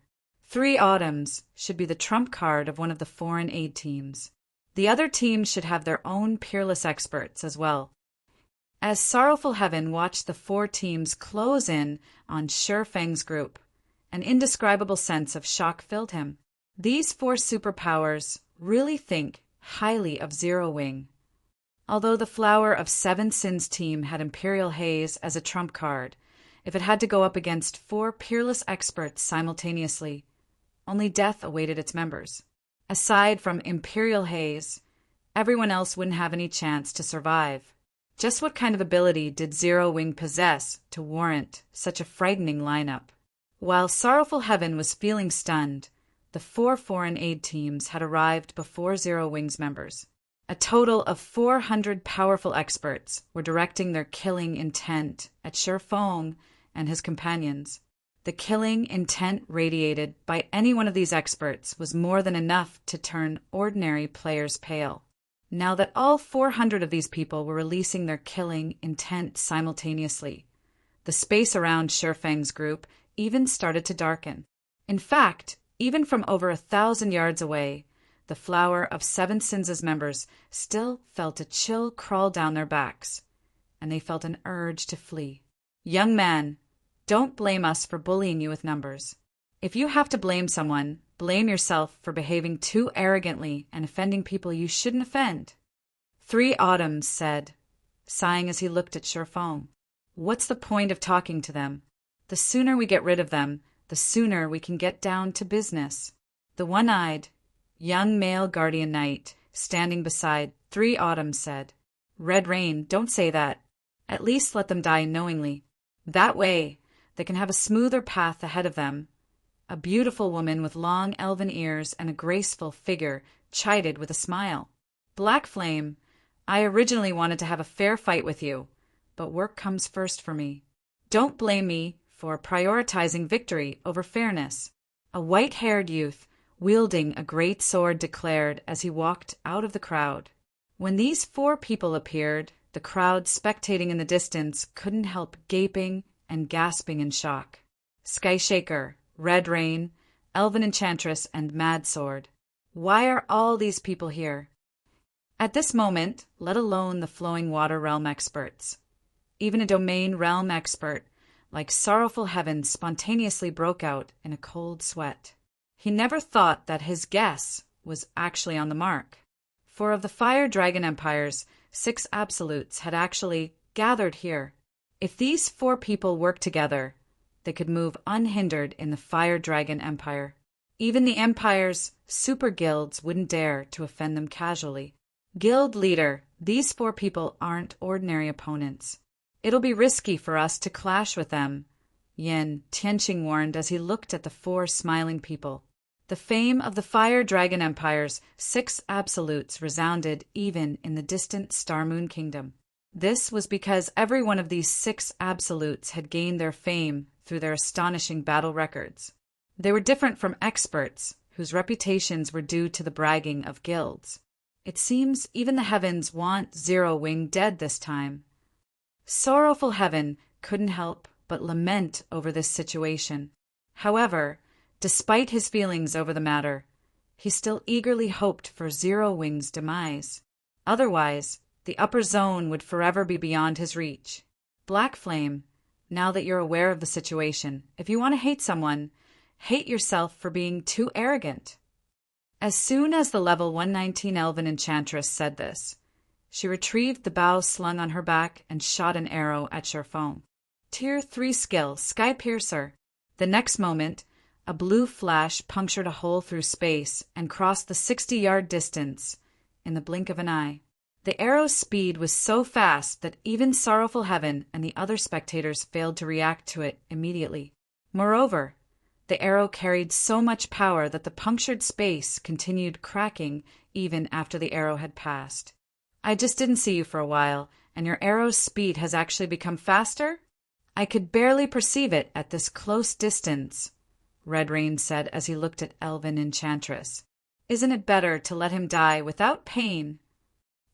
3 Autumns should be the trump card of one of the foreign aid teams. The other teams should have their own peerless experts as well. As Sorrowful Heaven watched the 4 teams close in on Shurfeng's group, an indescribable sense of shock filled him. These 4 superpowers really think highly of Zero Wing. Although the Flower of 7 Sins team had Imperial Haze as a trump card, if it had to go up against 4 peerless experts simultaneously, only death awaited its members. Aside from Imperial Haze, everyone else wouldn't have any chance to survive. Just what kind of ability did Zero Wing possess to warrant such a frightening lineup? While Sorrowful Heaven was feeling stunned, the 4 foreign aid teams had arrived before Zero Wing's members. A total of 400 powerful experts were directing their killing intent at Shurfeng and his companions. The killing intent radiated by any one of these experts was more than enough to turn ordinary players pale. Now that all 400 of these people were releasing their killing intent simultaneously, the space around Shurfeng's group even started to darken. In fact, even from over 1,000 yards away, the Flower of 7 Sins' members still felt a chill crawl down their backs, and they felt an urge to flee. Young man, don't blame us for bullying you with numbers. If you have to blame someone, blame yourself for behaving too arrogantly and offending people you shouldn't offend. 3 Autumns said, sighing as he looked at Shurfeng. What's the point of talking to them? The sooner we get rid of them, the sooner we can get down to business. The one-eyed, young male guardian knight, standing beside 3 Autumns, said, Red Rain, don't say that. At least let them die knowingly. That way, they can have a smoother path ahead of them. A beautiful woman with long elven ears and a graceful figure chided with a smile. Black Flame, I originally wanted to have a fair fight with you, but work comes first for me. Don't blame me for prioritizing victory over fairness. A white-haired youth wielding a great sword declared as he walked out of the crowd. When these 4 people appeared, the crowd spectating in the distance couldn't help gaping and gasping in shock. Sky Shaker, Red Rain, Elven Enchantress, and Mad Sword. Why are all these people here? At this moment, let alone the Flowing Water Realm experts. Even a Domain Realm expert like Sorrowful Heaven spontaneously broke out in a cold sweat. He never thought that his guess was actually on the mark. For of the Fire Dragon Empires, 6 absolutes had actually gathered here. If these 4 people worked together, they could move unhindered in the Fire Dragon Empire. Even the Empire's super guilds wouldn't dare to offend them casually. Guild leader, these 4 people aren't ordinary opponents. It'll be risky for us to clash with them, Yin Tianqing warned as he looked at the 4 smiling people. The fame of the Fire Dragon Empire's 6 absolutes resounded even in the distant Star Moon Kingdom. This was because every one of these 6 absolutes had gained their fame through their astonishing battle records. They were different from experts, whose reputations were due to the bragging of guilds. It seems even the heavens want Zero Wing dead this time. Sorrowful Heaven couldn't help but lament over this situation. However, despite his feelings over the matter, he still eagerly hoped for Zero Wing's demise. Otherwise, the upper zone would forever be beyond his reach. Black Flame, now that you're aware of the situation, if you want to hate someone, hate yourself for being too arrogant. As soon as the level 119 Elven Enchantress said this, she retrieved the bow slung on her back and shot an arrow at Sherfong. Tier 3 skill, Sky Piercer. The next moment, a blue flash punctured a hole through space and crossed the 60-yard distance in the blink of an eye. The arrow's speed was so fast that even Sorrowful Heaven and the other spectators failed to react to it immediately. Moreover, the arrow carried so much power that the punctured space continued cracking even after the arrow had passed. I just didn't see you for a while, and your arrow's speed has actually become faster? I could barely perceive it at this close distance, Red Rain said as he looked at Elven Enchantress. Isn't it better to let him die without pain?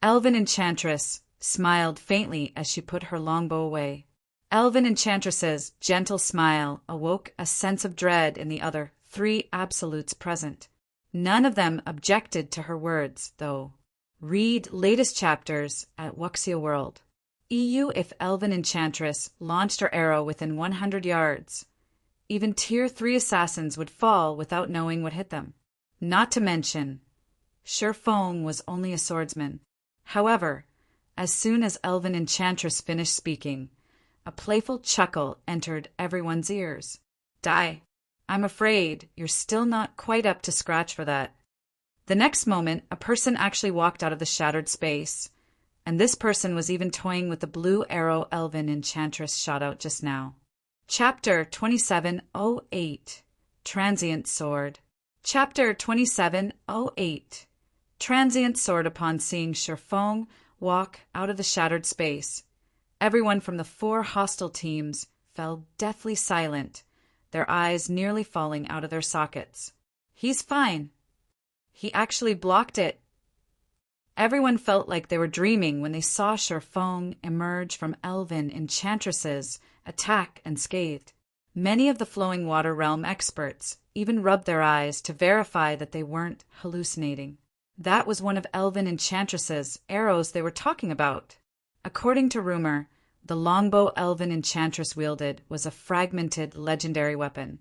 Elven Enchantress smiled faintly as she put her longbow away. Elven Enchantress's gentle smile awoke a sense of dread in the other 3 absolutes present. None of them objected to her words, though. Read latest chapters at Wuxia World. EU if Elven Enchantress launched her arrow within 100 yards. Even Tier 3 assassins would fall without knowing what hit them. Not to mention, Sherfong was only a swordsman. However, as soon as Elven Enchantress finished speaking, a playful chuckle entered everyone's ears. Die. I'm afraid you're still not quite up to scratch for that. The next moment, a person actually walked out of the shattered space, and this person was even toying with the blue arrow Elven Enchantress shot out just now. Chapter 2708, Transient Sword. Chapter 2708, Transient Sword. Upon seeing Sherfong walk out of the shattered space, everyone from the 4 hostile teams fell deathly silent, their eyes nearly falling out of their sockets. He's fine. He actually blocked it. Everyone felt like they were dreaming when they saw Sherfong emerge from Elven Enchantress's attack unscathed. Many of the Flowing Water Realm experts even rubbed their eyes to verify that they weren't hallucinating. That was one of Elven Enchantress's arrows they were talking about. According to rumor, the longbow Elven Enchantress wielded was a fragmented legendary weapon,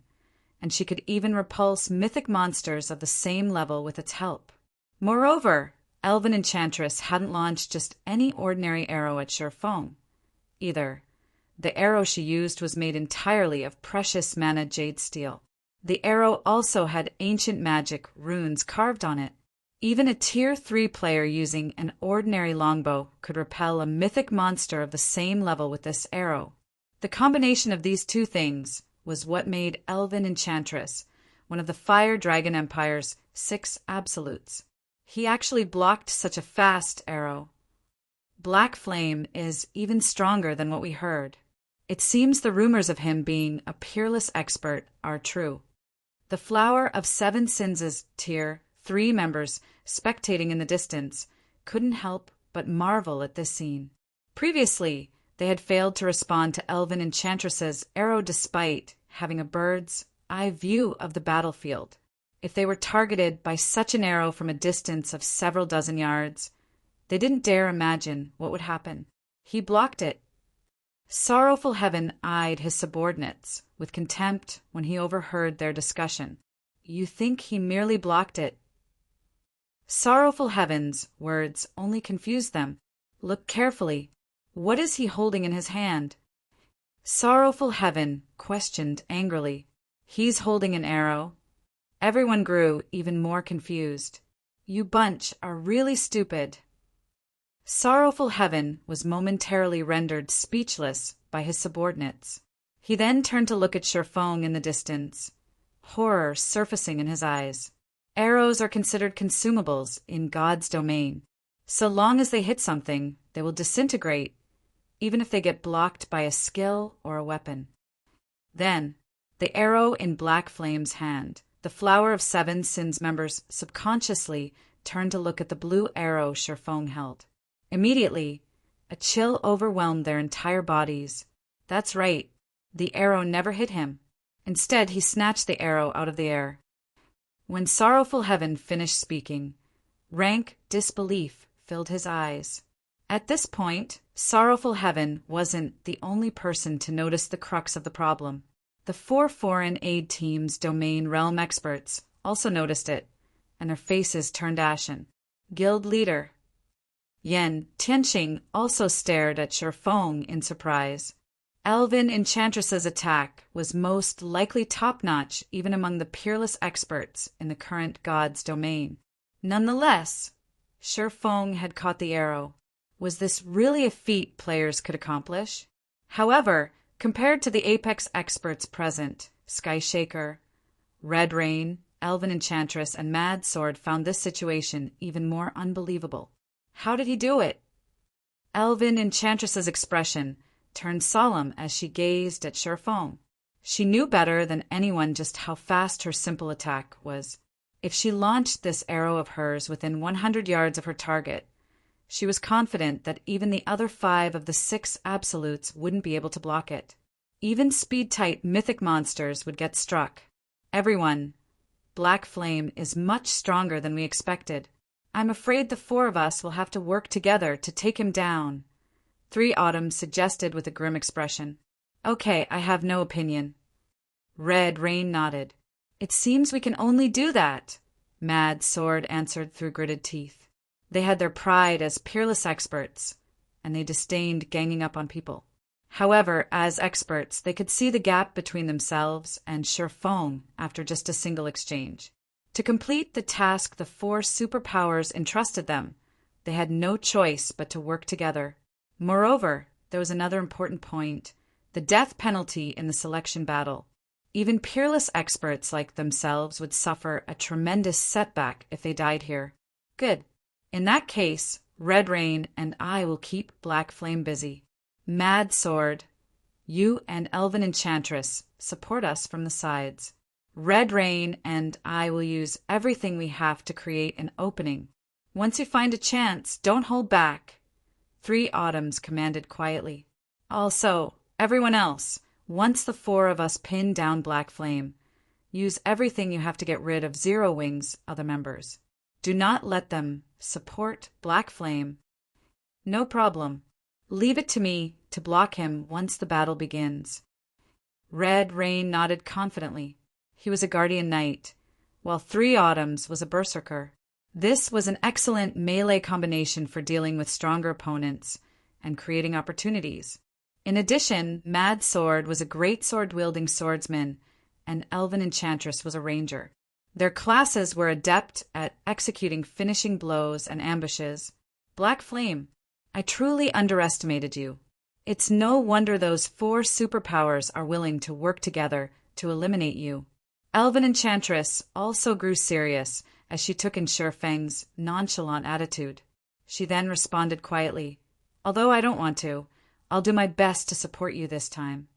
and she could even repulse mythic monsters of the same level with its help. Moreover, Elven Enchantress hadn't launched just any ordinary arrow at Sherfong, either. The arrow she used was made entirely of precious mana jade steel. The arrow also had ancient magic runes carved on it. Even a Tier 3 player using an ordinary longbow could repel a mythic monster of the same level with this arrow. The combination of these 2 things was what made Elven Enchantress one of the Fire Dragon Empire's 6 absolutes. He actually blocked such a fast arrow. Black Flame is even stronger than what we heard. It seems the rumors of him being a peerless expert are true. The Flower of 7 Sins' Tier 3 members spectating in the distance couldn't help but marvel at this scene. Previously, they had failed to respond to Elven Enchantress's arrow despite having a bird's eye view of the battlefield. If they were targeted by such an arrow from a distance of several dozen yards, they didn't dare imagine what would happen. He blocked it. Sorrowful Heaven eyed his subordinates with contempt when he overheard their discussion. You think he merely blocked it? Sorrowful Heaven's words only confused them. Look carefully. What is he holding in his hand? Sorrowful Heaven questioned angrily. He's holding an arrow. Everyone grew even more confused. You bunch are really stupid. Sorrowful Heaven was momentarily rendered speechless by his subordinates. He then turned to look at Sherfong in the distance, horror surfacing in his eyes. Arrows are considered consumables in God's domain. So long as they hit something, they will disintegrate, even if they get blocked by a skill or a weapon. Then, the arrow in Black Flame's hand, the Flower of 7 Sins members subconsciously turned to look at the blue arrow Shifeng held. Immediately, a chill overwhelmed their entire bodies. That's right, the arrow never hit him. Instead, he snatched the arrow out of the air. When Sorrowful Heaven finished speaking, rank disbelief filled his eyes. At this point, Sorrowful Heaven wasn't the only person to notice the crux of the problem. The 4 foreign aid team's domain realm experts also noticed it, and their faces turned ashen. Guild leader Yan Tianxing also stared at Shifeng in surprise. Elven Enchantress's attack was most likely top-notch even among the peerless experts in the current god's domain. Nonetheless, Shifeng had caught the arrow. Was this really a feat players could accomplish? However, compared to the Apex experts present, Skyshaker, Red Rain, Elven Enchantress, and Mad Sword found this situation even more unbelievable. How did he do it? Elven Enchantress's expression turned solemn as she gazed at Shifeng. She knew better than anyone just how fast her simple attack was. If she launched this arrow of hers within 100 yards of her target, she was confident that even the other 5 of the 6 absolutes wouldn't be able to block it. Even speed-tight mythic monsters would get struck. Everyone, Black Flame is much stronger than we expected. I'm afraid the 4 of us will have to work together to take him down, 3 Autumn suggested with a grim expression. Okay, I have no opinion. Red Rain nodded. It seems we can only do that, Mad Sword answered through gritted teeth. They had their pride as peerless experts, and they disdained ganging up on people. However, as experts, they could see the gap between themselves and Shifeng after just a single exchange. To complete the task the 4 superpowers entrusted them, they had no choice but to work together. Moreover, there was another important point: the death penalty in the selection battle. Even peerless experts like themselves would suffer a tremendous setback if they died here. Good. In that case, Red Rain and I will keep Black Flame busy. Mad Sword, you and Elven Enchantress support us from the sides. Red Rain and I will use everything we have to create an opening. Once you find a chance, don't hold back, 3 Autumns commanded quietly. Also, everyone else, once the 4 of us pin down Black Flame, use everything you have to get rid of Zero Wing's other members. Do not let them support Black Flame. No problem. Leave it to me to block him once the battle begins. Red Rain nodded confidently. He was a guardian knight, while 3 Autumns was a berserker. This was an excellent melee combination for dealing with stronger opponents and creating opportunities. In addition, Mad Sword was a great sword-wielding swordsman, and Elven Enchantress was a ranger. Their classes were adept at executing finishing blows and ambushes. Black Flame, I truly underestimated you. It's no wonder those 4 superpowers are willing to work together to eliminate you. Elven Enchantress also grew serious as she took in Shifeng's nonchalant attitude. She then responded quietly, "Although I don't want to, I'll do my best to support you this time."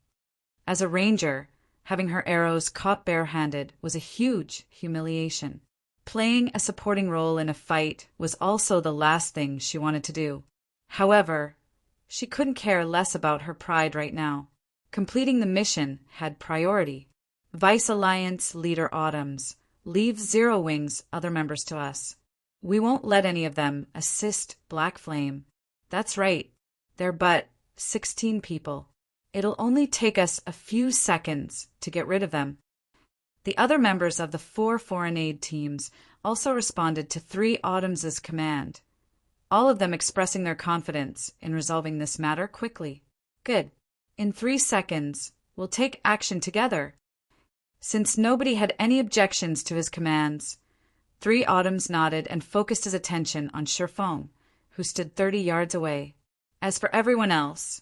As a ranger, having her arrows caught barehanded was a huge humiliation. Playing a supporting role in a fight was also the last thing she wanted to do. However, she couldn't care less about her pride right now. Completing the mission had priority. Vice Alliance leader Autumns, leave Zero Wing's other members to us. We won't let any of them assist Black Flame. That's right, they're but 16 people. It'll only take us a few seconds to get rid of them. The other members of the 4 foreign aid teams also responded to 3 Autumns' command, all of them expressing their confidence in resolving this matter quickly. Good. In 3 seconds, we'll take action together. Since nobody had any objections to his commands, 3 Autumns nodded and focused his attention on Shifeng, who stood 30 yards away. As for everyone else,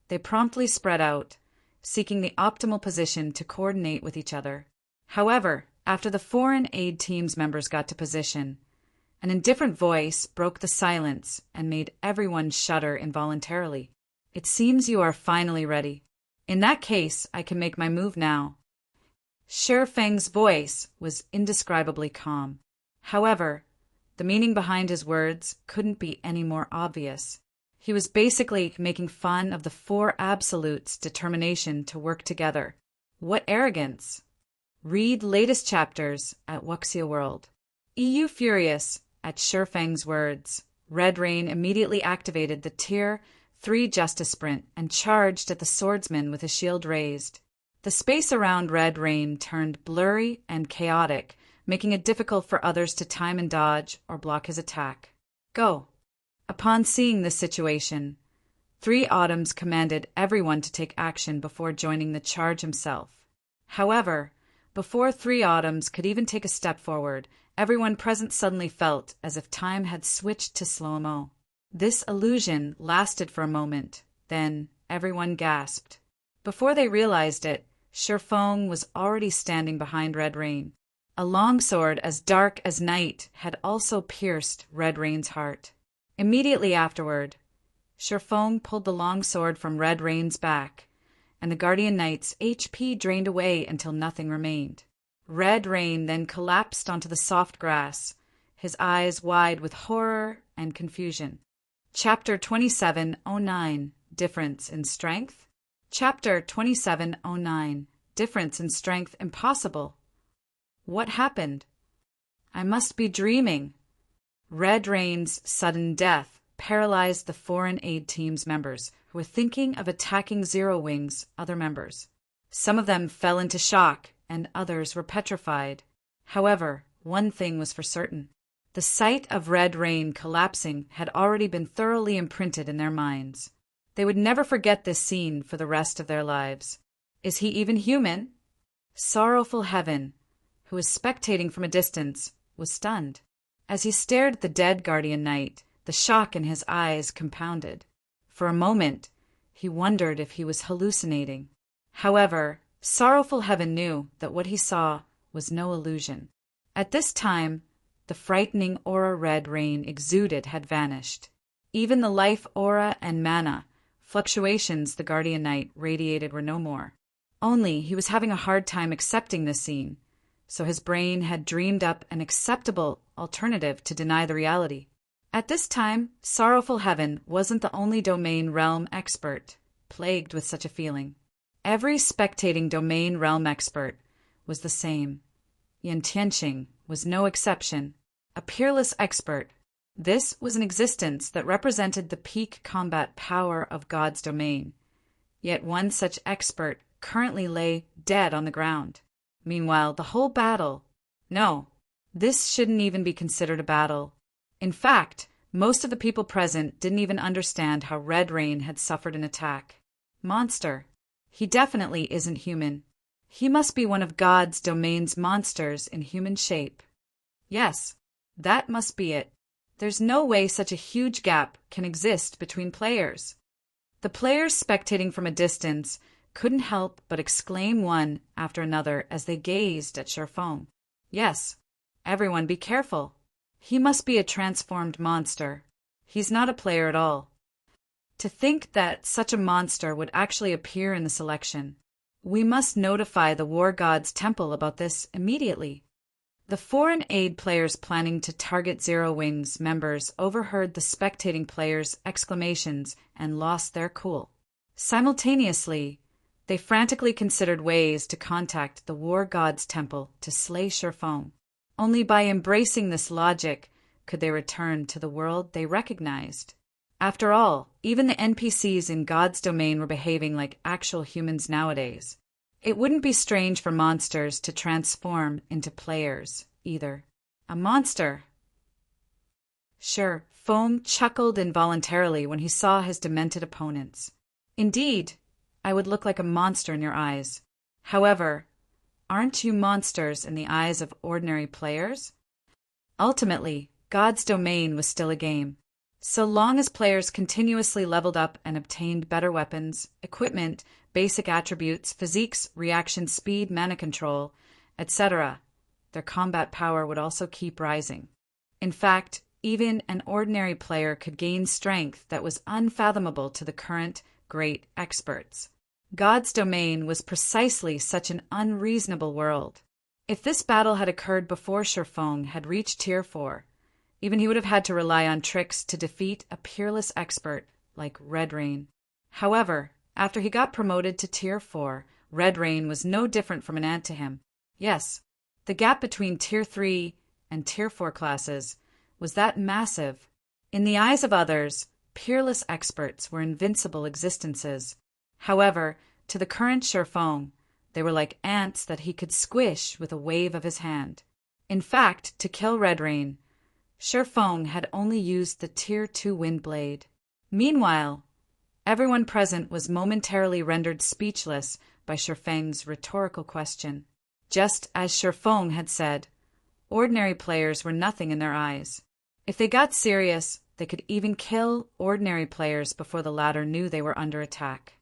they promptly spread out, seeking the optimal position to coordinate with each other. However, after the foreign aid team's members got to position, an indifferent voice broke the silence and made everyone shudder involuntarily. "It seems you are finally ready. In that case, I can make my move now." Shifeng's voice was indescribably calm. However, The meaning behind his words couldn't be any more obvious. He was basically making fun of the four absolutes' determination to work together. What arrogance! Read latest chapters at Wuxia World. EU furious at Shifeng's words, Red Rain immediately activated the Tier 3 Justice Sprint and charged at the swordsman with his shield raised. The space around Red Rain turned blurry and chaotic, making it difficult for others to time and dodge or block his attack. Go! Upon seeing this situation, 3 Autumns commanded everyone to take action before joining the charge himself. However, before 3 Autumns could even take a step forward, everyone present suddenly felt as if time had switched to slow-mo. This illusion lasted for a moment, then everyone gasped. Before they realized it, Shifeng was already standing behind Red Rain. A longsword as dark as night had also pierced Red Rain's heart. Immediately afterward, Shifeng pulled the longsword from Red Rain's back, and the Guardian Knight's HP drained away until nothing remained. Red Rain then collapsed onto the soft grass, his eyes wide with horror and confusion. Chapter 2709, Difference in Strength? Chapter 2709, Difference in Strength Impossible. What happened? I must be dreaming. Red Rain's sudden death paralyzed the foreign aid team's members, who were thinking of attacking Zero Wing's other members. Some of them fell into shock, and others were petrified. However, one thing was for certain. The sight of Red Rain collapsing had already been thoroughly imprinted in their minds. They would never forget this scene for the rest of their lives. Is he even human? Sorrowful Heaven, who was spectating from a distance, was stunned. As he stared at the dead Guardian Knight, the shock in his eyes compounded. For a moment, he wondered if he was hallucinating. However, Sorrowful Heaven knew that what he saw was no illusion. At this time, the frightening aura Red Rain exuded had vanished. Even the life aura and mana fluctuations the Guardian Knight radiated were no more. Only he was having a hard time accepting this scene, so his brain had dreamed up an acceptable alternative to deny the reality. At this time, Sorrowful Heaven wasn't the only domain realm expert plagued with such a feeling. Every spectating domain realm expert was the same. Yan Tianqing was no exception, a peerless expert. This was an existence that represented the peak combat power of God's domain. Yet one such expert currently lay dead on the ground. Meanwhile, the whole battle... No, this shouldn't even be considered a battle. In fact, most of the people present didn't even understand how Red Rain had suffered an attack. Monster. He definitely isn't human. He must be one of God's domain's monsters in human shape. Yes, that must be it. There's no way such a huge gap can exist between players. The players spectating from a distance couldn't help but exclaim one after another as they gazed at Shifeng. Yes, everyone be careful. He must be a transformed monster. He's not a player at all. To think that such a monster would actually appear in the selection. We must notify the War God's Temple about this immediately. The foreign aid players planning to target Zero Wing's members overheard the spectating players' exclamations and lost their cool. Simultaneously, they frantically considered ways to contact the War God's Temple to slay Shifeng. Only by embracing this logic could they return to the world they recognized. After all, even the NPCs in God's domain were behaving like actual humans nowadays. It wouldn't be strange for monsters to transform into players, either. A monster? Sure, Foam chuckled involuntarily when he saw his demented opponents. Indeed, I would look like a monster in your eyes. However, aren't you monsters in the eyes of ordinary players? Ultimately, God's domain was still a game. So long as players continuously leveled up and obtained better weapons, equipment, basic attributes, physiques, reaction speed, mana control, etc., their combat power would also keep rising. In fact, even an ordinary player could gain strength that was unfathomable to the current great experts. God's domain was precisely such an unreasonable world. If this battle had occurred before Shifeng had reached Tier 4, Even he would have had to rely on tricks to defeat a peerless expert like Red Rain. However, after he got promoted to Tier 4, Red Rain was no different from an ant to him. Yes, the gap between Tier 3 and Tier 4 classes was that massive. In the eyes of others, peerless experts were invincible existences. However, to the current Sherfong, they were like ants that he could squish with a wave of his hand. In fact, to kill Red Rain, Sherfong had only used the Tier 2 Wind Blade. Meanwhile, everyone present was momentarily rendered speechless by Sherfang's rhetorical question. Just as Sherfong had said, ordinary players were nothing in their eyes. If they got serious, they could even kill ordinary players before the latter knew they were under attack.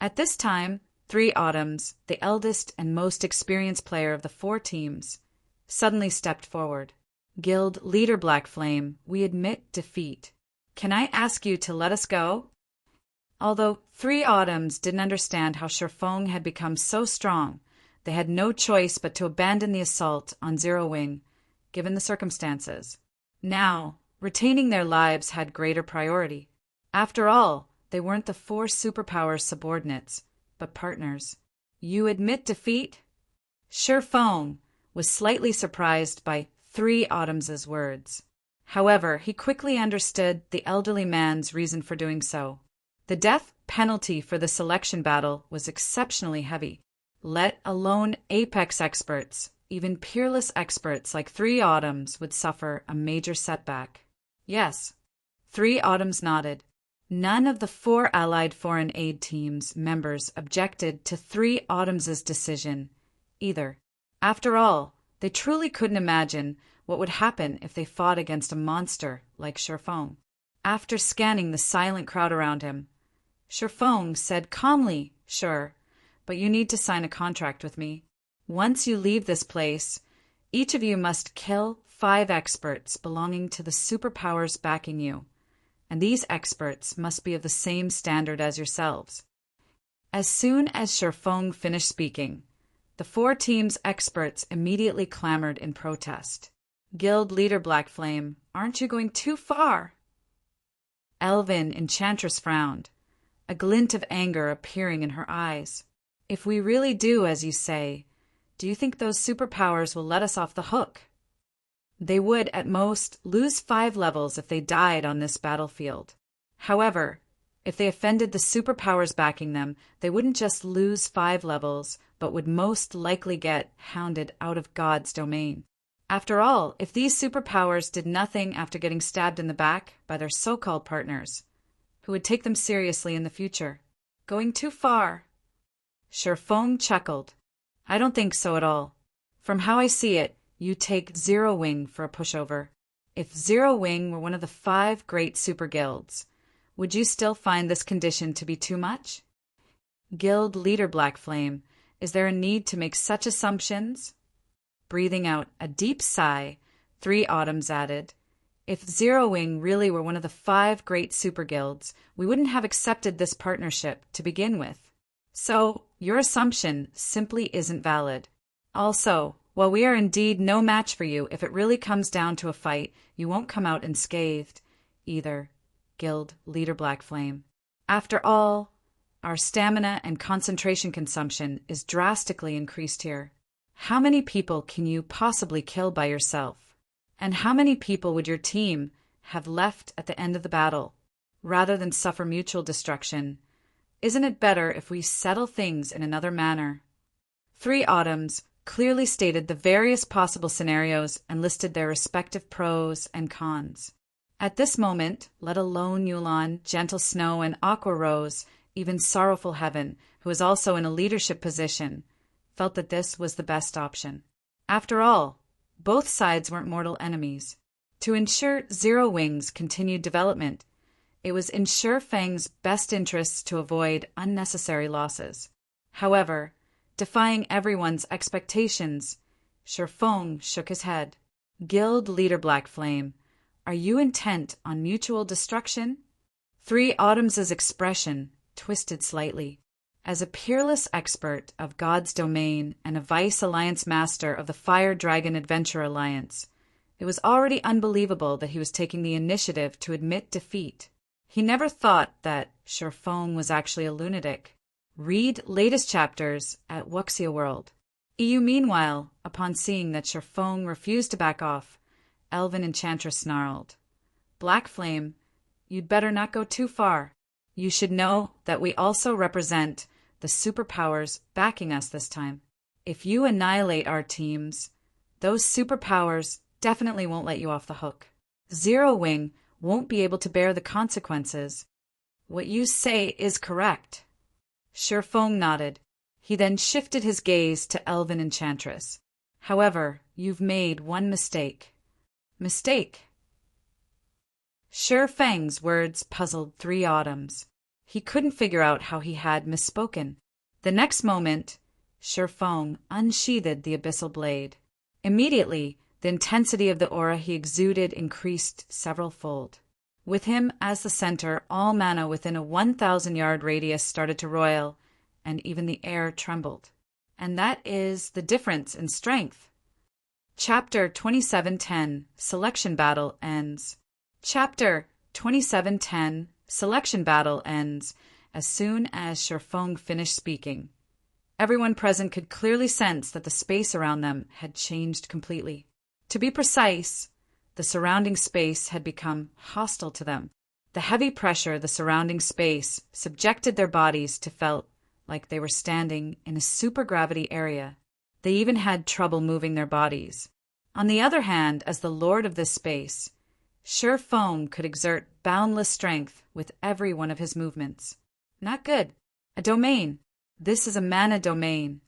At this time, 3 Autumns, the eldest and most experienced player of the 4 teams, suddenly stepped forward. Guild Leader Black Flame, we admit defeat. Can I ask you to let us go? Although 3 Autumns didn't understand how Sherfong had become so strong, they had no choice but to abandon the assault on Zero Wing, given the circumstances. Now, retaining their lives had greater priority. After all, they weren't the 4 superpowers subordinates, but partners. You admit defeat? Sherfong was slightly surprised by 3 Autumns' words. However, he quickly understood the elderly man's reason for doing so. The death penalty for the selection battle was exceptionally heavy, let alone apex experts. Even peerless experts like 3 Autumns would suffer a major setback. Yes, 3 Autumns nodded. None of the 4 allied foreign aid teams members objected to 3 Autumns' decision either. After all, they truly couldn't imagine what would happen if they fought against a monster like Sherfong. After scanning the silent crowd around him, Sherfong said calmly, "Sure, but you need to sign a contract with me. Once you leave this place, each of you must kill 5 experts belonging to the superpowers backing you, and these experts must be of the same standard as yourselves." As soon as Sherfong finished speaking, the 4 teams' experts immediately clamored in protest. Guild Leader Black Flame, aren't you going too far? Elvin Enchantress frowned, a glint of anger appearing in her eyes. If we really do as you say, do you think those superpowers will let us off the hook? They would, at most, lose 5 levels if they died on this battlefield. However, if they offended the superpowers backing them, they wouldn't just lose 5 levels, but would most likely get hounded out of God's domain. After all, if these superpowers did nothing after getting stabbed in the back by their so-called partners, who would take them seriously in the future? Going too far. Sherfong chuckled. I don't think so at all. From how I see it, you take Zero Wing for a pushover. If Zero Wing were one of the 5 great super guilds, would you still find this condition to be too much? Guild Leader Black Flame, is there a need to make such assumptions? Breathing out a deep sigh, 3 Autumns added, if Zero Wing really were one of the 5 great super guilds, we wouldn't have accepted this partnership to begin with. So, your assumption simply isn't valid. Also, while we are indeed no match for you, if it really comes down to a fight, you won't come out unscathed either, Guild Leader Black Flame. After all, our stamina and concentration consumption is drastically increased here. How many people can you possibly kill by yourself? And how many people would your team have left at the end of the battle? Rather than suffer mutual destruction, isn't it better if we settle things in another manner? 3 Autumns clearly stated the various possible scenarios and listed their respective pros and cons. At this moment, let alone Yulon, Gentle Snow, and Aqua Rose, even Sorrowful Heaven, who is also in a leadership position, felt that this was the best option. After all, both sides weren't mortal enemies. To ensure Zero Wing's continued development, it was in Sherfang's best interests to avoid unnecessary losses. However, defying everyone's expectations, Sherfong shook his head. Guild Leader Black Flame, are you intent on mutual destruction? 3 Autumns' expression twisted slightly. As a peerless expert of God's domain and a Vice Alliance master of the Fire Dragon Adventure Alliance, It was already unbelievable that he was taking the initiative to admit defeat. He never thought that Sherfong was actually a lunatic. Read latest chapters at Wuxia World. EU meanwhile, upon seeing that Sherfong refused to back off, Elven Enchantress snarled, "Black Flame, you'd better not go too far. You should know that we also represent the superpowers backing us this time. If you annihilate our teams, those superpowers definitely won't let you off the hook. Zero Wing won't be able to bear the consequences. What you say is correct." Sherfong nodded. He then shifted his gaze to Elven Enchantress. "However, you've made one mistake." "Mistake?" Sherfang's words puzzled Three Autumns. He couldn't figure out how he had misspoken. The next moment, Sherfong unsheathed the abyssal blade. Immediately, the intensity of the aura he exuded increased several-fold. With him as the center, all mana within a 1,000-yard radius started to roil, and even the air trembled. And that is the difference in strength. Chapter 2710, Selection Battle ends. Chapter 2710, Selection Battle ends as soon as Sherfong finished speaking. Everyone present could clearly sense that the space around them had changed completely. To be precise, the surrounding space had become hostile to them. The heavy pressure of the surrounding space subjected their bodies to felt like they were standing in a supergravity area. They even had trouble moving their bodies. On the other hand, as the lord of this space, Sherfong could exert boundless strength with every one of his movements. Not good. A domain. This is a mana domain.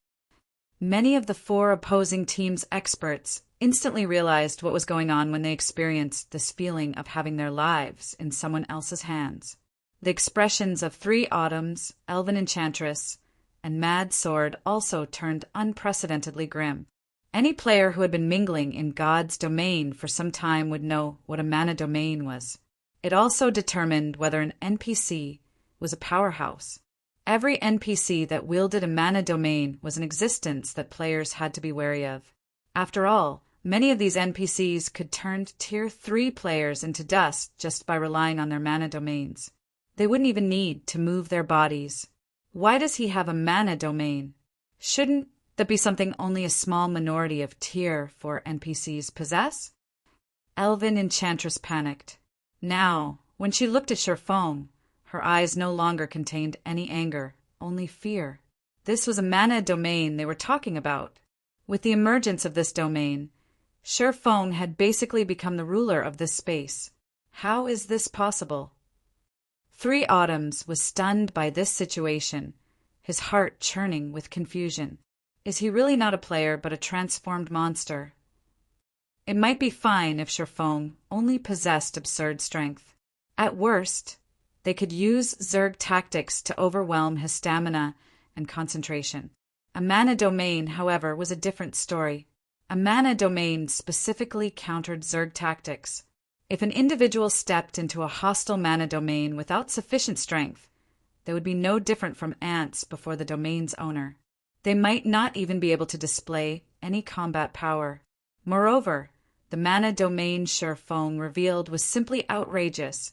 Many of the four opposing teams' experts instantly realized what was going on when they experienced this feeling of having their lives in someone else's hands. The expressions of Three Autumns, Elven Enchantress, and Mad Sword also turned unprecedentedly grim. Any player who had been mingling in God's domain for some time would know what a mana domain was. It also determined whether an NPC was a powerhouse. Every NPC that wielded a mana domain was an existence that players had to be wary of. After all, many of these NPCs could turn Tier 3 players into dust just by relying on their mana domains. They wouldn't even need to move their bodies. Why does he have a mana domain? Shouldn't that be something only a small minority of Tier 4 NPCs possess? Elven Enchantress panicked. Now, when she looked at Sherfong, her eyes no longer contained any anger, only fear. This was a mana domain they were talking about. With the emergence of this domain, Sherfong had basically become the ruler of this space. How is this possible? Three Autumns was stunned by this situation, his heart churning with confusion. Is he really not a player but a transformed monster? It might be fine if Sherfong only possessed absurd strength. At worst, they could use Zerg tactics to overwhelm his stamina and concentration. A mana domain, however, was a different story. A mana domain specifically countered Zerg tactics. If an individual stepped into a hostile mana domain without sufficient strength, they would be no different from ants before the domain's owner. They might not even be able to display any combat power. Moreover, the mana domain Sherfong revealed was simply outrageous,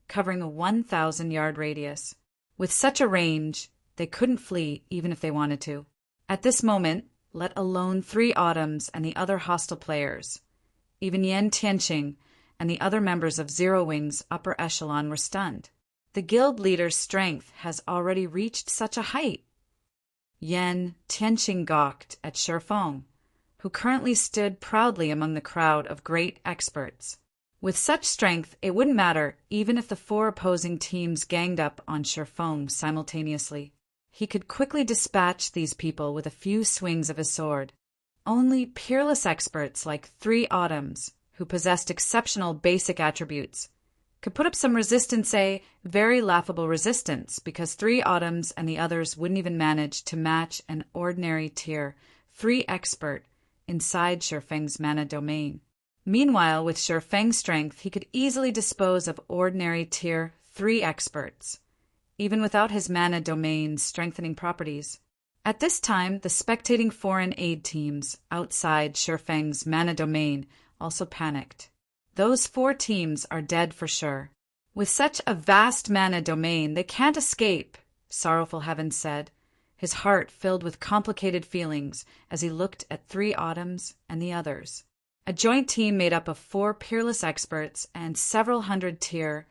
covering a 1,000-yard radius. With such a range, they couldn't flee even if they wanted to. At this moment, let alone Three Autumns and the other hostile players, even Yen Tianqing and the other members of Zero Wing's upper echelon were stunned. The guild leader's strength has already reached such a height. Yen Tianqing gawked at Sherfong, who currently stood proudly among the crowd of great experts. With such strength, it wouldn't matter even if the four opposing teams ganged up on Sherfong simultaneously. He could quickly dispatch these people with a few swings of his sword. Only peerless experts like Three Autumns, who possessed exceptional basic attributes, could put up some resistance, a very laughable resistance, because Three Autumns and the others wouldn't even manage to match an ordinary Tier 3 expert inside Sherfeng's mana domain. Meanwhile, with Sherfeng's strength, he could easily dispose of ordinary Tier 3 experts, even without his mana domain's strengthening properties. At this time, the spectating foreign aid teams outside Sherfeng's mana domain also panicked. Those 4 teams are dead for sure. With such a vast mana domain, they can't escape, Sorrowful Heaven said, his heart filled with complicated feelings as he looked at 3 Autumns and the others. A joint team made up of 4 peerless experts and several hundred tier,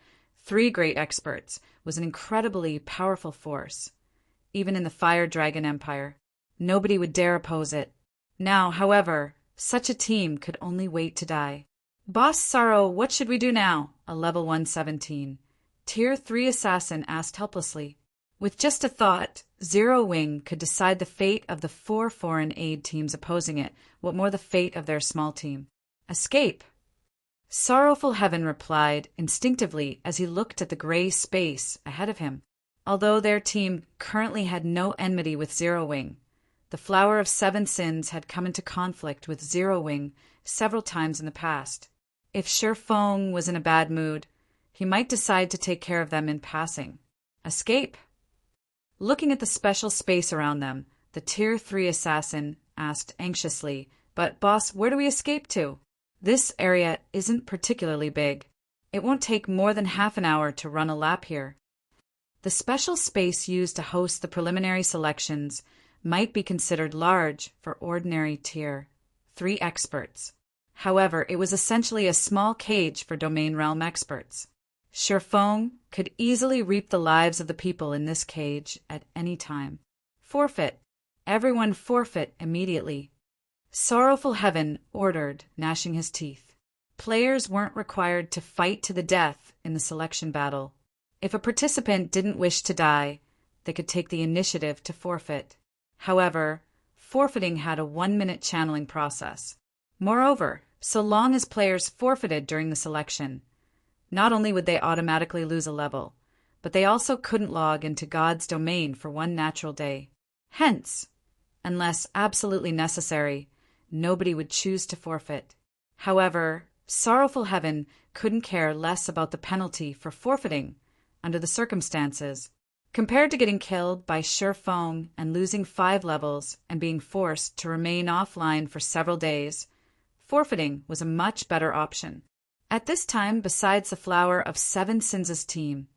3 great experts was an incredibly powerful force. Even in the Fire Dragon Empire, nobody would dare oppose it. Now, however, such a team could only wait to die. Boss Sorrow, what should we do now? A level 117. Tier 3 assassin asked helplessly. With just a thought, Zero Wing could decide the fate of the 4 foreign aid teams opposing it, what more the fate of their small team. Escape! Sorrowful Heaven replied instinctively as he looked at the gray space ahead of him. Although their team currently had no enmity with Zero Wing, the Flower of 7 Sins had come into conflict with Zero Wing several times in the past. If Shifeng was in a bad mood, he might decide to take care of them in passing. Escape! Looking at the special space around them, the Tier 3 assassin asked anxiously, "But, boss, where do we escape to? This area isn't particularly big. It won't take more than half an hour to run a lap here." The special space used to host the preliminary selections might be considered large for ordinary Tier 3 experts. However, it was essentially a small cage for domain realm experts. Shifeng could easily reap the lives of the people in this cage at any time. Forfeit. Everyone forfeit immediately. Sorrowful Heaven ordered, gnashing his teeth. Players weren't required to fight to the death in the selection battle. If a participant didn't wish to die, they could take the initiative to forfeit. However, forfeiting had a 1-minute channeling process. Moreover, so long as players forfeited during the selection, not only would they automatically lose a level, but they also couldn't log into God's domain for 1 natural day. Hence, unless absolutely necessary, nobody would choose to forfeit. However, Sorrowful Heaven couldn't care less about the penalty for forfeiting under the circumstances. Compared to getting killed by Shifeng and losing 5 levels and being forced to remain offline for several days, forfeiting was a much better option. At this time, besides the Flower of 7 Sins' team,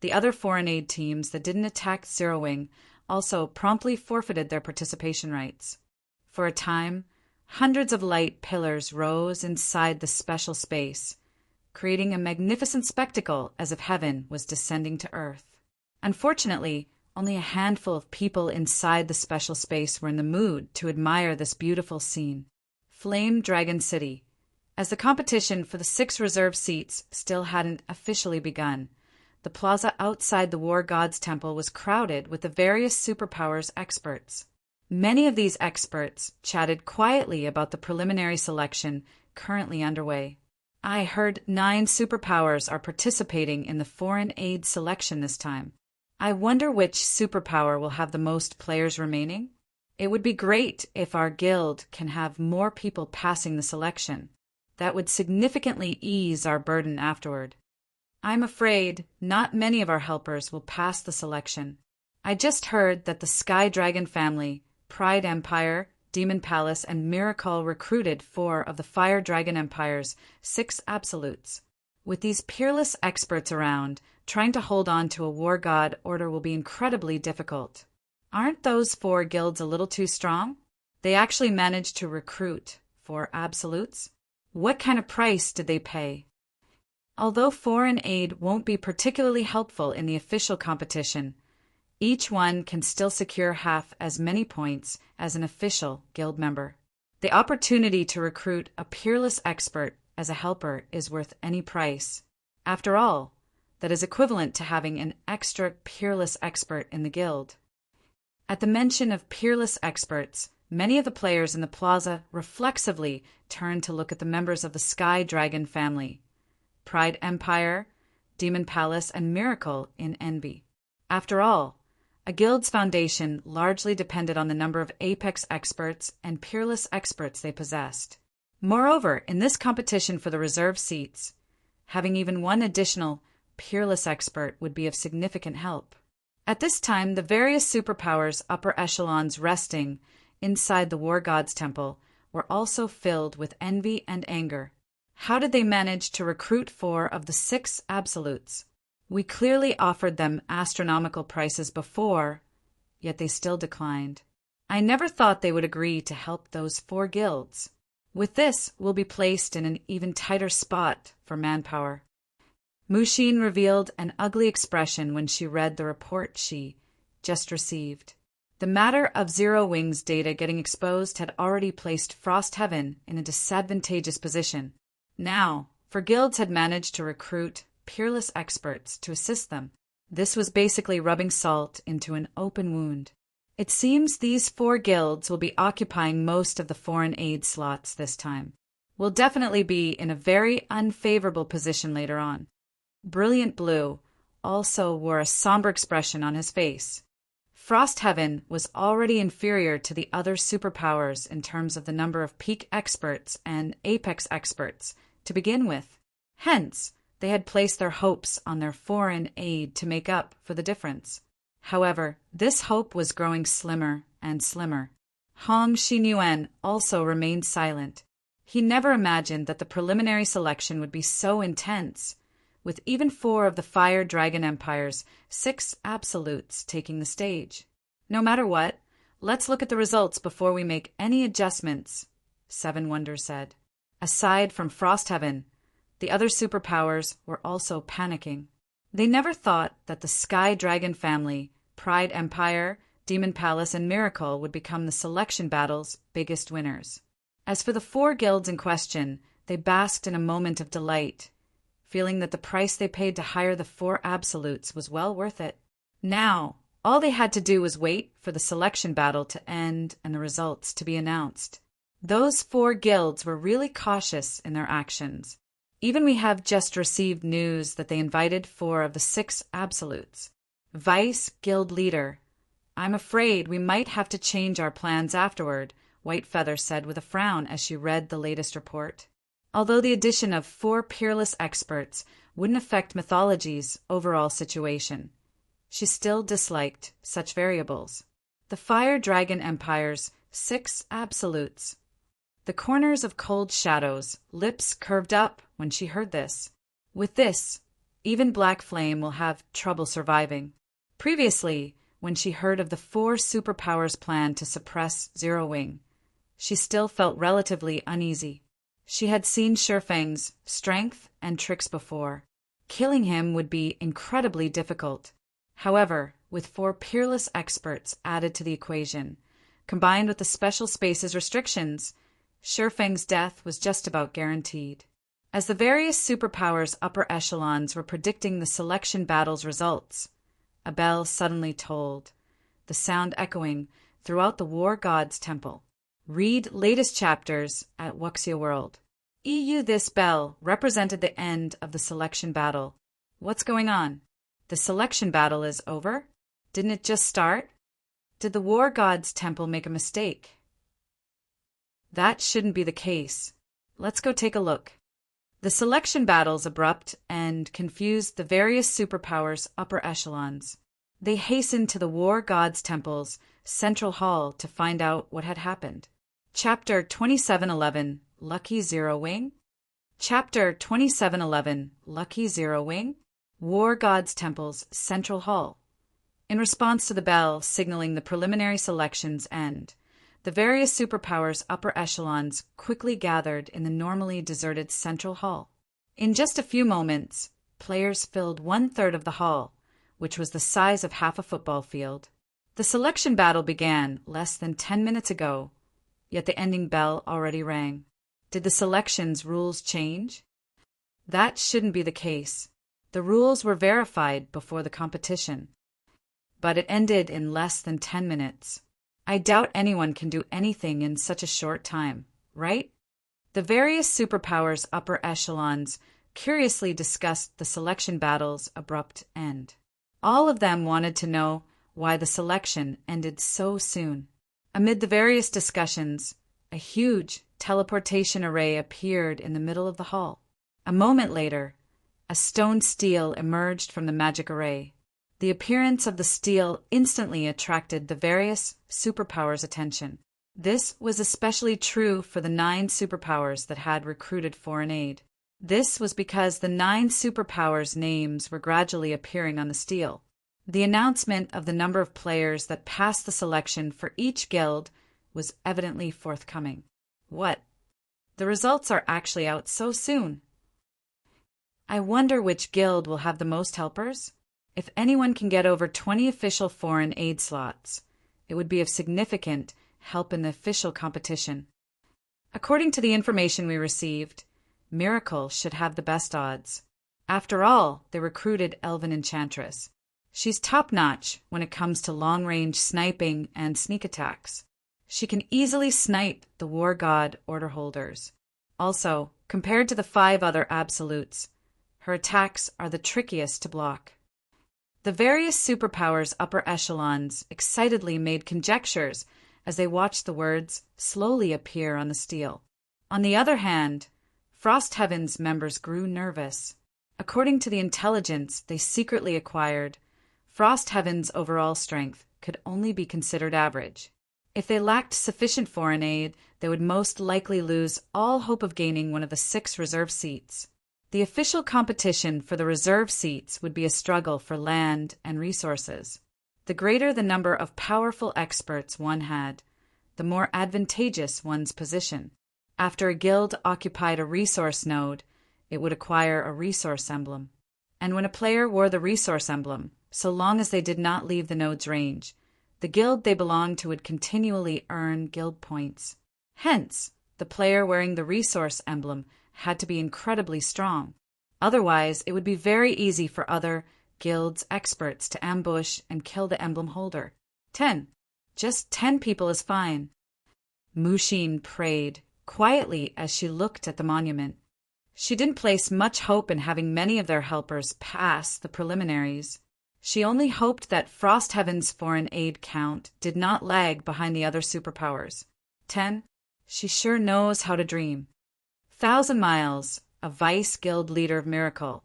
the other foreign aid teams that didn't attack Zero Wing also promptly forfeited their participation rights. For a time, hundreds of light pillars rose inside the special space, creating a magnificent spectacle as if heaven was descending to earth. Unfortunately, only a handful of people inside the special space were in the mood to admire this beautiful scene. Flame Dragon City. As the competition for the 6 reserve seats still hadn't officially begun, the plaza outside the War God's Temple was crowded with the various superpowers experts. Many of these experts chatted quietly about the preliminary selection currently underway. I heard 9 superpowers are participating in the foreign aid selection this time. I wonder which superpower will have the most players remaining. It would be great if our guild can have more people passing the selection. That would significantly ease our burden afterward. I'm afraid not many of our helpers will pass the selection. I just heard that the Sky Dragon family, Pride Empire, Demon Palace, and Miracle recruited 4 of the Fire Dragon Empire's 6 absolutes. With these peerless experts around, trying to hold on to a War God order will be incredibly difficult. Aren't those 4 guilds a little too strong? They actually managed to recruit 4 absolutes? What kind of price did they pay? Although foreign aid won't be particularly helpful in the official competition, each one can still secure half as many points as an official guild member. The opportunity to recruit a peerless expert as a helper is worth any price. After all, that is equivalent to having an extra peerless expert in the guild. At the mention of peerless experts, many of the players in the plaza reflexively turned to look at the members of the Sky Dragon family, Pride Empire, Demon Palace, and Miracle in envy. After all, a guild's foundation largely depended on the number of apex experts and peerless experts they possessed. Moreover, in this competition for the reserve seats, having even 1 additional peerless expert would be of significant help. At this time, the various superpowers upper echelons resting inside the War God's Temple were also filled with envy and anger. How did they manage to recruit 4 of the 6 absolutes? We clearly offered them astronomical prices before, yet they still declined. I never thought they would agree to help those 4 guilds. With this, we'll be placed in an even tighter spot for manpower. Mushin revealed an ugly expression when she read the report she just received. The matter of Zero Wing's data getting exposed had already placed Frost Heaven in a disadvantageous position. Now, for guilds had managed to recruit peerless experts to assist them. This was basically rubbing salt into an open wound. It seems these 4 guilds will be occupying most of the foreign aid slots this time. We'll definitely be in a very unfavorable position later on. Brilliant Blue also wore a somber expression on his face. Frost Heaven was already inferior to the other superpowers in terms of the number of peak experts and apex experts to begin with. Hence, they had placed their hopes on their foreign aid to make up for the difference. However, this hope was growing slimmer and slimmer. Hong Xinyuan also remained silent. He never imagined that the preliminary selection would be so intense, with even 4 of the Fire Dragon Empire's 6 absolutes taking the stage. No matter what, let's look at the results before we make any adjustments, Seven Wonders said. Aside from Frost Heaven, the other superpowers were also panicking. They never thought that the Sky Dragon family, Pride Empire, Demon Palace, and Miracle would become the selection battle's biggest winners. As for the 4 guilds in question, they basked in a moment of delight, feeling that the price they paid to hire the 4 absolutes was well worth it. Now, all they had to do was wait for the selection battle to end and the results to be announced. Those 4 guilds were really cautious in their actions. Even we have just received news that they invited 4 of the 6 absolutes. Vice Guild Leader, I'm afraid we might have to change our plans afterward, Whitefeather said with a frown as she read the latest report. Although the addition of 4 peerless experts wouldn't affect Mythology's overall situation, she still disliked such variables. The Fire Dragon Empire's 6 absolutes. The corners of Cold Shadow's lips curved up when she heard this. With this, even Black Flame will have trouble surviving. Previously, when she heard of the 4 superpowers' plan to suppress Zero Wing, she still felt relatively uneasy. She had seen Shurfeng's strength and tricks before. Killing him would be incredibly difficult. However, with 4 peerless experts added to the equation, combined with the special spaces restrictions, Shurfeng's death was just about guaranteed. As the various superpowers' upper echelons were predicting the selection battle's results, a bell suddenly tolled, the sound echoing throughout the War God's temple. Read latest chapters at Wuxia World. This bell represented the end of the selection battle. What's going on? The selection battle is over? Didn't it just start? Did the War God's temple make a mistake? That shouldn't be the case. Let's go take a look. The selection battle's abrupt and confused the various superpowers' upper echelons. They hastened to the War God's temple's central hall to find out what had happened. Chapter 2711, Lucky Zero Wing? Chapter 2711, Lucky Zero Wing? War God's temple's central hall. In response to the bell signaling the preliminary selection's end, the various superpowers' upper echelons quickly gathered in the normally deserted central hall. In just a few moments, players filled 1/3 of the hall, which was the size of half a football field. The selection battle began less than 10 minutes ago, yet the ending bell already rang. Did the selection's rules change? That shouldn't be the case. The rules were verified before the competition, but it ended in less than 10 minutes. I doubt anyone can do anything in such a short time, right? The various superpowers' upper echelons curiously discussed the selection battle's abrupt end. All of them wanted to know why the selection ended so soon. Amid the various discussions, a huge teleportation array appeared in the middle of the hall. A moment later, a stone steel emerged from the magic array. The appearance of the steel instantly attracted the various superpowers' attention. This was especially true for the 9 superpowers that had recruited foreign aid. This was because the 9 superpowers' names were gradually appearing on the steel. The announcement of the number of players that passed the selection for each guild was evidently forthcoming. What? The results are actually out so soon. I wonder which guild will have the most helpers? If anyone can get over 20 official foreign aid slots, it would be of significant help in the official competition. According to the information we received, Miracle should have the best odds. After all, they recruited Elven Enchantress. She's top-notch when it comes to long-range sniping and sneak attacks. She can easily snipe the War God Order holders. Also, compared to the 5 other absolutes, her attacks are the trickiest to block. The various superpowers' upper echelons excitedly made conjectures as they watched the words slowly appear on the steel. On the other hand, Frost Heaven's members grew nervous. According to the intelligence they secretly acquired, Frost Heaven's overall strength could only be considered average. If they lacked sufficient foreign aid, they would most likely lose all hope of gaining one of the 6 reserve seats. The official competition for the reserve seats would be a struggle for land and resources. The greater the number of powerful experts one had, the more advantageous one's position. After a guild occupied a resource node, it would acquire a resource emblem. And when a player wore the resource emblem, so long as they did not leave the node's range, the guild they belonged to would continually earn guild points. Hence, the player wearing the resource emblem had to be incredibly strong. Otherwise, it would be very easy for other guilds' experts to ambush and kill the emblem holder. 10. Just 10 people is fine. Mushin prayed quietly as she looked at the monument. She didn't place much hope in having many of their helpers pass the preliminaries. She only hoped that Frost Heaven's foreign aid count did not lag behind the other superpowers. 10. She sure knows how to dream. 1,000 Miles, a vice guild leader of Miracle,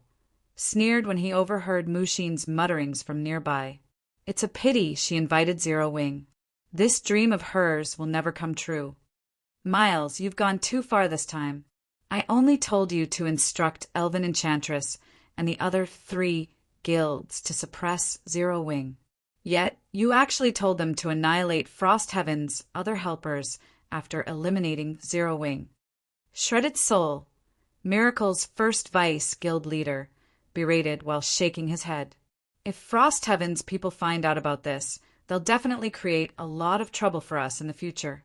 sneered when he overheard Mushin's mutterings from nearby. It's a pity she invited Zero Wing. This dream of hers will never come true. Miles, you've gone too far this time. I only told you to instruct Elven Enchantress and the other 3 guilds to suppress Zero Wing. Yet, you actually told them to annihilate Frost Heaven's other helpers after eliminating Zero Wing. Shredded Soul, Miracle's first vice guild leader, berated while shaking his head. If Frost Heaven's people find out about this, they'll definitely create a lot of trouble for us in the future.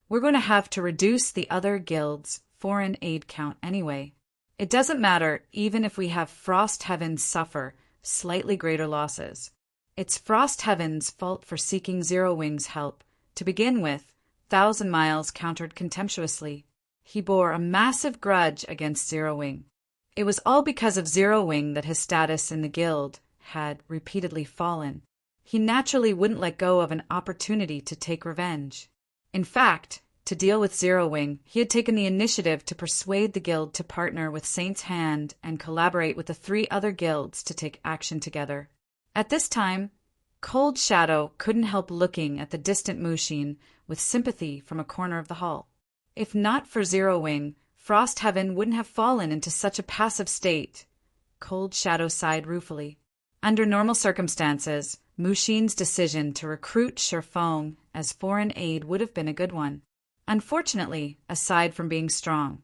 We're going to have to reduce the other guilds' foreign aid count anyway. It doesn't matter even if we have Frost Heaven suffer slightly greater losses. It's Frost Heaven's fault for seeking Zero Wing's help. To begin with, 1,000 Miles countered contemptuously. He bore a massive grudge against Zero Wing. It was all because of Zero Wing that his status in the guild had repeatedly fallen. He naturally wouldn't let go of an opportunity to take revenge. In fact, to deal with Zero Wing, he had taken the initiative to persuade the guild to partner with Saint's Hand and collaborate with the 3 other guilds to take action together. At this time, Cold Shadow couldn't help looking at the distant Mushin with sympathy from a corner of the hall. If not for Zero Wing, Frost Heaven wouldn't have fallen into such a passive state. Cold Shadow sighed ruefully. Under normal circumstances, Mushin's decision to recruit Sherfong as foreign aid would have been a good one. Unfortunately, aside from being strong,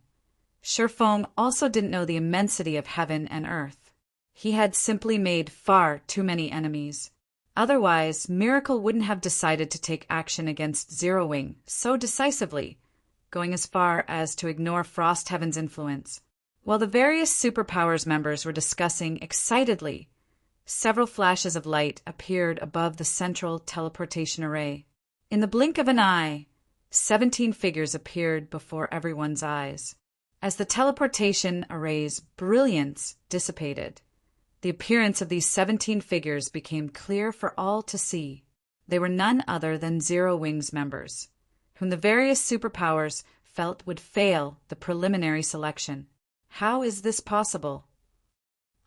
Sherfong also didn't know the immensity of heaven and earth. He had simply made far too many enemies. Otherwise, Miracle wouldn't have decided to take action against Zero Wing so decisively, going as far as to ignore Frost Heaven's influence. While the various superpowers members were discussing excitedly, several flashes of light appeared above the central teleportation array. In the blink of an eye, 17 figures appeared before everyone's eyes. As the teleportation array's brilliance dissipated, the appearance of these 17 figures became clear for all to see. They were none other than Zero Wing's members, whom the various superpowers felt would fail the preliminary selection. How is this possible?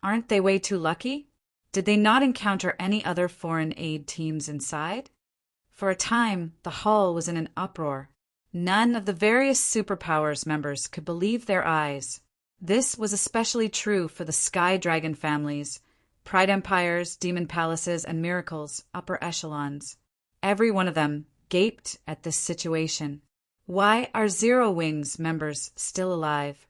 Aren't they way too lucky? Did they not encounter any other foreign aid teams inside? For a time, the hall was in an uproar. None of the various superpowers members could believe their eyes. This was especially true for the Sky Dragon families, Pride Empires, Demon Palaces, and Miracles, upper echelons. Every one of them gaped at this situation. Why are Zero Wings members still alive?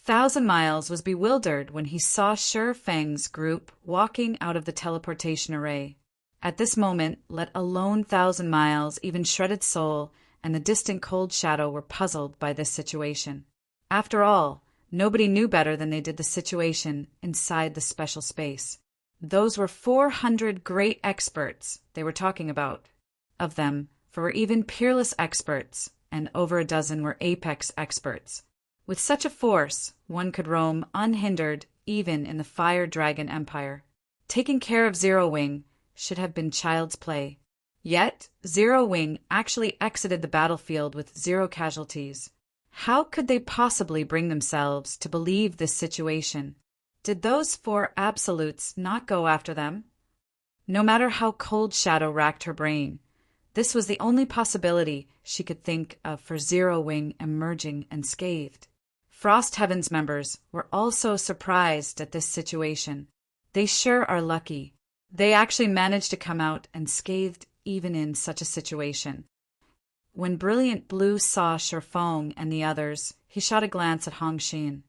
Thousand Miles was bewildered when he saw Sure Fang's group walking out of the teleportation array. At this moment, let alone Thousand Miles, even Shredded Soul, and the distant Cold Shadow were puzzled by this situation. After all, nobody knew better than they did the situation inside the special space. Those were 400 great experts they were talking about. Of them, 4 were even peerless experts, and over a dozen were apex experts. With such a force, one could roam unhindered even in the Fire Dragon Empire. Taking care of Zero Wing should have been child's play. Yet, Zero Wing actually exited the battlefield with 0 casualties. How could they possibly bring themselves to believe this situation? Did those 4 absolutes not go after them? No matter how Cold Shadow racked her brain, this was the only possibility she could think of for Zero Wing emerging unscathed. Frost Heaven's members were also surprised at this situation. They sure are lucky. They actually managed to come out unscathed even in such a situation. When Brilliant Blue saw Sherfong and the others, he shot a glance at Hong Xin,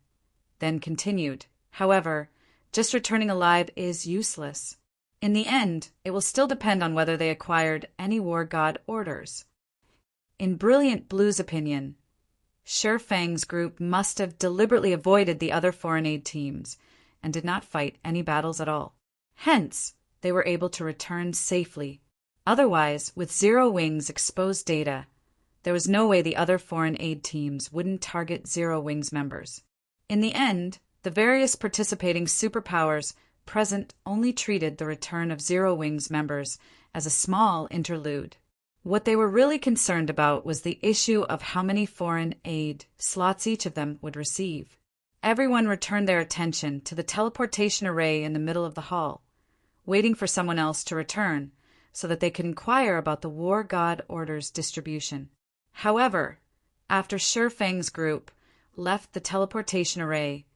then continued, "However, just returning alive is useless. In the end, it will still depend on whether they acquired any War God orders." In Brilliant Blue's opinion, Sherfang's group must have deliberately avoided the other foreign aid teams and did not fight any battles at all. Hence, they were able to return safely. Otherwise, with Zero Wing's exposed data, there was no way the other foreign aid teams wouldn't target Zero Wing's members. In the end, the various participating superpowers present only treated the return of Zero Wing's members as a small interlude. What they were really concerned about was the issue of how many foreign aid slots each of them would receive. Everyone returned their attention to the teleportation array in the middle of the hall, waiting for someone else to return so that they could inquire about the War God Order's distribution. However, after Sherfang's group left the teleportation array,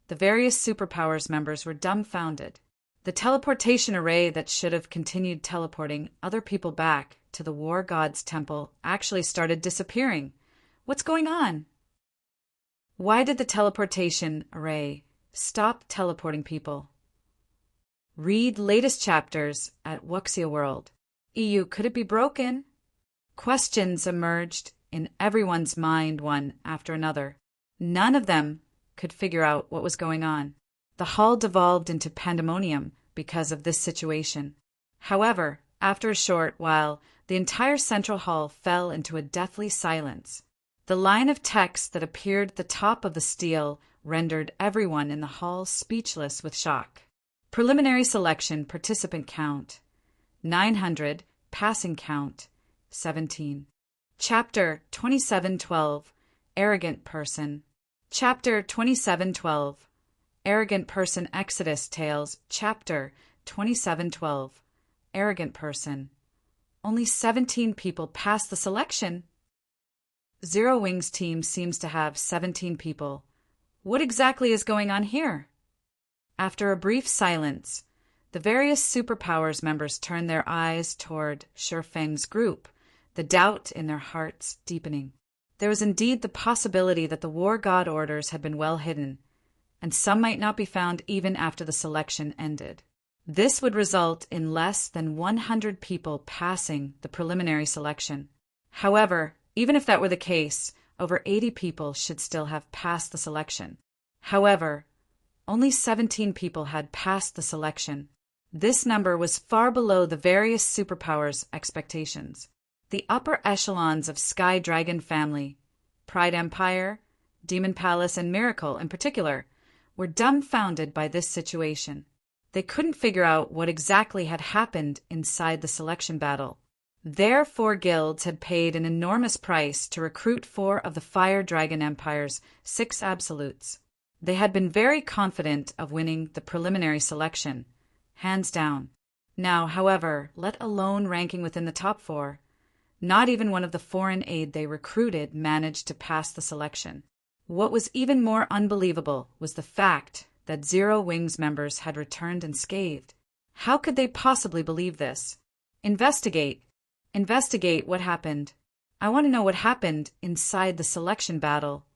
the various superpowers members were dumbfounded. The teleportation array that should have continued teleporting other people back to the War God's temple actually started disappearing. What's going on? Why did the teleportation array stop teleporting people? Read latest chapters at Wuxia World. EU, could it be broken? Questions emerged in everyone's mind one after another. None of them could figure out what was going on. The hall devolved into pandemonium because of this situation. However, after a short while, the entire central hall fell into a deathly silence. The line of text that appeared at the top of the stele rendered everyone in the hall speechless with shock. Preliminary selection participant count 900, passing count 17. Chapter 2712, Arrogant Person. Chapter 2712, Arrogant Person Exodus Tales. Chapter 2712, Arrogant Person. Only 17 people passed the selection. Zero Wing's team seems to have 17 people. What exactly is going on here? After a brief silence, the various superpowers members turned their eyes toward Sherfang's group, the doubt in their hearts deepening. There was indeed the possibility that the War God orders had been well hidden, and some might not be found even after the selection ended. This would result in less than 100 people passing the preliminary selection. However, even if that were the case, over 80 people should still have passed the selection. However, only 17 people had passed the selection. This number was far below the various superpowers' expectations. The upper echelons of Sky Dragon family, Pride Empire, Demon Palace, and Miracle in particular, were dumbfounded by this situation. They couldn't figure out what exactly had happened inside the selection battle. Their 4 guilds had paid an enormous price to recruit 4 of the Fire Dragon Empire's 6 absolutes. They had been very confident of winning the preliminary selection, hands down. Now, however, let alone ranking within the top 4, not even one of the foreign aid they recruited managed to pass the selection. What was even more unbelievable was the fact that Zero Wings members had returned unscathed. How could they possibly believe this? Investigate. Investigate what happened. I want to know what happened inside the selection battle.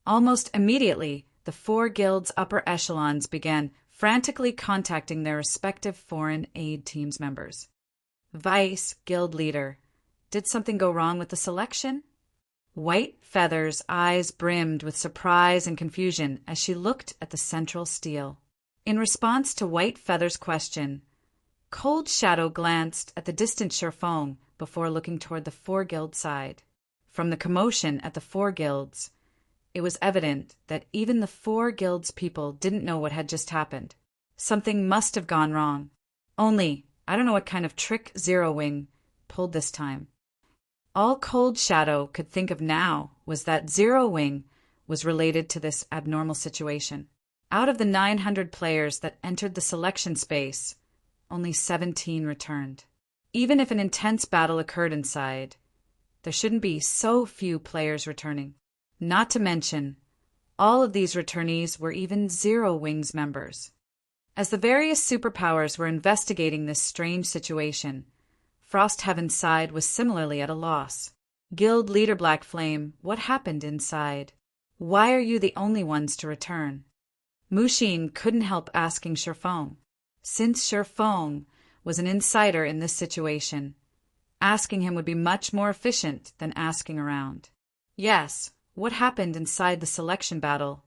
Almost immediately, the 4 guilds' upper echelons began frantically contacting their respective foreign aid teams members. Vice Guild Leader. Did something go wrong with the selection? White Feather's eyes brimmed with surprise and confusion as she looked at the central steel. In response to White Feather's question, Cold Shadow glanced at the distant Sherfong before looking toward the 4 guild side. From the commotion at the 4 guilds, it was evident that even the 4 guilds people didn't know what had just happened. Something must have gone wrong. Only, I don't know what kind of trick Zero Wing pulled this time. All Cold Shadow could think of now was that Zero Wing was related to this abnormal situation. Out of the 900 players that entered the selection space, only 17 returned. Even if an intense battle occurred inside, there shouldn't be so few players returning. Not to mention, all of these returnees were even Zero Wings members. As the various superpowers were investigating this strange situation, Frostheaven's side was similarly at a loss. Guild Leader Black Flame, what happened inside? Why are you the only ones to return? Mushin couldn't help asking Sherfong. Since Sherfong was an insider in this situation, asking him would be much more efficient than asking around. Yes, what happened inside the selection battle?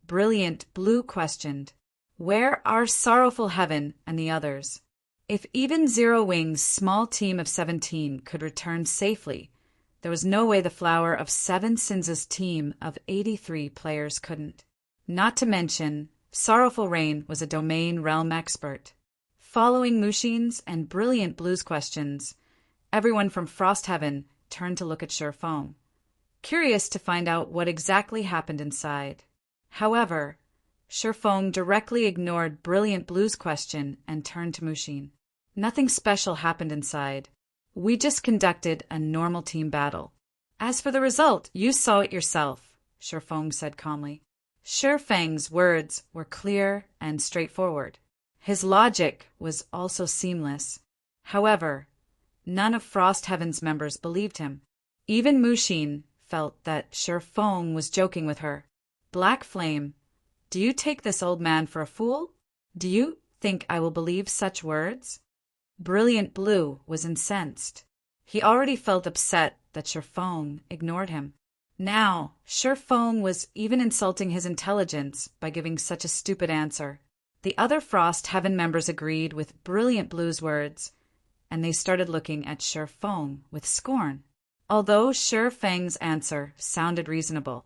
Brilliant Blue questioned. Where are Sorrowful Heaven and the others? If even Zero Wing's small team of 17 could return safely, there was no way the Flower of Seven Sins' team of 83 players couldn't. Not to mention, Sorrowful Rain was a domain realm expert. Following Mushin's and Brilliant Blue's questions, everyone from Frostheaven turned to look at Sherfong, curious to find out what exactly happened inside. However, Sherfong directly ignored Brilliant Blue's question and turned to Mushin. Nothing special happened inside. We just conducted a normal team battle. As for the result, you saw it yourself, Sherfong said calmly. Sherfang's words were clear and straightforward. His logic was also seamless. However, none of Frostheaven's members believed him. Even Mushin felt that Sherfong was joking with her. Black Flame, do you take this old man for a fool? Do you think I will believe such words? Brilliant Blue was incensed. He already felt upset that Sherfong ignored him. Now, Sherfong was even insulting his intelligence by giving such a stupid answer. The other Frostheaven members agreed with Brilliant Blue's words, and they started looking at Sherfong with scorn. Although Sherfang's answer sounded reasonable,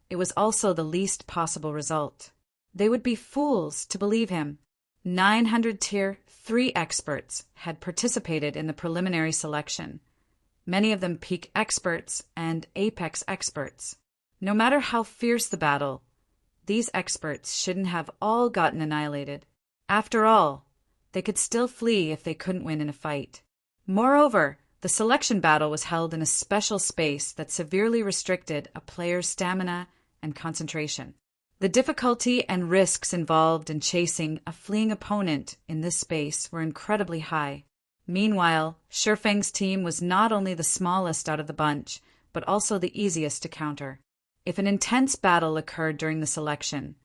it was also the least possible result. They would be fools to believe him. 900 Tier 3 experts had participated in the preliminary selection, many of them peak experts and apex experts. No matter how fierce the battle, these experts shouldn't have all gotten annihilated. After all, they could still flee if they couldn't win in a fight. Moreover, the selection battle was held in a special space that severely restricted a player's stamina and concentration. The difficulty and risks involved in chasing a fleeing opponent in this space were incredibly high. Meanwhile, Sherfang's team was not only the smallest out of the bunch, but also the easiest to counter. If an intense battle occurred during the selection,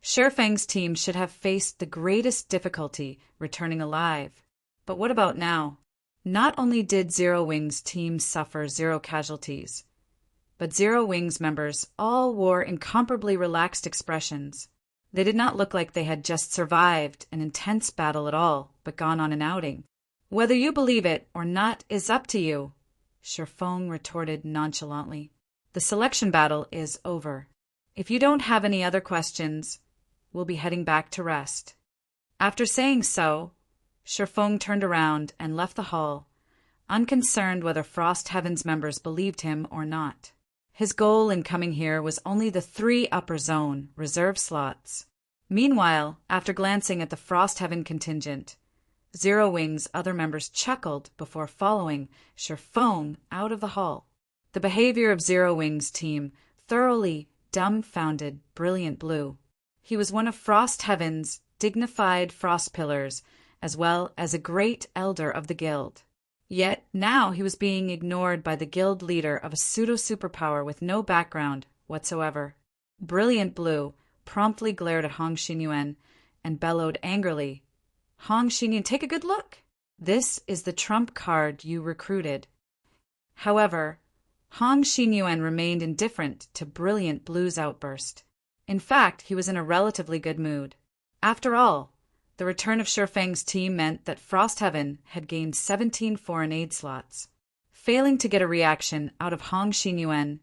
Sherfang's team should have faced the greatest difficulty returning alive. But what about now? Not only did Zero Wing's team suffer 0 casualties, but Zero Wing's members all wore incomparably relaxed expressions. They did not look like they had just survived an intense battle at all, but gone on an outing. Whether you believe it or not is up to you, Sherfong retorted nonchalantly. The selection battle is over. If you don't have any other questions, we'll be heading back to rest. After saying so, Sherfong turned around and left the hall, unconcerned whether Frostheaven's members believed him or not. His goal in coming here was only the 3 upper zone reserve slots. Meanwhile, after glancing at the Frostheaven contingent, Zero Wing's other members chuckled before following Sherfong out of the hall. The behavior of Zero Wing's team thoroughly dumbfounded Brilliant Blue. He was one of Frost Heaven's dignified frost pillars, as well as a great elder of the guild. Yet now he was being ignored by the guild leader of a pseudo-superpower with no background whatsoever. Brilliant Blue promptly glared at Hong Xinyuan and bellowed angrily, "Hong Xinyuan, take a good look! This is the trump card you recruited." However, Hong Xinyuan remained indifferent to Brilliant Blue's outburst. In fact, he was in a relatively good mood. After all, the return of Shifeng's team meant that Frost Heaven had gained 17 foreign aid slots. Failing to get a reaction out of Hong Xinyuan,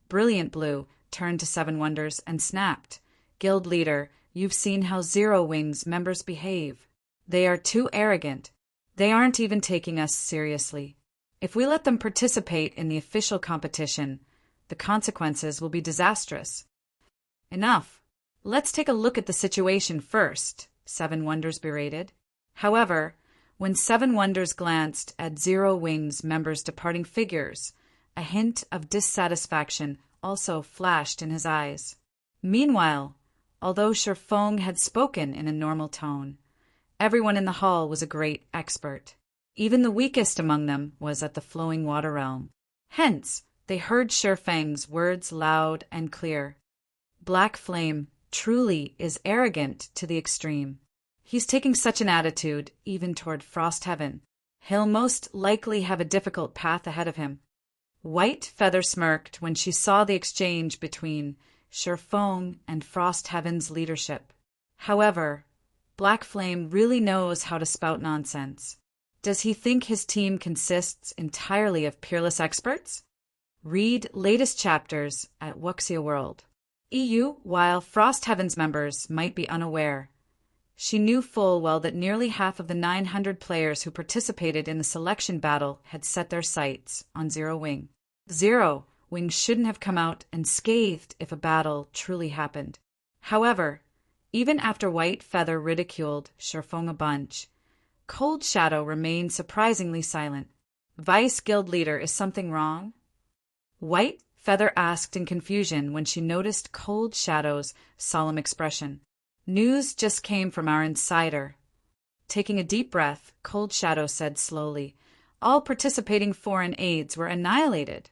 Brilliant Blue turned to Seven Wonders and snapped, "Guild leader, you've seen how Zero Wing's members behave. They are too arrogant. They aren't even taking us seriously. If we let them participate in the official competition, the consequences will be disastrous." "Enough. Let's take a look at the situation first," Seven Wonders berated. However, when Seven Wonders glanced at Zero Wing's members' departing figures, a hint of dissatisfaction also flashed in his eyes. Meanwhile, although Shifeng had spoken in a normal tone, everyone in the hall was a great expert. Even the weakest among them was at the Flowing Water Realm. Hence, they heard Shifeng's words loud and clear. Black Flame truly is arrogant to the extreme. He's taking such an attitude even toward Frost Heaven. He'll most likely have a difficult path ahead of him. White Feather smirked when she saw the exchange between Shifeng and Frost Heaven's leadership. However, Black Flame really knows how to spout nonsense. Does he think his team consists entirely of peerless experts? Read latest chapters at Wuxia World. While Frost Heaven's members might be unaware, she knew full well that nearly half of the 900 players who participated in the selection battle had set their sights on Zero Wing. Zero Wing shouldn't have come out unscathed if a battle truly happened. However, even after White Feather ridiculed Shifeng a bunch, Cold Shadow remained surprisingly silent. "Vice Guild Leader, is something wrong?" White Feather asked in confusion when she noticed Cold Shadow's solemn expression. "News just came from our insider." Taking a deep breath, Cold Shadow said slowly, "All participating foreign aides were annihilated